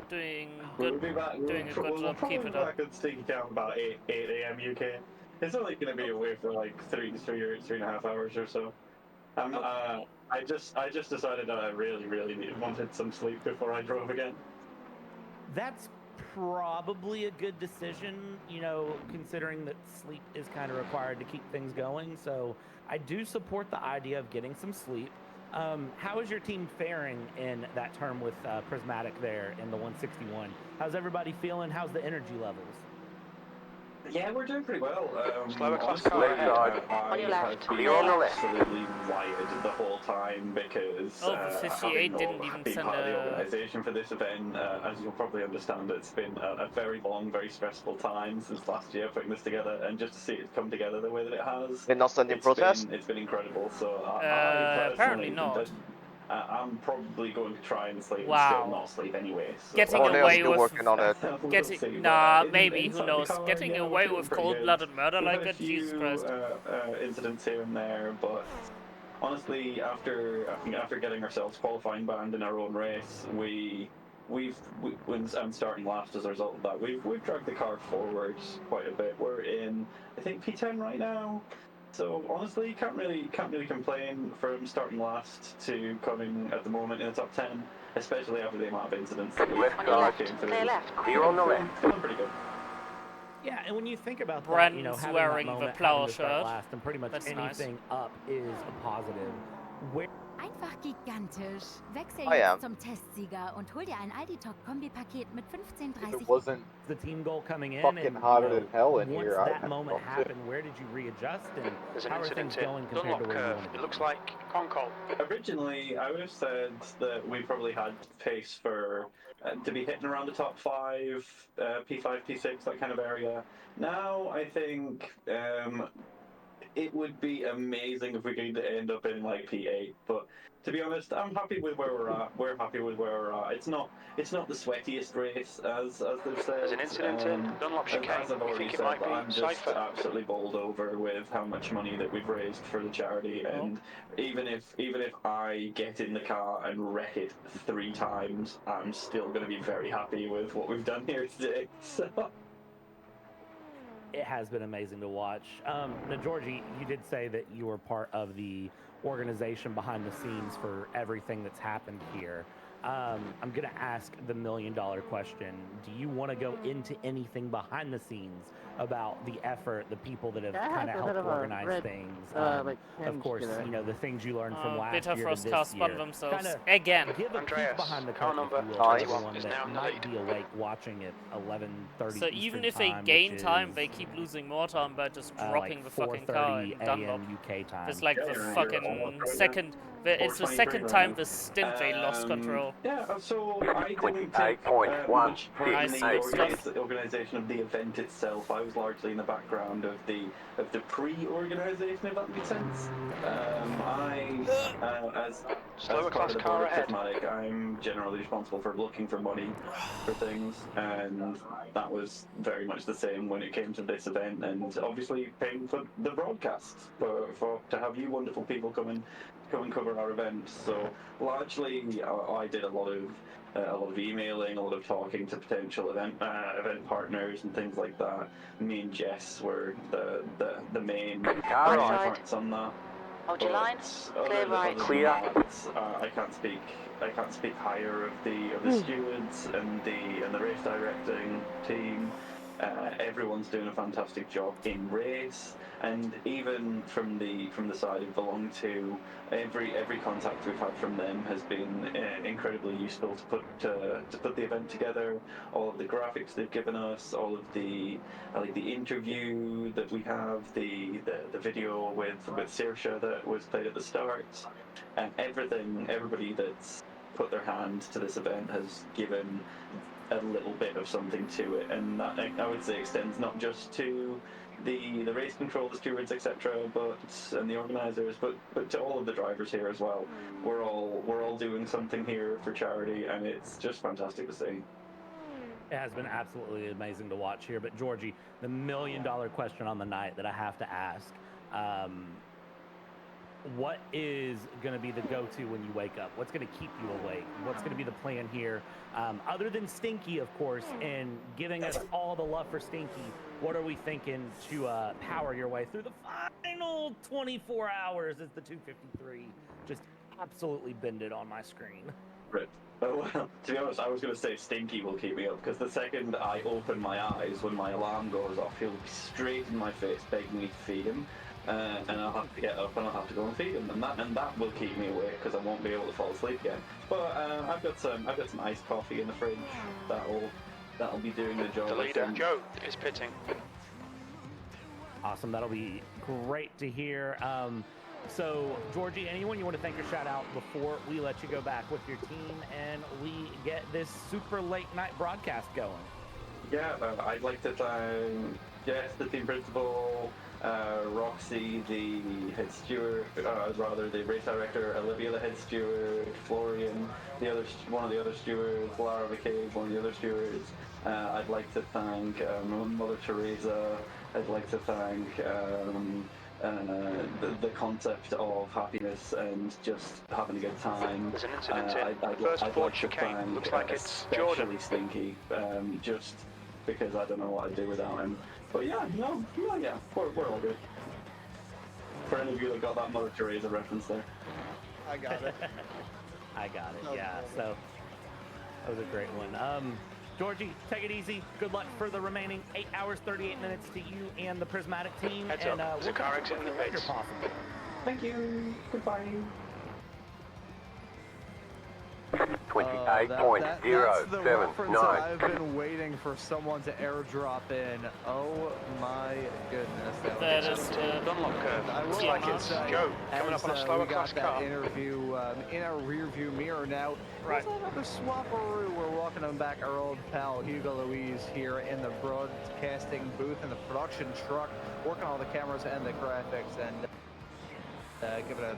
Doing We'll be back. doing a good job. Keep it up. Back at Stinky Camp about 8 a.m. UK. It's only going to be away for like 3.5 hours or so. I just decided that I really wanted some sleep before I drove again. That's probably a good decision, you know, considering that sleep is kind of required to keep things going. So I do support the idea of getting some sleep. How is your team faring in that term with Prismatic there in the 161? How's everybody feeling? How's the energy levels? Yeah, we're doing pretty well. Slower class honestly, car ahead. On your left. I've been absolutely wired the whole time because the 58 didn't even being send part of the a... organisation for this event, as you'll probably understand, it's been a very long, very stressful time since last year putting this together, and just to see it come together the way that it has, They're not sending protest? it's been incredible. So apparently not. I'm probably going to try and sleep Wow. and still not sleep anyway. So. Getting away with working on it. maybe, who knows? Getting away with cold-blooded murder like that, Jesus Christ. Incidents here and there, but honestly, after getting ourselves qualifying banned in our own race, and starting last as a result of that, we've dragged the car forward quite a bit. We're in, I think, P10 right now. So honestly, can't really complain from starting last to coming at the moment in the top 10, especially after the amount of incidents that Left car, clear left. Clear on the left. Feeling pretty good. Yeah, and when you think about Brandon's that, you know, having wearing that the moment, Plower having to start shirt. last and pretty much That's anything up is a positive. Where Einfach gigantisch. Wechsel I am. jetzt zum Testsieger und hol dir ein Aldi-Talk-Kombi-Paket mit 15,30. It wasn't the team goal coming in, fucking and hotter you know, than hell in once here. that moment happened, where did you readjust, and There's an how are incident things going in compared to Dunlop where you curve. wanted to It be? looks like Concol. Originally, I would have said that we probably had pace for to be hitting around the top 5, P5, P6, that kind of area. Now, I think it would be amazing if we could end up in like P8, but to be honest, I'm happy with where we're at. We're happy with where we're at. It's not the sweatiest race as they've said. There's an incident in Dunlop chicane. As I've You already think it said, might but be I'm just Cypher? absolutely bowled over with how much money that we've raised for the charity, and even if I get in the car and wreck it 3 times, I'm still going to be very happy with what we've done here today. So. It has been amazing to watch. Now, Georgie, you did say that you were part of the organization behind the scenes for everything that's happened here. I'm going to ask the $1 million question. Do you want to go into anything behind the scenes about the effort, the people that have kind of helped organize things? Of course, you know, the things you learned from last year to this year. Spun themselves Kinda again. Give a peek behind the curtain, if you will, to everyone that might be awake watching at 11:30 So Eastern even if they time, gain which time, is, they keep losing more time by just dropping like the fucking car in 4:30 Dunlop. a.m. UK time. It's like the fucking second. It's the second time this stint they lost control. Yeah, so I didn't take much part in the organisation of the event itself. I was largely in the background of the pre-organisation, if that makes sense. As part of the board of Prismatic, I'm generally responsible for looking for money for things, and that was very much the same when it came to this event, and obviously paying for the broadcast to have you wonderful people come and cover our event. So largely, I did a lot of emailing, a lot of talking to potential event partners and things like that. Me and Jess were the main parts on that. Hold your lines. Clear right. Clear. I can't speak higher of the stewards and the race directing team. Everyone's doing a fantastic job in race, and even from the side I've belonged to, every contact we've had from them has been incredibly useful to put the event together. All of the graphics they've given us, all of the interview that we have, the video with Saoirse that was played at the start, and everybody that's put their hand to this event has given a little bit of something to it, and that I would say extends not just to the race control, the stewards, etc., and the organisers, but to all of the drivers here as well. We're all doing something here for charity, and it's just fantastic to see. It has been absolutely amazing to watch here. But Georgie, the $1 million question on the night that I have to ask. What is going to be the go-to when you wake up? What's going to keep you awake? What's going to be the plan here? Other than Stinky, of course, and giving us all the love for Stinky, what are we thinking to power your way through the final 24 hours as the 253 just absolutely bended on my screen? Right. Well, to be honest, I was going to say Stinky will keep me up, because the second I open my eyes, when my alarm goes off, he'll be straight in my face begging me to feed him. And I'll have to get up and I'll have to go and feed him, and that will keep me awake because I won't be able to fall asleep again. But I've got some iced coffee in the fridge that'll be doing the job. The leader, Joe, is pitting. Awesome, that'll be great to hear. So, Georgie, anyone you want to thank or shout out before we let you go back with your team and we get this super late night broadcast going? Yeah, I'd like to thank Jess, the team principal, Roxy, the head steward, the race director, Olivia, the head steward, Florian, one of the other stewards, Lara McCabe, one of the other stewards. I'd like to thank Mother Teresa. I'd like to thank the concept of happiness and just having a good time. There's an incident I'd like to thank, looks like it's especially Jordan. Stinky, just because I don't know what I'd do without him. But yeah, we're all good. For any of you that got that Mother Teresa reference there. I got it. I got it, yeah. So, that was a great one. Georgie, take it easy. Good luck for the remaining 8 hours, 38 minutes to you and the Prismatic team. Heads and up, there's a car exit in the pits. Thank you. Goodbye. 28.079. I've been waiting for someone to airdrop in. Oh my goodness. That is Dunlop curve. I Looks will like it's Joe coming up on a slower class car. Interview in our rear view mirror now. Right. Let's have another swap-a-roo. We're walking him back, our old pal Hugo Luis here in the broadcasting booth in the production truck, working on the cameras and the graphics, and give it a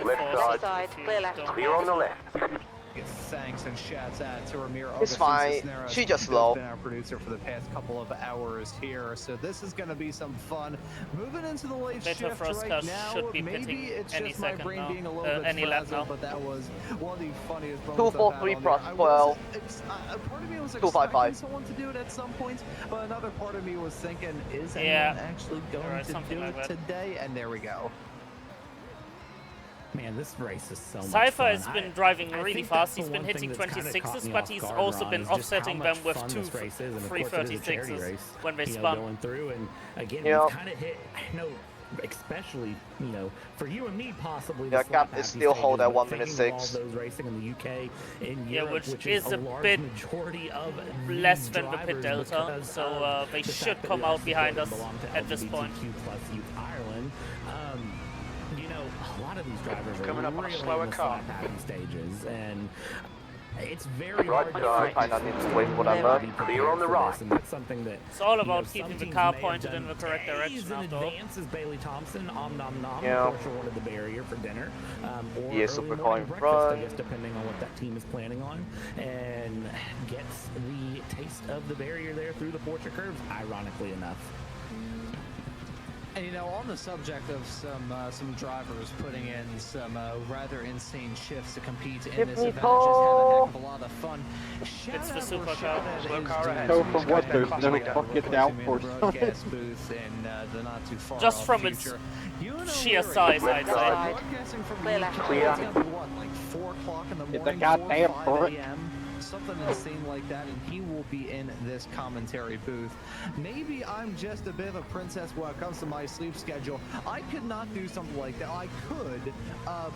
Left side, clear left. Clear on the left. Thanks and shouts out to Ramiro. It's fine. She just low. Been our producer for the past couple of hours here, so this is going to be some fun. Moving into the late shift right now. Should be maybe it's any just my brain now. being a little bit frazzled, but that was one of the funniest moments. 243 plus 12. Part of me was 255. someone to do it at some point, but another part of me was thinking, is anyone actually going to do it today? And there we go. Man, this race is so much Cypher fun. has been driving really fast. He's been hitting 26s, but he's also been offsetting them with 2 336s when they spun. Going through, and again, yep. we've kind of hit, I know, especially, you know, for you and me possibly. Yeah, Gap is still hold at 1 minute 6. All those racing in the UK, in yeah, Europe, which is a bit majority of less than the pit delta, so they should come out behind us at this point. Plus Youth Ireland. You know, a lot of these drivers are coming up on a slower car. Stages, and it's very hard to wait for that. Clear on the right. And that's something that it's all about keeping the car pointed in the correct direction. In advance is Bailey Thompson, nom. Yeah. Of course, wanted the barrier for dinner. Or yeah, super car in front. I guess, depending on what that team is planning on, and gets the taste of the barrier there through the Porsche curves. Ironically enough. And you know, on the subject of some drivers putting in some rather insane shifts to compete in this event, just have a heck of a lot of fun. It's the super car. So from what there's no fucking downforce. Just from its sheer size, I'd say. Clear left. Like 4 o'clock in the morning. It's a goddamn Porsche. Something insane like that, and he will be in this commentary booth. Maybe I'm just a bit of a princess when it comes to my sleep schedule. I could not do something like that. I could,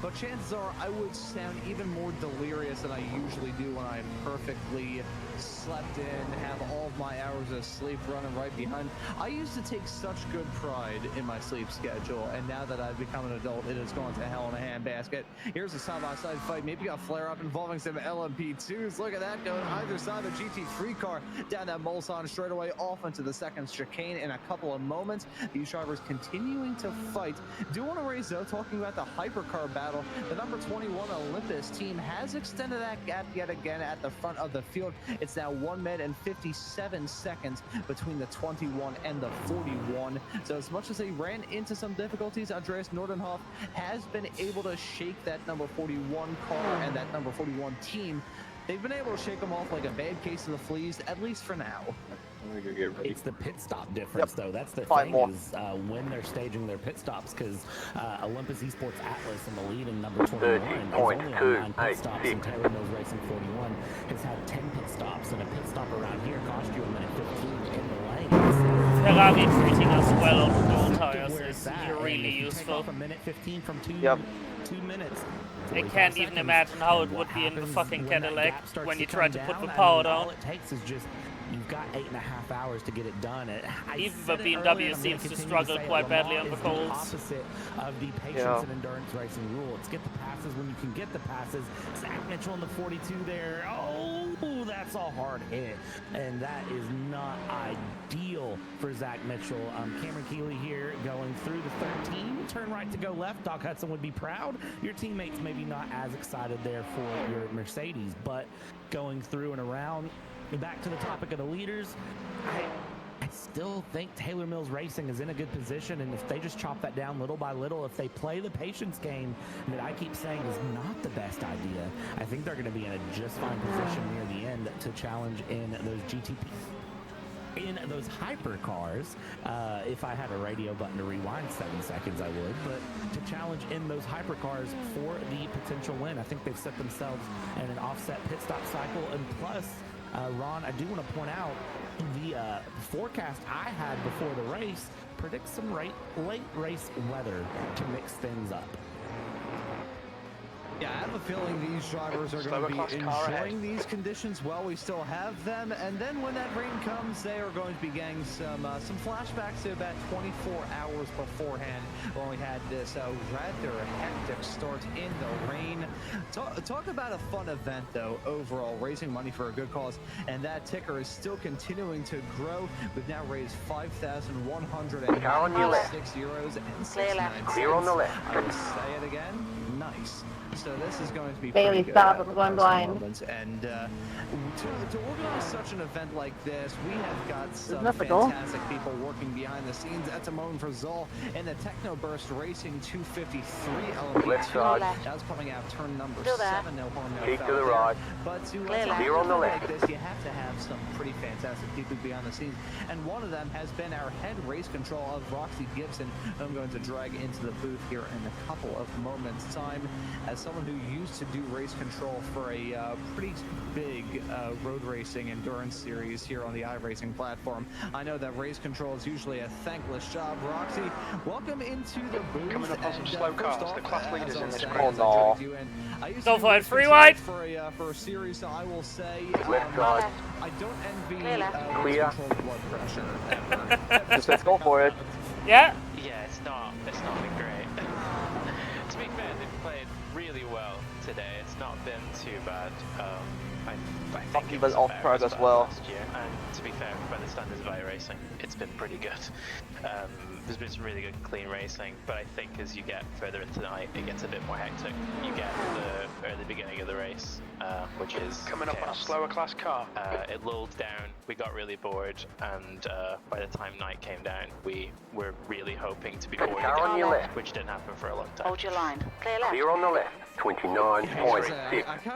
but chances are I would sound even more delirious than I usually do when I'm perfectly slept in, have all of my hours of sleep running right behind. I used to take such good pride in my sleep schedule, and now that I've become an adult, it has gone to hell in a handbasket. Here's a side-by-side fight. Maybe a flare-up involving some LMP2s. Look at that going either side of the GT3 car down that Mulsanne straightaway off into the second chicane in a couple of moments. These drivers continuing to fight. Do want to raise, though, talking about the hypercar battle. The number 21 Olympus team has extended that gap yet again at the front of the field. It's now 1 minute and 57 seconds between the 21 and the 41. So as much as they ran into some difficulties, Andreas Nordenhoff has been able to shake that number 41 car and that number 41 team. They've been able to shake them off like a bad case of the fleas, at least for now. It's the pit stop difference, though. That's the thing is when they're staging their pit stops, because Olympus Esports Atlas in the lead in number 21 is only on 9 pit stops, and Taylor Mills Racing 41 has had 10 pit stops, and a pit stop around here cost you a minute 15 in the lane. Ferrari treating us well on dual tires is really useful. A minute 15 from 2 minutes. I can't even imagine how it would be in the fucking Cadillac when you try to put the power down. All it takes is just, you've got 8.5 hours to get it done. Even the BMW seems to struggle quite badly on the colds. Opposite of the patience and endurance racing rule. It's get the passes when you can get the passes. Zach Mitchell in the 42 there. Oh, that's a hard hit. And that is not ideal for Zach Mitchell. Cameron Keeley here going through the 13. Turn right to go left. Doc Hudson would be proud. Your teammates maybe not as excited there for your Mercedes, but going through and around. Back to the topic of the leaders, I still think Taylor Mills Racing is in a good position, and if they just chop that down little by little, if they play the patience game that I keep saying is not the best idea, I think they're going to be in a just fine position near the end to challenge in those GTP. In those hypercars, if I had a radio button to rewind 7 seconds, I would, but to challenge in those hypercars for the potential win. I think they've set themselves in an offset pit stop cycle, and plus, Ron, I do want to point out the forecast I had before the race predicts some late race weather to mix things up. Yeah, I have a feeling these drivers are going to be enjoying these conditions while we still have them, and then when that rain comes, they are going to be getting some flashbacks to about 24 hours beforehand when we had this rather hectic start in the rain. Talk about a fun event, though, overall, raising money for a good cause, and that ticker is still continuing to grow. We've now raised €5,196 and 69 cents. Clear on the left. I will say it again, nice. So this is going to be Bailey, pretty stop, good. I'm going blind. And to organize such an event like this, we have got some that the goal? fantastic people working behind the scenes. That's a moment for Zol in the Techno Burst Racing 253 Left LMP2. side. That was coming out turn number Still there. 7. No harm, no Keep foul to the there. right. But to Clear have Clear on the an event left. like this, you have to have some pretty fantastic people behind the scenes. And one of them has been our head race control of Roxy Gibson, who I'm going to drag into the booth here in a couple of moments' time. As someone who used to do race control for a pretty big road racing endurance series here on the iRacing platform, I know that race control is usually a thankless job. Roxy, welcome into the booth. Coming up on some slow cars, the class leaders in this Oh no. Go for it, free wide! For a series, so I will say Left side. I don't envy Clear left. Clear. race control blood pressure ever. Just let's go for it. Yeah? Yeah, it's not been great. To be fair, they've played really well today. It's not been too bad. I think it Even was off about track as bad well. last year, and to be fair, by the standards of iRacing, it's been pretty good. There's been some really good clean racing, but I think as you get further into the night, it gets a bit more hectic. You get the early beginning of the race, which is Coming up on a chaos. slower class car. It lulled down, we got really bored, and by the time night came down, we were really hoping to be bored Car on your again, left. which didn't happen for a long time. Hold your line. Clear left. Clear on the left. I kind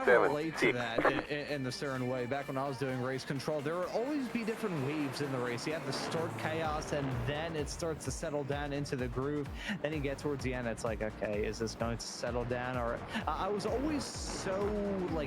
of relate to 29.676. that in a certain way. Back when I was doing race control, there would always be different waves in the race. You have the start chaos, and then it starts to settle down into the groove. Then you get towards the end, it's like, okay, is this going to settle down? Or I was always so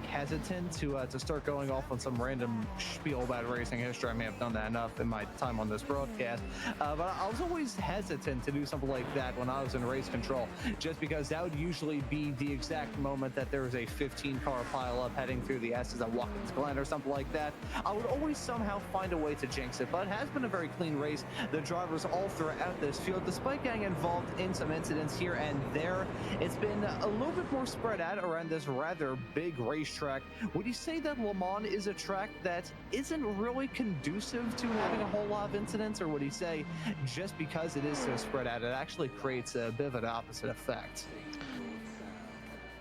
hesitant to start going off on some random spiel about racing history. I may have done that enough in my time on this broadcast, but I was always hesitant to do something like that when I was in race control, just because that would usually be the exact moment that there was a 15-car pileup heading through the S's at Watkins Glen or something like that. I would always somehow find a way to jinx it, but it has been a very clean race. The drivers all throughout this field, despite getting involved in some incidents here and there, it's been a little bit more spread out around this rather big racetrack. Would you say that Le Mans is a track that isn't really conducive to having a whole lot of incidents, or would you say just because it is so spread out, it actually creates a bit of an opposite effect?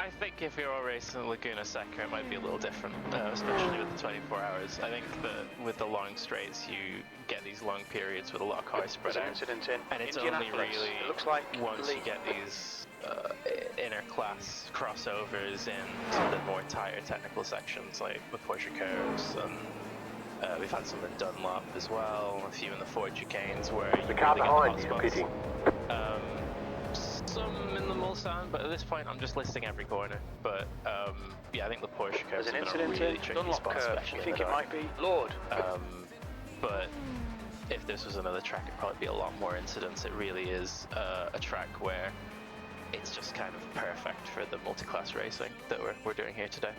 I think if you're all racing Laguna Seca, it might be a little different, especially with the 24 hours. I think that with the long straights, you get these long periods with a lot of cars spread out, and it's only really once you get these inter-class crossovers in some of the more tighter technical sections, like with Porsche curves, and we've had some in Dunlop as well, a few in the Ford chicanes where you The car really behind get is the pitting. some in the Mulsanne, but at this point I'm just listing every corner. But yeah, I think the Porsche curves There's an have been a incident really in tricky Dunlop spot, curve. especially You think in it the might be Lord? But if this was another track, it'd probably be a lot more incidents. It really is a track where it's just kind of perfect for the multi-class racing that we're doing here today.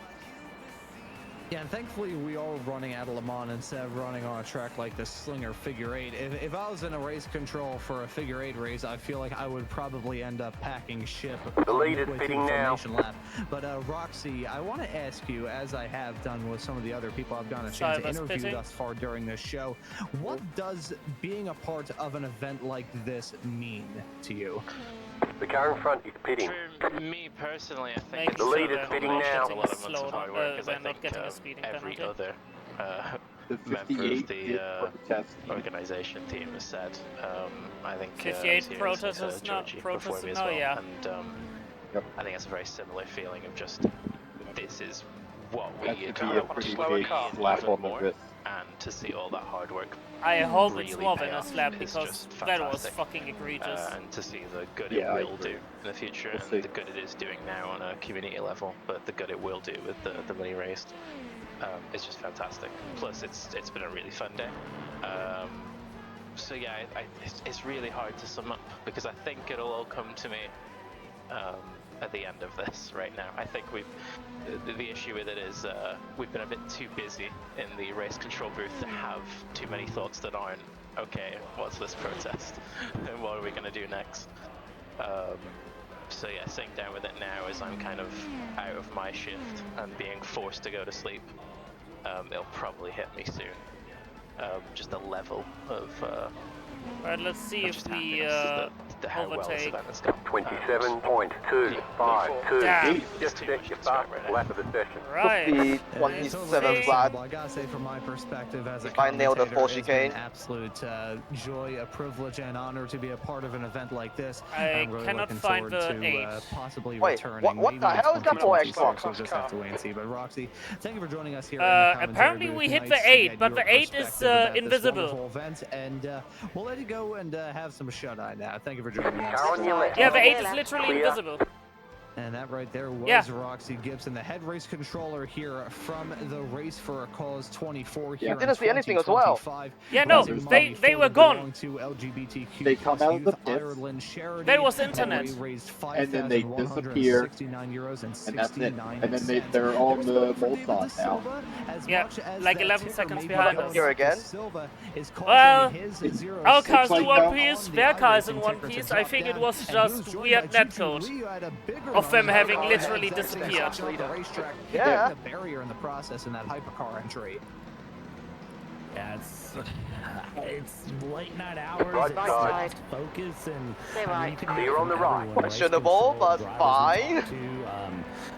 Yeah, and thankfully we are running out of Le Mans instead of running on a track like the Slinger Figure 8. If I was in a race control for a Figure 8 race, I feel like I would probably end up packing ship. The lead is pitting now. Lap. But Roxy, I want to ask you, as I have done with some of the other people I've gotten a chance to interview thus far during this show, what does being a part of an event like this mean to you? The car in front is pitting. For me personally, I think the lead is pitting now. A lot of months of hard work, because I think every other member of the organization team has said. I think 58 protesters, before me as well, yeah. and I think it's a very similar feeling of just this is what we That could be a pretty big slap on the wrist. and to see all that hard work. I hope really it's more than pay a off slap is because just that was fantastic. fucking egregious. And to see the good Yeah, it I will agree. do in the future, We'll and see. the good it is doing now on a community level, but the good it will do with the money raised, it's just fantastic. Plus, it's been a really fun day. So yeah, it's really hard to sum up because I think it'll all come to me at the end of this right now. I think the issue with it is we've been a bit too busy in the race control booth to have too many thoughts that aren't, okay, what's this protest and what are we going to do next? So yeah, sitting down with it now as I'm kind of out of my shift and being forced to go to sleep, it'll probably hit me soon. Just the level of Alright, let's see if we how well this overtake. event has gone. 27.252. Just check your fast lap of the session. Right. 27 flat. Well, I gotta say, from my perspective as a If I nailed the full commentator, it's been chicane. an absolute joy, a privilege, and honor to be a part of an event like this. I I'm really cannot looking find forward the to 8. possibly Wait, returning. what the hell is that for Xbox? We'll just have to wait and see. But Roxy, thank you for joining us here. Apparently we hit the 8, but the 8 is invisible. Event, and we'll let you go and have some shut-eye now. Thank you for joining us. Yeah, the 8 is literally invisible. And that right there was Roxy Gibson, the head race controller here from the Race for a Cause 24 here. I didn't see anything as well. Yeah, no, they were gone. They come out of the pits. There was internet. And then they disappear. And that's it. And then they're on the bullseye now. Yeah, like 11 seconds behind us. Here again? Well, our car's in one piece, their car's in one piece. I think it was just weird netcode of them having literally disappeared. Yeah. The barrier in the process in that hypercar entry. Yeah, it's late night hours. Right it's focus and Clear on the right. Questionable, but fine.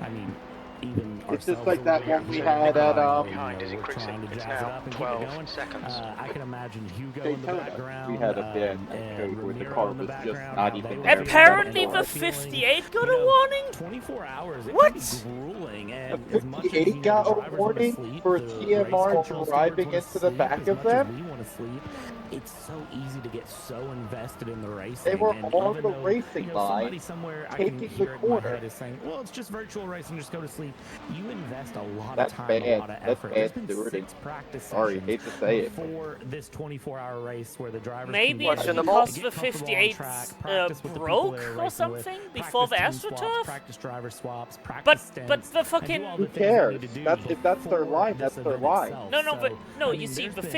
I mean, even it's just like that one we had at behind is increasing. It's now 12 seconds. I can imagine Hugo in the background. We had a bit code where the car was just not even there. Apparently the 58 got a warning? 24 hours. What? Grueling, and The 58 got a warning for TMR driving into the back of them? We want to sleep. It's so easy to get so invested in the racing. They were and on even the though, racing line, somebody somewhere I taking can the hear it in my corner. head is saying, well, it's just virtual racing, just go to sleep. You invest a lot That's of time, bad. a lot of That's effort. bad There's been stewarding. 6 practice Sorry, sessions hate to say it. before this 24-hour race where the drivers Maybe can it's get because get the comfortable on 58 track, practice with the people broke they're or racing with, something before the practice team swaps, AstroTurf? practice driver swaps, But practice the stints, fucking and do all Who the things they cares? need to do That's if that's their before line, this that's their event line. itself. No, So, but no, I you mean, see there's the been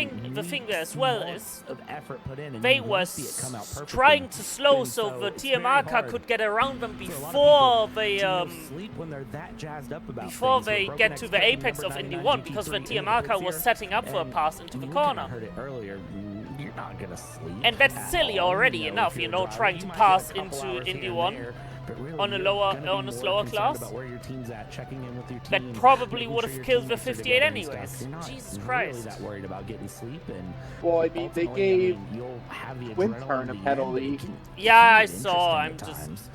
thing there as well months is of effort put in, and they you were won't see it come out perfectly. trying to slow And so the it's very TMR car hard could get around them for a lot of before people they to sleep when they're that jazzed up about before things. they With get Broken to X the picking apex number of Indy 99 1 because the GT3 TMR car in was here. setting up for a And, pass into I the mean, corner. I heard it earlier. You're not gonna sleep. And that's at silly all, already enough, if you you're know, driving. trying You to might get a pass couple into hours Indy here and 1 there, but really on a you're lower gonna be on a more slower concerned class. about where your team's at, checking in with your That team, probably making would sure have your killed the teammates are 58 together and stuff. anyways. You're not Jesus really Christ. that worried about getting sleep, and Well, I mean, they ultimately, gave you'll have the Twin adrenaline Turn a at the end, penalty but it Yeah, I can be saw. I'm interesting at just. times.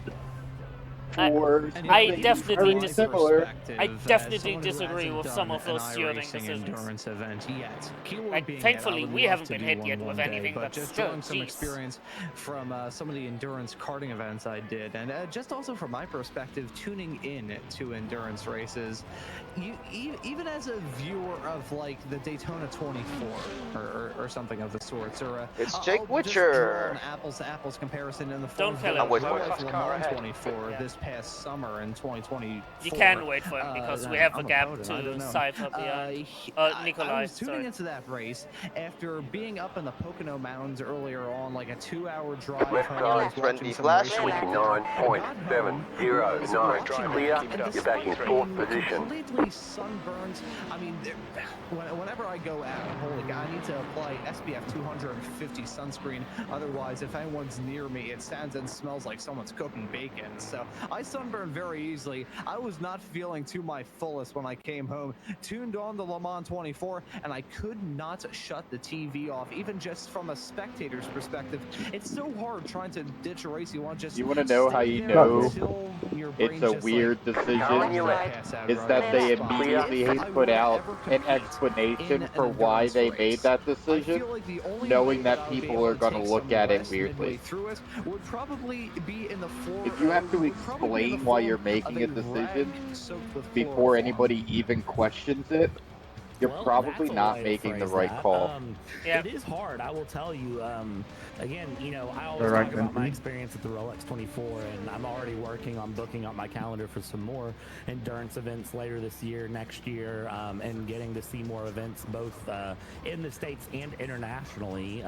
for I something definitely very similar. I definitely disagree with some of those stewarding decisions. Endurance event yet. Like, thankfully, we haven't been hit yet with anything, but just still, drawing some jeez. experience from some of the endurance karting events I did, and just also from my perspective, tuning in to endurance races, even as a viewer of like the Daytona 24 or something of the sorts, or It's I'll Jake just Witcher. draw an apples to apples comparison in the Don't kill him. Le Fast Mans 24 this past summer in 2020. You can wait for him because we have a gap to cipher the Nikolai. I was tuning into that race after being up in the Pocono Mountains earlier on, like a 2-hour drive Left home. side, I was watching friendly some flash. racing. 29.709. Clear. You're back in fourth position. Completely sunburned. I mean, whenever I go out, holy God, I need to apply SPF 250 sunscreen. Otherwise, if anyone's near me, it sounds and smells like someone's cooking bacon. So I sunburned very easily. I was not feeling to my fullest when I came home. Tuned on the Le Mans 24, and I could not shut the TV off, even just from a spectator's perspective. It's so hard trying to ditch a race you want. Just You want to know how you stay there know until your brain it's a just, weird decision? Is that they immediately put out an explanation for why they made that decision, knowing that people are going to look at it weirdly. If you have to explain why you're making a decision before anybody even questions it, you're probably not making the right call. It is hard, I will tell you. Again, you know, I always talk about my experience at the Rolex 24, and I'm already working on booking up my calendar for some more endurance events later this year, next year, and getting to see more events both in the States and internationally,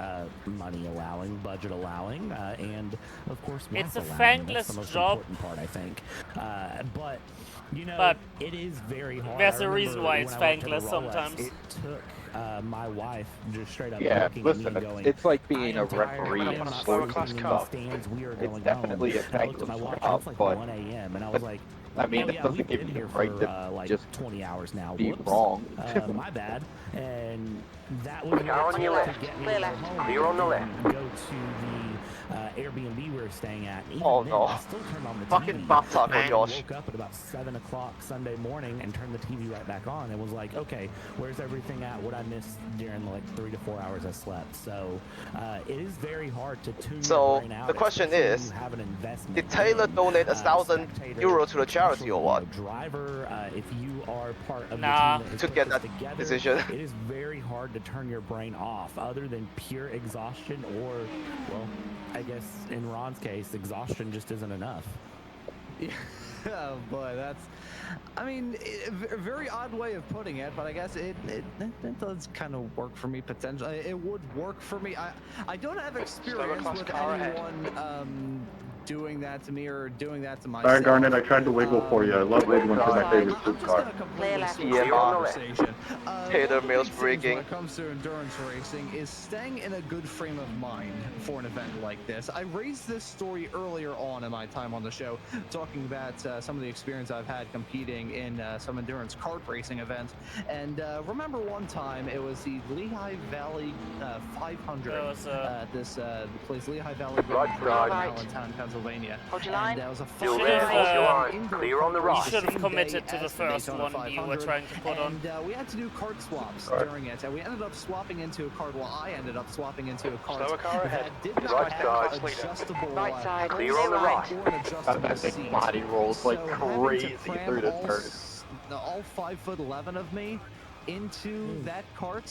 money allowing, budget allowing, and of course, it's a allowing. thankless That's the most job. important part, I think. But you know, but it is very hard. There's a reason why it's thankless Rolex, sometimes. It took my wife just straight up looking listen, at me going, it's like being a referee in sports sports and stuff. It's definitely a thankless job, like but 1 a.m. and I was like, I mean, oh, it yeah, doesn't we've give been you here the right for to like just 20 hours now. be Whoops. wrong. My bad. And that was Car on your left. Clear on the left. Go to the Airbnb we were staying at. Even Oh, then, no. I still turned on the Fucking TV. bastard, I Josh. woke up at about 7 o'clock Sunday morning and turned the TV right back on and was like, okay, where's everything at? What I missed during the, like 3 to 4 hours I slept. So it is very hard to tune your brain out. The question is, have an investment did Taylor donate €1,000 to the charity or what? Driver, if you are part of Nah. the team To get that together, decision. it is very hard to turn your brain off other than pure exhaustion or, well, I guess in Ron's case, exhaustion just isn't enough. Yeah, oh boy, that's, I mean, a very odd way of putting it, but I guess it does kind of work for me potentially. It would work for me. I don't have experience with anyone doing that to me or doing that to myself. Alright, Garnet, I tried to wiggle for you. I love wiggling for my favorite food car. Taylor Mills breaking. When it comes to endurance racing, is staying in a good frame of mind for an event like this. I raised this story earlier on in my time on the show, talking about some of the experience I've had competing in some endurance kart racing events. And remember one time, it was the Lehigh Valley 500 at this place, Lehigh Valley in Allentown, Pennsylvania. Hold your line. And that was a Clear on the right. You should have committed to the first one you were trying to put on. And we had to do kart swaps during it, and we ended up swapping into a kart. Well, I ended up swapping into a kart that did not have adjustable Right side. Clear on the right. or an adjustable That thing seat. body rolls like So having to crazy cram through the all turn. all 5'11" of me into that cart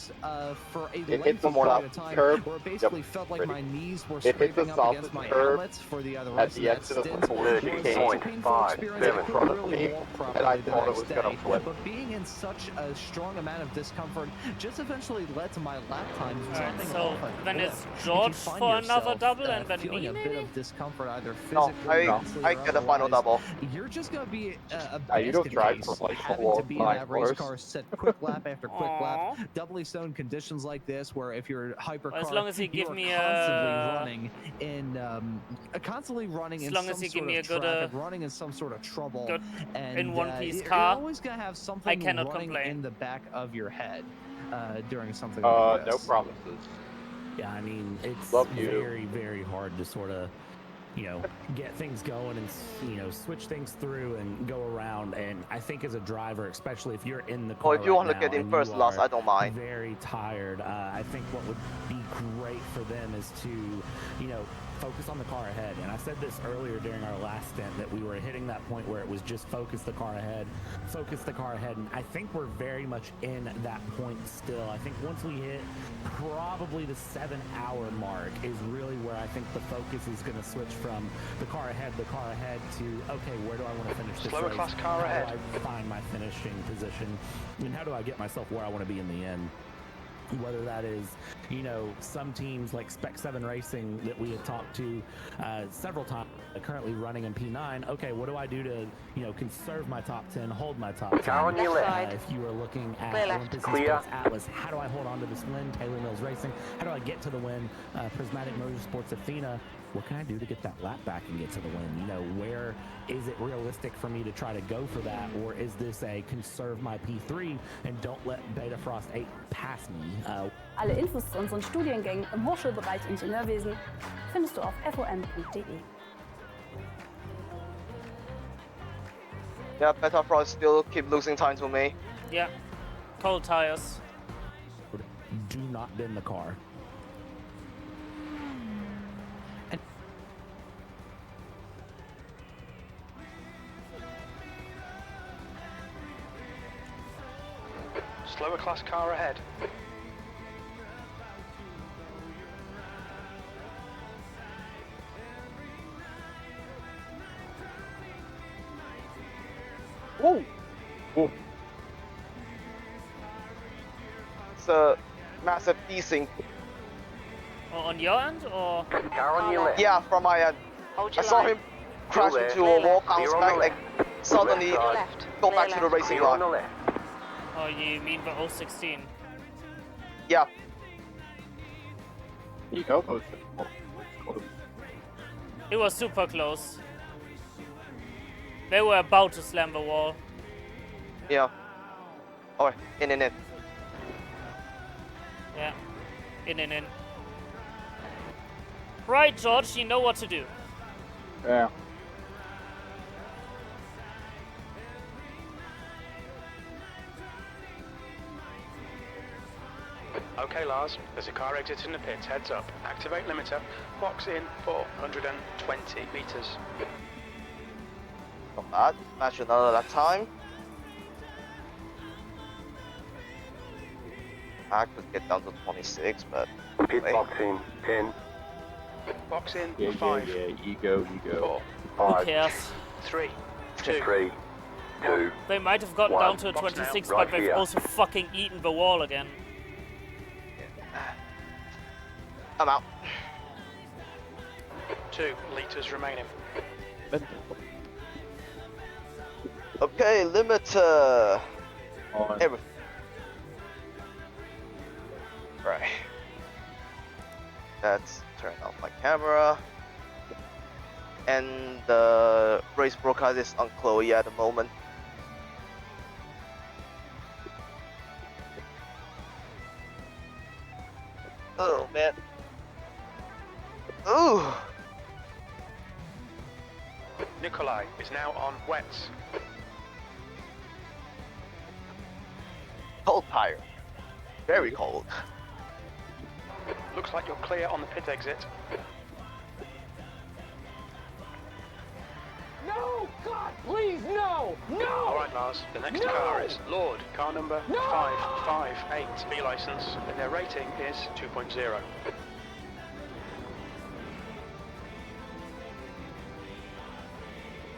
for a It hits lengthy the more period of time curve. where it basically Yep. felt like Ready. my knees were It hits the scraping up softest against my curve outlets for the other at rest the of end that of the stint. course. It was such a painful experience, I couldn't front of really me, walk and properly I the thought it next was gonna day. flip. But being in such a strong amount of discomfort just eventually led to my lap times Alright, dropping so off a then cliff. it's If George you find for another yourself, double and then feeling me, a bit maybe? of discomfort either No, physically, mentally, I or get a final otherwise, double. you're just gonna be a You don't basket drive case, for like a having to long be in time, that race Lars. car, set quick lap after quick lap, Aw. doubly so in conditions like this, where if you're hypercar, As long as you give are me constantly a- running in As in long some as you give sort me of a good, traffic, running in some sort of trouble, good and in one-piece you're car, always gonna have I something cannot running complain. in the back of your head during something like No this. promises. Yeah, I mean, it's Love you. very, very hard to sort of, get things going and, switch things through and go around. And I think as a driver, especially if you're in the car If you right want to now get in and first, you Lars, are I don't mind. very tired, I think what would be great for them is to, focus on the car ahead. And I said this earlier during our last stint that we were hitting that point where it was just focus the car ahead. And I think we're very much in that point still. I think once we hit probably the 7-hour mark is really where I think the focus is going to switch from the car ahead to, okay, where do I want to finish this Slower race? class car How ahead. do I find my finishing position? And how do I get myself where I want to be in the end? Whether that is, some teams like Spec 7 Racing that we had talked to several times, currently running in P9. Okay, what do I do to, conserve my top 10, hold my top 10? Car on your left. If you are looking at Clear left. Olympus Clear. Esports Atlas, how do I hold on to this win? Taylor Mills Racing, how do I get to the win? Prismatic Motorsports Athena, what can I do to get that lap back and get to the win? Where is it realistic for me to try to go for that? Or is this a conserve my P3 and don't let Beta Frost 8 pass me? Alle Infos zu unseren Studiengängen im Hochschulbereich Ingenieurwesen findest du auf vom.de. Yeah, Beta Frost still keep losing time to me. Yeah. Cold tires. Do not bend the car. Slower class car ahead. Whoa! Whoa. It's a massive desync. On your end, or? Car on your left. Yeah, from my end. I saw him crash into a wall, bounce back, like suddenly go back to the racing line. Oh, you mean the 016? Yeah. You go. It was super close. They were about to slam the wall. Yeah. Oh, in. Yeah. In. Right, George, you know what to do. Yeah. Okay, Lars, there's a car exiting the pits, heads up. Activate limiter, box in 420 meters. Not bad. Match another lap time. I could get down to 26, but... Pit box in 10. Box in Yeah, 5. Yeah, you go. 4. Who cares? 3. 3. 2. They might have gotten down to a 26, but they've also fucking eaten the wall again. I'm out. 2 liters remaining. Okay, limiter. On. Right. Let's turn off my camera. And the race broadcast is on Chloe at the moment. Oh man. Ooh. Nikolai is now on wets. Cold tire. Very cold. Looks like you're clear on the pit exit. No! God, please, no! No! Alright, Lars, the next car is Lord, car number 558, B license, and their rating is 2.0.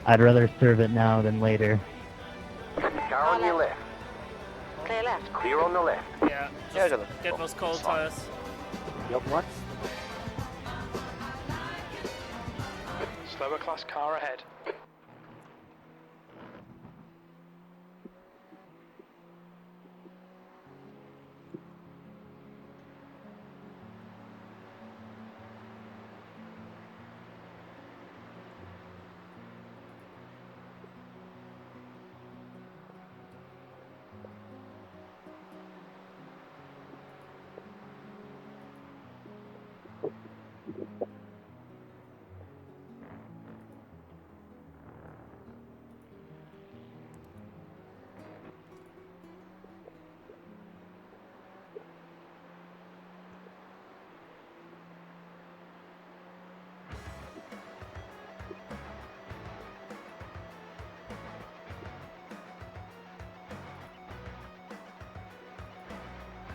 I'd rather serve it now than later. Car on your left. Clear left. Clear on the left. Yeah, just get those cold tires. Yep, what? Slower class car ahead.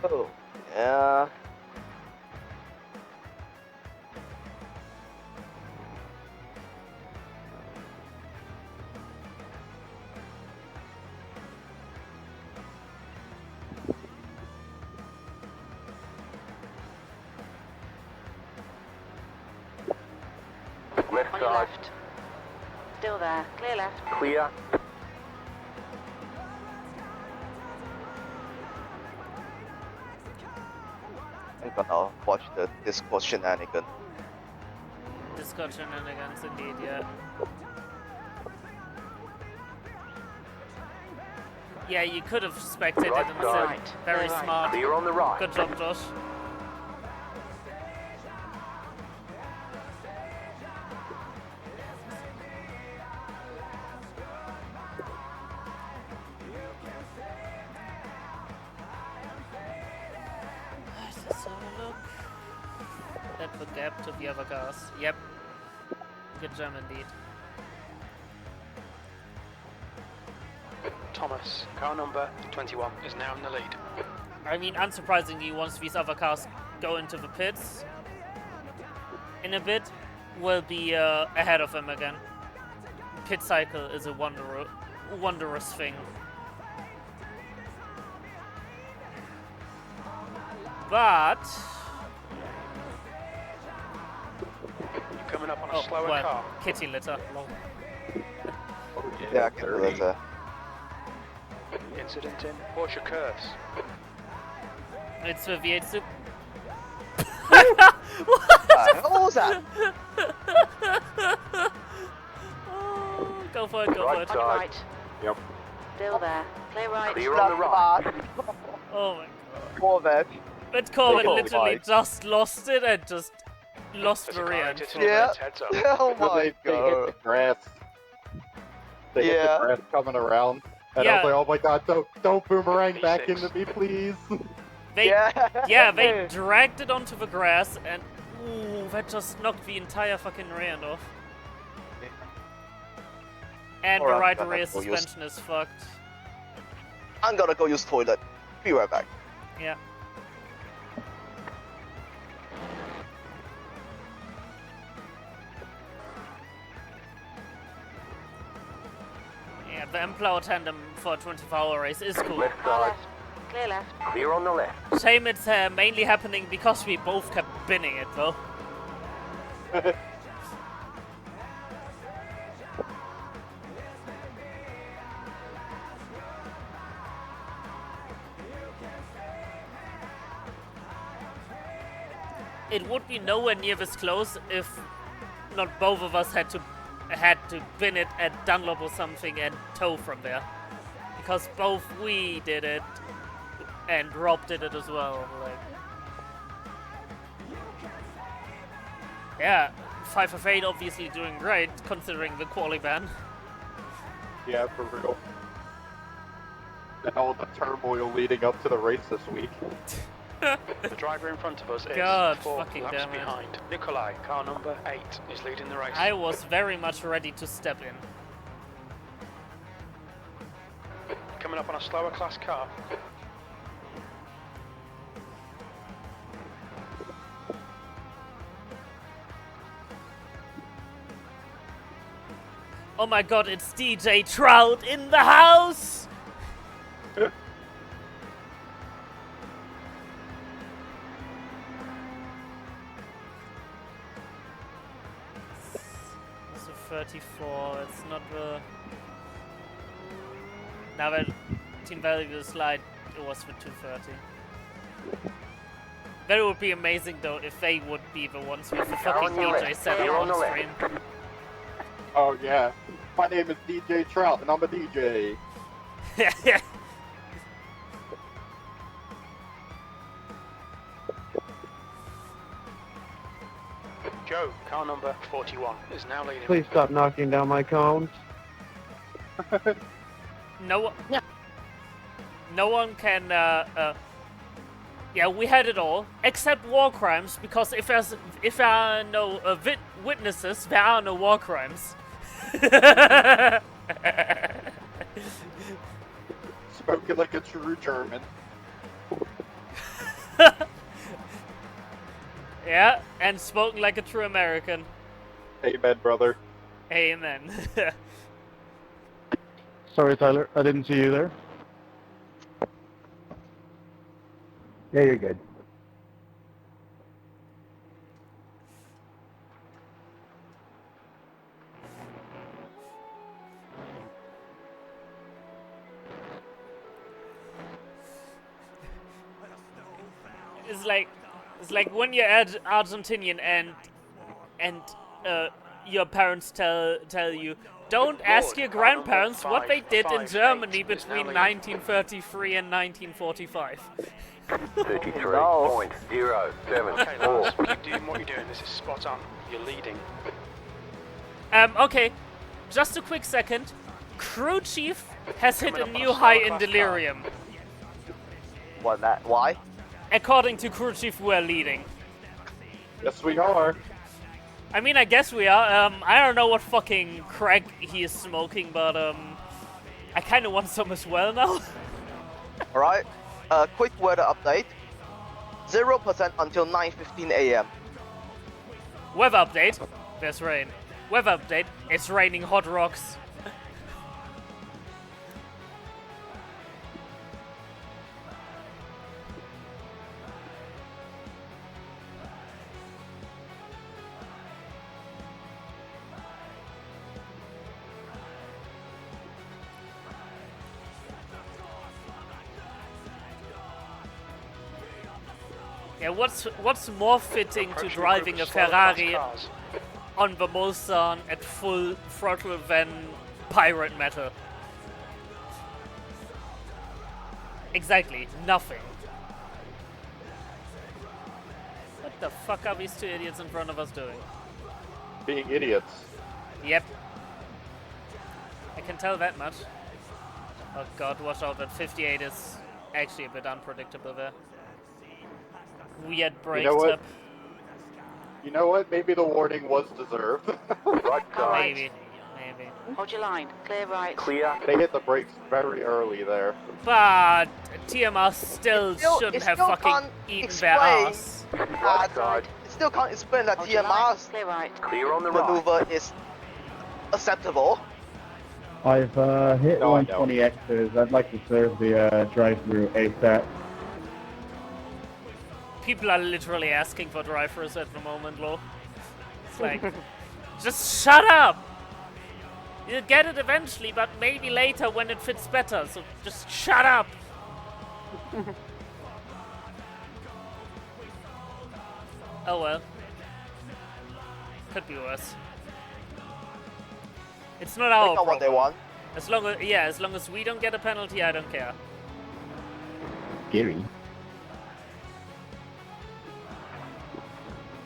Oh, yeah. Left On your side. left. Still there. Clear left. Clear. I'm gonna watch the Discord shenanigan. Discord shenanigans, indeed, yeah. Yeah, you could have spectated Right and side. said, very Right. smart. Clear on the right. Good job, Josh. Let's have a look at the gap to the other cars. Yep. Good job indeed. Thomas, car number 21, is now in the lead. I mean, unsurprisingly, once these other cars go into the pits in a bit, we'll be ahead of him again. Pit cycle is a wondrous thing. But you're coming up on a slower car. Kitty litter. Yeah, kitty litter. Incident in Porsche curse. It's the V8 Super. What was that? Oh, go for it, go for it. On your right. Yep. Still there. Clear right. Clear on the right. Oh my god. Corvette. But Corvette literally just lost it and just lost the rear. Yeah. Oh my god. They hit the grass. They hit the grass coming around. And I was like, oh my god, don't boomerang back into me, please. They dragged it onto the grass and ooh, that just knocked the entire fucking rear end off. And the right rear suspension is fucked. I'm gonna go use toilet. Be right back. Yeah. Yeah, the M-Plow tandem for a 24-hour race is cool. Left side. Clear left. Clear on the left. Shame it's mainly happening because we both kept binning it, though. It would be nowhere near this close if not both of us had to bin it at Dunlop or something and tow from there. Because both we did it and Rob did it as well. Like, yeah, 5 of 8 obviously doing great considering the quali ban. Yeah, for real. And all the turmoil leading up to the race this week. The driver in front of us is 4 laps behind. Nikolai, car number 8, is leading the race. I was very much ready to step in. Coming up on a slower class car. Oh my god, it's DJ Trout in the house! It's a 34, it's not the... Now that Team Value slide, it was for 230. That would be amazing though if they would be the ones with the fucking DJ 7 on stream. Oh yeah. My name is DJ Trout and I'm a DJ. Joe, car number 41, is now leading. Please stop knocking down my cones. No one can, yeah, we had it all, except war crimes, because if there are no witnesses, there are no war crimes. Spoken like a true German. Yeah, and spoken like a true American. Amen, brother. Amen. Sorry, Tyler, I didn't see you there. Yeah, you're good. It's like when you're Argentinian and your parents tell you, don't ask your grandparents what they did in Germany between 1933 and 1945. 33.074. Okay, Lars, keep doing what you're doing. This is spot on. You're leading. Okay, just a quick second. Crew chief has hit a new high in delirium. What that? Why? According to crew chief, we're leading. Yes, we are. I mean, I guess we are. I don't know what fucking crack he is smoking, but I kind of want some as well now. Alright, quick weather update. 0% until 9:15 a.m. Weather update. There's rain. Weather update. It's raining hot rocks. Yeah, what's more fitting to driving a Ferrari on the Mulsanne at full throttle than pirate metal? Exactly, nothing. What the fuck are these two idiots in front of us doing? Being idiots. Yep. I can tell that much. Oh god, watch out, that 58 is actually a bit unpredictable there. Weird break tip. You know what? Maybe the warning was deserved. Right side. Maybe. Hold your line. Clear right. Clear. They hit the brakes very early there. But TMR still shouldn't have fucking eaten their ass. Right side. It still can't explain that TMR's Clear right. Clear on the maneuver is acceptable. I've hit 120Xs. I'd like to serve the drive-through ASAP. People are literally asking for drivers at the moment, Lo. It's like, just shut up! You'll get it eventually, but maybe later when it fits better, so just shut up! Oh well. Could be worse. It's not our problem. What they want. As long as we don't get a penalty, I don't care. Scary.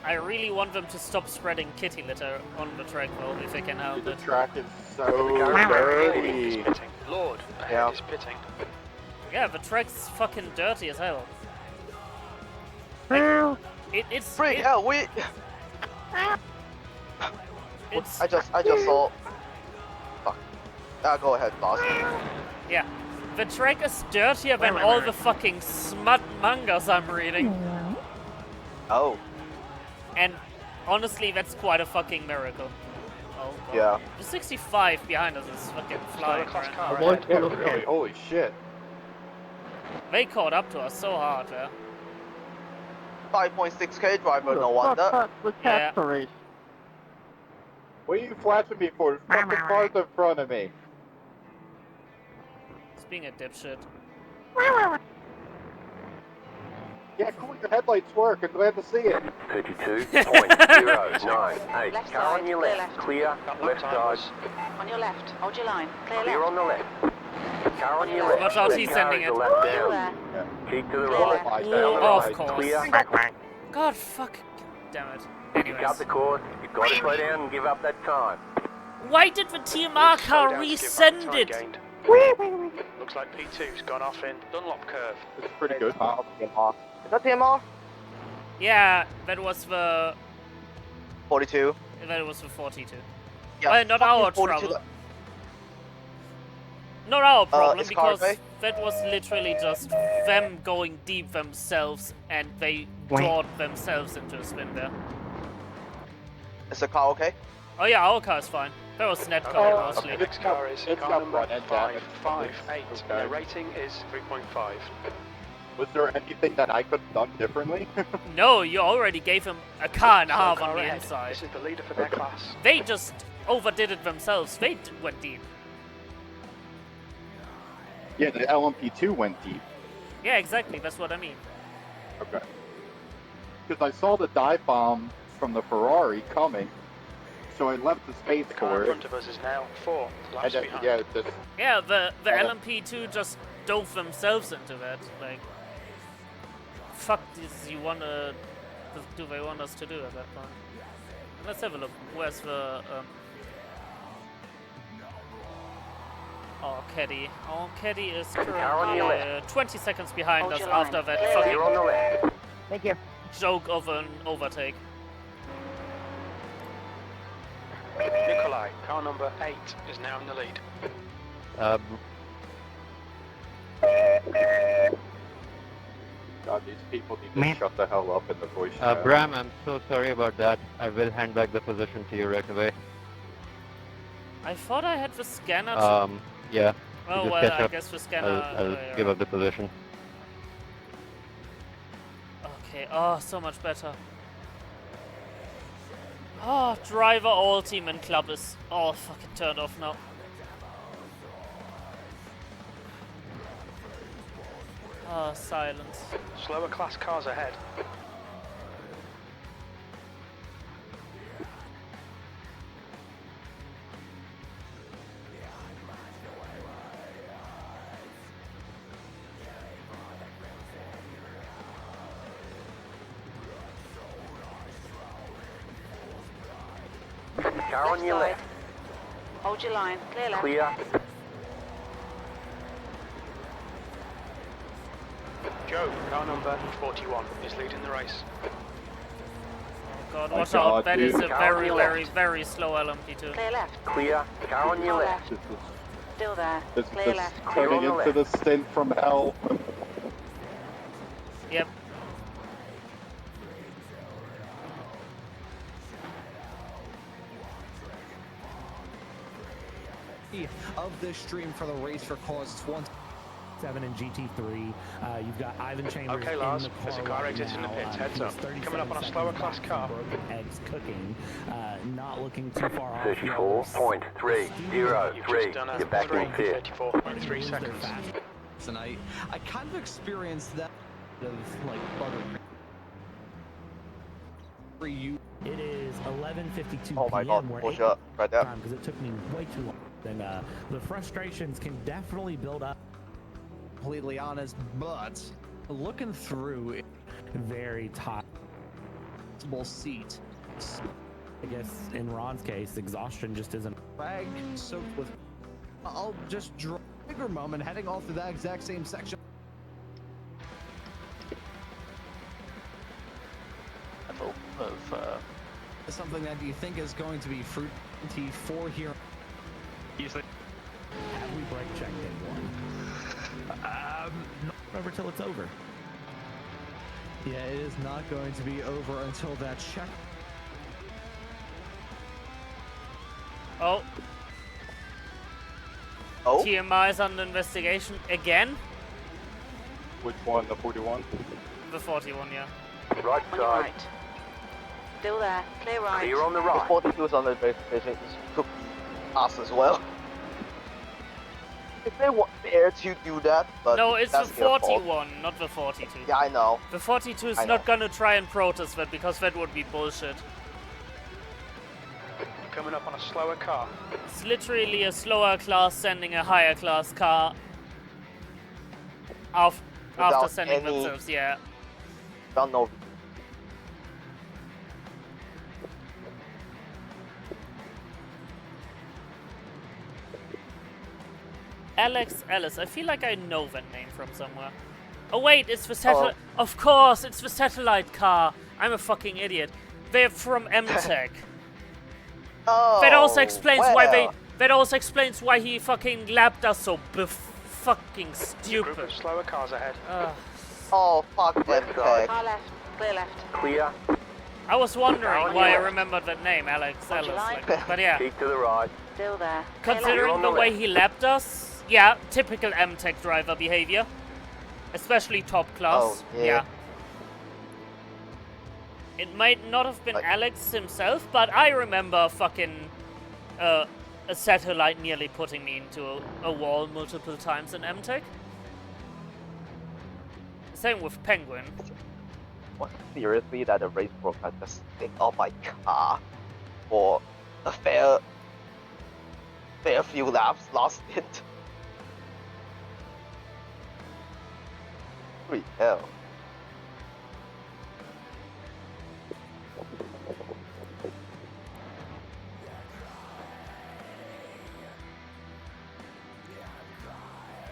I really want them to stop spreading kitty litter on the track, though, if they can help it. The track is so dirty. Lord, ahead is pitting. Yeah, the track's fucking dirty as hell. Like, it's freak hell. I just saw. Fuck. Go ahead, boss. Yeah, the track is dirtier than all the fucking smut mangas I'm reading. Oh. And honestly, that's quite a fucking miracle. Oh, God. Yeah. The 65 behind us is fucking flying. Really? Holy shit. They caught up to us so hard, yeah. 5.6k driver, no wonder. Yeah. What are you flashing me for? There's fucking cars in front of me. It's being a dipshit. Yeah, cool, your headlights work. I'm glad to see it. 32.098. Car on your left. Clear. Left side. On your left. Hold your line. Clear Clear left. on the left. Car on your left. Watch out, he's sending it. Left down. Keep to the right. Down the Of right. course. Clear. God, fuck. Damn it. Anyways. Cut the course. You've got to slow down and give up that time. Why did the TMR car resend it? Looks like P2's gone off in Dunlop curve. It's pretty good. Is that TMR? Yeah, that was the 42. That was the 42. Yeah, Well, not our 42. trouble. Not our problem, it's because Carpe. that was literally just them going deep themselves, and they brought themselves into a spin there. Is the car okay? Oh yeah, our car's fine. That was net car mostly. The next car is it's car got number front end damage. 558. Okay. Their rating is 3.5. Was there anything that I could have done differently? No, you already gave him a car and a half on the ahead. inside. This is the leader for their class. They just overdid it themselves. They went deep. Yeah, the LMP2 went deep. Yeah, exactly. That's what I mean. Okay. Because I saw the dive bomb from the Ferrari coming, so I left the space The car for in it. front of us is now 4 laps behind. Yeah, just, Yeah, the LMP2 just dove themselves into that. Like, fuck this you wanna... do they want us to do at that point? Let's have a look. Where's the... Oh, Caddy. Oh, Caddy is currently 20 seconds behind us after that fucking on the left. Thank you. joke of an overtake. Nikolai, car number 8, is now in the lead. God, these people need to shut the hell up in the voice chat. Bram, I'm so sorry about that. I will hand back the position to you right away. I thought I had the scanner. Yeah. Oh Just well, catch I up. guess the scanner. I'll give up the position. Okay. Oh, so much better. Oh, driver, all team, and club is all fucking turned off now. Oh, silence. Slower class cars ahead. Car on your left. Hold your line. Clear left. Clear. Joe, car number 41 is leading the race. Oh god, watch out. That is a very, very, very slow LMP2. Clear left. Clear. Car on your left. Still there. This Clear is left. turning into the stint from hell. Yep. Of this stream for the race for cause 27 and GT3, you've got Ivan Chambers. Okay, Lars, there's a car exiting the pits. Heads up. Coming up on a slower class car. Eggs cooking, not looking too far off. 34.303. You're back in pit. 34.3 seconds. And I kind of experienced that of like other. It is 11:52 Oh my god, p.m. push up right there. Because it took me way too long. And the frustrations can definitely build up. Completely honest, but looking through very tight seat. I guess in Ron's case, exhaustion just isn't rag soaked with. I'll just draw a bigger moment heading all through that exact same section. Of something that you think is going to be fruity for here. Usually. Have we brake checked anyone? Not over till it's over. Yeah, it is not going to be over until that check. Oh. Oh? TMI is under investigation again? Which one? The 41? The 41, yeah. Right On your right. Still there. Clear right. Clear on the right. The 42 is under investigation. It could be us as well. If they want dare to do that, but no, it's that's the their fault. 41, not the 42. Yeah, I know. The 42 is I not know. gonna try and protest that because that would be bullshit. Coming up on a slower car. It's literally a slower class sending a higher class car after sending themselves, yeah. Don't know. Alex Ellis. I feel like I know that name from somewhere. Oh wait, it's the satellite. Of course, it's the satellite car. I'm a fucking idiot. They're from MTech. Oh. That also explains why they. That also explains why he fucking lapped us so fucking stupid. Group of slower cars ahead. Oh fuck that tag. Car left. Clear left. Clear. I was wondering why I remembered that name, Alex Ellis. Like, but yeah. Keep to the right. Still there. Considering the way he lapped us, yeah, typical MTech driver behavior. Especially top class. Oh, yeah. It might not have been Alex himself, but I remember fucking a satellite nearly putting me into a wall multiple times in MTech. Same with Penguin. What, seriously, that a race broker just stick on my car for a fair few laps last stint? Sweet hell.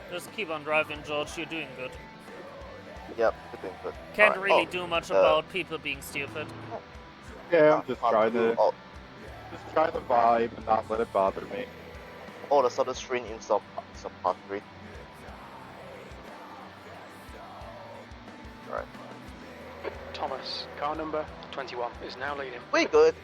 Just keep on driving, George. You're doing good. Yep, you're doing good. Can't really do much about people being stupid. Yeah, I'm just trying to vibe and not let it bother me. Oh, the sudden screen in some part 3. right. Thomas, car number 21, is now leading. We good.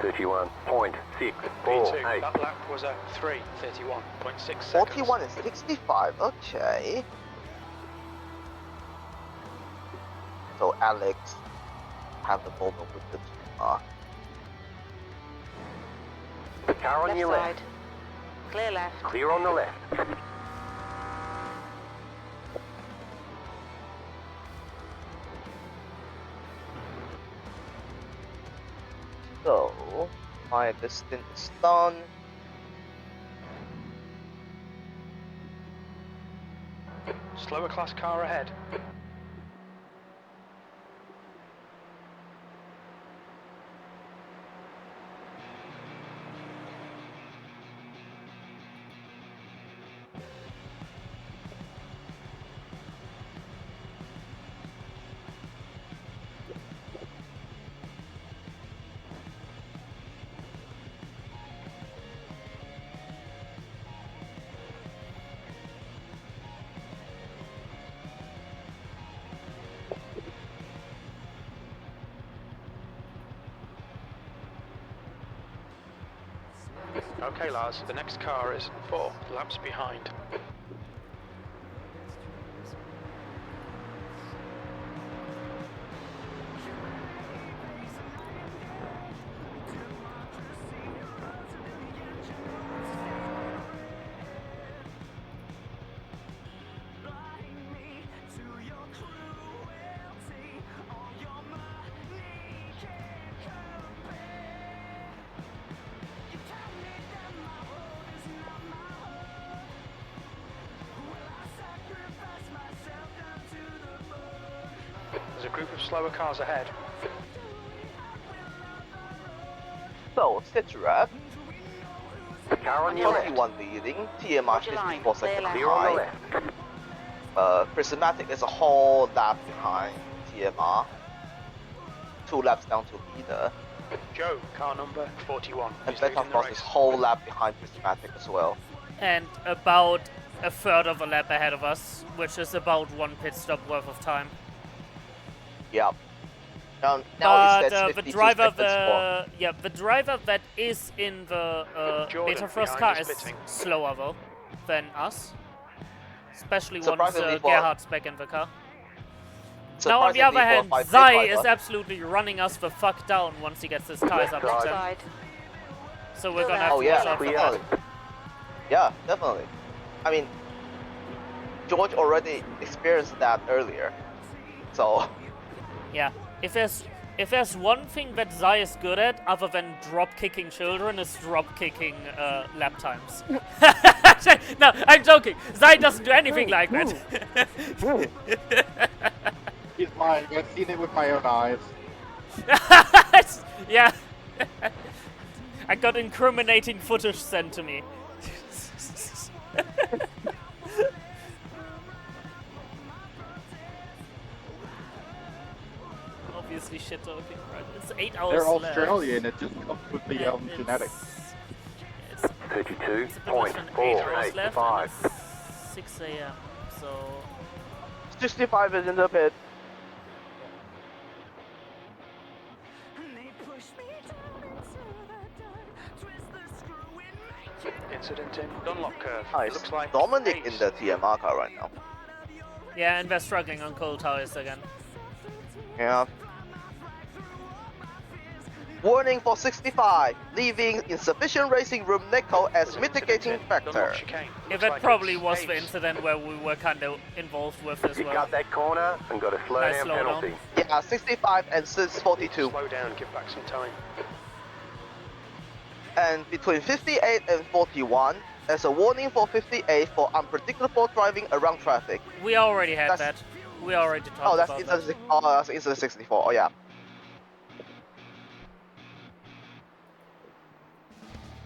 31.648. That lap was a 3:31.6 seconds. 41 and 65, okay. So Alex have the moment with the TMR. The car on your left. Clear left. Clear on the left. So, my distance is done. Slower class car ahead. Okay, Lars, the next car is 4 laps behind. There's a group of slower cars ahead. So, Citra, Car on your left. 21 leading, TMR 54 seconds behind. Prismatic is a whole lap behind TMR. 2 laps down to leader. Joe, car number 41. And Beta Frost is whole lap behind Prismatic as well. And about a third of a lap ahead of us, which is about 1 pit stop worth of time. Yep. Now But it's the driver, the driver that is in the Beta Frost car is slower though than us, especially once Gerhard's back in the car. Now on the other hand, Zai is absolutely running us the fuck down once he gets his tires up to 10. So we're gonna have to watch out for that. Yeah, definitely. I mean, George already experienced that earlier, so. Yeah, if there's one thing that Zai is good at, other than drop kicking children, is drop kicking lap times. No, I'm joking. Zai doesn't do anything like that. He's lying. I've seen it with my own eyes. Yeah. I got incriminating footage sent to me. Obviously shit talking, right? It's 8 hours They're left. Australian, it just comes with the genetics. 32.485. 6 a.m. So 65 is in the pit. Incident in Dunlop curve. Nice. It looks like Dominic in the TMR car right now. yeah, and they're struggling on cold tires again. Yeah. Warning for 65, leaving insufficient racing room Nico as mitigating factor. Yeah, that probably was the incident where we were kind of involved with as well. You got that corner and got a slow down penalty. Yeah, 65 and 642. Slow down, give back some time. And between 58 and 41, there's a warning for 58 for unpredictable driving around traffic. We already had that. We already talked about that. That's incident 64. Oh yeah.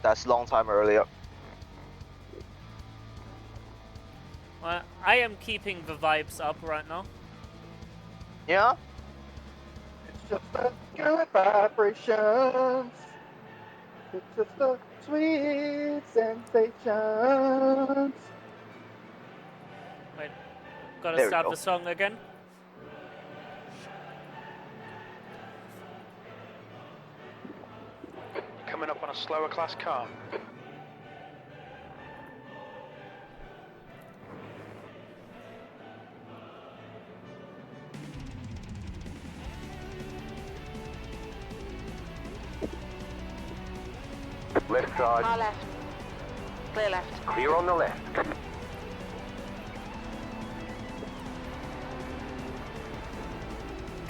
That's long time earlier. Well, I am keeping the vibes up right now. Yeah? It's just the good vibrations. It's just the sweet sensations. gotta start the song again. Coming up on a slower class car. Left side. Car left. Clear left. Clear on the left.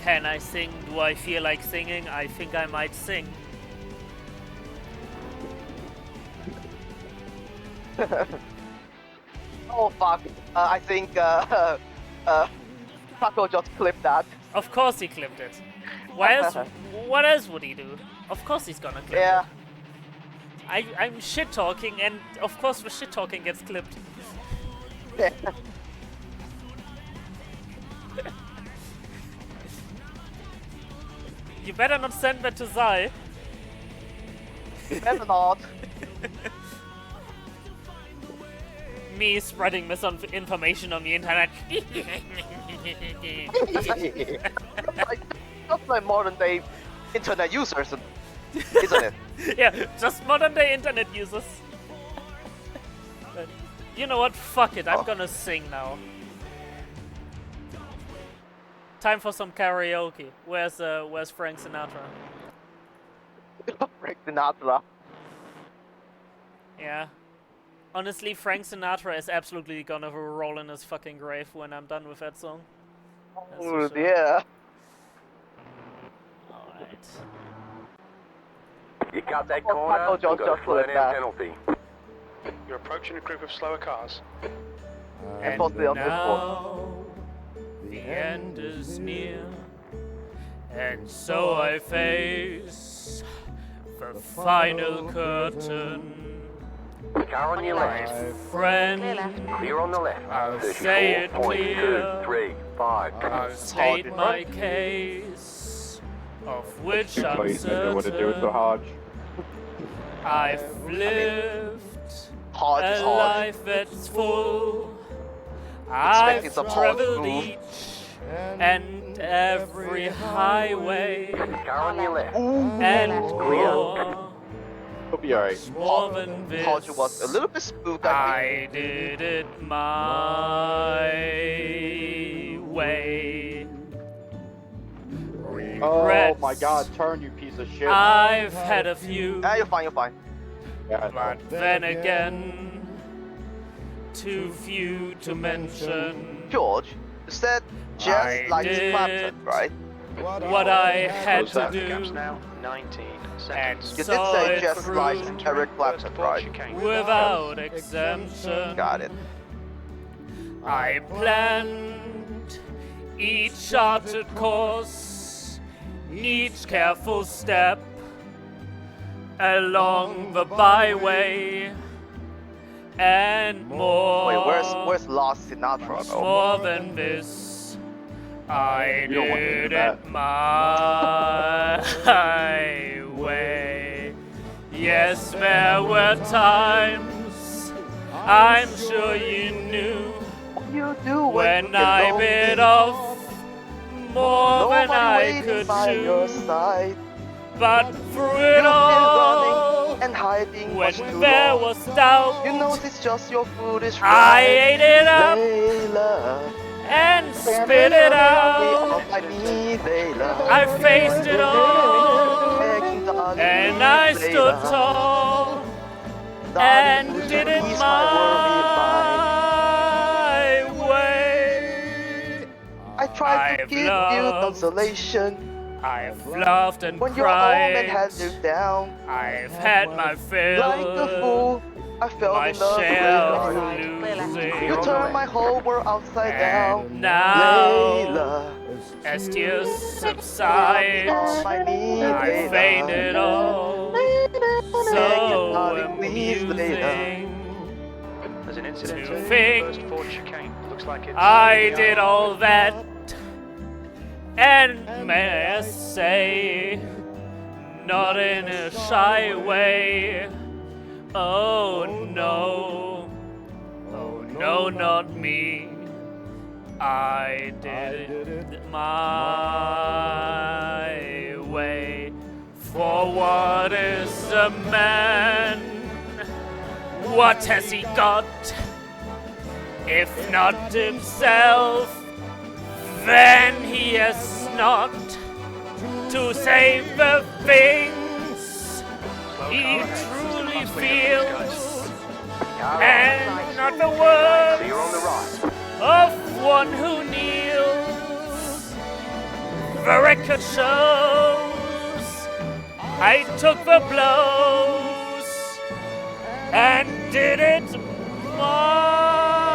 Can I sing? Do I feel like singing? I think I might sing. Oh fuck! I think Paco just clipped that. Of course he clipped it. Why else? What else would he do? Of course he's gonna clip Yeah. it. I'm shit talking, and of course the shit talking gets clipped. Yeah. You better not send that to Zai. You better not. Me spreading misinformation on the internet. Just like modern day internet users, isn't it? Yeah, just modern day internet users. But you know what? Fuck it. I'm gonna sing now. Time for some karaoke. Where's Frank Sinatra? Frank Sinatra. Yeah. Honestly, Frank Sinatra is absolutely gonna roll in his fucking grave when I'm done with that song. Oh yeah. Alright. You cut that corner, you got a flat out penalty. You're approaching a group of slower cars. And now the end is near, and so I face the final curtain. Car on your left. Friend, Clear on the left. I'll say it clear. 34.235. I'll state my case, of which I'm certain. I've lived a life that's full. I've traveled each and every highway and more. He'll be alright. More than this, was a little bit spooked, I did it my way. Oh my god, turn, you piece of shit. I've had a few. You're fine, you're fine. Yeah, but then again, too few to mention. George, you said just like Clapton, right? What I had to do. Now 19 seconds. You did say just like Eric Clapton, right? Without exemption. Got it. I planned each charted course, each careful step along the byway, and more. Wait, where's Lost Sinatra though? More than this, I did it my way. Yes, there were times I'm sure you knew when I bit off more than I could chew. But through it all, and hiding when there was doubt, you know it's just your foolish I ate it up Layla. And spit it out. I faced it all, and I stood tall, and did it my way. I tried to give you consolation. I've laughed and when cried. When your own man had you down. I've had my fill. Like a fool, I fell my in love with you. You turned my whole world upside down. Now, Layla, as tears subside, I fainted all. So amusing There's an incident to in think first Ford chicane. Looks like it's I did all that, and may I say, not in a shy way. Oh no, not me. I did it my way. For what is a man? What has he got? If not himself, then he has not to say the things he truly feels, and not the words of one who kneels. The record shows I took the blows and did it my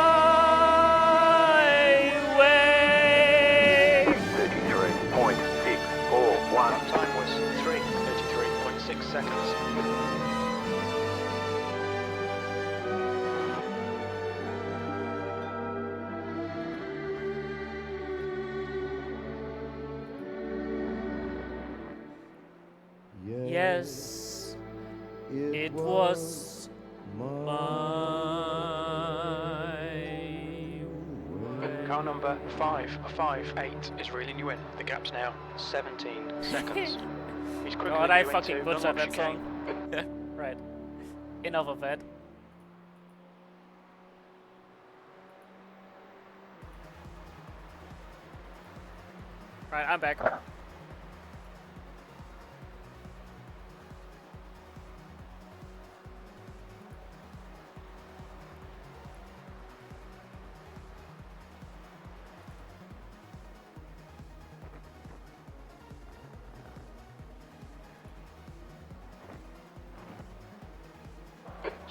way. 33.641. Time was 33.6 seconds. Yes, it was my Car number 558 is reeling you in. The gap's now 17 seconds. He's quicker God, than I you fucking into the butchered long that chicane. song. Right. Enough of that. Right, I'm back.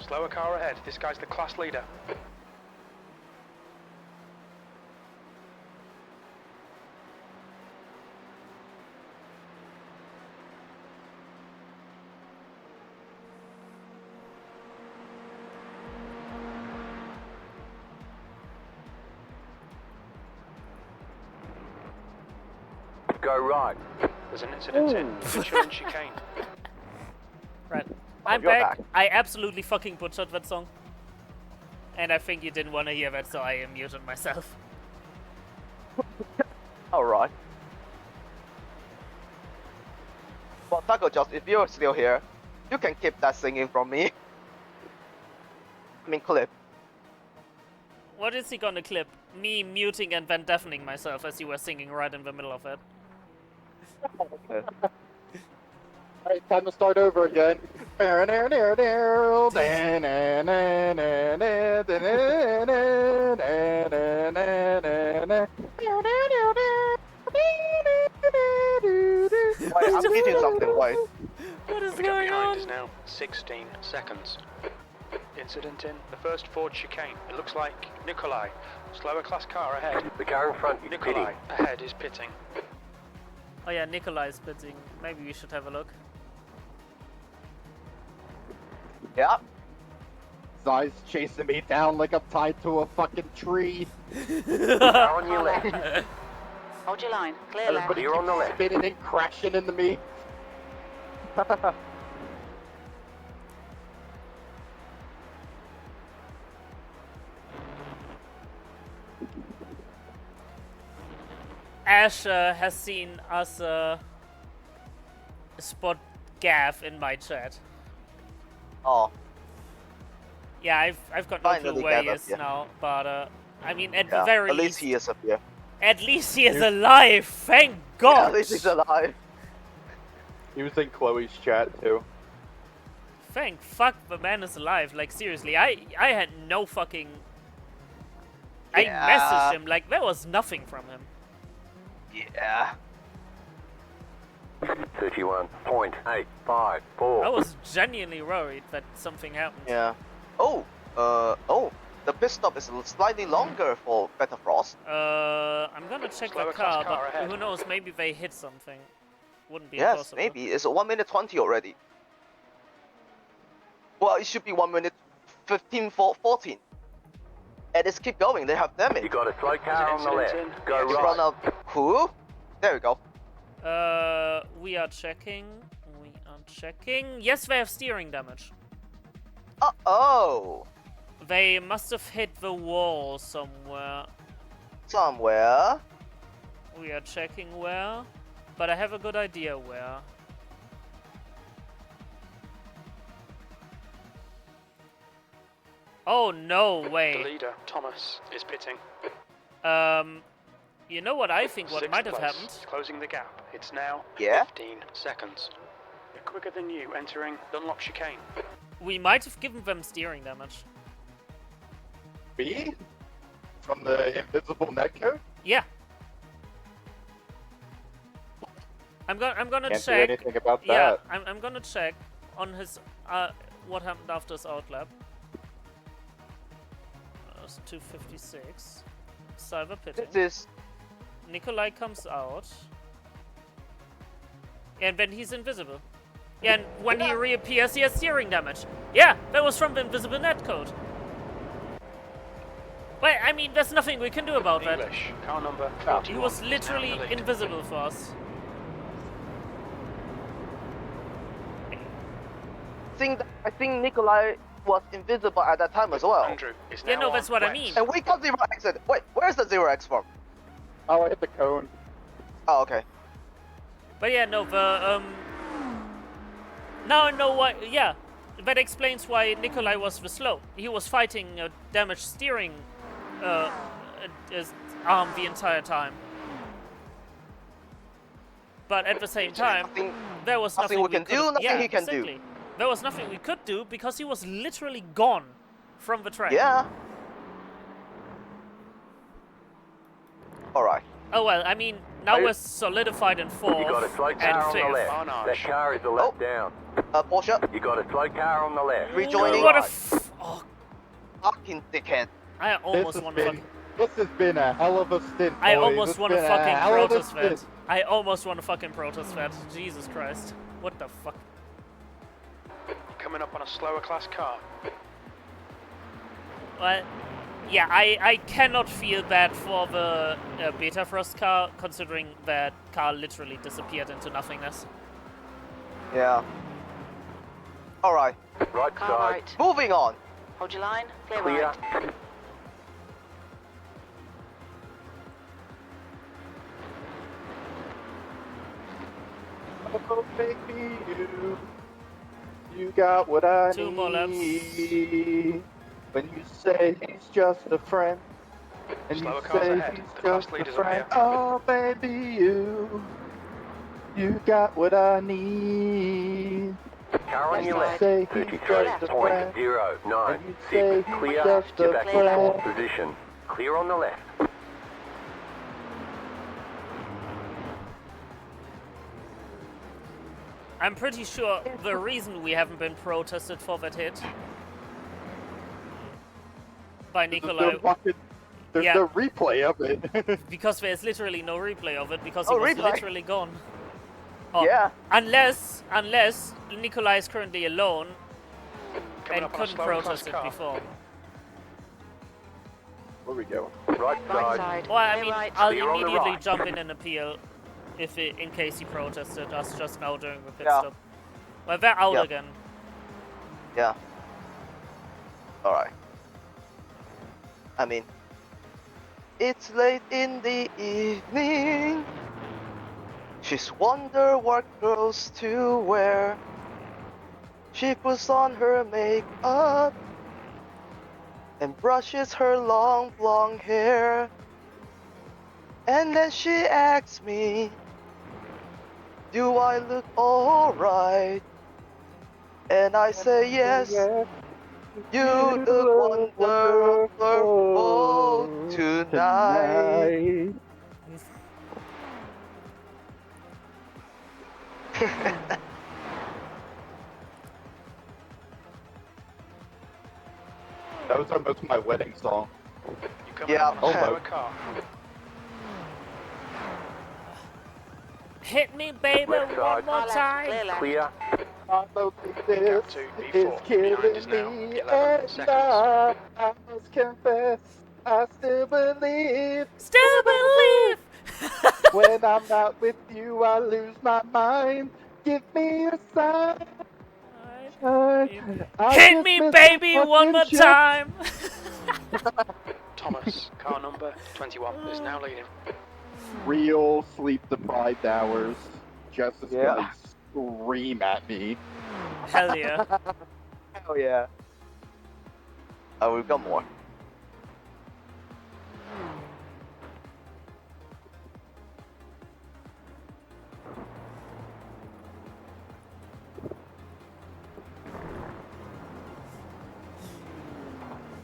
Slower car ahead. This guy's the class leader. Go right. There's an incident in Ventura and chicane. Right. I'm back. I absolutely fucking butchered that song. And I think you didn't want to hear that, so I muted myself. Alright. Well, Taco Josh, if you're still here, you can keep that singing from me. I mean, clip. What is he gonna clip? Me muting and then deafening myself as you were singing right in the middle of it. Alright, time to start over again. Wait, I'm eating something, wait. What is The gap going behind on? is now 16 seconds. Incident in the first Ford chicane. It looks like Nikolai. Slower class car ahead. The car in front is Nikolai pitting. ahead is pitting. Oh yeah, Nikolai's pitting. Maybe we should have a look. Yeah. Zai's chasing me down like I'm tied to a fucking tree. Car on your left. Hold your line. Clear left. Everybody You're on the left. spinning and crashing into me. Ash has seen us spot Gav in my chat. Oh. Yeah, I've got no clue where he is now, but I mean at the very least. At least he is up here. At least he is alive, thank God! Yeah, at least he's alive. He was in Chloe's chat too. Thank fuck the man is alive, like seriously, I had no fucking... I messaged him, like there was nothing from him. Yeah. 31.854. I was genuinely worried that something happened. Yeah. Oh, the pit stop is slightly longer for Better Frost. I'm gonna check the car, but who knows, maybe they hit something. Wouldn't be Yes, impossible. maybe. It's 1 minute 20 already. Well, it should be 1 minute 14. And it's keep going, they have damage. You got a slow car on the left. Go It's right. run out. Who? There we go. We are checking. Yes, they have steering damage. Uh-oh. They must have hit the wall somewhere. somewhere. We are checking where, but I have a good idea where. Oh, no way. The leader, Thomas, is pitting. You know what I think what might have happened? Closing the gap. It's now 15 seconds. They're quicker than you entering Dunlop chicane. We might have given them steering damage. Me? From the invisible netcode? Yeah. I'm gonna Can't check. do anything about yeah, that. I'm gonna check on his what happened after his outlap. That's 256. Cyber pitting. This Nikolai comes out. And then he's invisible. Yeah, and when he reappears, he has steering damage. Yeah, that was from the invisible netcode. Well, I mean, there's nothing we can do about that. Car number He was literally invisible for us. I think Nikolai was invisible at that time as well. Andrew is Yeah, no, that's what I mean. And we got 0x. Wait, where's the 0x from? Oh, I hit the cone. Oh, okay. But yeah, no, the now I know why. Yeah, that explains why Nikolai was the slow. He was fighting a damaged steering arm the entire time. But at the same time, there was nothing we can do. Nothing he can exactly. do. There was nothing we could do because he was literally gone from the track. Yeah. All right. Oh well, I mean, now we're solidified in fourth You got a slow car on the left. That car is the left down. Porsche. You got a slow car on the left. Rejoining. What a fucking dickhead. I almost won the fucking... This has been a hell of a stint, I boys. almost It's won a been fucking hell of a protest vet. stint. I almost won a fucking protest vet. Jesus Christ. What the fuck? Coming up on a slower class car. Well, yeah, I cannot feel bad for the Beta Frost car, considering that car literally disappeared into nothingness. Yeah. All right. Right Car side. right. Moving on. Hold your line. Clear Clear. right. Oh, baby, you got what I need. 2 more laps. When you say he's just a friend, and Slower you cars say ahead. he's The class just a leaders friend. are here. Oh, baby, you got what I need. Car on your When you left. say he's just a friend, 33.09. and you say Six. he's Clear. just Get a back in friend. fourth position. Clear on the left. I'm pretty sure the reason we haven't been protested for that hit by Nikolai... There's Yeah. no replay of it. Because there's literally no replay of it, because Oh, he was replay? literally gone. Oh, Yeah. Unless Nikolai is currently alone Coming and up on a couldn't slower protest class it car. before. Where we going? Right Right side. side. Well, I Clear mean, right. I'll Clear on the immediately right. jump in and appeal in case he protested us just now during the pit Yeah. stop. Well, they're out Yeah. again. Yeah. All right. I mean, it's late in the evening. She's wonder what girls to wear. She puts on her makeup and brushes her long blonde hair. And then she asks me, do I look alright? And I say yes. You look wonderful tonight. That was almost my wedding song. You coming Yeah. up on a slower car. Hit me, baby, Left one side. more time. Clear left. Clear. I know this to is B4. killing Behind us now, me, 11 and seconds. I must confess, I still believe. Still believe. When I'm not with you, I lose my mind. Give me a sign. I Hit just me, miss baby, the one more fucking shit. time. Thomas, car number 21, is now leading. Real sleep-deprived hours. Just gonna scream at me. Hell yeah. Hell yeah. Oh, we've got more.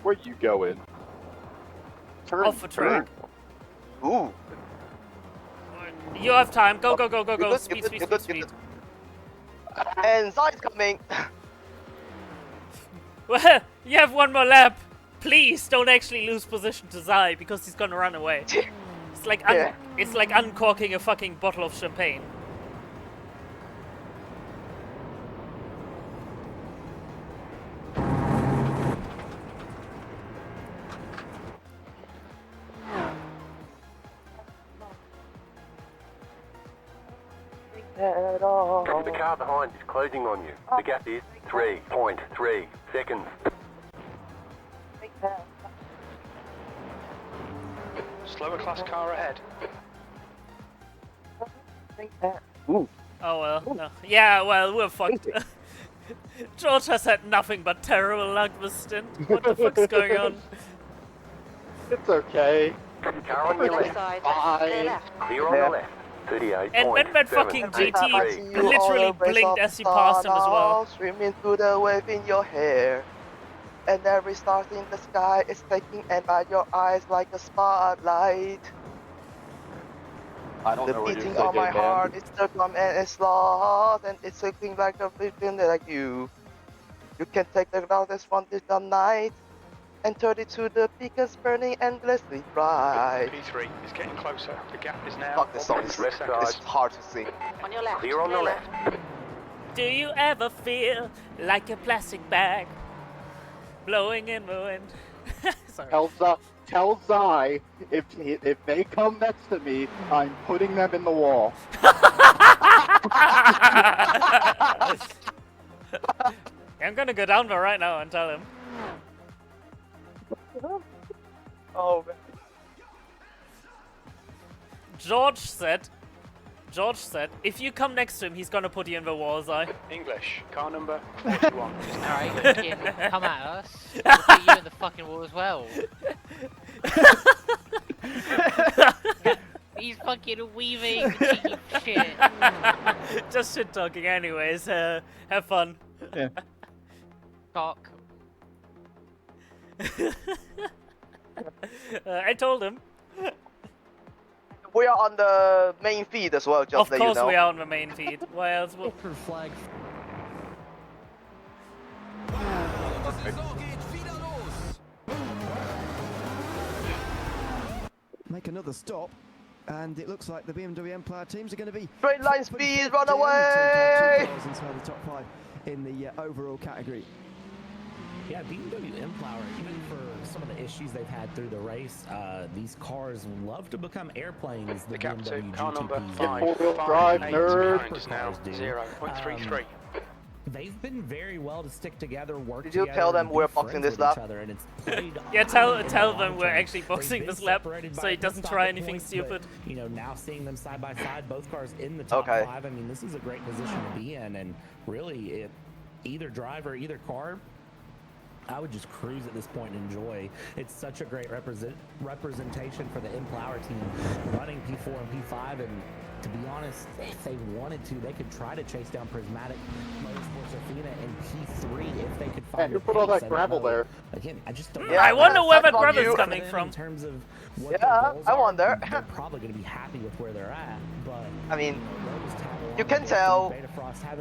Where you going? Turn Off the track. Ooh. You have time. Go, go, go, go, go. Speed, speed, speed, speed. And Zai's coming. Well, you have one more lap. Please don't actually lose position to Zai because he's gonna run away. It's like it's like uncorking a fucking bottle of champagne. The car behind is closing on you. The gap is 3.3 seconds. Slower class car ahead. Ooh. Oh well, no. Yeah, well, we're fucked. George has had nothing but terrible luck this stint. What the fuck's going on? It's okay. Car on your left. Clear on the left. 38. And when that fucking GT literally blinked as he passed him as well. Swimming through the wave in your hair. And every star in the sky is taking and by your eyes like a spotlight. I don't know what the you're beating of my thinking, heart man. is the drum and it's lost. And it's looking like a victim like you. You can take the darkness from this night and turn it to the biggest burning endlessly bright. P3 is getting closer. The gap is now. Fuck, this song is hard to sing. On your left. Clear on the left. Do you ever feel like a plastic bag blowing in the wind? Sorry. Tell Zai if they come next to me, I'm putting them in the wall. I'm gonna go down there right now and tell him. Oh man. George said, if you come next to him, he's gonna put you in the wall, Zai. English, car number 41. Alright, you can come at us. We'll put you in the fucking wall as well. He's fucking weaving shit. Just shit talking, anyways. Have fun. Yeah. Cock. I told him. We are on the main feed as well, just Of so you know. course we are on the main feed. Why else would... Flag. Make another stop, and it looks like the BMW Empire teams are going to be... Straight line speed, run away! Inside the top 5 in the overall category. Yeah, BMW Empire, even for some of the issues they've had through the race, these cars love to become airplanes. The gap to BMW car number GTPs. 5. 5.8 behind is now 0.33. They've been very well to stick together, work Did you together, tell them and we're be boxing friends this with lap? each other, and it's played Yeah, off tell for them we're long actually term. boxing They've this been lap, separated so by he just doesn't stopping try anything points, stupid. But, you know, now seeing them side by side, both cars in the top 5, I mean, this is a great position to be in, and really, either driver, either car, I would just cruise at this point and enjoy. It's such a great representation for the Emplower team running P4 and P5, and to be honest, if they wanted to, they could try to chase down Prismatic Motorsports Athena in P3 if they could find. And you put all that gravel there. Again, I just don't. Yeah, I wonder where that gravel's coming from. In terms of what their goals I are, wonder. They're probably going to be happy with where they're at, but I mean, you can tell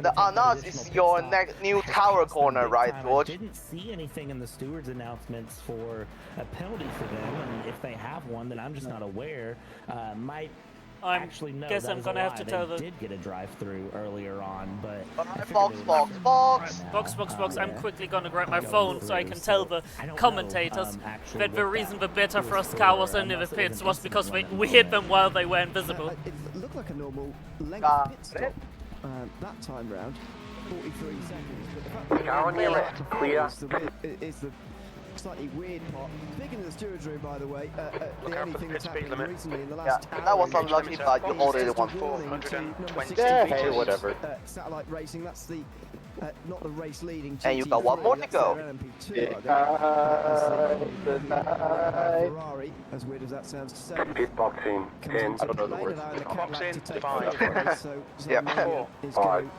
the Anas is your new tower corner, right, George? I didn't see anything in the stewards' announcements for a penalty for them, and if they have one, then I'm just not aware. Might actually know. Guess that I'm is gonna a have lie. to tell they them. did get a drive-through earlier on, but Box. I'm quickly gonna grab my phone so I can tell the commentators that the reason the Beta Frost car was in the pits was because we hit them while they were invisible. It looked like a normal length pit stop that time round. 43 seconds. But the fact that Car on your left, clear. is the slightly weird part. Speaking of the stewards room, by the way, the only thing that's happened recently in the last hour... that was unlucky, but you hold it in 1-4. Yeah, hey, whatever. Satellite Racing, that's the... not the race leading GT3, and you got one more to go. Ferrari, as weird as that sounds to say. Pit box in 10. I don't know the words. Box in 5. So 4. is going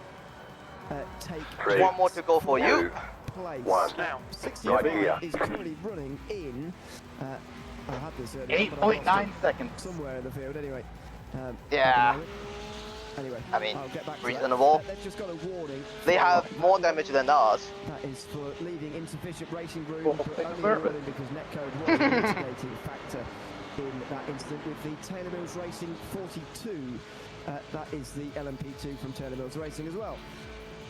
to take 3. One more to go for you. Place. 1. Now. 65 is currently running in. I had this 8.9 seconds. Somewhere in the field, anyway. Yeah. Anyway, I mean, I'll get back to reasonable. that. They've just got a warning. They have more damage than us. That is for leaving insufficient racing room, but only warning because netcode was a mitigating factor in that incident with the Taylor Mills Racing 42. That is the LMP2 from Taylor Mills Racing as well.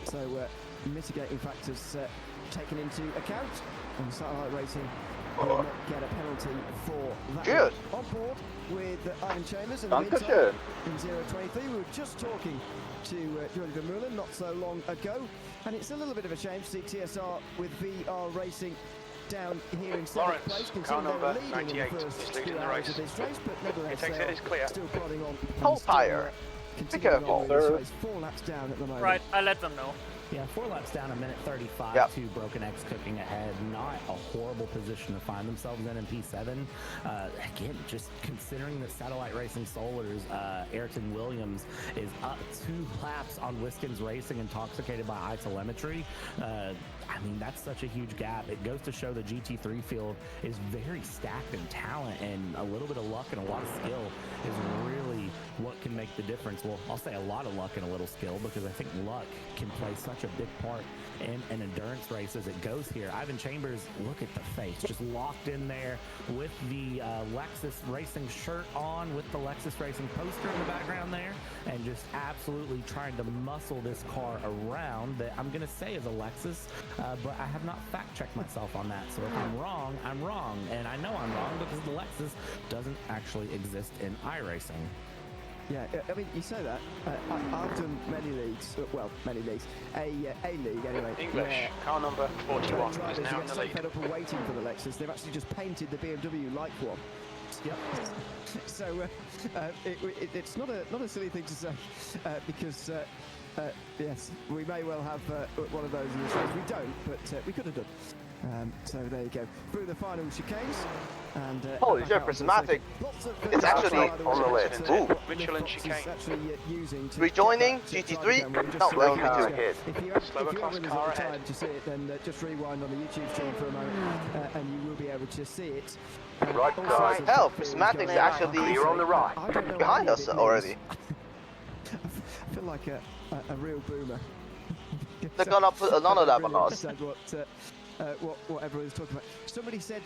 So mitigating factors taken into account, and Satellite Racing will not get a penalty for that. Good. On board with Ivan Chambers in the meantime in 023. We were just talking to Jordi Vermeulen not so long ago, and it's a little bit of a shame to see TSR with VR Racing down here in seventh place, considering they were leading in the first 2 hours of this race, but nevertheless they are still plodding on. Hold tire. Be careful. 4 laps down at the moment. Right, I let them know. Yeah, 4 laps down, 1:35 to Broken X cooking ahead. Not a horrible position to find themselves in P7. Again, just considering that Satellite Racing Solar's Ayrton Williams is up 2 laps on Wiscon's Racing, intoxicated by iTelemetry. I mean, that's such a huge gap. It goes to show the GT3 field is very stacked in talent, and a little bit of luck and a lot of skill is really what can make the difference. Well, I'll say a lot of luck and a little skill, because I think luck can play such a big part in an endurance race as it goes here. Ivan Chambers, look at the face, just locked in there with the Lexus Racing shirt on, with the Lexus Racing poster in the background there, and just absolutely trying to muscle this car around that I'm going to say is a Lexus, but I have not fact-checked myself on that. So if I'm wrong, I'm wrong. And I know I'm wrong because the Lexus doesn't actually exist in iRacing. Yeah, I mean, you say that. I've done many leagues, many leagues. A league, anyway. English, car number 41 is now in the lead. Fed up and waiting for the Lexus. They've actually just painted the BMW like one. Yep. So it's not a silly thing to say, because yes, we may well have one of those in this race. We don't, but we could have done. So there you go. Through the final chicanes. And holy shit, Prismatic! It's actually on the list. Ooh. Michelin chicane. Rejoining GT3, not well ahead. If you're with us at the time to see it, then just rewind on the YouTube stream for a moment, and you will be able to see it. Right side. Hell, Prismatic's actually you're on the right. behind us already. I feel like a real boomer. They're gonna put another lap on us. What everyone's talking about. Somebody said,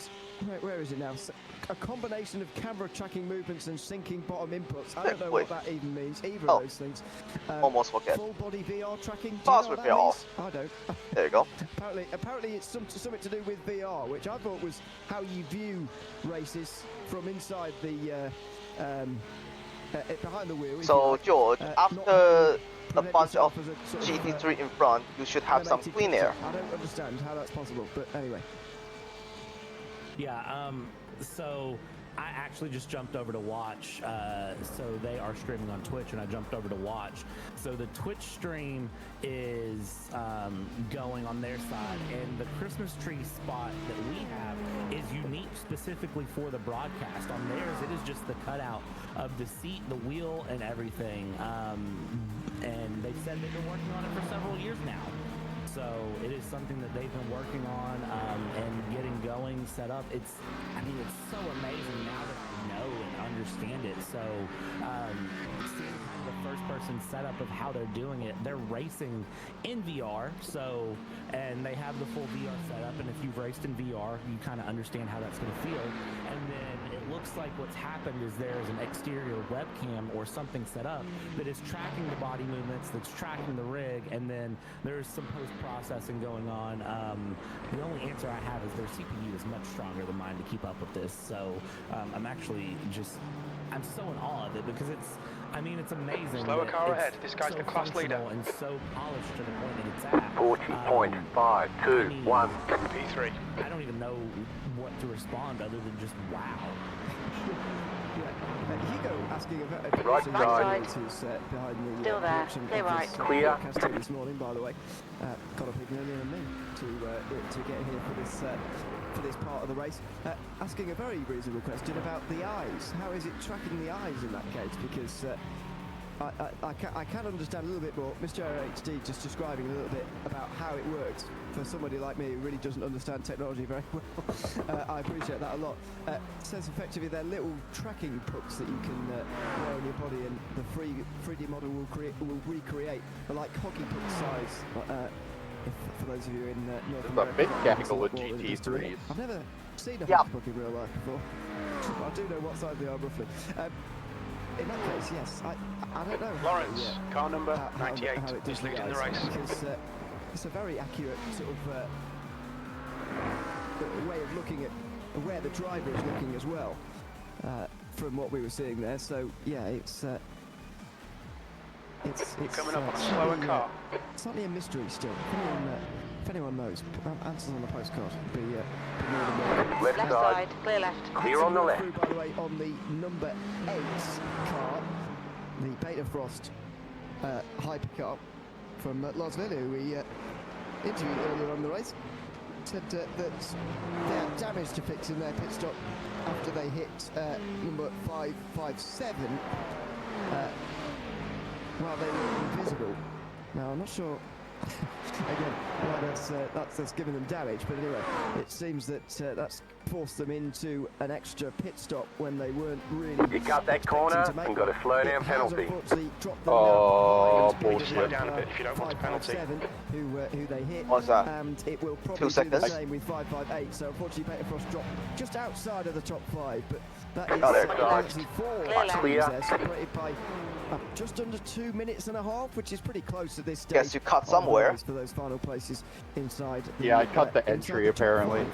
where is it now? A combination of camera tracking movements and syncing bottom inputs. I don't know what that even means, either of those things. Almost forget. Full body VR tracking. Pass with VR. I don't. There you go. Apparently it's something to do with VR, which I thought was how you view races from inside the behind the wheel. So George, after a bunch of GT3 in front, you should have some clean air. I don't understand how that's possible, but anyway. Yeah, so I actually just jumped over to watch. So they are streaming on Twitch, and I jumped over to watch. So the Twitch stream is going on their side, and the Christmas tree spot that we have is unique specifically for the broadcast. On theirs, it is just the cutout of the seat, the wheel, and everything. And they said they've been working on it for several years now. So it is something that they've been working on and getting going, set up. It's so amazing now that we know and understand it. So seeing the first-person setup of how they're doing it, they're racing in VR. So, and they have the full VR setup. And if you've raced in VR, you kind of understand how that's going to feel. And then it looks like what's happened is there's an exterior webcam or something set up that is tracking the body movements, that's tracking the rig, and then there's some post-processing going on. The only answer I have is their CPU is much stronger than mine to keep up with this. So I'm actually I'm so in awe of it, because it's amazing. Slower car ahead. This guy's so the class leader. And so polished to the point that it's at. 40.521. P3. I don't even know what to respond other than just wow. Hugo asking about Right side. who's behind the Still there. Clear right. Clear. Broadcast team this morning, by the way. Got up even earlier than me to get here for this part of the race. Asking a very reasonable question about the eyes. How is it tracking the eyes in that case? Because I can understand a little bit more. Mr. RHD just describing a little bit about how it works for somebody like me who really doesn't understand technology very well. I appreciate that a lot. It says effectively they're little tracking pucks that you can wear on your body, and the 3D model will recreate like hockey puck size. For those of you in North America, there's a big gaggle with GT3s. I've never seen a hockey puck in real life before. I do know what size they are roughly. In that case, yes, I don't know. Lawrence, car number 98, is leading the race. Because it's a very accurate sort of way of looking at where the driver is looking as well, from what we were seeing there. So yeah, it's coming up on a slower car. Slightly a mystery still. If anyone knows, answers on the postcard. Be more than welcome. Left side. Clear left. Clear on the left. Through, by the way, on the number 8 car, the Beta Frost hypercar from Losville, who we interviewed earlier on the race, said that they had damage to fix in their pit stop after they hit number 557 while they were invisible. Now, I'm not sure. Again, well, that's given them damage, but anyway, it seems that that's forced them into an extra pit stop when they weren't really. You cut that corner and got a slow down penalty. Oh, bullshit. Slow down a bit if you don't want a penalty. Who they hit. What's that? And it will probably do the same with 558. So unfortunately, Beta Frost dropped just outside of the top 5, but that is actually 4 teams there, separated by just under 2 minutes and a half, which is pretty close at this stage. Guess you cut somewhere. For those final places inside. Yeah, I cut the entry apparently.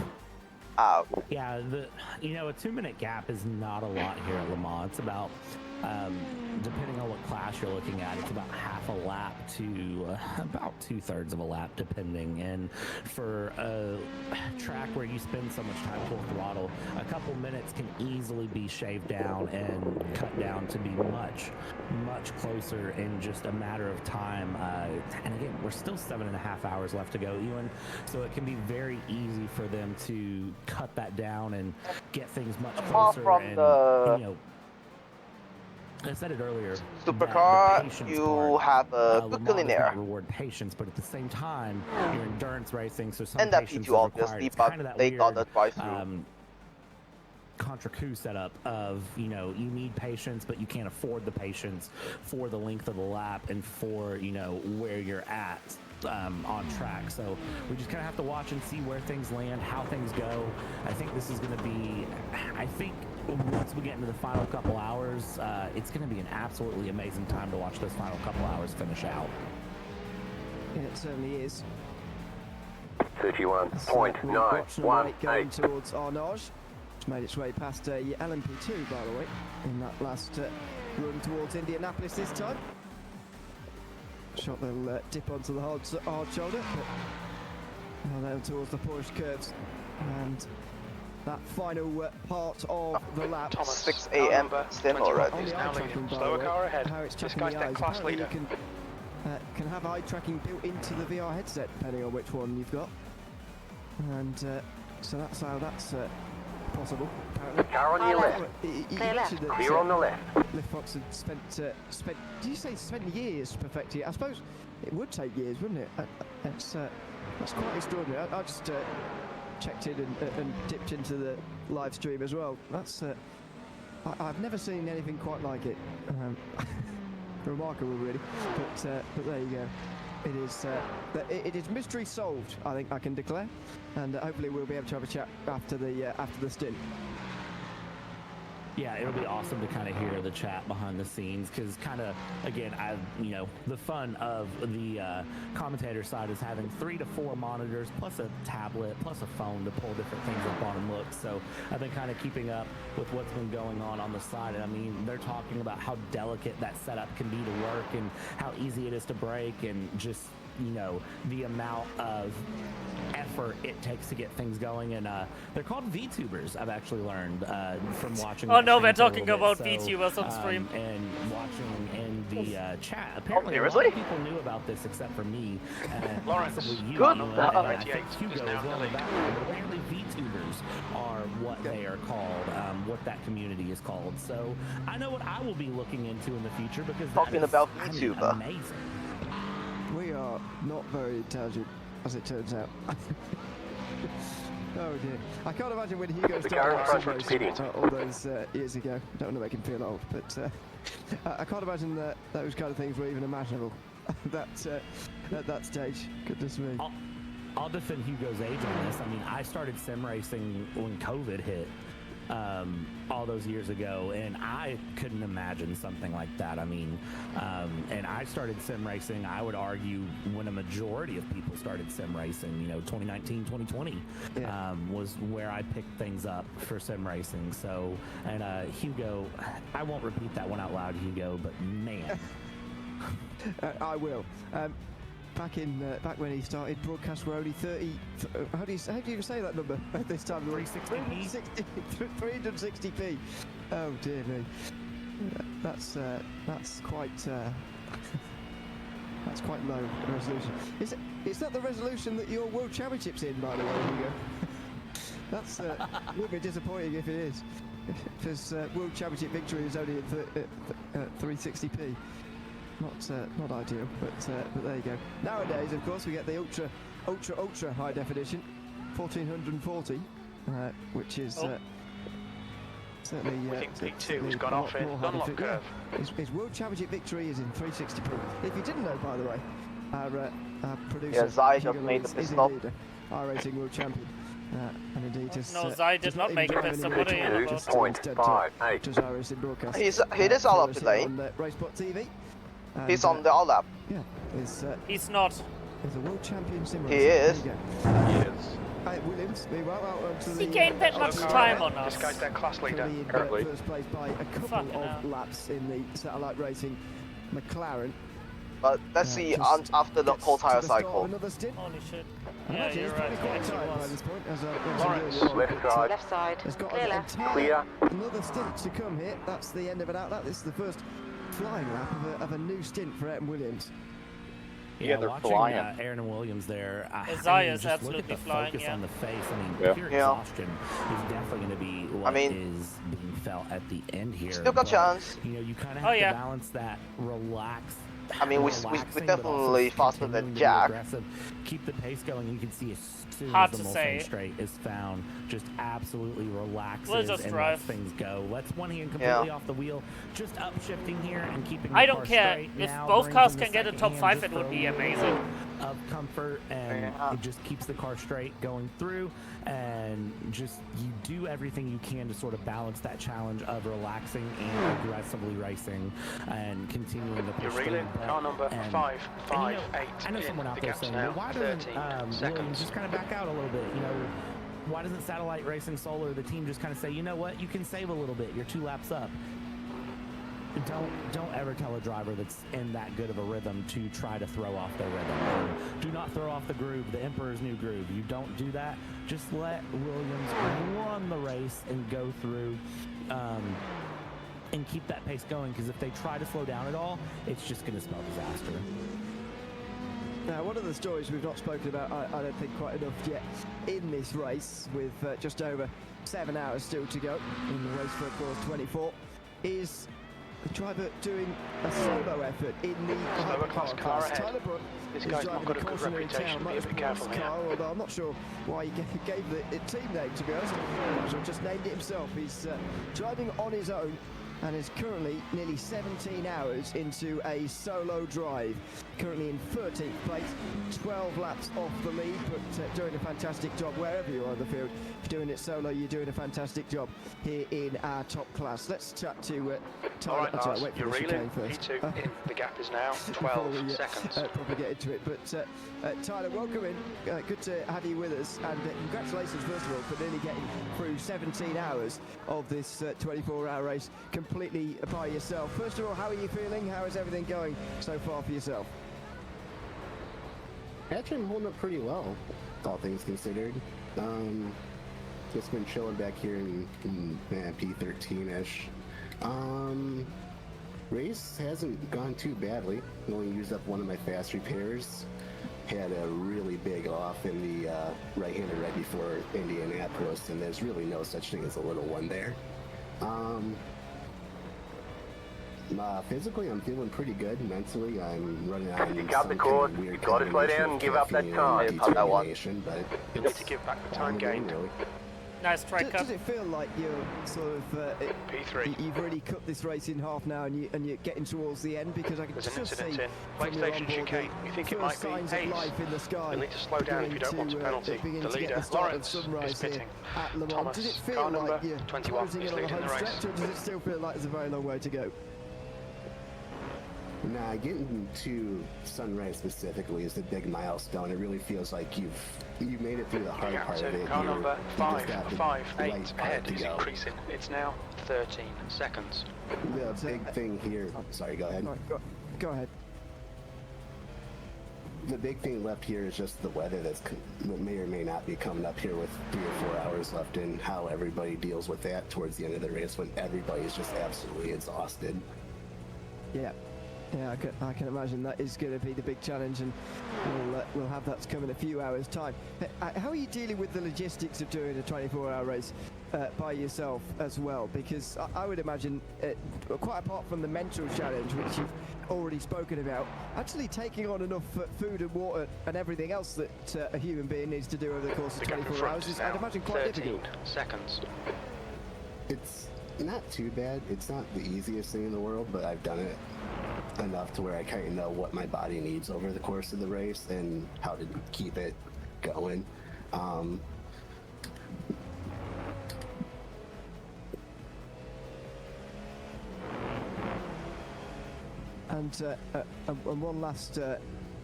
Yeah, a 2-minute gap is not a lot here at Le Mans. It's about, depending on what class you're looking at, it's about half a lap to about 2/3 of a lap, depending. And for a track where you spend so much time full throttle, a couple minutes can easily be shaved down and cut down to be much, much closer in just a matter of time. And again, we're still 7.5 hours left to go, Ewan, so it can be very easy for them to cut that down and get things much closer. And, I said it earlier. Supercar, you have a good cleaner. Reward patience, but at the same time, you're endurance racing, so some and that patience P2 obviously, but kind of they weird, got the drive-through. Contra coup setup of, you need patience, but you can't afford the patience for the length of the lap and for, where you're at on track. So we just kind of have to watch and see where things land, how things go. I think this is going to be, once we get into the final couple hours, it's going to be an absolutely amazing time to watch those final couple hours finish out. Yeah, it certainly is. 31.918. Going towards Arnage. It's made its way past LMP2, by the way, in that last run towards Indianapolis this time. Shot they'll dip onto the hard shoulder, but now down towards the Porsche curves. And that final part of the lap. 6 a.m. still already. He's now leading. Slower car ahead. This guy's their class leader. You can have eye tracking built into the VR headset, depending on which one you've got. And so that's how that's possible, apparently. Car on your left. Clear left. Clear on the left. Liftbox had spent, did you say spent years perfecting it? I suppose it would take years, wouldn't it? That's quite extraordinary. I just checked in and dipped into the live stream as well. That's I've never seen anything quite like it. Remarkable, really. But there you go. It is mystery solved, I think I can declare, and hopefully we'll be able to have a chat after the stint. Yeah, it'll be awesome to kind of hear the chat behind the scenes, because kind of, again, the fun of the commentator side is having 3 to 4 monitors, plus a tablet, plus a phone to pull different things up on and look. So I've been kind of keeping up with what's been going on the side. And I mean, they're talking about how delicate that setup can be to work and how easy it is to break, and just you know, the amount of effort it takes to get things going, and they're called VTubers. I've actually learned from watching. Oh no, we're talking about VTubers on stream. And watching in the chat. Apparently, a lot of people knew about this except for me. Lawrence, good. Hugo is now in the lead. Apparently, VTubers are what they are called, what that community is called. So I know what I will be looking into in the future because talking about VTuber. Amazing. We are not very intelligent, as it turns out. Oh dear. I can't imagine when Hugo started all those years ago. Don't want to make him feel old, but I can't imagine that those kind of things were even imaginable at that stage. Goodness me. I'll defend Hugo's age on this. I mean, I started sim racing when COVID hit all those years ago, and I couldn't imagine something like that. I mean, and I started sim racing, I would argue, when a majority of people started sim racing. You know, 2019, 2020 was where I picked things up for sim racing. So, and Hugo, I won't repeat that one out loud, Hugo, but man. I will. Back when he started, broadcasts were only 30. How do you say that number at this time? 360p. Oh dear me. That's quite that's quite low resolution. Is that the resolution that your World Championship's in, by the way, Hugo? That's would be disappointing if it is, because World Championship victory is only at 360p. Not ideal, but there you go. Nowadays, of course, we get the ultra high definition, 1440, which is certainly. We think P2 has gone off in Dunlop curve. His World Championship victory is in 360p. If you didn't know, by the way, our producer Zai just made the pit stop. iRacing World Champion. And indeed, no, Zai did not make a pit stop. What are you about? He is all up to date. On Racebot TV. He's on the all-up. Yeah, he's not. He's a world champion sim racer. He is. Williams, meanwhile, he gained that much time on us. This guy's their class leader. First place by a couple of laps in the satellite racing McLaren. But let's see after the whole tire cycle. Another stint. Holy shit. Yeah, you're right. Lawrence, left side. Clear left. Clear. Another stint to come here. That's the end of an outlap. This is the first flying lap of a new stint for Aaron Williams. Yeah, they're flying. Aaron Williams there. Isaiah is absolutely flying. Focus on the face. I mean, pure exhaustion is definitely going to be what is being felt at the end here. Still got chance. You know, you kind of have to balance that relax. I mean, we definitely faster than Jack. Keep the pace going. You can see as soon Hard as the Mulsanne straight is found, just absolutely relaxes and lets things go. Lets one hand completely off the wheel, just upshifting here and keeping. I don't care if both cars can get a top 5. It would be amazing. Of comfort, and it just keeps the car straight going through, and just you do everything you can to sort of balance that challenge of relaxing and aggressively racing and continuing to push. You're reeling. Car number 558. I know someone out there saying, well, why doesn't Williams just kind of back out a little bit? You know, why doesn't Satellite Racing Solar, the team, just kind of say, you know what, you can save a little bit. You're 2 laps up. Don't ever tell a driver that's in that good of a rhythm to try to throw off their rhythm. Do not throw off the groove, the Emperor's New Groove. You don't do that. Just let Williams run the race and go through and keep that pace going, because if they try to slow down at all, it's just going to spell disaster. Now, one of the stories we've not spoken about, I don't think quite enough yet, in this race, with just over 7 hours still to go in the race for course 24, is the driver doing a solo effort in the slower class car ahead. Tyler Brook this guy's not got a good reputation, be a bit careful here. Although I'm not sure why he gave the team name, to be honest. He just named it himself. He's driving on his own and is currently nearly 17 hours into a solo drive. Currently in 13th place, 12 laps off the lead, but doing a fantastic job wherever you are on the field. If you're doing it solo, you're doing a fantastic job here in our top class. Let's chat to Tyler. All right, Lars, you're reeling. P2 in. The gap is now 12 seconds. Probably get into it, but Tyler, welcome in. Good to have you with us, and congratulations first of all for nearly getting through 17 hours of this 24-hour race completely by yourself. First of all, how are you feeling? How is everything going so far for yourself? Actually, I'm holding up pretty well, all things considered. Just been chilling back here in P13-ish. Race hasn't gone too badly. Only used up one of my fast repairs. Had a really big off in the right-hander right before Indianapolis, and there's really no such thing as a little one there. Physically, I'm feeling pretty good. Mentally, I'm running on You got the course, you got to slow down and give up that time. But You have to give back the time gained. Really. Nice track cut. Does it feel like you're sort of P3? You've really cut this race in half now, and you're getting towards the end, because I can There's an just see incident in from your PlayStation onboard chicane. You think it might be signs of Hayes? life in the sky. You'll need to slow down if you don't want a penalty. The leader, Lawrence, is pitting. At Le Mans. Thomas, Does it feel car like number you're 21 closing is in on the leading home the race. stretch, or does it still feel like there's a very long way to go? Nah, getting to Sunrise specifically is the big milestone. It really feels like you made it through the hard part of it. Car number You just got the 558 right part ahead to is go. increasing. It's now 13 seconds. The big thing here. Sorry, go ahead. Go ahead. The big thing left here is just the weather that may or may not be coming up here with 3 or 4 hours left, and how everybody deals with that towards the end of the race when everybody's just absolutely exhausted. Yeah. Yeah, I can imagine that is going to be the big challenge, and we'll have that to come in a few hours' time. How are you dealing with the logistics of doing a 24-hour race by yourself as well? Because I would imagine, quite apart from the mental challenge, which you've already spoken about, actually taking on enough food and water and everything else that a human being needs to do over the course of 24 hours is, I'd imagine, quite difficult. Seconds. It's not too bad. It's not the easiest thing in the world, but I've done it enough to where I kind of know what my body needs over the course of the race and how to keep it going. And one last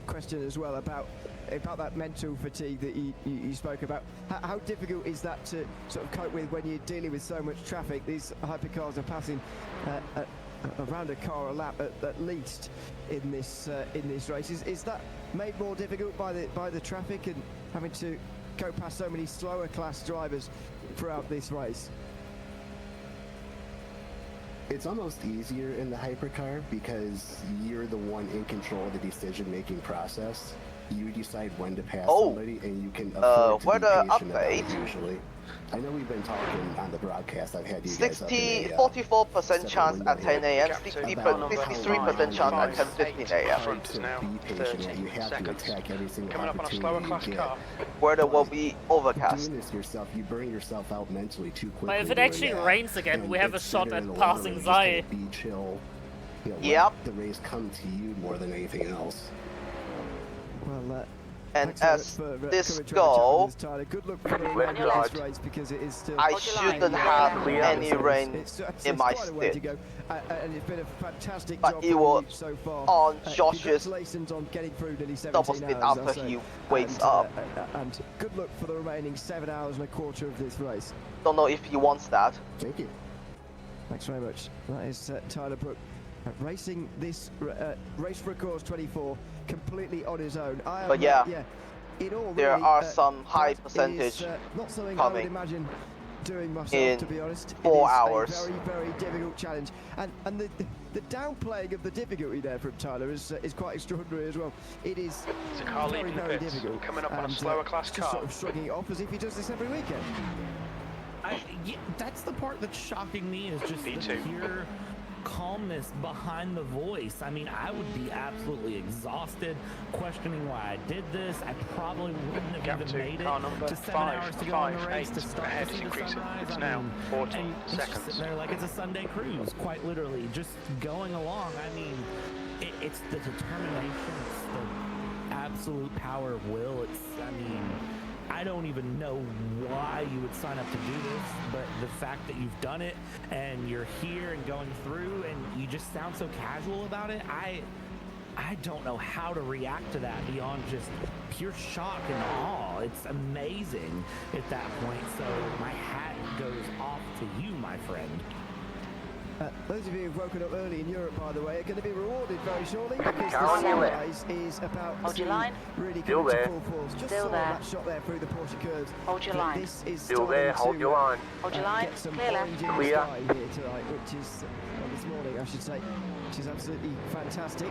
question as well about that mental fatigue that you spoke about. How difficult is that to sort of cope with when you're dealing with so much traffic? These hypercars are passing around a car a lap at least in this race. Is that made more difficult by the traffic and having to go past so many slower class drivers throughout this race? It's almost easier in the hypercar because you're the one in control of the decision-making process. You decide when to pass somebody, and you can afford to be patient about it usually. I know we've been talking on the broadcast. I've had you guys up in a 44% chance at 10 a.m., 63% chance at 10:15 a.m. to be patient. You have to attack every single opportunity you get. Weather will be overcast. Doing this yourself, you burn yourself out mentally too quickly. But if it actually rains again, we have a shot at passing Zai. Be chill. Yep. Let the race come to you more than anything else. Well, and as this goes, good luck for the race because it is still I shouldn't have any rain in my stint. And it's been a fantastic but job it was so far. On Josh's congratulations on getting through nearly 17 double speed hours after he wakes up. And good luck for the remaining 7 hours and a quarter of this race. Don't know if he wants that. Thank you. Thanks very much. That is Tyler Brook racing this race for a cause 24 completely on his own. But yeah, in all, there really, are some high percentage not something coming I would imagine doing myself, in to be honest. 4 hours. A very, very difficult challenge, and the downplaying of the difficulty there from Tyler is quite extraordinary as well. It is very, very difficult. Coming up on a slower class car. Just sort of shrugging it off as if he does this every weekend. That's the part that's shocking me, is just the pure calmness behind the voice. I mean, I would be absolutely exhausted, questioning why I did this. I probably wouldn't have even made it to 7 hours to go on the race to start to see the sunrise. It's now 14 seconds. Sitting there like it's a Sunday cruise, quite literally, just going along. I mean, it's the determination, it's the absolute power of will. I mean, I don't even know why you would sign up to do this, but the fact that you've done it and you're here and going through and you just sound so casual about it, I don't know how to react to that beyond just pure shock and awe. It's amazing at that point, so my hat goes off to you, my friend. Those of you who've woken up early in Europe, by the way, are going to be rewarded very shortly because Car the on your sunrise is about Hold to your line. really Still come into there. full force. Just Still saw there. that shot there through the Porsche curves. Hold your But line. This is Still there, starting hold to, your line. Hold your line. Get some Clear left. orange in the Clear. sky here tonight, which is this morning, I should say, which is absolutely fantastic.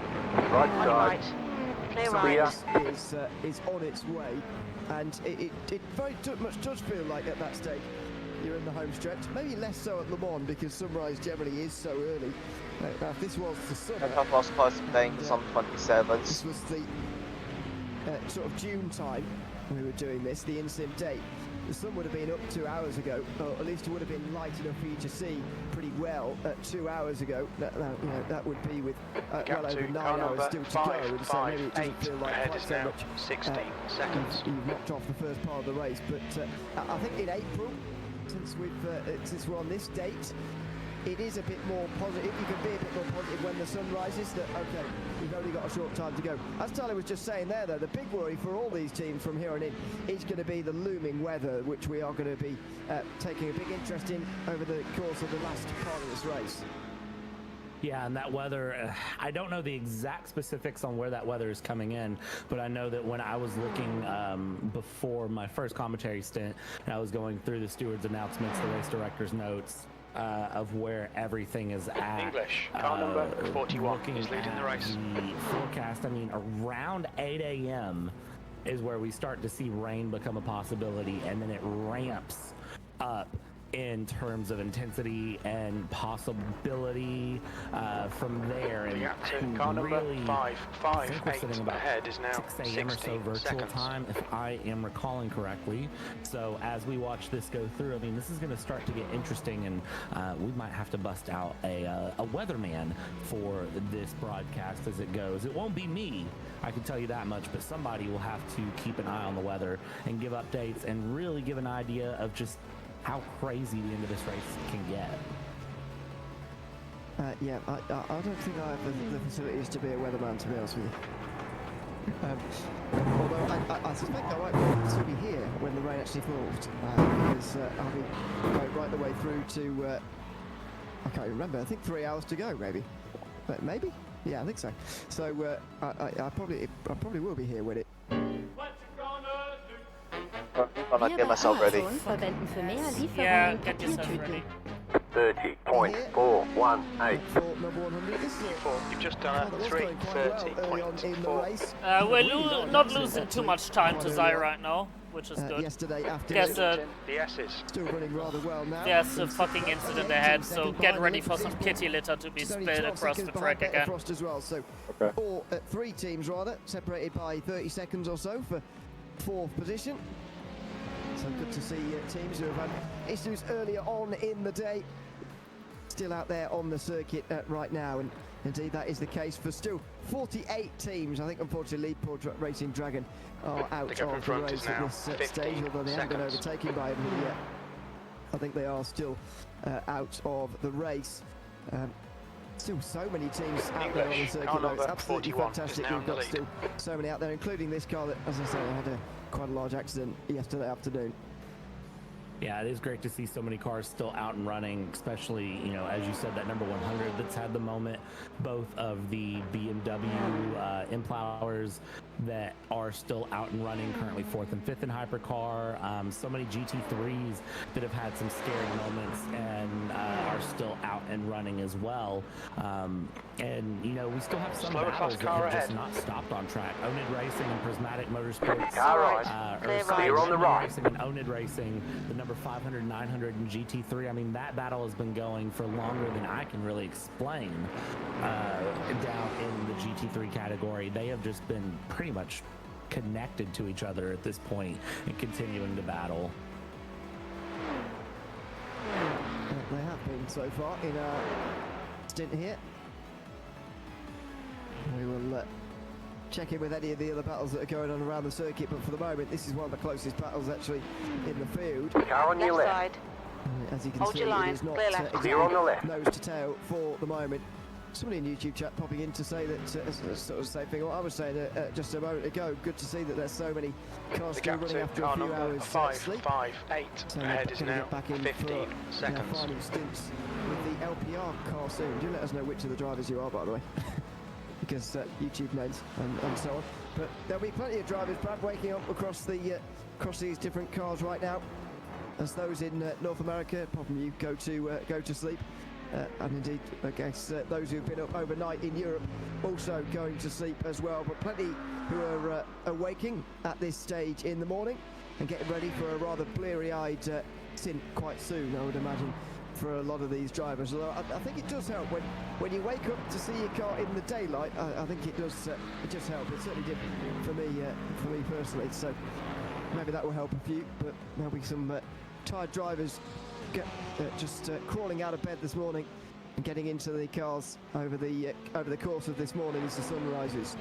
Right On your side. right. Clear Clear. right. Is on its way, and it very much does feel like at that stage you're in the home stretch. Maybe less so at Le Mans because sunrise generally is so early. Now, if this was the summer, I was supposed to be playing some 27s. this was the sort of June time we were doing this, the in-sim date. The sun would have been up 2 hours ago, or at least it would have been light enough for you to see pretty well 2 hours ago. That would be with well over 9 hours still to go, and so maybe it doesn't feel like quite so much. 16 seconds. You've knocked off the first part of the race, but I think in April, since we're on this date, it is a bit more positive. You can be a bit more positive when the sun rises that, okay, we've only got a short time to go. As Tyler was just saying there, though, the big worry for all these teams from here on in is going to be the looming weather, which we are going to be taking a big interest in over the course of the last part of this race. Yeah, and that weather, I don't know the exact specifics on where that weather is coming in, but I know that when I was looking before my first commentary stint, and I was going through the steward's announcements, the race director's notes, of where everything is at. English, car number 41 is leading the race. The forecast, I mean, around 8 a.m. is where we start to see rain become a possibility, and then it ramps up in terms of intensity and possibility from there. And car number really, 558 ahead is now 6 a.m. or so 16 virtual seconds. time, if I am recalling correctly. So as we watch this go through, I mean, this is going to start to get interesting, and we might have to bust out a weatherman for this broadcast as it goes. It won't be me, I can tell you that much, but somebody will have to keep an eye on the weather and give updates and really give an idea of just how crazy the end of this race can get. Yeah, I don't think I have the facilities to be a weatherman, to be honest with you. Although I suspect I might still be here when the rain actually falls, because I'll be going right the way through to, I can't even remember, I think 3 hours to go, maybe. But maybe? Yeah, I think so. So I probably will be here when it... I'm not getting myself ready. Yeah, get yourself ready. 30.418. You've just done a 3:30.4. We're not losing too much time to Zai right now, which is good. Yesterday afternoon. The S's. Still running rather well now. There's a fucking incident ahead, so get ready for some kitty litter to be spilled across the track again. Frost as well, so three teams rather, separated by 30 seconds or so for fourth position. So good to see teams who have had issues earlier on in the day still out there on the circuit right now, and indeed that is the case for still 48 teams. I think unfortunately Leadport Racing Dragon are out of the race at this stage, although they haven't been overtaken by anybody yet. I think they are still out of the race. Still so many teams out there on the circuit. It's absolutely fantastic. We've got still so many out there, including this car that, as I say, had quite a large accident yesterday afternoon. Yeah, it is great to see so many cars still out and running, especially, you know, as you said, that number 100 that's had the moment, both of the BMW Implowers that are still out and running, currently 4th and 5th in Hypercar, so many GT3s that have had some scary moments and are still out and running as well. And, you know, we still have some battles that have just not stopped on track. Onid Racing and Prismatic Motorsports. Clear on the right. Racing and Onid Racing, the number 500, 900, and GT3. I mean, that battle has been going for longer than I can really explain down in the GT3 category. They have just been pretty much connected to each other at this point and continuing to battle. They have been so far in our stint here. We will check in with any of the other battles that are going on around the circuit, but for the moment this is one of the closest battles actually in the field. Car on your left. As you can Hold see, your line. it is not Clear on the left. nose to tail for the moment. Somebody in YouTube chat popping in to say that sort of the same thing what I was saying just a moment ago. Good to see that there's so many cars still running after a few hours sleep. 558 So ahead is now back in 15 for, seconds. final stints with the LPR car soon. Do let us know which of the drivers you are, by the way, because YouTube names and so on. But there'll be plenty of drivers, Brad, waking up across these different cars right now, as those in North America, apart from you, go to sleep. And indeed, I guess those who've been up overnight in Europe also going to sleep as well. But plenty who are awaking at this stage in the morning and getting ready for a rather bleary-eyed stint quite soon, I would imagine, for a lot of these drivers. Although I think it does help when you wake up to see your car in the daylight. I think it does help. It's certainly different for me personally. So maybe that will help a few. But there'll be some tired drivers just crawling out of bed this morning and getting into the cars over the course of this morning as the sun rises.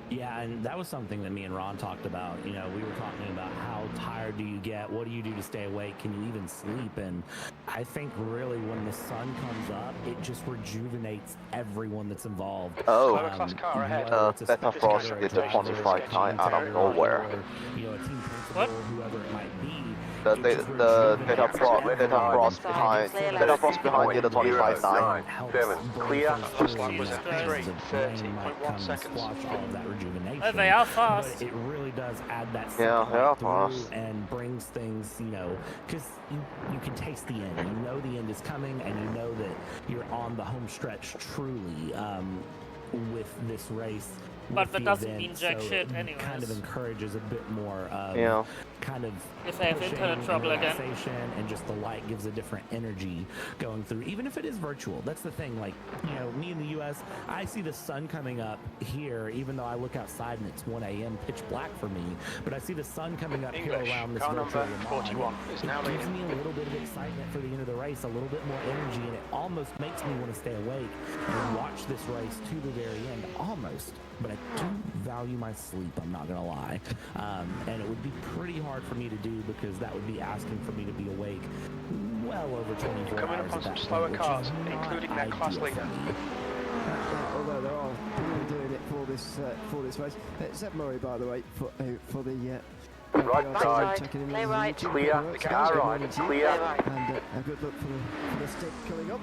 Yeah, and that was something that me and Ron talked about. You know, we were talking about how tired do you get? What do you do to stay awake? Can you even sleep? And I think really when the sun comes up, it just rejuvenates everyone that's involved. Oh, Better Frost did the 25 time out of nowhere. You know, a team principal, whoever it might be. The Better Frost behind did the 25 time. 7, clear. First lap was at 3:30.1 seconds. Oh, they are fast. But it really does add that fast. And brings things, you know, because you can taste the end. You know the end is coming, and you know that you're on the home stretch truly with this race. But that doesn't mean jack shit anyways. Kind of encourages a bit more kind of if they have internet trouble again, and just the light gives a different energy going through, even if it is virtual. That's the thing. Like, you know, me in the US, I see the sun coming up here, even though I look outside and it's 1 a.m. pitch black for me, but I see the sun coming up here around this virtual Le Mans. 41 is now It gives me a little bit of excitement for the end of the race, a little bit more energy, and it almost makes me want to stay awake and watch this race to the very end, almost. But I do value my sleep, I'm not going to lie. And it would be pretty hard for me to do because that would be asking for me to be awake well over 24 hours. Coming up on some slower cars, including their class leader. Although there are people doing it for this race. Seb Murray, by the way, for the right side, play right, clear, car right, clear. And a good look for the stick coming up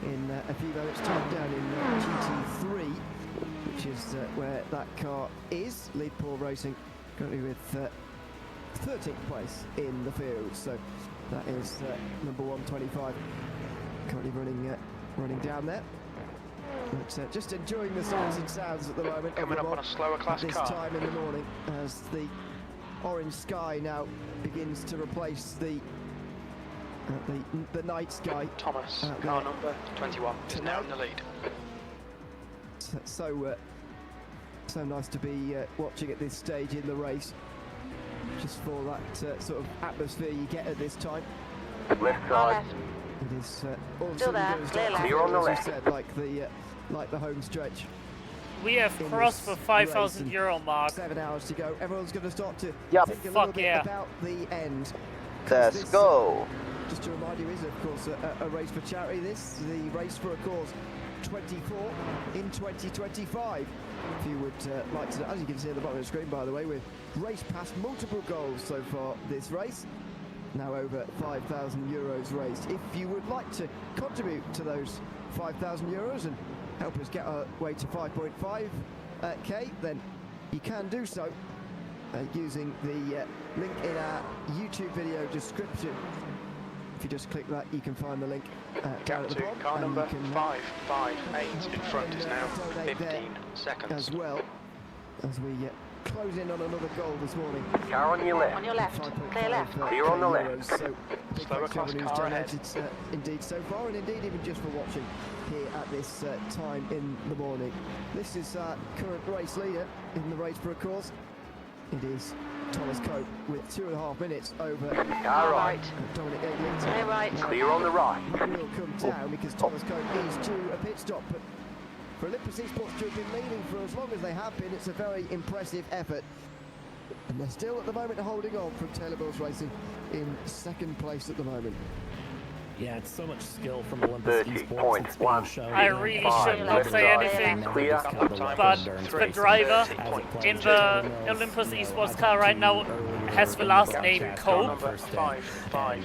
in a few moments time down in GT3. Which is where that car is. Lead Paul Racing currently with 13th place in the field. So that is number 125 currently running down there. But just enjoying the sights and sounds at the moment. Coming up on a slower class at this car. time in the morning as the orange sky now begins to replace the night sky. Thomas, car number 21, is now in the lead. So nice to be watching at this stage in the race, just for that sort of atmosphere you get at this time. Left side. It is all Still there, clear left. Clear on the as you left. said, like the home stretch. We have crossed the 5,000 euro mark. 7 hours to go. Everyone's going to start to Yep. think a little bit about the end. Let's go. Just to remind you, is of course a race for charity. This the race for a cause 24 in 2025. If you would like to, as you can see at the bottom of the screen, by the way, we've raced past multiple goals so far this race. Now over 5,000 euros raised. If you would like to contribute to those 5,000 euros and help us get our way to 5.5k, then you can do so using the link in our YouTube video description. If you just click that, you can find the link down at the bottom. Car number 558 in front is now 15 seconds. As well as we close in on another goal this morning. Car on your left. On your left, clear left. Clear on the left. So Slower class car ahead. Indeed so far, and indeed even just for watching here at this time in the morning. This is our current race leader in the race for a course. It is Thomas Cope with 2.5 minutes over Car right. Dominic Clear right. Clear on the right. He will come down because Thomas Cope is due a pit stop. But for Olympus Esports to have been leading for as long as they have been, it's a very impressive effort. And they're still at the moment holding on from Taylor Mills Racing in second place at the moment. Yeah, it's so much skill from Olympus Esports that's being shown. I really should not say anything, but the driver in the Olympus Esports car right now has the last name Cope. 5, 8,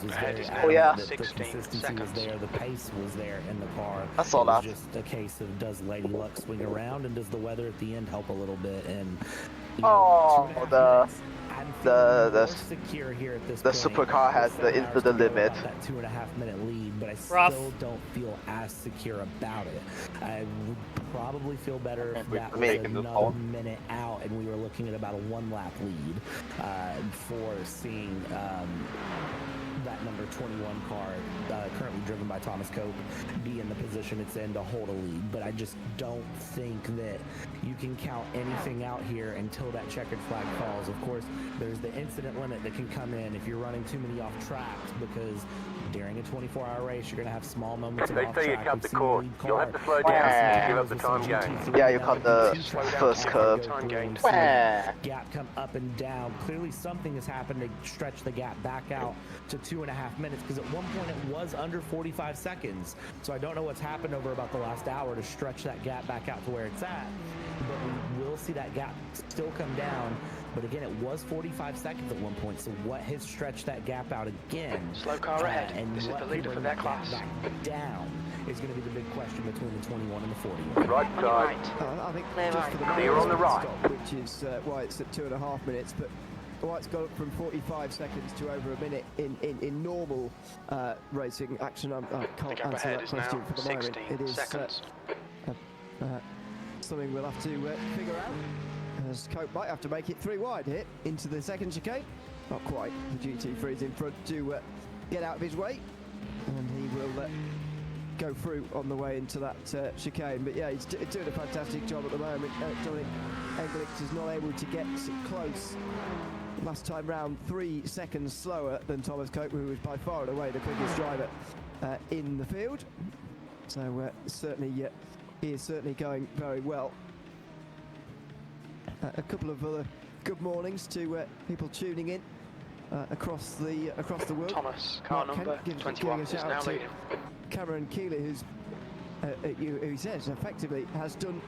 ahead is now Oh yeah. 16 seconds. The pace was there in the car. I saw that. It was just a case of does Lady Luck swing around and does the weather at the end help a little bit? And the supercar has into the limit. That 2.5 minute lead, but I still don't feel as secure about it. I would probably feel better if that was another minute out and we were looking at about a 1 lap lead for seeing that number 21 car, currently driven by Thomas Cope, be in the position it's in to hold a lead. But I just don't think that you can count anything out here until that checkered flag falls. Of course, there's the incident limit that can come in if you're running too many off tracks, because during a 24-hour race, you're going to have small moments of off track. They say you cut the course. You'll have to slow down to give up the time gain. Yeah, you cut the first curve. Gap come up and down. Clearly something has happened to stretch the gap back out to 2.5 minutes, because at one point it was under 45 seconds. So I don't know what's happened over about the last hour to stretch that gap back out to where it's at. But we will see that gap still come down. But again, it was 45 seconds at one point, so what has stretched that gap out again? Slow car ahead. And this is the leader for that class. Back down is going to be the big question between the 21 and the 40. Right side. I think Clear just right. for the Clear on the right. stop, which is why it's at 2.5 minutes, but why it's gone up from 45 seconds to over a minute in normal racing action. I can't answer that question for the moment. It is something we'll have to figure out. As Cope might have to make it 3 wide here into the second chicane. Not quite. The GT3 is in front to get out of his way, and he will go through on the way into that chicane. But yeah, he's doing a fantastic job at the moment. Dominic Engelix is not able to get close. Last time round, 3 seconds slower than Thomas Cope, who was by far and away the quickest driver in the field. So certainly, he is certainly going very well. A couple of other good mornings to people tuning in across the world. Thomas, car number 21 is now leading. Cameron Keeley, who's who he says effectively has done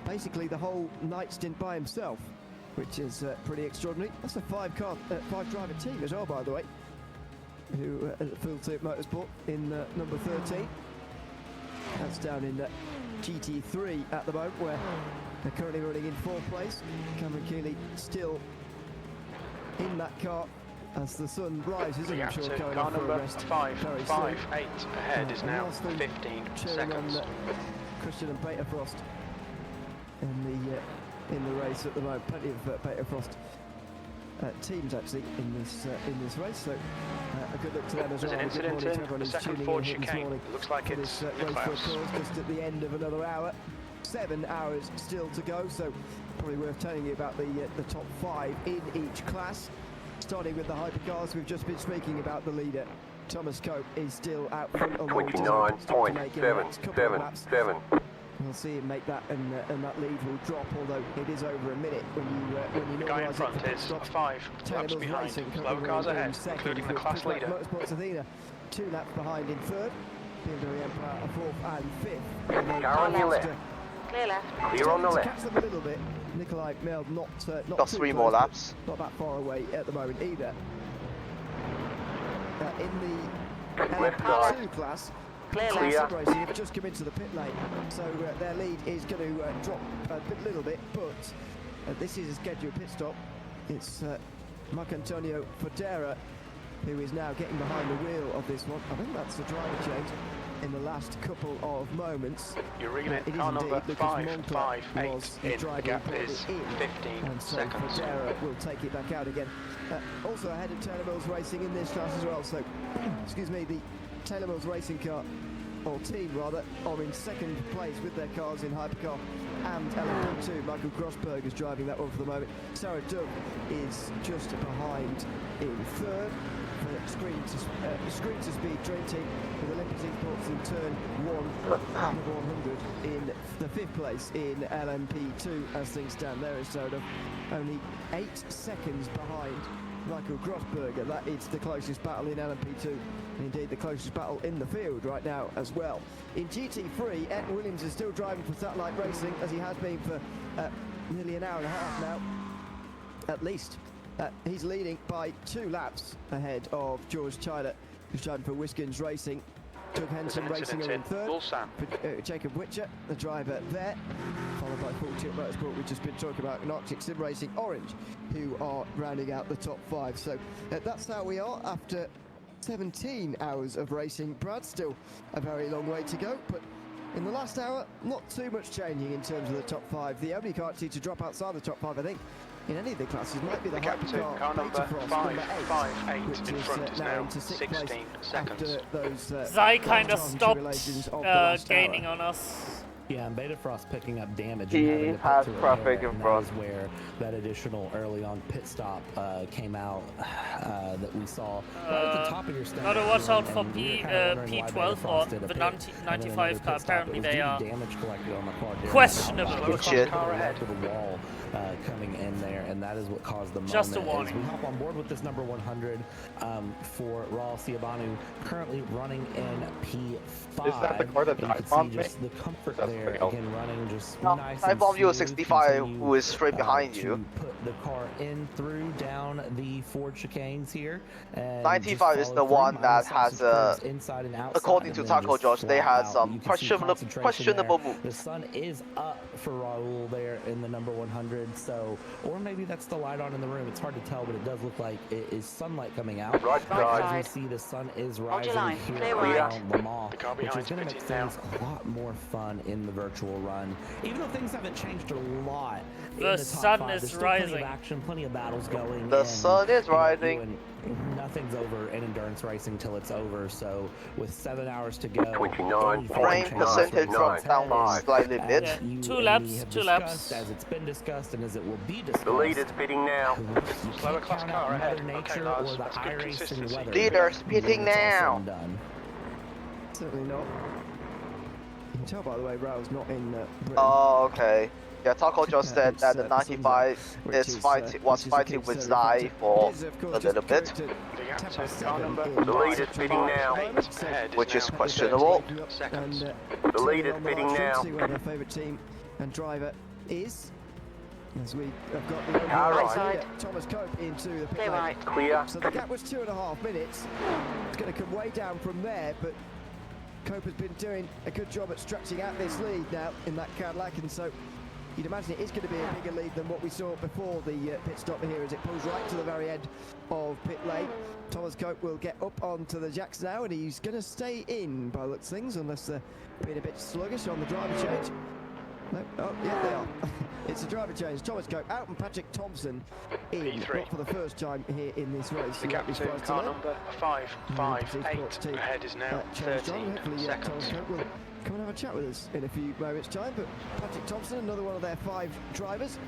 basically the whole night stint by himself, which is pretty extraordinary. That's a 5-driver team as well, by the way, who Full Tip Motorsport in number 13. That's down in GT3 at the moment, where they're currently running in 4th place. Cameron Keeley still in that car as the sun rises, and I'm sure going car on for number a rest 5, very 5, soon. 8 ahead is now 15 seconds. Christian and Peter Frost in the race at the moment. Plenty of Peter Frost teams actually in this race, so a good look to them as well. There's an incident in the second Ford chicane. It looks like it's just at the end of another hour. 7 hours still to go, so probably worth telling you about the top 5 in each class. Starting with the hypercars, we've just been speaking about the leader. Thomas Cope is still out front on the 29.777. We'll see him make that, and that lead will drop, although it is over a minute when you the guy in front is 5 laps behind. Slow cars ahead, including the class leader. Motorsports Athena 2 laps behind in 3rd. BMW Empire a 4th and 5th. Car on your left. Clear left. Clear on the left. Catch them a little bit. Nikolai Meld not got 3 more laps. Not that far away at the moment either. In the LMP2 class, Sim Racing have just come into the pit lane, so their lead is going to drop a little bit, but this is a scheduled pit stop. It's Marc-Antonio Fodera who is now getting behind the wheel of this one. I think that's the driver change in the last couple of moments. You're reading it, car number 5, 5, 8 in, the gap is 15 and so seconds. Fodera will take it back out again. Also ahead of Taylor Mills Racing in this class as well, so excuse me, the Taylor Mills Racing car, or team rather, are in 2nd place with their cars in hypercar and LMP2. Michael Grossberg is driving that one for the moment. Sarah Dove is just behind in 3rd. screen to speed dream team with Olympus Esports in turn 1, number 100 in the 5th place in LMP2 as things stand there instead of only 8 seconds behind Michael Grossberger. That is the closest battle in LMP2 and indeed the closest battle in the field right now as well. In GT3, Ed Williams is still driving for Satellite Racing as he has been for nearly an hour and a half now at least. He's leading by 2 laps ahead of George Tyler, who's driving for Wiskins Racing. Doug Henson Racing are in 3rd. Jacob Witcher, the driver there, followed by Full Tilt Motorsport, we've just been talking about, and Arctic Sim Racing Orange, who are rounding out the top 5. So that's how we are after 17 hours of racing. Brad, still a very long way to go, but in the last hour, not too much changing in terms of the top 5. The only car to drop outside the top 5, I think, in any of the classes might be the hypercar car number Frost, 558 which in front is now into 16 seconds. Those, Zai kind of stopped gaining on us. Yeah, and Beta Frost picking up damage. He and having to has pit to traffic repair, in and front. that is where that additional early on pit stop came out that we saw right at the top of your stand. Gotta watch out for P12 or the 95 car. Apparently they are damage collected on the car. questionable. Car ahead to the wall coming in there, and that is what caused the Just a moment. warning. As we hop on board with this number 100 for Raul Ciabanu, currently running in P5. Is that the car that And you can see just the comfort there, again, running just nice I and bombed you a smooth, 65 continue, who is straight behind to you. Put the car in through down the Ford chicanes here. And 95 is just the follow one through, that minus has curves inside and outside, according to and then Taco just Josh, they flat had out. some You can see concentration questionable there. moves. The sun is up for Raul there in the number 100, so, or maybe that's the light on in the room. It's hard to tell, but it does look like it is sunlight coming out. As we see, the sun is rising here around Le Mans, which is going to make things a lot more fun in the virtual run. Even though things haven't changed a lot, The sun is rising. Plenty of action, plenty of battles going. The sun is rising. Nothing's over in endurance racing till it's over. So with 7 hours to go, 29, frame percentage drops down slightly bit. Yeah, 2 laps. As it's been discussed and as it will be discussed. The leader's pitting now. Slower class car ahead. Okay, lads, or the that's good iRacing consistency. weather. Leader's pitting now. Certainly not. You can tell by the way Raul's not in Britain. Oh, okay. Yeah, Taco just said that the 95 was fighting with Zai for a little bit, The leader's pitting now. which is questionable. The leader's pitting now. See where their favourite team and driver is. As we have got the Car overall right. leader, Thomas Cope into the pit Clear lane. right. Clear. So the gap was 2.5 minutes. It's going to come way down from there, but Cope has been doing a good job at stretching out this lead now in that Cadillac, and so you'd imagine it is going to be a bigger lead than what we saw before the pit stop here as it pulls right to the very end of pit lane. Thomas Cope will get up onto the jacks now, and he's going to stay in by the looks of things, unless they're being a bit sluggish on the driver change. No, oh, yeah, they are. It's a driver change. Thomas Cope out and Patrick Thompson in, not for the first time here in this race. The gap to car number 558 ahead is now 13 Thomas seconds. Cope will come and have a chat with us in a few moments' time. But Patrick Thompson, another one of their 5 drivers.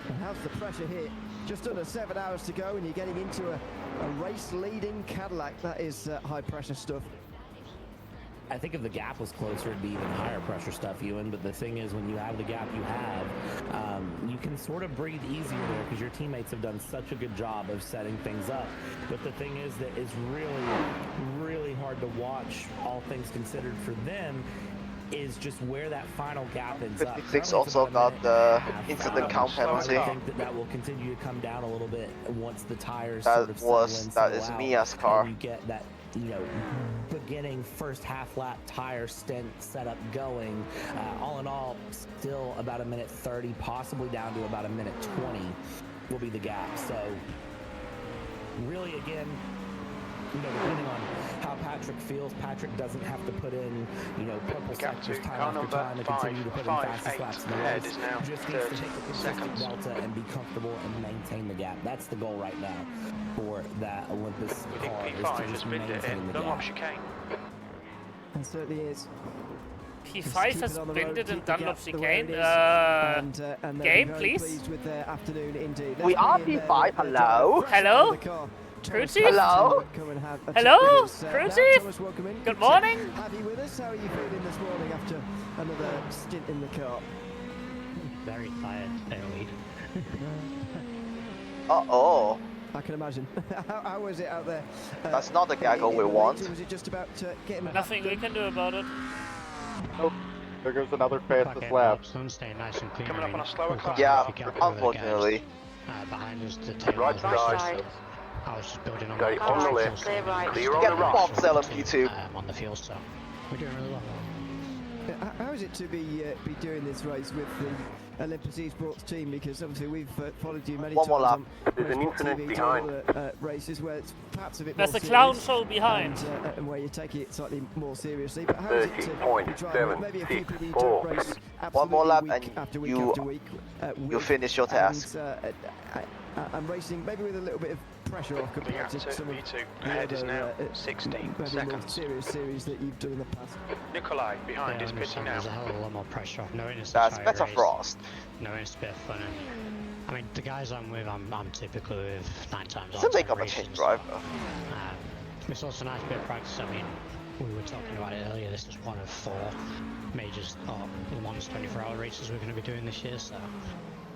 And how's the pressure here? Just under 7 hours to go, and you're getting into a race-leading Cadillac. That is high-pressure stuff. I think if the gap was closer, it'd be even higher pressure stuff, Ewan. But the thing is, when you have the gap you have, you can sort of breathe easier there because your teammates have done such a good job of setting things up. But the thing is that it's really, really hard to watch, all things considered, for them, is just where that final gap ends up. 56 also got the incident count penalty. I think that will continue to come down a little bit once the tires That is Mia's car. And you get that, beginning first half lap tire stint setup going. All in all, still about 1:30, possibly down to about 1:20 will be the gap. So really, again, depending on how Patrick feels, Patrick doesn't have to put in, purple sectors time after time and continue to put in fastest laps in the race. Just needs to take a consistent delta and be comfortable and maintain the gap. That's the goal right now for that Olympus car, is to just maintain the gap. And certainly is. P5 has bended and Dunlop chicane. Game, please. With their afternoon indeed. We are P5, hello? Hello? Cruci? Hello? Hello? Cruci? Good morning? Have you with us? How are you feeling this morning after another stint in the car? Very tired, fairly. Uh-oh. I can imagine. How was it out there? That's not the gaggle we want. Was it just about getting Nothing we can do about it. Oh, there goes another fastest lap. Nice and clean. Coming up on a slower class. Yeah, unfortunately. Behind us, the tail Right side. I was just building on Stay the on the left. Clear right. Clear on Get the right. box LMP2. on the field, so we're doing really well. How is it to be doing this race with the Olympus Esports team? Because obviously we've followed you many times on There's an incident TV behind. races where it's perhaps a bit There's more a clown serious show behind. and where you take it slightly more seriously. But how is it to be driving maybe a few people you don't race One more lap week and after week you after week? you finish your task. And racing maybe with a little bit of pressure off compared to some of the ahead is other, now 16 more seconds. serious series that you've done in the past. Nikolai behind is pitching now. There's a hell of a lot more pressure off. Knowing it's That's a better race, Frost. knowing it's a bit of fun. And, I mean, the guys I'm with, I'm typically with 9 times It's a out make of up a 10 change races. driver. It's also a nice bit of practice. I mean, we were talking about it earlier. This is one of 4 majors, or Le Mans 24-hour races we're going to be doing this year. So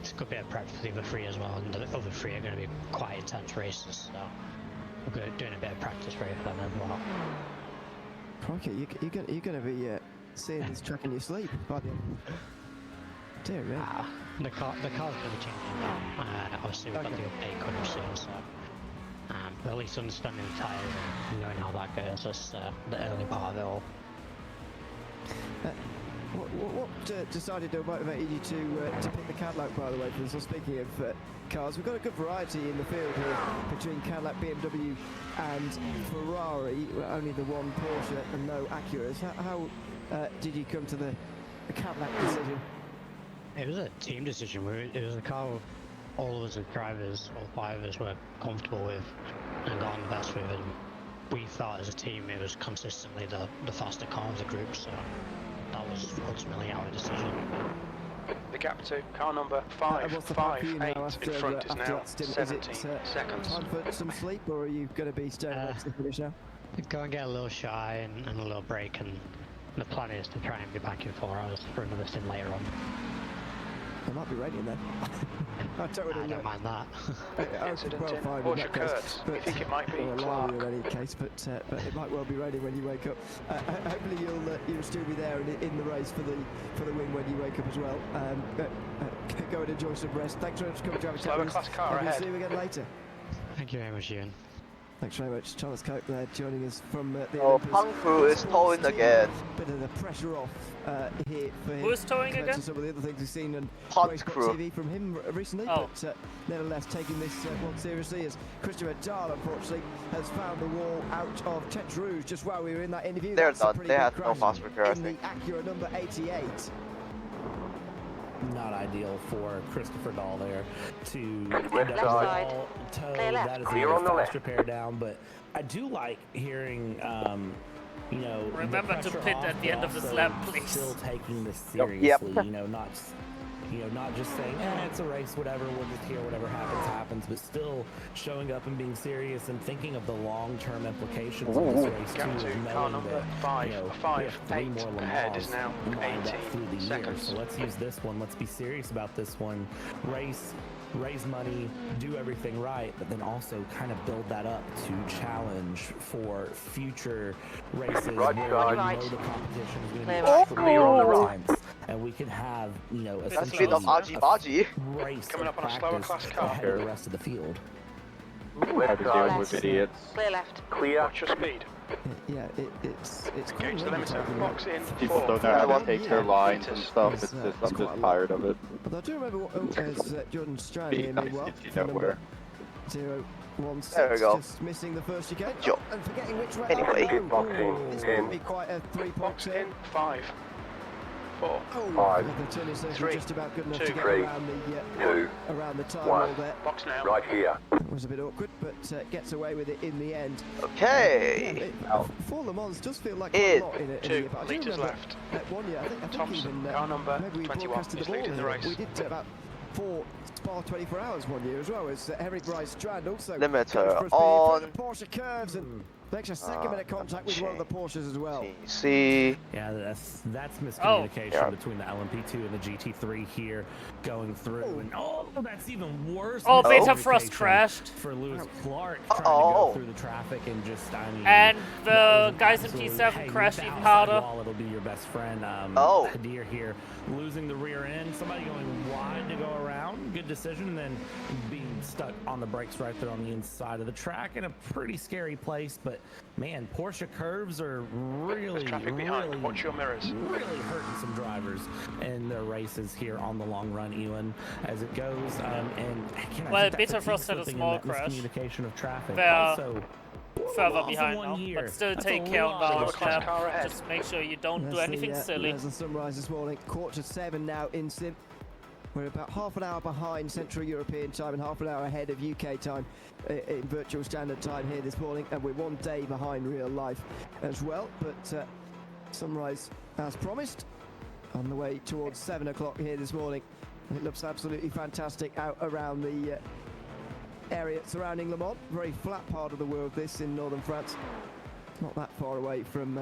it's a good bit of prep for the other 3 as well. And the other 3 are going to be quite intense races. So we're doing a bit of practice ready for them as well. Crikey, you're going to be seeing this track in your sleep, aren't you? Dear me. The car's going to be changing now. Obviously, we've got the update coming soon, so at least understanding the tyre and knowing how that goes, that's the early part of it all. What decided or motivated you to pick the Cadillac, by the way? So speaking of cars, we've got a good variety in the field here between Cadillac, BMW and Ferrari, only the one Porsche and no Acuras. How did you come to the Cadillac decision? It was a team decision. It was a car all of us as drivers, all 5 of us were comfortable with and got on the best with, and we thought as a team it was consistently the faster car of the group, so that was ultimately our decision. The gap to car number 558 in front is now 17 seconds. Time for some sleep, or are you going to be staying awake to the finish now? Go and get a little shy and a little break, and the plan is to try and be back in 4 hours for another sim later on. It might be raining then. I don't mind that. Incident in Porsche Kurtz. You think it might be Clark? In any case, but it might well be raining when you wake up. Hopefully you'll still be there in the race for the win when you wake up as well. Go and enjoy some rest. Thanks very much for coming to have a chat. Slower class car ahead. We'll see you again later. Thank you very much, Ian. Thanks very much, Thomas Cope there joining us from the Olympus. Punk crew is towing again. Bit of the pressure off here for him. Who's towing again? Some of the other things we've seen on Punk crew. TV from him recently, but nevertheless taking this one seriously, as Christopher Dahl unfortunately has found the wall out of Tete Rouge just while we were in that interview. They're done. They had no fast repair, I in think. the Acura number 88. Not ideal for Christopher Dahl there to Left side. that is Clear on the left. Repair down, but I do like hearing you know, remember to pit at the end of this lap, please. Still taking this seriously, you know, not just saying, it's a race, whatever, we'll just hear whatever happens, but still showing up and being serious and thinking of the long-term implications of this race too, car number 558 ahead is now 18 seconds. seconds. So let's use this one. Let's be serious about this one. Raise money, do everything right, but then also kind of build that up to challenge for future races where you know the competition is going to be clear on the right, and we can have, you know, essentially a race coming up on a slower class car ahead of the rest of the field. Left side with idiots. Clear left. Clear. Watch your speed. Yeah, it's Engage the limiter. Box in. People don't know how to take their lines and stuff. It's just, I'm just tired of it. But I do remember as Jordan Strand here, meanwhile, nowhere. 016, There we go. just missing the first chicane. Job. And forgetting which way. Anyway. This might be quite a 3-point in. 5, 4, 5, the turn is 3, just about good enough 2, to get 3, around the time 1. wall there. Box now. Right here. It was a bit awkward, but gets away with it in the end. Okay. For Le Mans does feel like It. a lot in a 2 year, but I do litres remember left. One year, I think Thompson, even car number maybe we 21 broadcasted is the ball leading the here. race. We did about for Spa 24 Hours one year as well as Eric Rice-Strand also Limiter goes for a spin in front on. of the Porsche curves and makes a second minute contact with one of the Porsches as well. See. Yeah, that's miscommunication between the LMP2 and the GT3 here going through. And that's even worse. Oh, Beta Frost crashed. For Lewis Clark trying to go through the traffic and just, I mean. And the guys in P7 crashed even harder. Wall, it'll be your best friend. Hadir here losing the rear end. Somebody going wide to go around. Good decision. And then being stuck on the brakes right there on the inside of the track in a pretty scary place. But man, Porsche curves are really, Watch your mirrors. really hurting some drivers in their races here on the long run, Ewan, as it goes. Well, Beta Frost had a small crash. Communication of traffic. They're Also, further behind now, but still take care of the lap. Just make sure you don't do anything silly. There's the sunrise this morning. 7:15 now in Sim. We're about half an hour behind Central European time and half an hour ahead of UK time in virtual standard time here this morning, and we're 1 day behind real life as well. But sunrise, as promised, on the way towards 7 o'clock here this morning. It looks absolutely fantastic out around the area surrounding Le Mans. Very flat part of the world, this in northern France. Not that far away from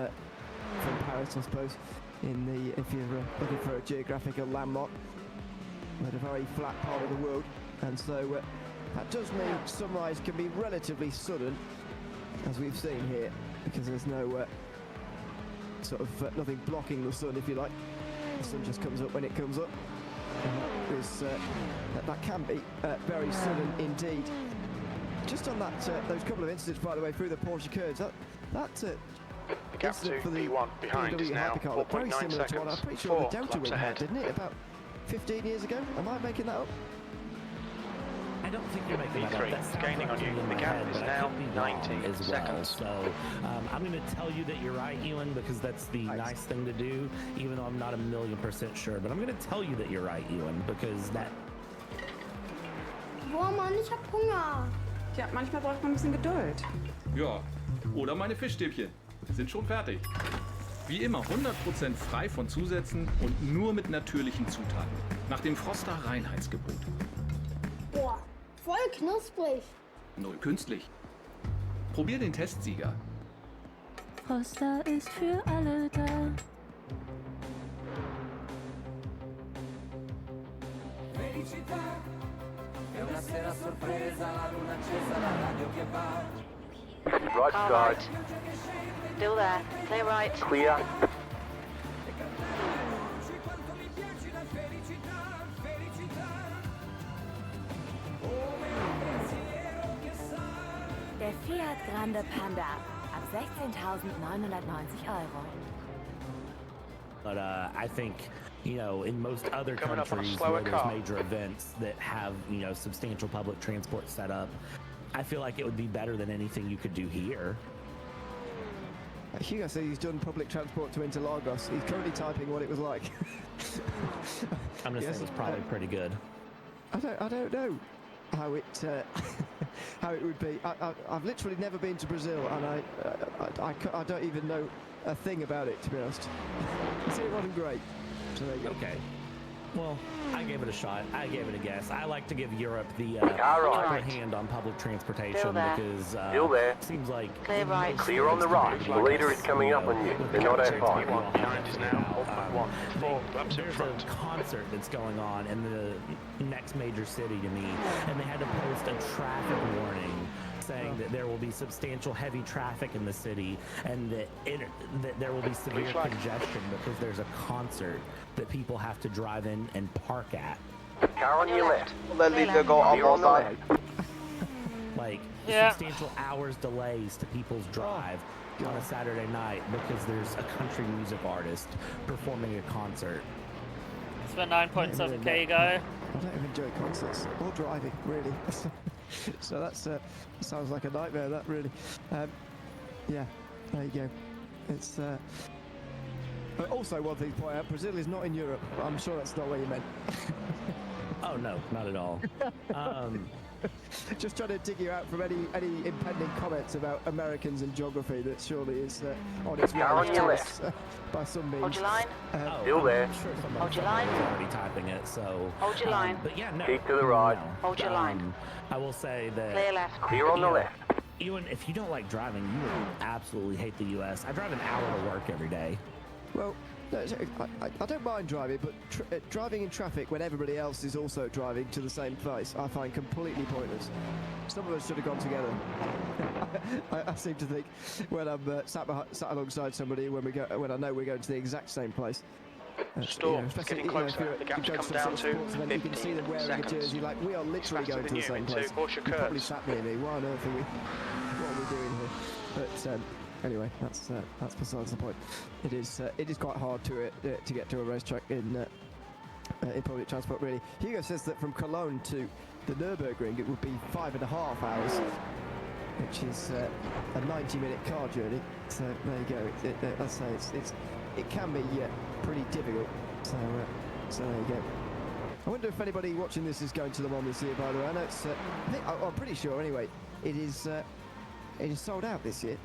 Paris, I suppose. If you're looking for a geographical landmark. But a very flat part of the world, and so that does mean sunrise can be relatively sudden, as we've seen here, because there's no nothing blocking the sun, if you like. The sun just comes up when it comes up, and that can be very sudden indeed. Just on that, those couple of incidents, by the way, through the Porsche curves, that The gap to for the P1 behind is BMW now hypercar looked very 4.9 similar to one I'm seconds. pretty sure the 4 Delta laps Wing ahead. had, didn't it? About 15 years ago? Am I making that up? I don't think you're making that up. V3 That sounds gaining right on to you. me in The my gap head, is but I now could be wrong 90 as well. seconds. So I'm going to tell you that you're right, Ewan, because that's the nice thing to do, even though I'm not 1,000,000% sure. But I'm going to tell you that you're right, Ewan, because that. Boah, Mann, ich hab Hunger. Ja, manchmal braucht man ein bisschen Geduld. Ja, oder meine Fischstäbchen. Sind schon fertig. Wie immer 100% frei von Zusätzen und nur mit natürlichen Zutaten. Nach dem Froster Reinheitsgebot. Boah, voll knusprig. Null künstlich. Probier den Testsieger. Froster ist für alle da. Right side. Still there. Clear right. Clear. Der Fiat Grande Panda ab 16.990 €. But I think, in most other Coming up on a countries slower where there's car. major events that have, substantial public transport set up, I feel like it would be better than anything you could do here. Hugo said he's done public transport to Interlagos. He's currently typing what it was like. I'm gonna say it was probably pretty good. I don't know how it how it would be. I've literally never been to Brazil, and I don't even know a thing about it, to be honest. So it wasn't great. So there you go. Okay. Well, I gave it a shot. I gave it a guess. I like to give Europe the right. upper hand on public transportation Still there. because Still there. it seems like Clear right. Clear on the right. The leader is coming up on you. They're not F5. P1 behind is now 0.1. 4 laps in there's front. a concert that's going on in the next major city to me, and they had to post a traffic warning saying that there will be substantial heavy traffic in the city and that there will be severe congestion because there's a concert that people have to drive in and park at. Car on your left. Let leader go on Clear on the side. left. Like substantial hours delays to people's drive on a Saturday night because there's a country music artist performing a concert. It's the 9.7K guy. I don't even enjoy concerts or driving, really. So that's sounds like a nightmare, that really. Yeah, there you go. It's but also one thing to point out, Brazil is not in Europe, but I'm sure that's not what you meant. Oh no, not at all. Just trying to dig you out from any impending comments about Americans and geography that surely is on its way to us by some means. Hold your line. Still there. Hold your line. Already typing it, so. Hold your line. But yeah, no. Keep to the right. No. Hold your line. I will say that. Clear left. Clear on the left. Ewan, if you don't like driving, you would absolutely hate the U.S. I drive an hour to work every day. Well, no, I don't mind driving, but driving in traffic when everybody else is also driving to the same place, I find completely pointless. Some of us should have gone together. I seem to think when I'm sat alongside somebody when I know we're going to the exact same place. Storm, getting closer. The gap's come down to 50 you can see them wearing a jersey like we are literally going to the same place. You probably sat near me. Why on earth are we? What are we doing here? But anyway, that's besides the point. It is quite hard to get to a racetrack in public transport. Really, Hugo says that from Cologne to the Nürburgring it would be 5.5 hours, which is a 90-minute car journey. So there you go. Let's say it can be pretty difficult. So there you go. I wonder if anybody watching this is going to Le Mans this year. By the way, I know it's. I'm pretty sure anyway. It is sold out this year.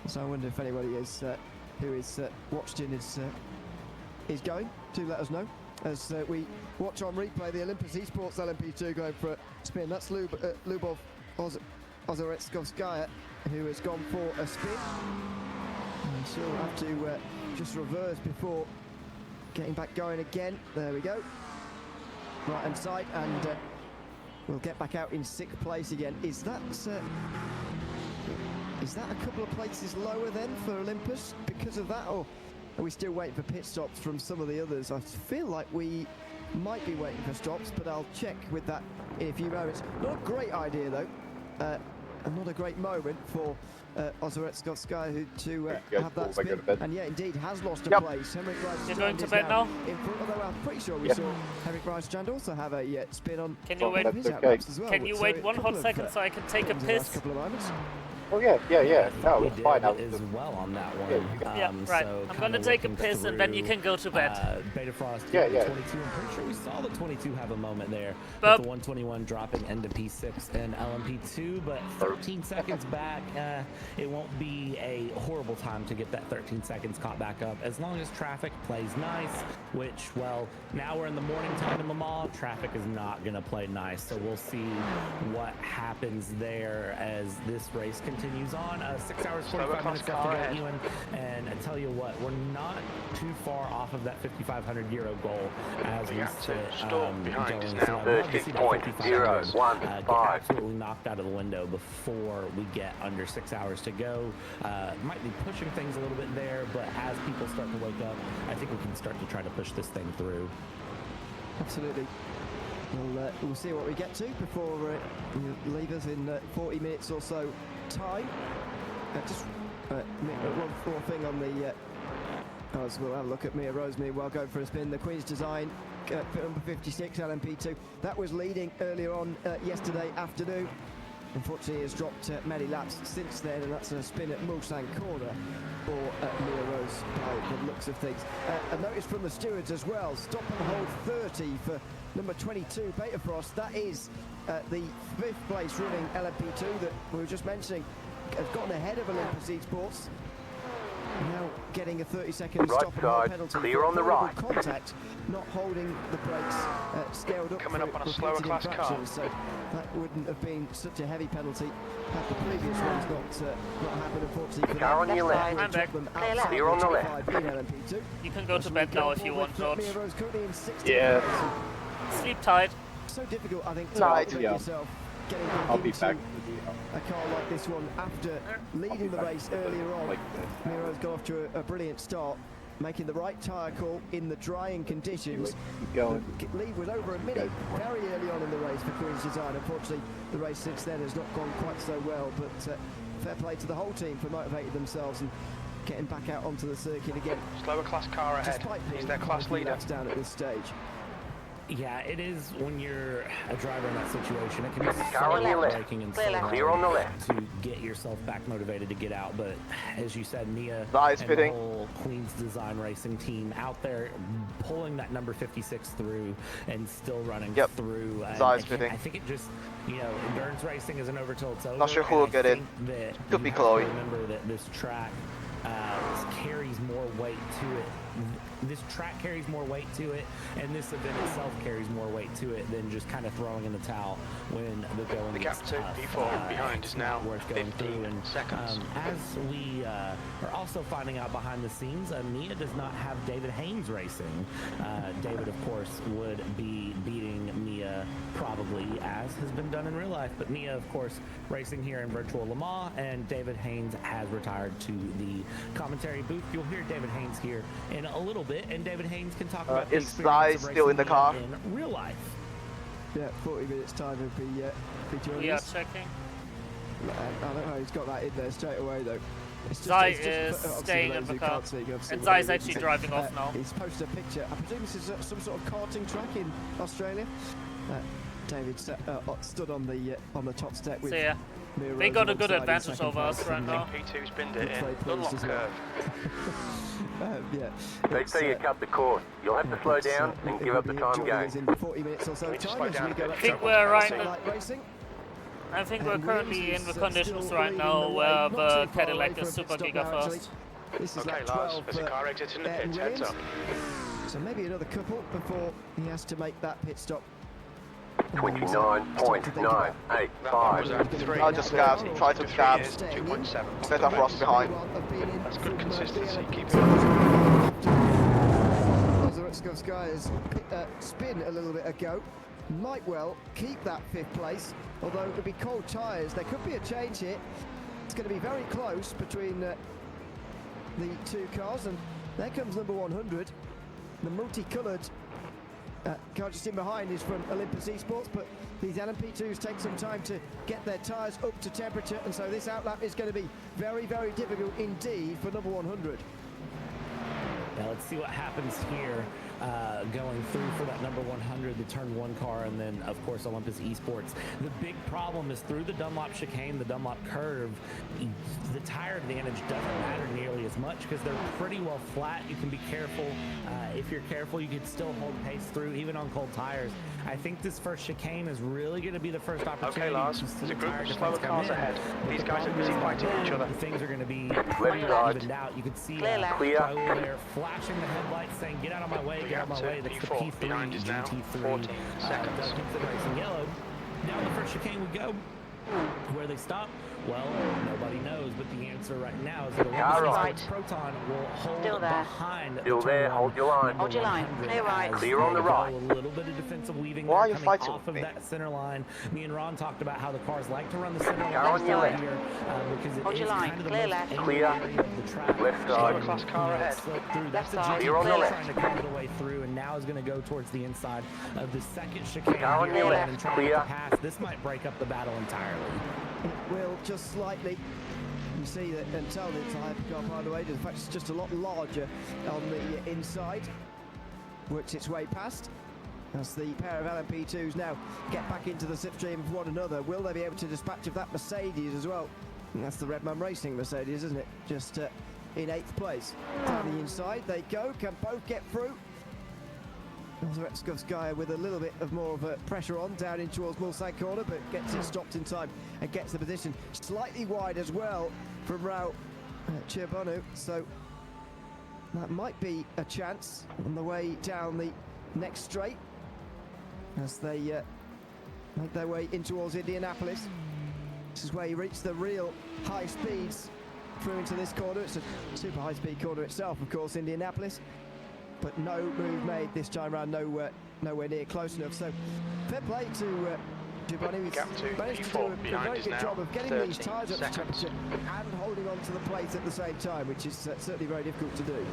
So I wonder if anybody is who is watched in is going to let us know as we watch on replay the Olympus Esports LMP2 going for a spin. That's Lubov Ozaretskovskaya who has gone for a spin. And she'll have to just reverse before getting back going again. There we go. Right hand side, and we'll get back out in 6th place again. Is that a couple of places lower then for Olympus because of that, or are we still waiting for pit stops from some of the others? I feel like we might be waiting for stops, but I'll check with that in a few moments. Not a great idea though, and not a great moment for Ozaretskovskaya to have that spin, and yeah, indeed has lost a place. Henrik You're going to bed now? In front, although I'm pretty sure we saw Henrik Rijstrand also have a spin on. Can you wait? As well. Can you wait 1 hot second so I can take a piss? Couple of moments. Oh yeah. No, it's fine. As well on that one. Yeah, right. So I'm gonna take a piss and then you can go to bed. Beta Frost. Yeah. 22. I'm pretty sure we saw the 22 have a moment there. But with the 121 dropping into P6 and LMP2, but 13 seconds back. It won't be a horrible time to get that 13 seconds caught back up as long as traffic plays nice. Which, well, now we're in the morning time in Le Mans. Traffic is not gonna play nice, so we'll see what happens there as this race continues on. 6 hours 45 minutes left to go, Ewan, and I tell you what, we're not too far off of that €5,500 goal as we sit going. So I'd love to see that 5,500 get absolutely knocked out of the window before we get under 6 hours to go. Might be pushing things a little bit there, but as people start to wake up, I think we can start to try to push this thing through. Absolutely. We'll see what we get to before we leave us in 40 minutes or so time. Just one more thing on the as we'll have a look at Mia Rosemary while going for a spin. The Queen's Design number 56 LMP2 that was leading earlier on yesterday afternoon. Unfortunately, has dropped many laps since then, and that's a spin at Mulsanne Corner for Mia Rose by the looks of things. A notice from the stewards as well. Stop and hold 30 for number 22 Beta Frost. That is the 5th place running LMP2 that we were just mentioning has gotten ahead of Olympus Esports. Now getting a 30-second stop and hold penalty clear on the right. Contact, not holding the brakes, scaled up. Coming up on a slower class car. So that wouldn't have been such a heavy penalty had the previous ones not happened, unfortunately. For car on your left. I'm back. Clear on the left. You can go to bed now if you want, George. Yeah. Sleep tight. So difficult, I think, to motivate yourself getting I'll be into back. a car like this one after leading the race earlier on. Miro's got off to a brilliant start, making the right tyre call in the drying conditions. Keep going. The lead was over a minute very early on in the race for Queen's Design. Unfortunately, the race since then has not gone quite so well, but fair play to the whole team for motivating themselves and getting back out onto the circuit again. Slower class car ahead. He's their class leader. Down at this stage. Yeah, it is when you're a driver in that situation. It can be Car on your left. braking and Clear on the left. to get yourself back motivated to get out. But as you said, Mia Nice and fitting. the whole Queen's Design Racing team out there pulling that number 56 through and still running through. Nice fitting. I think it just, endurance racing isn't over till it's over. Not sure who will get in. Could be Chloe. Remember that this track carries more weight to it. This track carries more weight to it, and this event itself carries more weight to it than just kind of throwing in the towel when the going The gap gets to tough. P4 behind is now worth going 15 through. And seconds. as we are also finding out behind the scenes, Mia does not have David Haynes racing. David, of course, would be beating Mia probably, as has been done in real life. But Mia, of course, racing here in Virtual Le Mans, and David Haynes has retired to the commentary booth. You'll hear David Haynes here in a little bit, and David Haynes can talk about the is experience Zai of still in the racing car? in real life. Yeah, 40 minutes time would be joining We are us. checking. I don't know, he's got that in there straight away though. Zai it's is obviously staying for in those the who car. can't see, you can see And what Zai's he actually means. driving off now. He's posted a picture. I presume this is some sort of karting track in Australia. David stood on the top step with So yeah, Mia they Rose got a good alongside in advantage second over us place, right and, now. P2's binned it looks very in. pleased Unlock as well. curve. Yeah. They say you cut the course. You'll have to slow down and give up the time Joining us gain. in 40 minutes or so Need to time slow as down we a go bit. up I think to we're right in Light Racing. I think we're And currently Williams in the is, conditions still right leading now the way, where not the too far Cadillac away is from super pit giga stop now, actually. fast. This is Okay, lap Lars, 12 there's a car exiting the pits. Heads up. So maybe another couple before he has to make that pit stop. 29.985. I'll just gab, try to gab. 2.7. Set off Ross behind. That's good consistency. Keep it. Skies spin a little bit ago. Might well keep that 5th place, although it would be cold tyres. There could be a change here. It's going to be very close between the two cars, and there comes number 100. The multicoloured car just in behind is from Olympus Esports, but these LMP2s take some time to get their tyres up to temperature, and so this outlap is going to be very, very difficult indeed for number 100. Now let's see what happens here going through for that number 100, the turn 1 car, and then of course Olympus Esports. The big problem is through the Dunlop chicane, the Dunlop curve, the tire advantage doesn't matter nearly as much because they're pretty well flat. You can be careful. If you're careful, you can still hold pace through even on cold tires. I think this first chicane is really going to be the first opportunity. Okay, Lars, there's a group of slower cars ahead. These guys are busy fighting each other. Things are going to be Left evened out. You can see Clear. Raul there flashing the headlights saying, get out of my way, get out of my way. That's the P4 P3 behind is now GT3. 14 seconds. Racing yellow. Now the first chicane would go. Where they stop? Well, nobody knows, but the answer right now is that Right. Proton will hold Still there. behind. Still there, hold your line. Hold your line. Clear right. Clear on the right. A little bit of defensive weaving. Why are you coming fighting off with of me? that center line. Me and Ron talked about how the cars like to run the center line on your left. here because it Hold is your line. kind of the Clear most left. angled Clear. area of the track. Left side. And, Class car you know, ahead. slip through. That's the side. GT Clear on the left. trying to carve the way through, and now is going to go towards the inside of the second chicane Car on here your and left. try to Clear. get the pass. This might break up the battle entirely. It will just slightly. You see that until it's a hypercar by the way, in fact it's just a lot larger on the inside. Works its way past. As the pair of LMP2s now get back into the slipstream of one another. Will they be able to dispatch of that Mercedes as well? And that's the Redman Racing Mercedes, isn't it? Just in 8th place. Down the inside they go. Can both get through? Sky with a little bit of more of a pressure on down in towards Mulsanne corner, but gets it stopped in time and gets the position slightly wide as well from Raul Ciabonu. So that might be a chance on the way down the next straight as they make their way in towards Indianapolis. This is where you reach the real high speeds through into this corner. It's a super high speed corner itself, of course, Indianapolis. But no move made this time around, nowhere near close enough. So fair play to Giovanni. He's managed to do a very good job of getting these tyres up to temperature and holding on to the plate at the same time, which is certainly very difficult to do.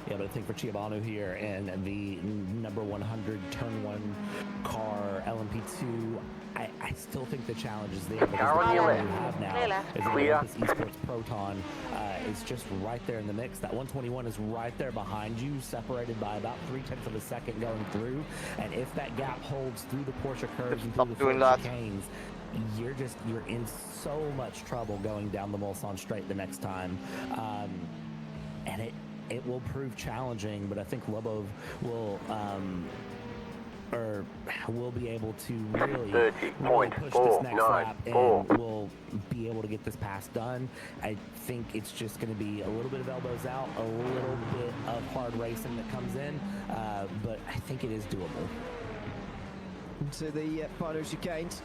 Yeah, but I think for Ciabanu here and the number 100 turn 1 car LMP2 I still think the challenge is there because Car on the your problem left. you have now Clear left. is that Clear. Olympus Esports Proton is just right there in the mix. That 121 is right there behind you, separated by about 0.3 of a second going through. And if that gap holds through the Porsche curves and through the doing first that. chicanes, you're in so much trouble going down the Mulsanne straight the next time. And it will prove challenging, but I think Lobov will be able to really push this next lap and will be able to get this pass done. I think it's just going to be a little bit of elbows out, a little bit of hard racing that comes in, but I think it is doable. Into the final chicanes.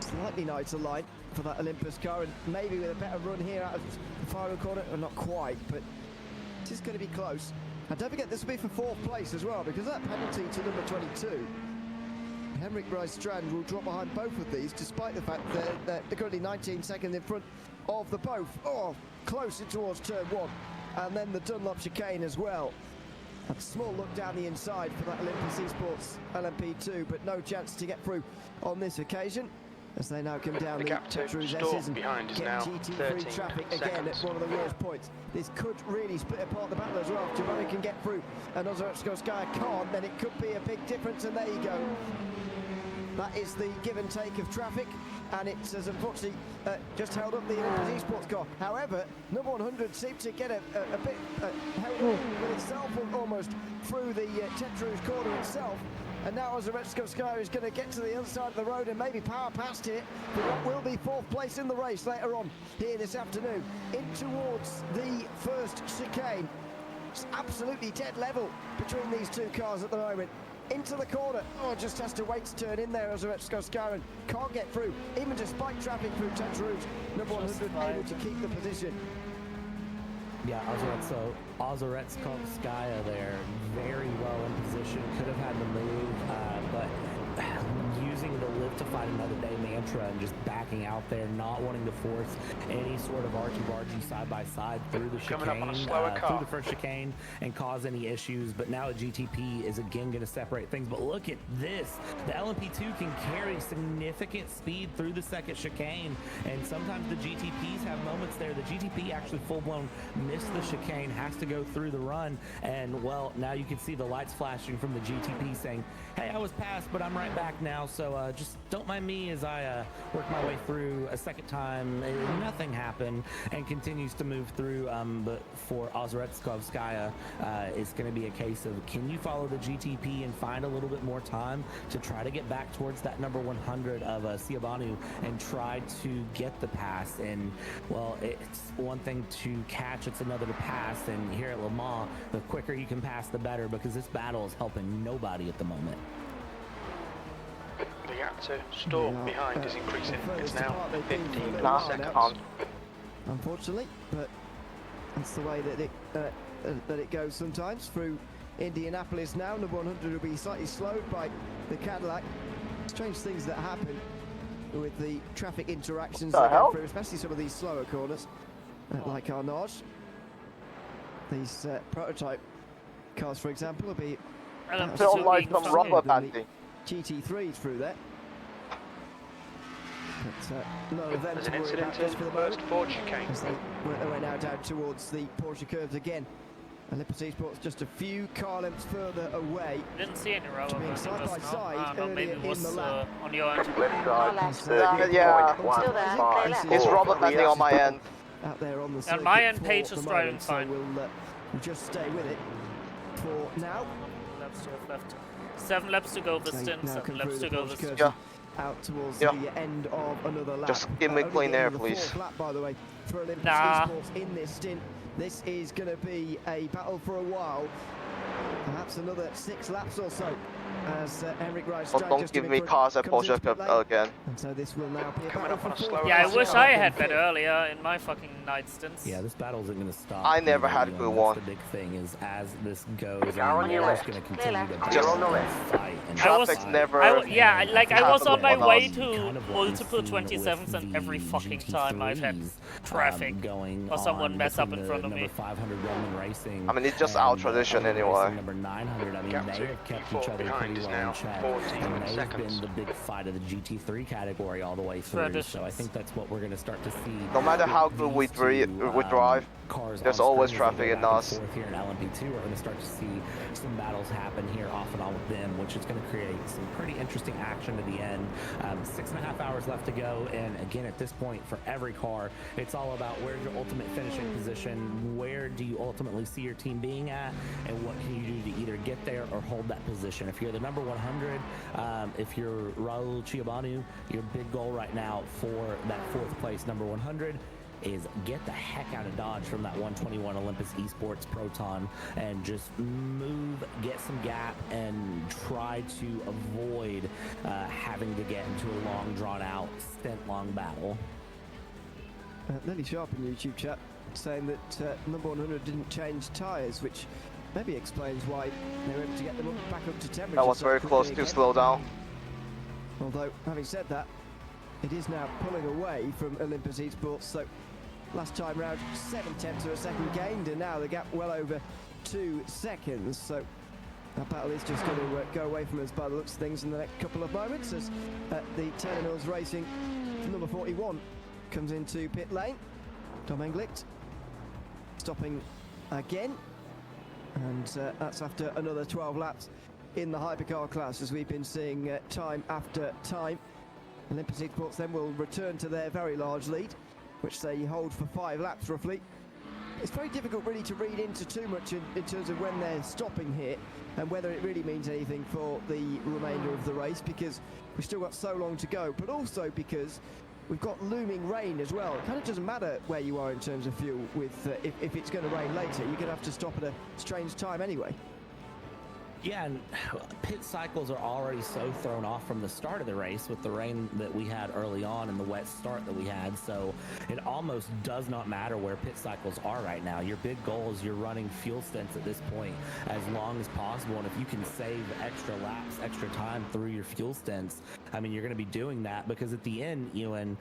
Slightly nicer line for that Olympus car, and maybe with a better run here out of the final corner, or not quite, but this is going to be close. And don't forget, this will be for 4th place as well, because that penalty to number 22, Henrik Rice-Strand will drop behind both of these, despite the fact that they're currently 19 seconds in front of the both. Oh, close in towards turn 1, and then the Dunlop chicane as well. A small look down the inside for that Olympus Esports LMP2, but no chance to get through on this occasion, as they now come down the Tetru's S's and behind is get now GT3 traffic again at one of the worst points. This could really split apart the battle as well. If Giovanni can get through and Ozarskaya can't, then it could be a big difference, and there you go. That is the give and take of traffic, and it has unfortunately just held up the Olympus Esports car. However, number 100 seemed to get a bit held up with itself almost through the Tetru's corner itself. And now Ozarskaya is going to get to the other side of the road and maybe power past it for what will be 4th place in the race later on here this afternoon. In towards the first chicane. It's absolutely dead level between these two cars at the moment. Into the corner. Oh, just has to wait to turn in there. Ozarskaya can't get through, even despite traffic through Tetru's. Number 100 able to keep the position. Yeah, Ozarskaya there, very well in position. Could have had the move, but using the live to fight another day mantra and just backing out there, not wanting to force any sort of argy-bargy side-by-side through the chicane, through the first chicane, and cause any issues. But now a GTP is again going to separate things. But look at this. The LMP2 can carry significant speed through the second chicane, and sometimes the GTPs have moments there. The GTP actually full-blown missed the chicane, has to go through the run, and well, now you can see the lights flashing from the GTP saying, hey, I was passed, but I'm right back now, so just don't mind me as I work my way through a second time. Nothing happened, and continues to move through, but for Ozarskaya, it's going to be a case of, can you follow the GTP and find a little bit more time to try to get back towards that number 100 of Siabanu and try to get the pass? And well, it's one thing to catch, it's another to pass, and here at Le Mans, the quicker you can pass, the better, because this battle is helping nobody at the moment. The gap to Storm behind is increasing. It's now 15 seconds. Unfortunately, but that's the way that it goes sometimes through Indianapolis now. Number 100 will be slightly slowed by the Cadillac. Strange things that happen with the traffic interactions that go through, especially some of these slower corners, like Arnage. These prototype cars, for example, will be feel like some rubber banding. GT3s through there. But no event There's an incident in the first Ford chicane. As they work their way now down towards the Porsche curves again. Olympus Esports just a few car lengths further away. Didn't see any rubber being side by side maybe it was on your end. Yeah, it's rubber banding on my end. Out there on the and my end page is driving fine. So we'll just stay with it for now. Laps to have left. 7 laps to go this stint, 7 laps to go this stint. Out towards the end of another lap. Just give me clean air, please. Lap, by the way, for Olympus Esports in this stint. This is going to be a battle for a while. Perhaps another 6 laps or so. As Henrik Rice don't give me cars at Porsche Cup again. And so this will now be coming up on a slower. Yeah, I wish I had bet earlier in my fucking night stints. Yeah, this battle isn't going to stop. I never had a good one. The big thing is, as this goes, they're just going to continue to fight. Traffic's never. I was on my way to multiple 27s, and every fucking time I've had traffic going or someone mess up in front of me. 500 Roman Racing. I mean, it's just our tradition anyway. Number 900. I mean, they have kept each other pretty is now 14 and they've seconds. been the big fight of the GT3 category all the way through. So I think that's what we're going to start to see. No matter how good we drive, there's always traffic in us. Here in LMP2, we're going to start to see some battles happen here off and on with them, which is going to create some pretty interesting action to the end. 6.5 hours left to go, and again, at this point, for every car, it's all about where's your ultimate finishing position, where do you ultimately see your team being at, and what can you do to either get there or hold that position. If you're the number 100, if you're Raul Chiabanu, your big goal right now for that 4th place number 100 is get the heck out of Dodge from that 121 Olympus Esports Proton and just move, get some gap, and try to avoid having to get into a long, drawn-out, stint-long battle. Lily Sharp in the YouTube chat saying that number 100 didn't change tyres, which maybe explains why they were able to get them back up to temperature. That was very close to slow down. Although, having said that, it is now pulling away from Olympus Esports, so last time round 7/10 of a second gained, and now the gap well over 2 seconds. So that battle is just going to go away from us by the looks of things in the next couple of moments as the Taylor Mills Racing number 41 comes into pit lane. Tom Englicht stopping again, and that's after another 12 laps in the hypercar class, as we've been seeing time after time. Olympus Esports then will return to their very large lead, which they hold for 5 laps roughly. It's very difficult really to read into too much in terms of when they're stopping here and whether it really means anything for the remainder of the race, because we've still got so long to go, but also because we've got looming rain as well. It kind of doesn't matter where you are in terms of fuel with if it's going to rain later. You're going to have to stop at a strange time anyway. Yeah, and pit cycles are already so thrown off from the start of the race with the rain that we had early on and the wet start that we had. So it almost does not matter where pit cycles are right now. Your big goal is you're running fuel stints at this point as long as possible. And if you can save extra laps, extra time through your fuel stints, I mean, you're going to be doing that, because at the end, Ewan,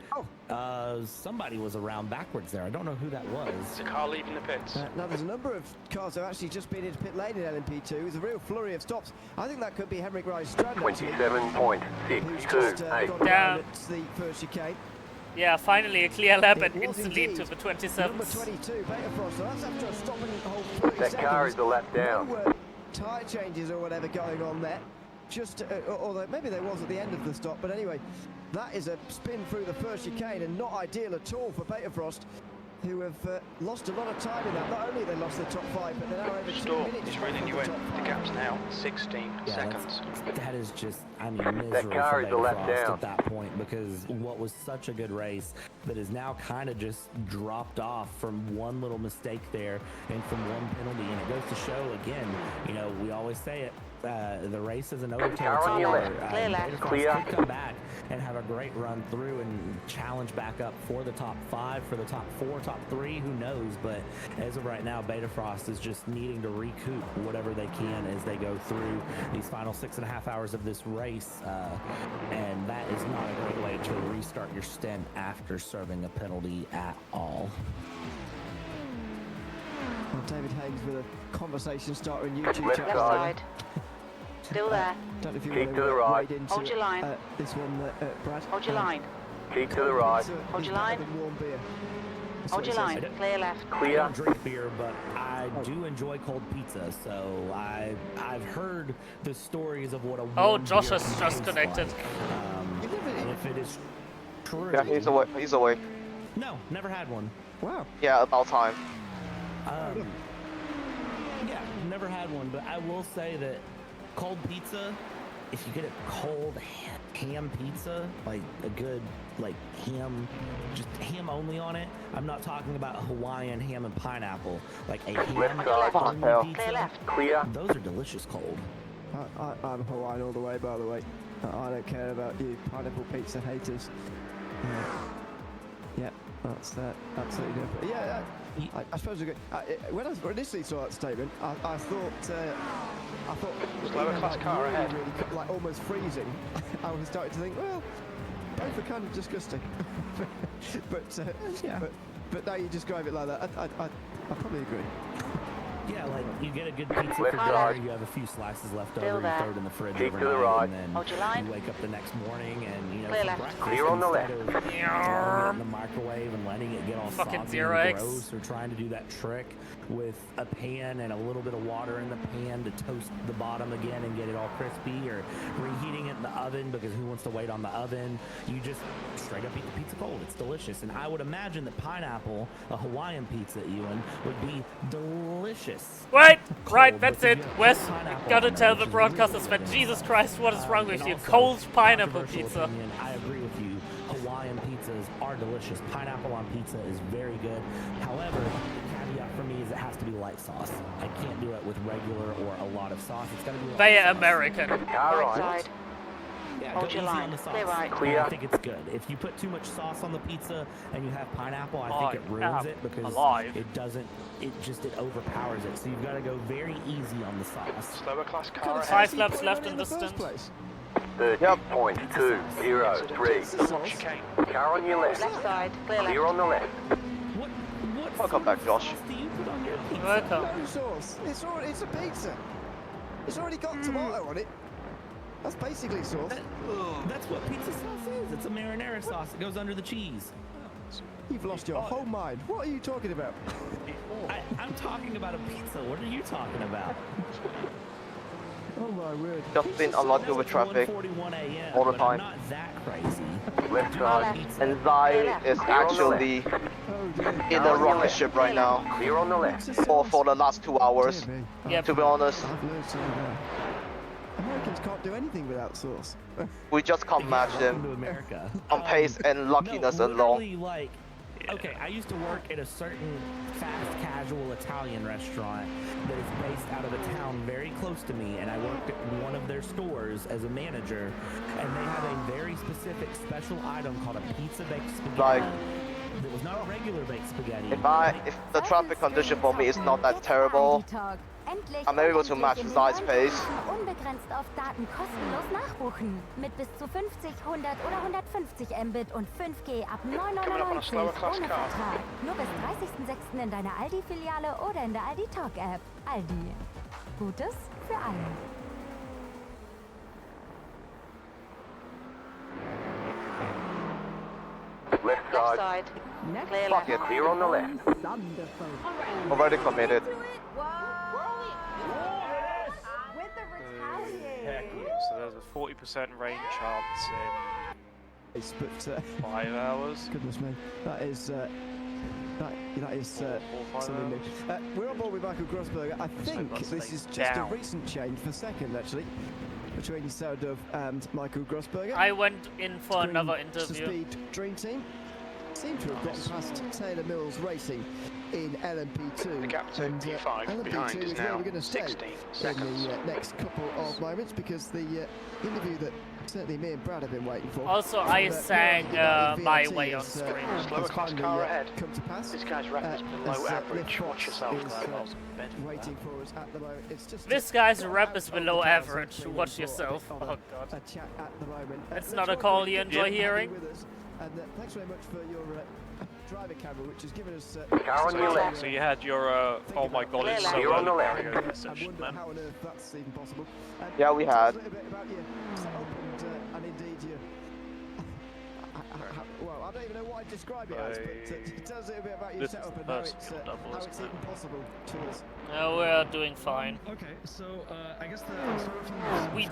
somebody was around backwards there. I don't know who that was. It's a car leaving the pits. Now, there's a number of cars that have actually just been into pit lane in LMP2. There's a real flurry of stops. I think that could be Henrik Rijstrand, 27.628. Down at the first chicane. Yeah, finally a clear lap and instantly to the 27th. Number 22, Betafrost. So that's after stopping the whole 30 That seconds. car is a lap down. No tyre changes or whatever going on there. Just, or maybe there was at the end of the stop, but anyway, that is a spin through the first chicane and not ideal at all for Betafrost, who have lost a lot of time in that. Not only they lost the top 5, but they're now over 2 minutes. It's reining you in. The gap's now 16 seconds. That is just, I mean, miserable That car is a for lap Betafrost down at that point, because what was such a good race that is now kind of just dropped off from one little mistake there and from one penalty. And it goes to show, again, you know, we always say it, the race isn't over till it's over. Betafrost could come back and have a great run through and challenge back up for the top 5, for the top 4, top 3, who knows. But as of right now, Betafrost is just needing to recoup whatever they can as they go through these final 6.5 hours of this race, and that is not a great way to restart your stint after serving a penalty at all. Well, David Haynes with a conversation starter in YouTube Left chat. side. Side. Still there. Don't know if you Keep want to the right. wade into Hold your line. this one, Brad. Hold your line. Keep to the right. Hold your line. Warm beer. That's Hold what your it line. says. Clear left. I Clear. don't drink beer, but I do enjoy cold pizza. So I've heard the stories of what a warm Josh beer has can just taste connected. like. And if it is true, Yeah, he's away. He's away. No, never had one. Wow. Yeah, about time. Yeah, never had one, but I will say that cold pizza, if you get a cold ham pizza, like a good ham, just ham only on it. I'm not talking about Hawaiian ham and pineapple, like a ham only pizza. Clear. Those are delicious cold. I'm Hawaiian all the way, by the way. I don't care about you pineapple pizza haters. Yeah, that's absolutely different. Yeah, I suppose we when I initially saw that statement, I thought Slower class car ahead. really, like almost freezing. I was starting to think, well, both are kind of disgusting. but now you describe it like that, I probably agree. Yeah, like you get a good pizza for dinner, you have a few slices left over, you throw it in the fridge overnight, and then you wake up the next morning and, you know, for breakfast, Clear on the left. instead of throwing it in the microwave and letting it get all soggy and gross, or trying to do that trick with a pan and a little bit of water in the pan to toast the bottom again and get it all crispy, or reheating it in the oven because who wants to wait on the oven? You just straight up eat the pizza cold. It's delicious. And I would imagine that pineapple, a Hawaiian pizza, Ewan, would be delicious. Right, that's it. Wes, gotta tell the broadcasters that Jesus Christ, what is wrong with you? Cold pineapple pizza. Opinion, I agree with you. Hawaiian pizzas are delicious. Pineapple on pizza is very good. However, the caveat for me is it has to be light sauce. I can't do it with regular or a lot of sauce. It's gotta be light They are sauce. American. Right. Yeah, Hold go your easy line. on the sauce. Clear right. Clear. I think it's good. If you put too much sauce on the pizza and you have pineapple, I think it ruins it because it doesn't. It overpowers it. So you've got to go very easy on the sauce. Slower class car ahead. 5 laps left in the stint. 30.203. Car on your left. Left side. Clear on the left. Welcome back, Josh. Welcome. No sauce. It's a pizza. It's already got tomato on it. That's basically sauce. That's what pizza sauce is. It's a marinara sauce. It goes under the cheese. You've lost your whole mind. What are you talking about? I'm talking about a pizza. What are you talking about? Oh my word. Just been unlucky with traffic all the time. Not that crazy. Left side. And Zai is actually in a rocket ship right now. Clear on the left. For the last 2 hours. To be honest. Americans can't do anything without sauce. We just can't match them on pace and luckiness alone. Like, okay, I used to work at a certain fast casual Italian restaurant that is based out of a town very close to me, and I worked at one of their stores as a manager, and they have a very specific special item called a pizza baked spaghetti. It was not a regular baked spaghetti. If the traffic condition for me is not that terrible, I'm able to match Zai's pace. Unbegrenzt auf Daten kostenlos nachbuchen. Mit bis zu 50, 100 oder 150 Mbit und 5G ab 9,99 ohne Vertrag. Nur bis 30.06. in deiner Aldi-Filiale oder in der Aldi-Talk-App. Aldi. Gutes für alle. Left side. Fuck it. Clear on the left. Already committed. Heck yeah. So there's a 40% rain chance in 5 hours. Goodness me, that is something new. We're on board with Michael Grossberger. I think this is just a recent change for second, actually, between Saudov and Michael Grossberger. I went in for another interview. Speed Dream Team seem to have gotten past Taylor Mills Racing in LMP2. The gap to P5 behind is now 16 seconds. In the next couple of moments, because the interview that certainly me and Brad have been waiting for. Also, I sang My Way on screen. Slower class car ahead. Come to pass. This guy's rep is below average. Watch yourself. Waiting for us at the moment. It's just this guy's rep is below average. Watch yourself. Oh god. A chat at the moment. It's not a call you enjoy hearing. And thanks very much for your driver camera, which has given us. Car on your left. So you had your oh my god, it's so You're on the left. session, man. How on earth that's even possible. Yeah, we had. A little bit about your setup and indeed your. Well, I don't even know what I'd describe it as, but tell us a little bit about your setup and how it's even possible to us. No, we're doing fine. Okay, so I guess we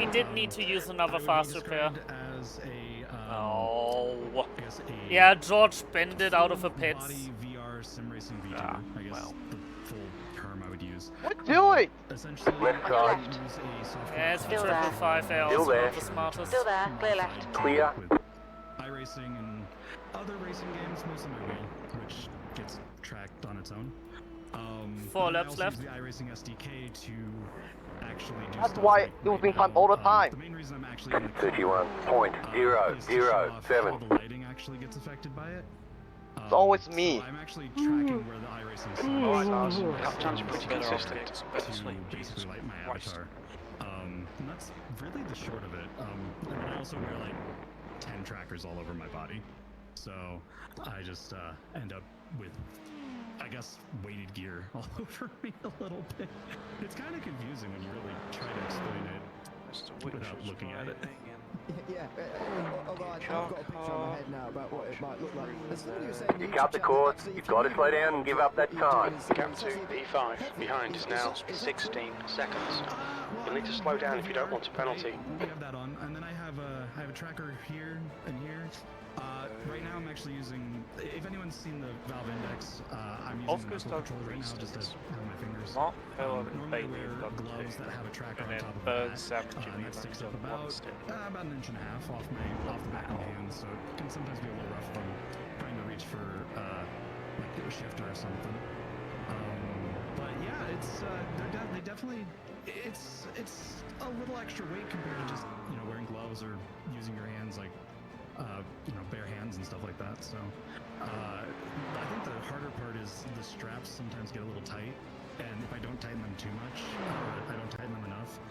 didn't need to use another fast repair. As a yeah, George bended out of a pit. VR sim racing V2, I guess the full term I would use. What doing? Essentially, left side. Yeah, it's the 555L. It's not the smartest. Still there. Clear left. Clear. With iRacing and other racing games, mostly my wheel, which gets tracked on its own. 4 laps left. The iRacing SDK to actually do That's why losing time all the time. The main reason I'm actually in the 31.007. the lighting actually gets affected by it. It's always me. So I'm actually tracking where the iRacing is. Captain's pretty consistent. To basically light my avatar. And that's really the short of it. And I also wear like 10 trackers all over my body. So I just end up with I guess, weighted gear all over me a little bit. It's kind of confusing when you really try to explain it without looking at it. Yeah, although I've got a picture on my head now about what it might look like. As somebody was saying, Pick up the course, you've got to slow down and give up that time. Gap to P5 behind is now 16 seconds. You'll need to slow down if you don't want a penalty. We have that on, and then I have a tracker here and here. Right now I'm actually using, if anyone's seen the valve index, I'm using the controller right now just to have my fingers. Normally I wear gloves that have a tracker on top of that. That sticks up about an inch and a half off the back of my hand, so it can sometimes be a little rough when trying to reach for like a shifter or something. But yeah, it's they definitely it's a little extra weight compared to just wearing gloves or using your hands like bare hands and stuff like that. So I think the harder part is the straps sometimes get a little tight, and if I don't tighten them too much, I don't tighten them enough,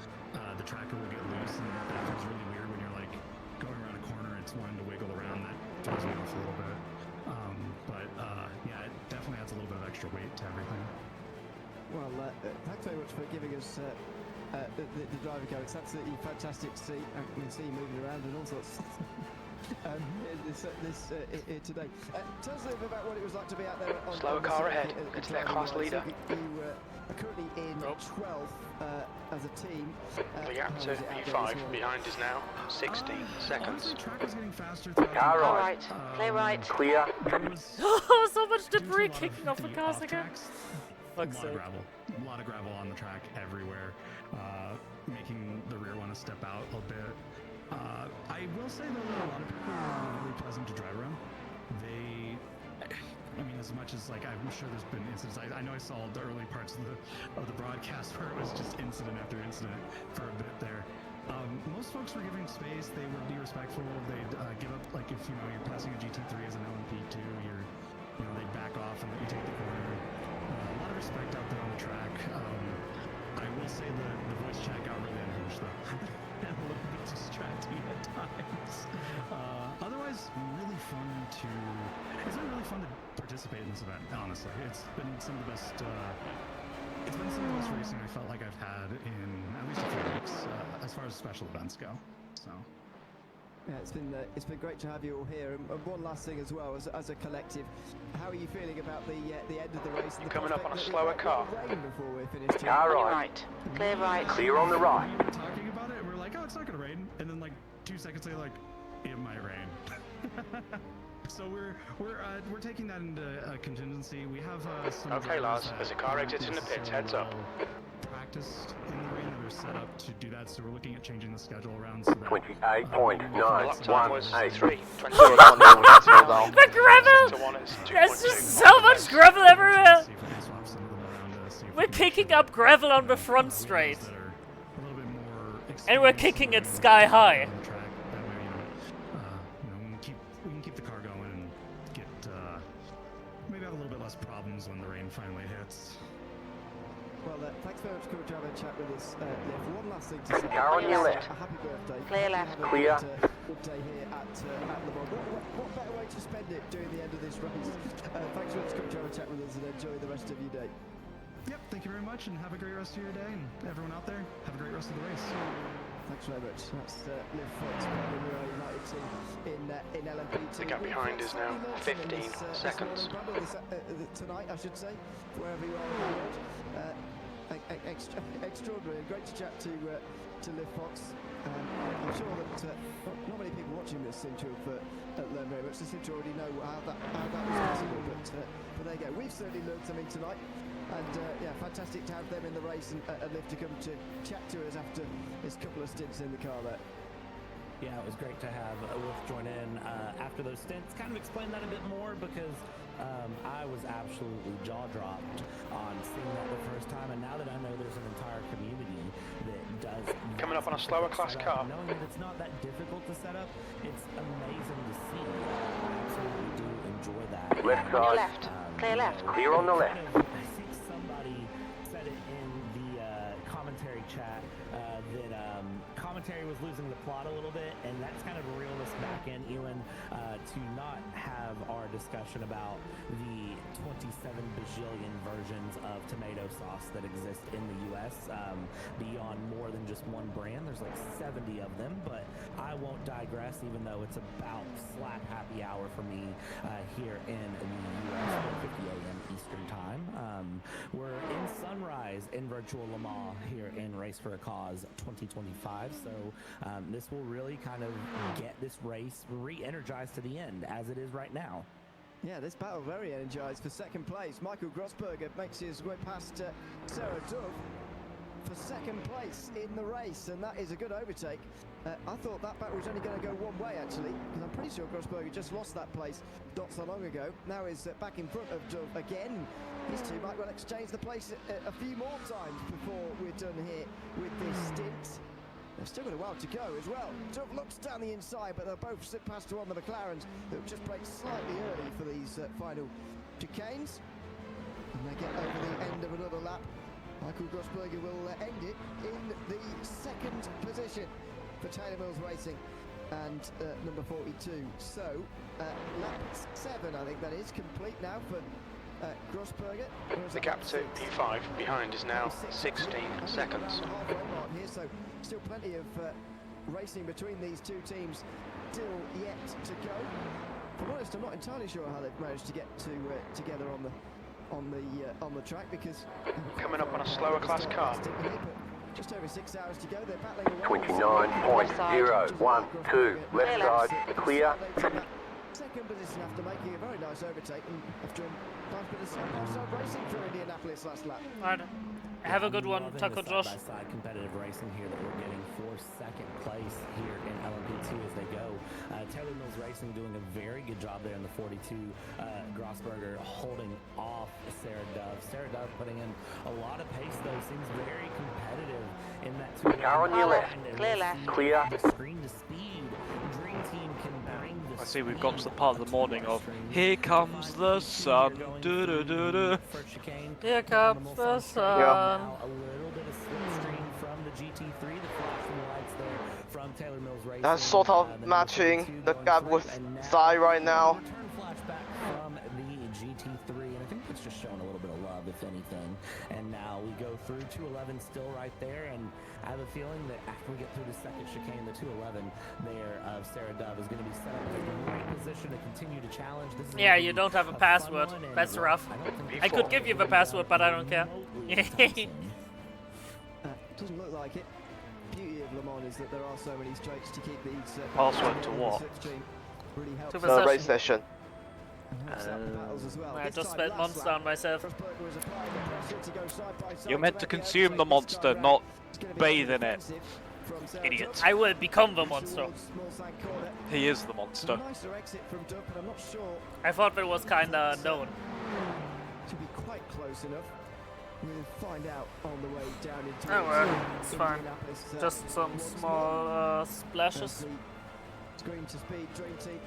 the tracker will get loose, and that feels really weird when you're like going around a corner. It's wanting to wiggle around. That throws me off a little bit. But yeah, it definitely adds a little bit of extra weight to everything. Well, thanks very much for giving us the driver code. It's absolutely fantastic to see. I can see you moving around and all sorts. Today. Tell us a little bit about what it was like to be out there. Slower car ahead. It's their class leader. You are currently in 12th as a team. The gap to P5 behind is now 16 seconds. The track is getting faster. Car right. Play right. Clear. Oh, so much debris kicking off the cars again. A lot of gravel on the track everywhere, making the rear want to step out a bit. I will say though that a lot of people are really pleasant to drive around. I mean, as much as like I'm sure there's been incidents. I know I saw the early parts of the broadcast where it was just incident after incident for a bit there. Most folks were giving space. They would be respectful. They'd give up, like if you're passing a GT3 as an LMP2, they'd back off and let you take the corner. A lot of respect out there on the track. I will say the voice chat got really unhinged though. And a little bit distracting at times. Otherwise, it's been really fun to participate in this event, honestly. It's been some of the best racing I felt like I've had in at least a few weeks, as far as special events go. So. Yeah, it's been great to have you all here. And one last thing as well, as a collective, how are you feeling about the end of the race? You're coming up on a slower car. Before we're finished. Car right. Clear right. Clear on the right. We were talking about it, and we're like, oh, it's not gonna rain, and then like 2 seconds later, like, it might rain. So we're taking that into contingency. We have some. Okay, Lars. There's a car exit in the pits. Heads up. Practiced in the rain, that are set up to do that, so we're looking at changing the schedule around so that 28.918. The gravel! There's just so much gravel everywhere! We're kicking up gravel on the front straight. And we're kicking it sky high. We can keep the car going and get maybe have a little bit less problems when the rain finally hits. Well, thanks very much for coming to have a chat with us. One last thing to say. Car on your left. A happy birthday. Clear left. Clear. Good day here at Le Mans. What better way to spend it during the end of this race? Thanks very much for coming to have a chat with us and enjoy the rest of your day. Yep, thank you very much and have a great rest of your day. And everyone out there, have a great rest of the race. Thanks very much. That's Liv Fox, the United team in LMP2. The gap behind is now 15 seconds. Tonight, I should say, wherever you are in the world. Extraordinary. Great to chat to Liv Fox. I'm sure that not many people watching this seem to have learned very much. They seem to already know how that was possible. But there you go. We've certainly learned something tonight. And yeah, fantastic to have them in the race and Liv to come to chat to us after this couple of stints in the car there. Yeah, it was great to have Wolf join in after those stints. Kind of explain that a bit more because I was absolutely jaw-dropped on seeing that the first time, and now that I know there's an entire community that does... Coming up on a slower class car. Knowing that it's not that difficult to set up, it's amazing to see. I absolutely do enjoy that. Left side. Left. Clear left. Clear on the left. I think somebody said it in the commentary chat that commentary was losing the plot a little bit, and that's kind of reeled us back in, Ewan, to not have have our discussion about the 27 bajillion versions of tomato sauce that exist in the U.S. Beyond more than just one brand. There's like 70 of them, but I won't digress, even though it's about slap happy hour for me here in the U.S. at 50 a.m. Eastern time. We're in Sunrise in Virtual Le Mans here in Race for a Cause 2025, so this will really kind of get this race re-energized to the end, as it is right now. Yeah, this battle very energized for second place. Michael Grossberger makes his way past Sarah Dove for second place in the race, and that is a good overtake. I thought that battle was only going to go one way, actually, because I'm pretty sure Grossberger just lost that place not so long ago. Now he's back in front of Dove again. These two might well exchange the place a few more times before we're done here with this stint. They've still got a while to go as well. Dove looks down the inside, but they'll both sit past one of the McLarens that just break slightly early for these final chicanes. And they get over the end of another lap. Michael Grossberger will end it in the second position for Taylor Mills Racing and number 42. So lap 7, I think that is complete now for Grossberger. The gap to P5 behind is now 16 seconds. Here, so still plenty of racing between these two teams still yet to go. For honest, I'm not entirely sure how they've managed to get together on the track, because coming up on a slower class car. Just over 6 hours to go. They're battling away. 29.012 left side clear. Second position after making a very nice overtake and after a nice bit of side racing through Indianapolis last lap. Alright. Have a good one, Taco Josh. Side competitive racing here that we're getting for second place here in LMP2 as they go. Taylor Mills Racing doing a very good job there in the 42. Grossberger holding off Sarah Dove. Sarah Dove putting in a lot of pace though. Seems very competitive in that two. Car on your left. Clear left. Clear. Screen to speed. Dream Team can bring the I see we've got to the part of the morning of here comes the sun. Do do do do. Here comes the sun. Now a little bit of slipstream from the GT3, the flashing lights there from Taylor Mills Racing. That's sort of matching the gap with Zai right now. Return flashback from the GT3, and I think it's just showing a little bit of love, if anything. And now we go through 211 still right there, and I have a feeling that after we get through the second chicane, the 211 there of Sarah Dove is going to be set up in the right position to continue to challenge. This is Yeah, you don't have a password. That's rough. I could give you the password, but I don't care. Doesn't look like it. Beauty of Le Mans is that there are so many straights to keep these password to what? Really helps. To the race session. I just spent monster on myself. You're meant to consume the monster, not bathe in it. Idiot. I will become the monster. He is the monster. I thought that was kinda known. To be quite close enough. We'll find out on the way down into It's fine. Just some small splashes. Screen to speed, Dream Team.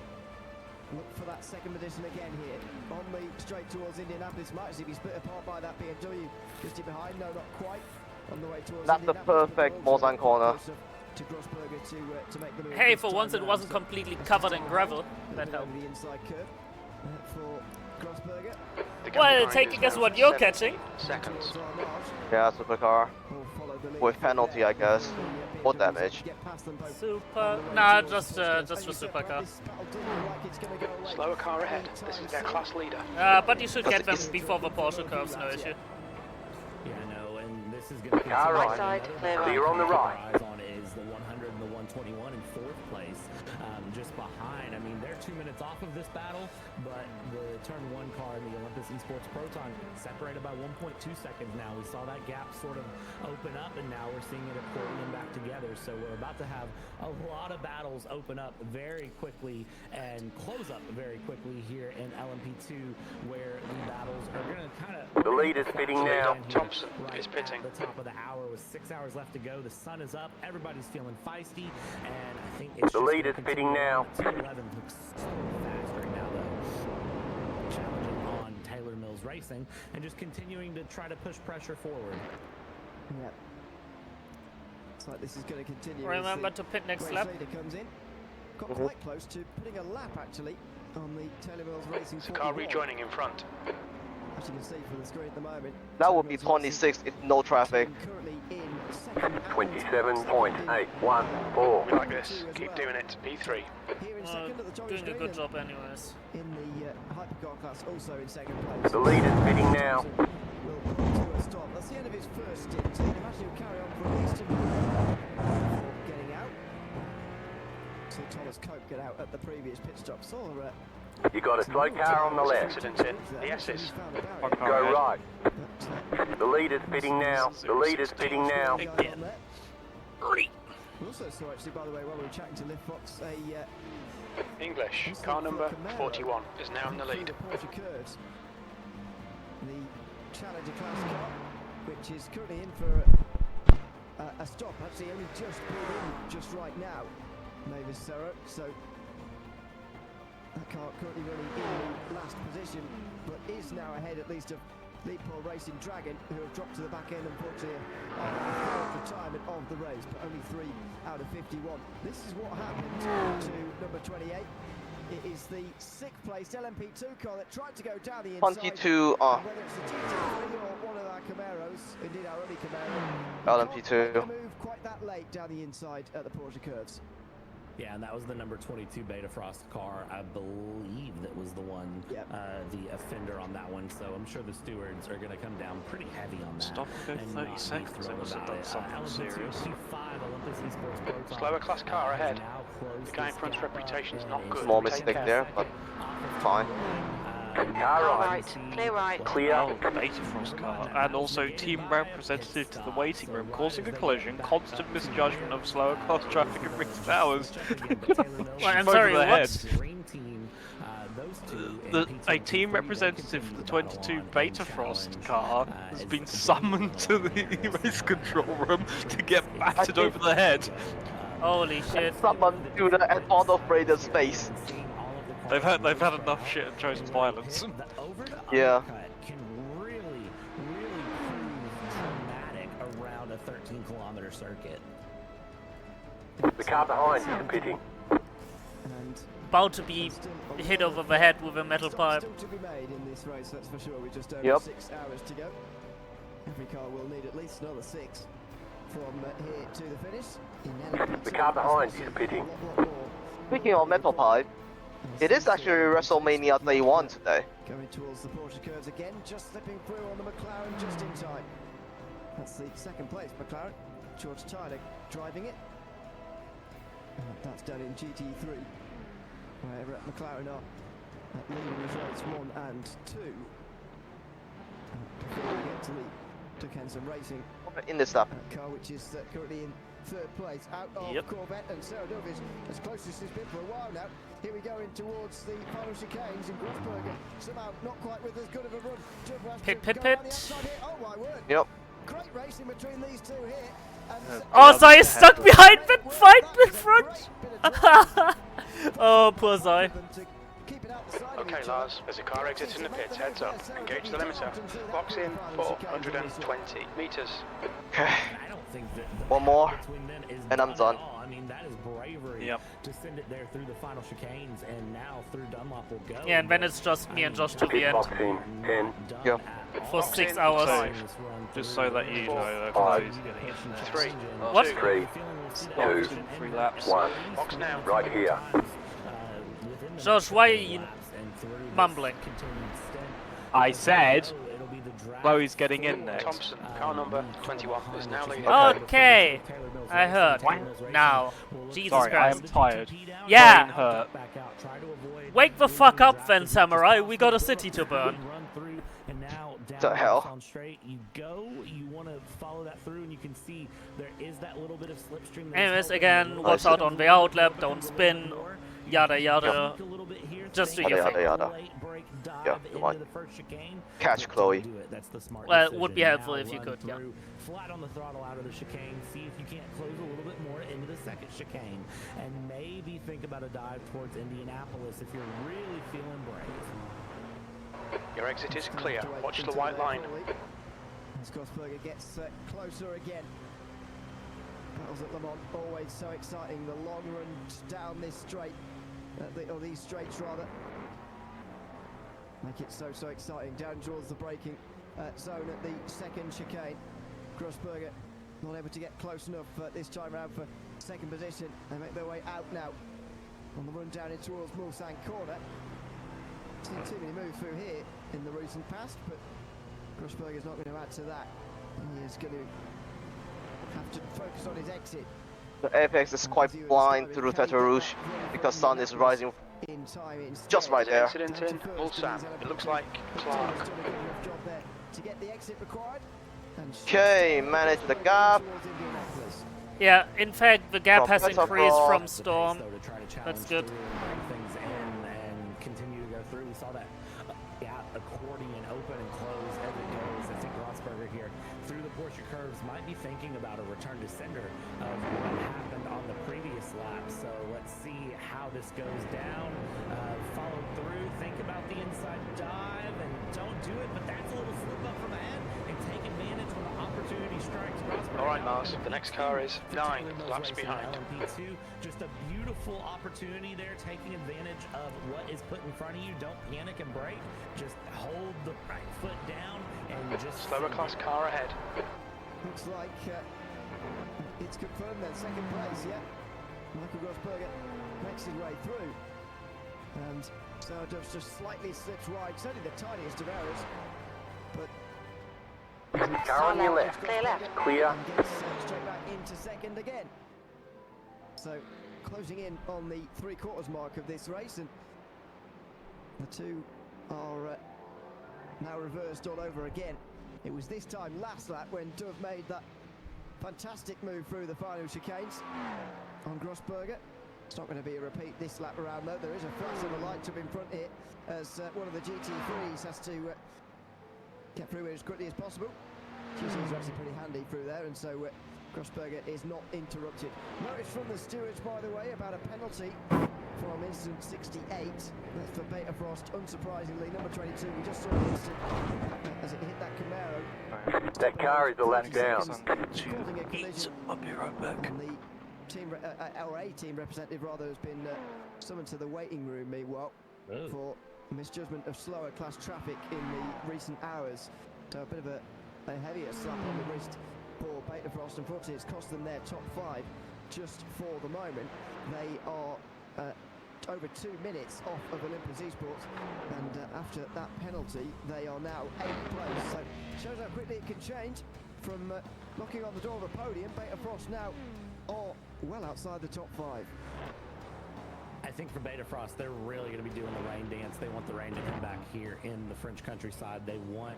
Look for that second position again here. On the straight towards Indianapolis. Might as if be split apart by that BMW. Just behind, no, not quite. On the way towards That's the perfect Mozan corner. To Grossberger to make the move. Hey, for once it wasn't completely covered in gravel. That helped. The inside curve for Grossberger. Well, taking us what you're catching. Seconds. Yeah, supercar. With penalty, I guess. Or damage. Super. Nah, just for supercar. Slower car ahead. This is their class leader. But you should get them before the Porsche curves, no issue. Yeah, no, and this is going to Car right side, clear on the right. On is the 100 and the 121 in fourth place, just behind. I mean, they're 2 minutes off of this battle, but the turn 1 car in the Olympus Esports Proton separated by 1.2 seconds now. We saw that gap sort of open up, and now we're seeing it accordion back together. So we're about to have a lot of battles open up very quickly and close up very quickly here in LMP2, where the battles are going to kind of... The lead is pitting now. Thompson is pitting. At the top of the hour with 6 hours left to go. The sun is up. Everybody's feeling feisty, and I think it's the lead is pitting now. 211 looks so fast right now, though. Challenging on Taylor Mills Racing and just continuing to try to push pressure forward. Yeah. Looks like this is going to continue. Remember to pit next lap. Comes in. Got quite close to putting a lap actually on the Taylor Mills Racing. There's a car rejoining in front. As you can see from the screen at the moment. That would be 26 if no traffic. 27.814. We like this. Keep doing it. P3. Doing a good job anyways. In the hypercar class, also in second place. The lead is bidding now. That's the end of his first stint. Imagine he'll carry on for at least before getting out. So Thomas Cope get out at the previous pit stop. You got a slow car on the left. Incident in. The S's. Go right. The lead is bidding now. The lead is bidding now. Again. We also saw, actually, by the way, while we were chatting to Lift Fox, English. Car number 41 is now in the lead. The Challenger class car, which is currently in for a stop. Actually, only just pulled in just right now, Mavis Serra. So that car currently running in the last position, but is now ahead at least of Leopold Racing Dragon, who have dropped to the back end, unfortunately, third retirement of the race, but only 3 out of 51. This is what happened to number 28. It is the 6th place LMP2 car that tried to go down the inside. 22 Whether it's the GT3 or one of our Camaros, indeed our only Camaro. LMP2. Move quite that late down the inside at the Porsche curves. Yeah, and that was the number 22 Beta Frost car. I believe that was the one, the offender on that one. So I'm sure the stewards are going to come down pretty heavy on that. Stop for 30 seconds. They must have done something serious. Slower class car ahead. The guy in front's reputation is not good. Small mistake there, but fine. Right, clear right. Clear. Beta Frost car, and also team representative to the waiting room, causing a collision, constant misjudgment of slower class traffic in recent hours. I'm sorry, what? A team representative for the 22 Beta Frost car has been summoned to the race control room to get battered over the head. Holy shit. Someone to the Eduardo Freitas face. They've had enough shit and chosen violence. Yeah. Can really prove dramatic around a 13-kilometer circuit. The car behind is pitting. About to be hit over the head with a metal pipe. Still to be made in this race, that's for sure. We're just over 6 hours to go. Every car will need at least another 6 from here to the finish. The car behind is pitting. Speaking of metal pipe, it is actually WrestleMania Day 1 today. Going towards the Porsche curves again, just slipping through on the McLaren just in time. That's the 2nd place McLaren. George Tyler driving it. That's done in GT3. Where McLaren are leading results 1 and 2. Before we get to the Kenson Racing in this stuff. Car which is currently in 3rd place out of Corvette, and Sarah Dovish as close as she's been for a while now. Here we go in towards the final chicanes, and Grossberger somehow not quite with as good of a run. Pit. Oh my word. Yep. Great racing between these two here. Oh, Zai is stuck behind mid fight mid front. Oh, poor Zai. Okay, Lars, there's a car exiting the pits. Heads up. Engage the limiter. Box in 420 meters. Okay. One more, and I'm done. I mean, that is bravery to send it there through the final chicanes, and now through Dunlop will go. Yeah, and then it's just me and Josh to the end. For 6 hours. So, just so that you know, who's getting it. 3. What? 3, 2, 3 laps. 1. Box now. Right here. Josh, why are you mumbling? I said Chloe's getting in next. Thompson, car number 21, is now leading. Okay, I heard. Now, Jesus Sorry, Christ. I am tired. Yeah. Brain hurt. Wake the fuck up then, Samurai. We got a city to burn. The hell? You go, you want to follow that through, and you can see there is that little bit of slipstream. Anyways, again, watch out on the outlap, don't spin, yada yada. Just do your thing. Yeah, come on. Catch Chloe. Well, it would be helpful if you could, yeah. Flat on the throttle out of the chicane, see if you can't close a little bit more into the 2nd chicane, and maybe think about a dive towards Indianapolis if you're really feeling brave. Your exit is clear. Watch the white line. Grossberger gets closer again. Battles at Le Mans, always so exciting. The long runs down this straight, or these straights rather. Make it so exciting. Down towards the braking zone at the second chicane. Grossberger not able to get close enough this time around for second position. They make their way out now on the run down in towards Mulsanne corner. Seen too many moves through here in the recent past, but Grossberger's not going to add to that. He is going to have to focus on his exit. The apex is quite blind through Tete Rouge because sun is rising just right there. Incident in Mulsanne. It looks like Clark. Okay, manage the gap. Yeah, in fact, the gap has increased from Storm. That's good. Things in and continue to go through. We saw that gap accordion open and close as it goes. I think Grossberger here through the Porsche curves might be thinking about a return to sender of what happened on the previous lap. So let's see how this goes down. Follow through, think about the inside dive, and don't do it, but that's a little slip up from ahead and take advantage when the opportunity strikes. Grossberger. All right, Mars. The next car is 9 laps behind. LMP2, just a beautiful opportunity there, taking advantage of what is put in front of you. Don't panic and brake. Just hold the right foot down and just slower class car ahead. Looks like it's confirmed then second place. Yeah, Michael Grossberger makes his way through, and so just slightly slips wide. It's only the tiniest of errors, but. Car on your left. Clear left. Clear. Gets straight back into second again. So closing in on the 3/4 mark of this race, and the two are now reversed all over again. It was this time last lap when Dove made that fantastic move through the final chicanes on Grossberger. It's not going to be a repeat this lap around though. There is a flash of the light up in front here as one of the GT3s has to get through it as quickly as possible. GTs are actually pretty handy through there, and so Grossberger is not interrupted. Notice from the stewards, by the way, about a penalty from incident 68. That's for Beta Frost, unsurprisingly. Number 22, we just saw an instant as it hit that Camaro. That car is a lap down. Causing a collision. I'll be right back. And the team, or a team representative rather, has been summoned to the waiting room, meanwhile, for misjudgment of slower class traffic in the recent hours. So a bit of a heavier slap on the wrist for Beta Frost. Unfortunately, it's cost them their top 5 just for the moment. They are over 2 minutes off of Olympus Esports, and after that penalty, they are now 8th place. So shows how quickly it can change from knocking on the door of a podium. Beta Frost now are well outside the top 5. I think for Beta Frost, they're really going to be doing the rain dance. They want the rain to come back here in the French countryside. They want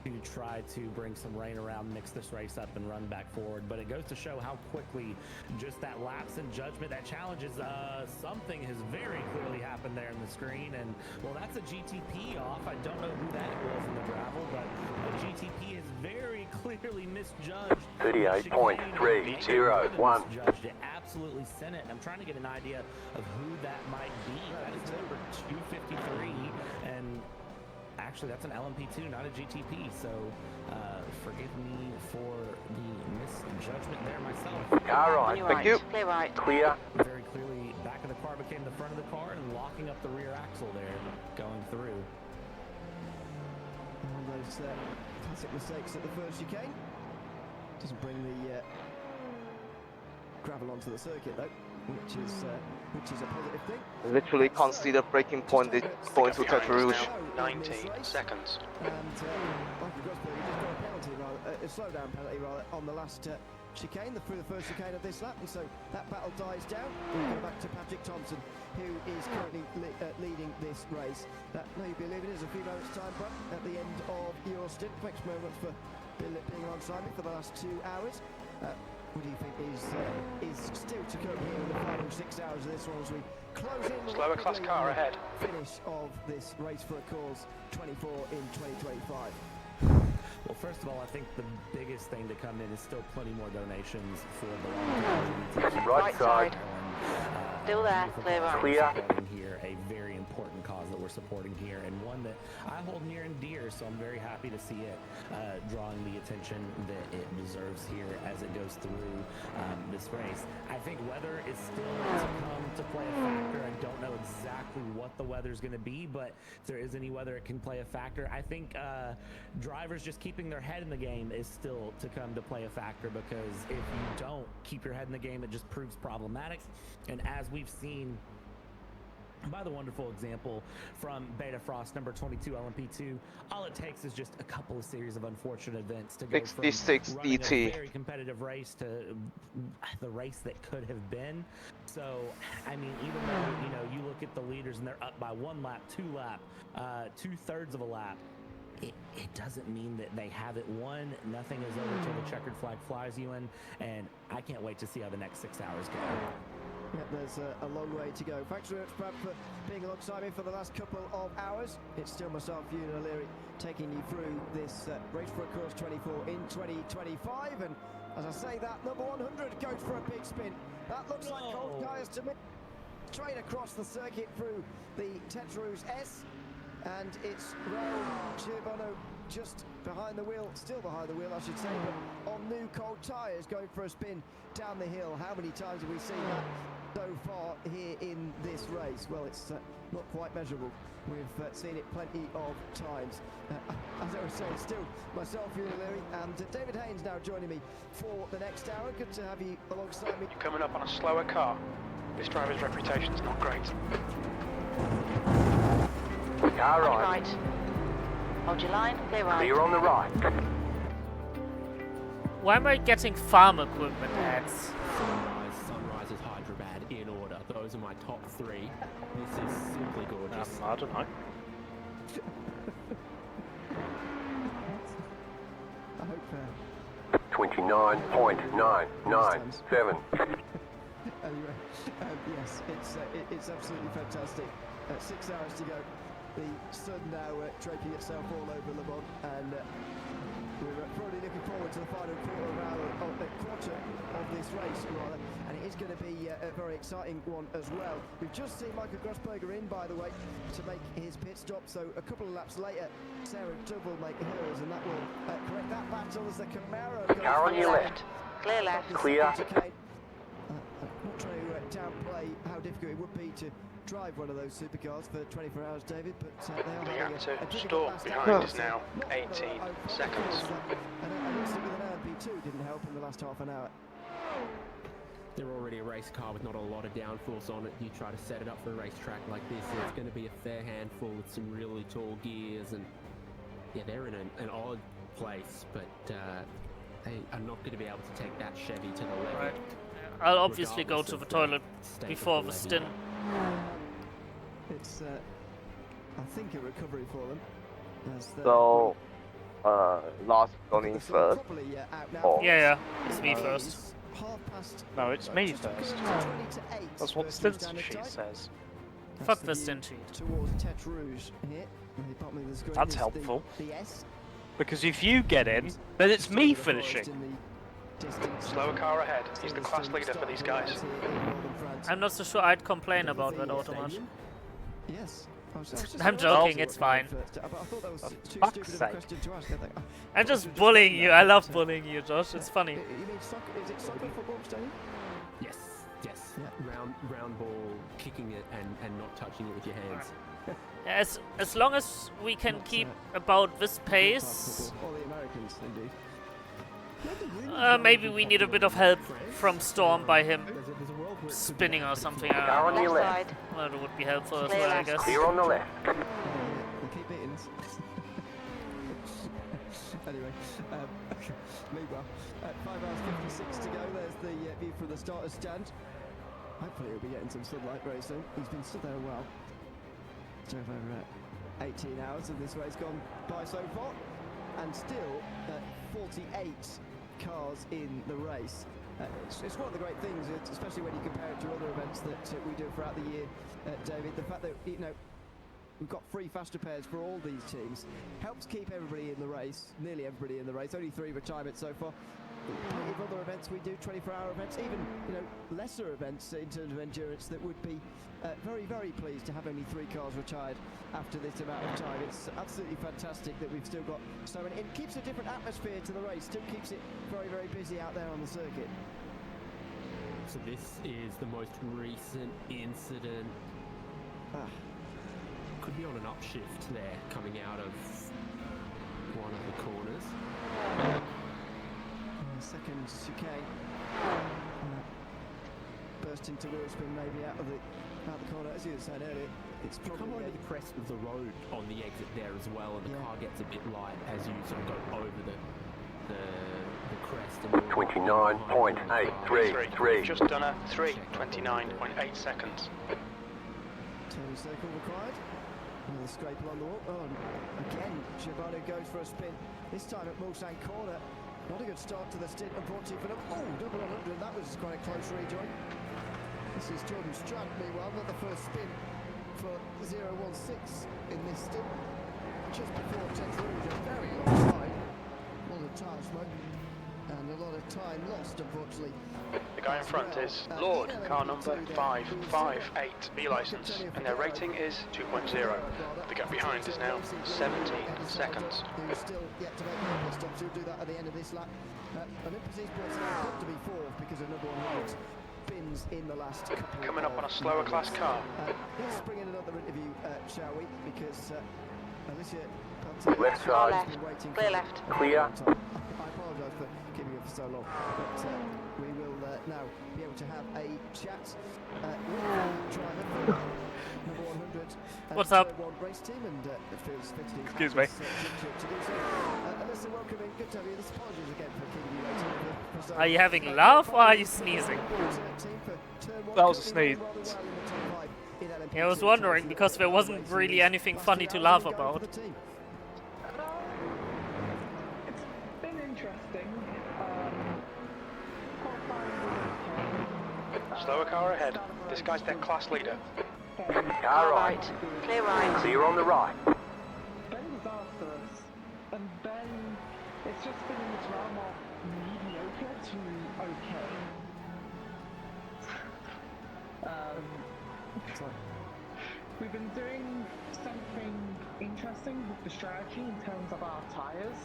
to try to bring some rain around, mix this race up, and run back forward. But it goes to show how quickly just that lapse in judgment, that challenge is something has very clearly happened there in the screen. And, well, that's a GTP off. I don't know who that was in the gravel, but a GTP is very clearly misjudged. 38.301. Misjudged it. Absolutely sent it. I'm trying to get an idea of who that might be. That is number 253, and actually that's an LMP2, not a GTP, so forgive me for the misjudgment there myself. Car on. Thank you. Clear right. Clear. Very clearly, back of the car became the front of the car and locking up the rear axle there, going through. One of those classic mistakes at the first chicane. Doesn't bring the gravel onto the circuit though, which is a positive thing. Literally consider breaking point going to Tete Rouge. 90 seconds. And Michael Grossberger just got a penalty, a slowdown penalty rather, on the last chicane, through the first chicane of this lap, and so that battle dies down. We go back to Patrick Thompson, who is currently leading this race. Now you'll be leaving us a few moments' time, Brad, at the end of your stint. Thanks very much for being alongside me for the last 2 hours. What do you think is still to come here in the final 6 hours of this one as we close in slower class car ahead. Finish of this race for a cause 24 in 2025. Well, first of all, I think the biggest thing to come in is still plenty more donations for the right side. Still there, clear right. Clear. Here, a very important important cause that we're supporting here, and one that I hold near and dear, so I'm very happy to see it drawing the attention that it deserves here as it goes through this race. I think weather is still to come to play a factor. I don't know exactly what the weather's going to be, but if there is any weather, it can play a factor. I think drivers just keeping their head in the game is still to come to play a factor, because if you don't keep your head in the game, it just proves problematic. And as we've seen by the wonderful example from Beta Frost number 22 LMP2, all it takes is just a couple of series of unfortunate events to go from running a very competitive race to the race that could have been. So, I mean, even though, you look at the leaders and they're up by 1 lap, 2 lap, 2/3 of a lap, it doesn't mean that they haven't won. Nothing is over till the checkered flag flies, Ewan, and I can't wait to see how the next 6 hours go. Yeah, there's a long way to go. Thanks very much, Brad, for being alongside me for the last couple of hours. It's still myself, Ewan O'Leary, taking you through this Race for a Course 24 in 2025. And as I say that, number 100 goes for a big spin. That looks like cold tyres to me. Straight across the circuit through the Tetrus S. And it's Raul Giordano just behind the wheel, still behind the wheel, I should say, but on new cold tyres going for a spin down the hill. How many times have we seen that so far here in this race? Well, it's not quite measurable. We've seen it plenty of times. As I was saying, still myself, Ewan O'Leary, and David Haynes now joining me for the next hour. Good to have you alongside me. You're coming up on a slower car. This driver's reputation's not great. Car right. Hold your line, clear right. Clear on the right. Why am I getting farm equipment ads? Sunrise, Hyderabad in order. Those are my top 3. This is simply gorgeous. I don't know. I hope 29.997. Anyway, yes, it's absolutely fantastic. 6 hours to go. The sun now draping itself all over Le Mans, and we're probably looking forward to the final quarter of this race, rather, and it is going to be a very exciting one as well. We've just seen Michael Grossberger in, by the way, to make his pit stop, so a couple of laps later, Sarah Dove will make hers, and that will correct that battle as the Camaro goes Car on your left. Clear left. Clear. I'm not trying to downplay how difficult it would be to drive one of those supercars for 24 hours, David, but they are The having active a storm behind is now 18 seconds. And also with an LMP2 didn't help in the last half an hour. They're already a race car with not a lot of downforce on it. You try to set it up for a racetrack like this, and it's going to be a fair handful with some really tall gears, and yeah, they're in an odd place, but they are not going to be able to take that Chevy to the levee. Right. I'll obviously go to the toilet before the stint. It's, I think, a recovery for them. So, Lars going first. Yeah, it's me first. No, it's me first. That's what the stint sheet says. Fuck the stint sheet. Towards Tete Rouge here. That's helpful. Because if you get in, then it's me finishing. Slower car ahead. He's the class leader for these guys. I'm not so sure I'd complain about that auto much. Yes. I'm joking, it's fine. For fuck's sake. I'm just bullying you. I love bullying you, Josh. It's funny. You mean soccer? Is it soccer football, Stony? Yes. Round ball, kicking it and not touching it with your hands. As long as we can keep about this pace. All the Americans, indeed. Maybe we need a bit of help from Storm by him spinning or something. Car on your left. Well, it would be helpful as well, I guess. Clear on the left. We'll keep it in. Anyway, meanwhile, 5 hours 56 to go. There's the view from the starter's stand. Hopefully he'll be getting some sunlight very soon. He's been stood there a while. So over 18 hours of this race gone by so far, and still 48 cars in the race. It's one of the great things, especially when you compare it to other events that we do throughout the year, David. The fact that we've got 3 faster pairs for all these teams helps keep everybody in the race, nearly everybody in the race. Only 3 retirements so far. plenty of other events we do, 24-hour events, even lesser events in terms of endurance that would be very, very pleased to have only 3 cars retired after this amount of time. It's absolutely fantastic that we've still got so many. It keeps a different atmosphere to the race, still keeps it very, very busy out there on the circuit. So this is the most recent incident. Could be on an upshift there, coming out of one of the corners. Second chicane. Burst into wheel spin, maybe out the corner. As you were saying earlier, it's probably come over the crest of the road on the exit there as well, and the car gets a bit light as you sort of go over the crest. 29.833. Just done a 29.8 seconds. Turning circle required. Another scrape along the wall. Oh, again, Shibano goes for a spin. This time at Mulsanne corner. Not a good start to the stint, unfortunately for them. Oh, double 100. That was quite a close rejoin. This is Jordan Strutt, meanwhile, not the first spin for 016 in this stint. Just before 10th rouge, a very long time. A lot of tyre smoke and a lot of time lost, unfortunately. The guy in front is Lord, car number 558, B license, and their rating is 2.0. The gap behind is now 17 seconds. Who's still yet to make their pit stops. He'll do that at the end of this lap. Olympus Esports now got to be 4th because of number 100 spins in the last couple. Coming up on a slower class car. Let's bring in another interview, shall we? Because Alicia left side, clear left. Clear. I apologise for keeping it for so long, but we will now be able to have a chat with the driver for number 100. What's up? Race team, and it feels fitting. Excuse me. To do so. Alyssa, welcome in. Good to have you. This apologies again for keeping you waiting. Are you having a laugh or are you sneezing? That was a sneeze. Yeah, I was wondering because there wasn't really anything funny to laugh about. It's been interesting. Slower car ahead. This guy's their class leader. Car right. Clear right. Clear on the right. Ben was after us, and Ben, it's just been in this realm of mediocre to okay. We've been doing something interesting with the strategy in terms of our tyres.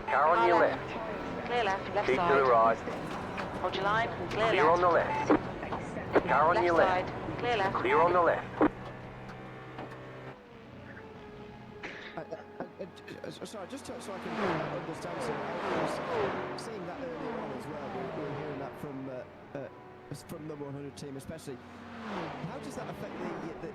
Car on your left. Clear left, left Keep side. to the right. Hold your line. Clear Clear left. on the left. Car on your left. Side. Clear left. Clear on the left. Sorry, just so I can understand something. I was seeing that earlier on as well. We were hearing that from the 100 team especially. How does that affect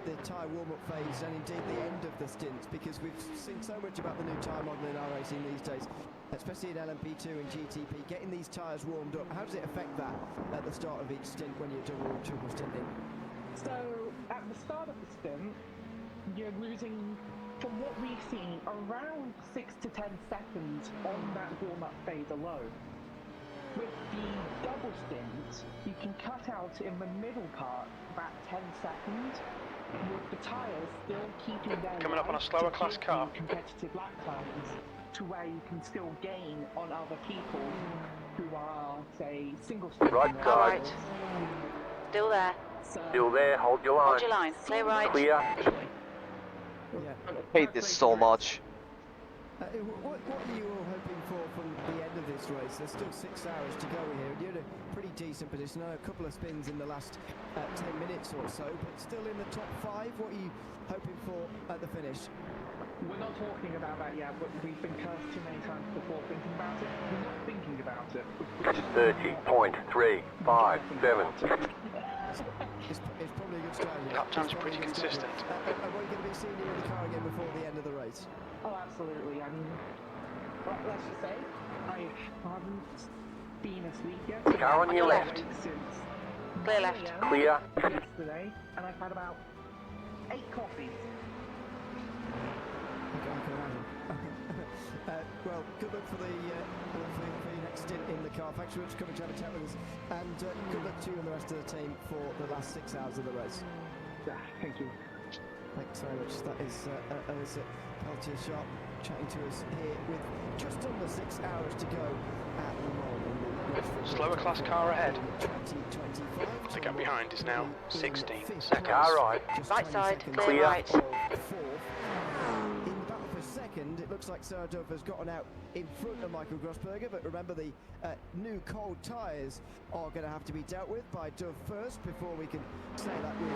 the tyre warm-up phase and indeed the end of the stints? Because we've seen so much about the new tyre model in iRacing these days, especially in LMP2 and GTP, getting these tyres warmed up. How does it affect that at the start of each stint when you're double or triple stinting? So, at the start of the stint, you're losing, from what we've seen, around 6 to 10 seconds on that warm-up phase alone. With the double stint, you can cut out in the middle part about 10 seconds, with the tyres still keeping their Coming up on a slower class car. Competitive lap times, to where you can still gain on other people who are, say, single stint. Right side. Right. Still there. Still there. Hold your line. Hold your line. Clear right. Clear. I hate this so much. What are you all hoping for from the end of this race? There's still 6 hours to go here. You're in a pretty decent position. I know a couple of spins in the last 10 minutes or so, but still in the top 5. What are you hoping for at the finish? We're not talking about that yet, but we've been cursed too many times before thinking about it. We're not thinking about it. 30.357. It's probably a good strategy. Lap time's pretty consistent. Are we going to be seeing you in the car again before the end of the race? Oh, absolutely. I mean, let's just say, I haven't been asleep yet. Car on your left. Since Clear left. Clear. Yesterday, and I've had about 8 coffees. Well, good luck for the next stint in the car. Thanks very much for coming to have a chat with us, and good luck to you and the rest of the team for the last 6 hours of the race. Thank you. Thanks very much. That is Peltier Peter Sharp chatting to us here with just under 6 hours to go at Le Mans. Slower class car ahead. The gap behind is now 16 seconds. Car right. Right side, clear Clear. right. In the battle for second, it looks like Saradov has gotten out in front of Michael Grossberger, but remember the new cold tyres are going to have to be dealt with by Dove first before we can say that with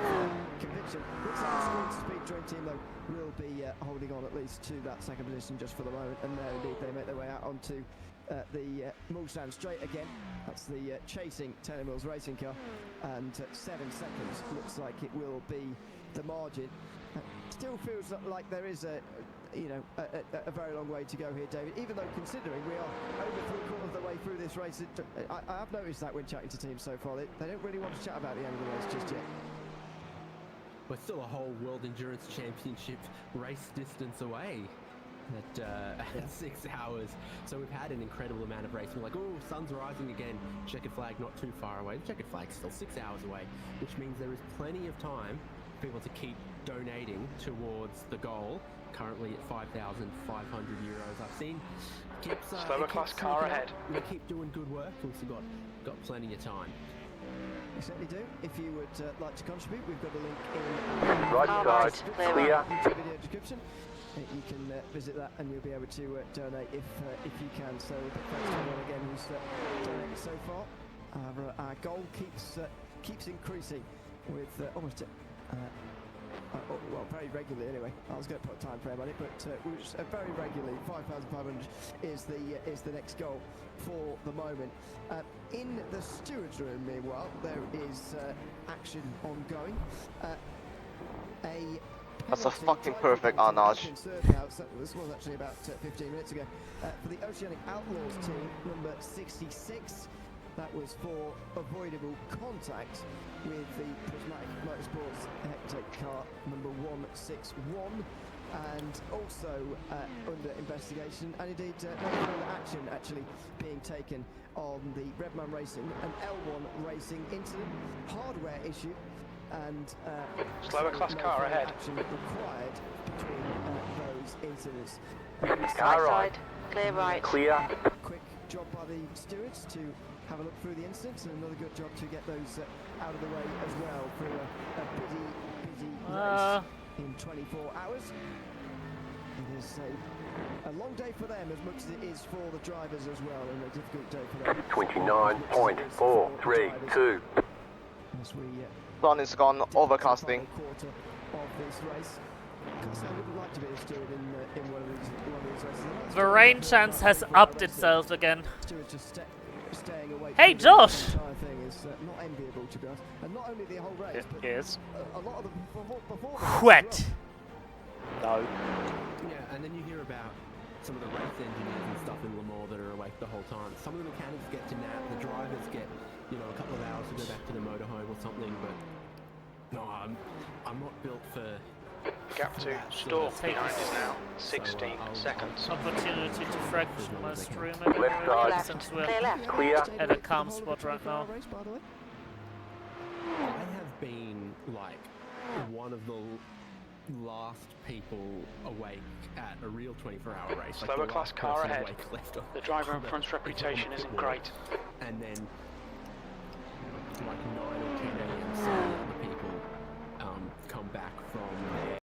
conviction. Looks like the Sprint Speed Dream team, though, will be holding on at least to that second position just for the moment, and there indeed they make their way out onto the Mulsanne straight again. That's the chasing Taylor Mills racing car, and 7 seconds looks like it will be the margin. Still feels like there is a very long way to go here, David, even though considering we are over 3/4 of the way through this race. I have noticed that when chatting to teams so far, they don't really want to chat about the end of the race just yet. We're still a whole World Endurance Championship race distance away at 6 hours. So we've had an incredible amount of racing. Like, oh, sun's rising again. Checkered flag not too far away. The checkered flag's still 6 hours away, which means there is plenty of time for people to keep donating towards the goal. Currently at 5,500 euros. I've seen keeps slower class car ahead. We keep doing good work. We've still got plenty of time. We certainly do. If you would like to contribute, we've got a link in Right side, clear. YouTube video description. You can visit that and you'll be able to donate if you can. So thanks to everyone again who's donated so far. Our goal keeps increasing with almost well, very regularly anyway. I was going to put a time frame on it, but very regularly 5,500 is the next goal for the moment. In the stewards room, meanwhile, there is action ongoing. That's a fucking perfect Arnage. This was actually about 15 minutes ago. For the Oceanic Outlaws team, number 66. That was for avoidable contact with the Prismatic Motorsports Hectic car number 161, and also under investigation, and indeed no further action actually being taken on the Redman Racing and L1 Racing incident, hardware issue, and slower class car ahead. Action required between those incidents. Car right. Clear right. Clear. Quick job by the stewards to have a look through the incidents, and another good job to get those out of the way as well for a busy race in 24 hours. It is a long day for them as much as it is for the drivers as well, and a difficult day for them. 29.432. As we Sun is gone, overcasting. quarter of this race. I wouldn't like to be a steward in one of these races. The rain chance has upped itself again. Stewards just staying away. Hey, Josh! The entire thing is not enviable, to be honest. And not only the whole race, but a lot of the before Wet. No. Yeah, and then you hear about some of the race engineers and stuff in Le Mans that are awake the whole time. Some of the mechanics get to nap, the drivers get, a couple of hours to go back to the motorhome or something, but no, I'm not built for... Gap to stall behind is now 16 seconds. Opportunity to fraction my stream Left side. since we're Clear. at a calm spot right now. I have been like one of the last people awake at a real 24-hour race. Slower like class car ahead. The driver in front's reputation isn't great. And then like 9 or 10 a.m.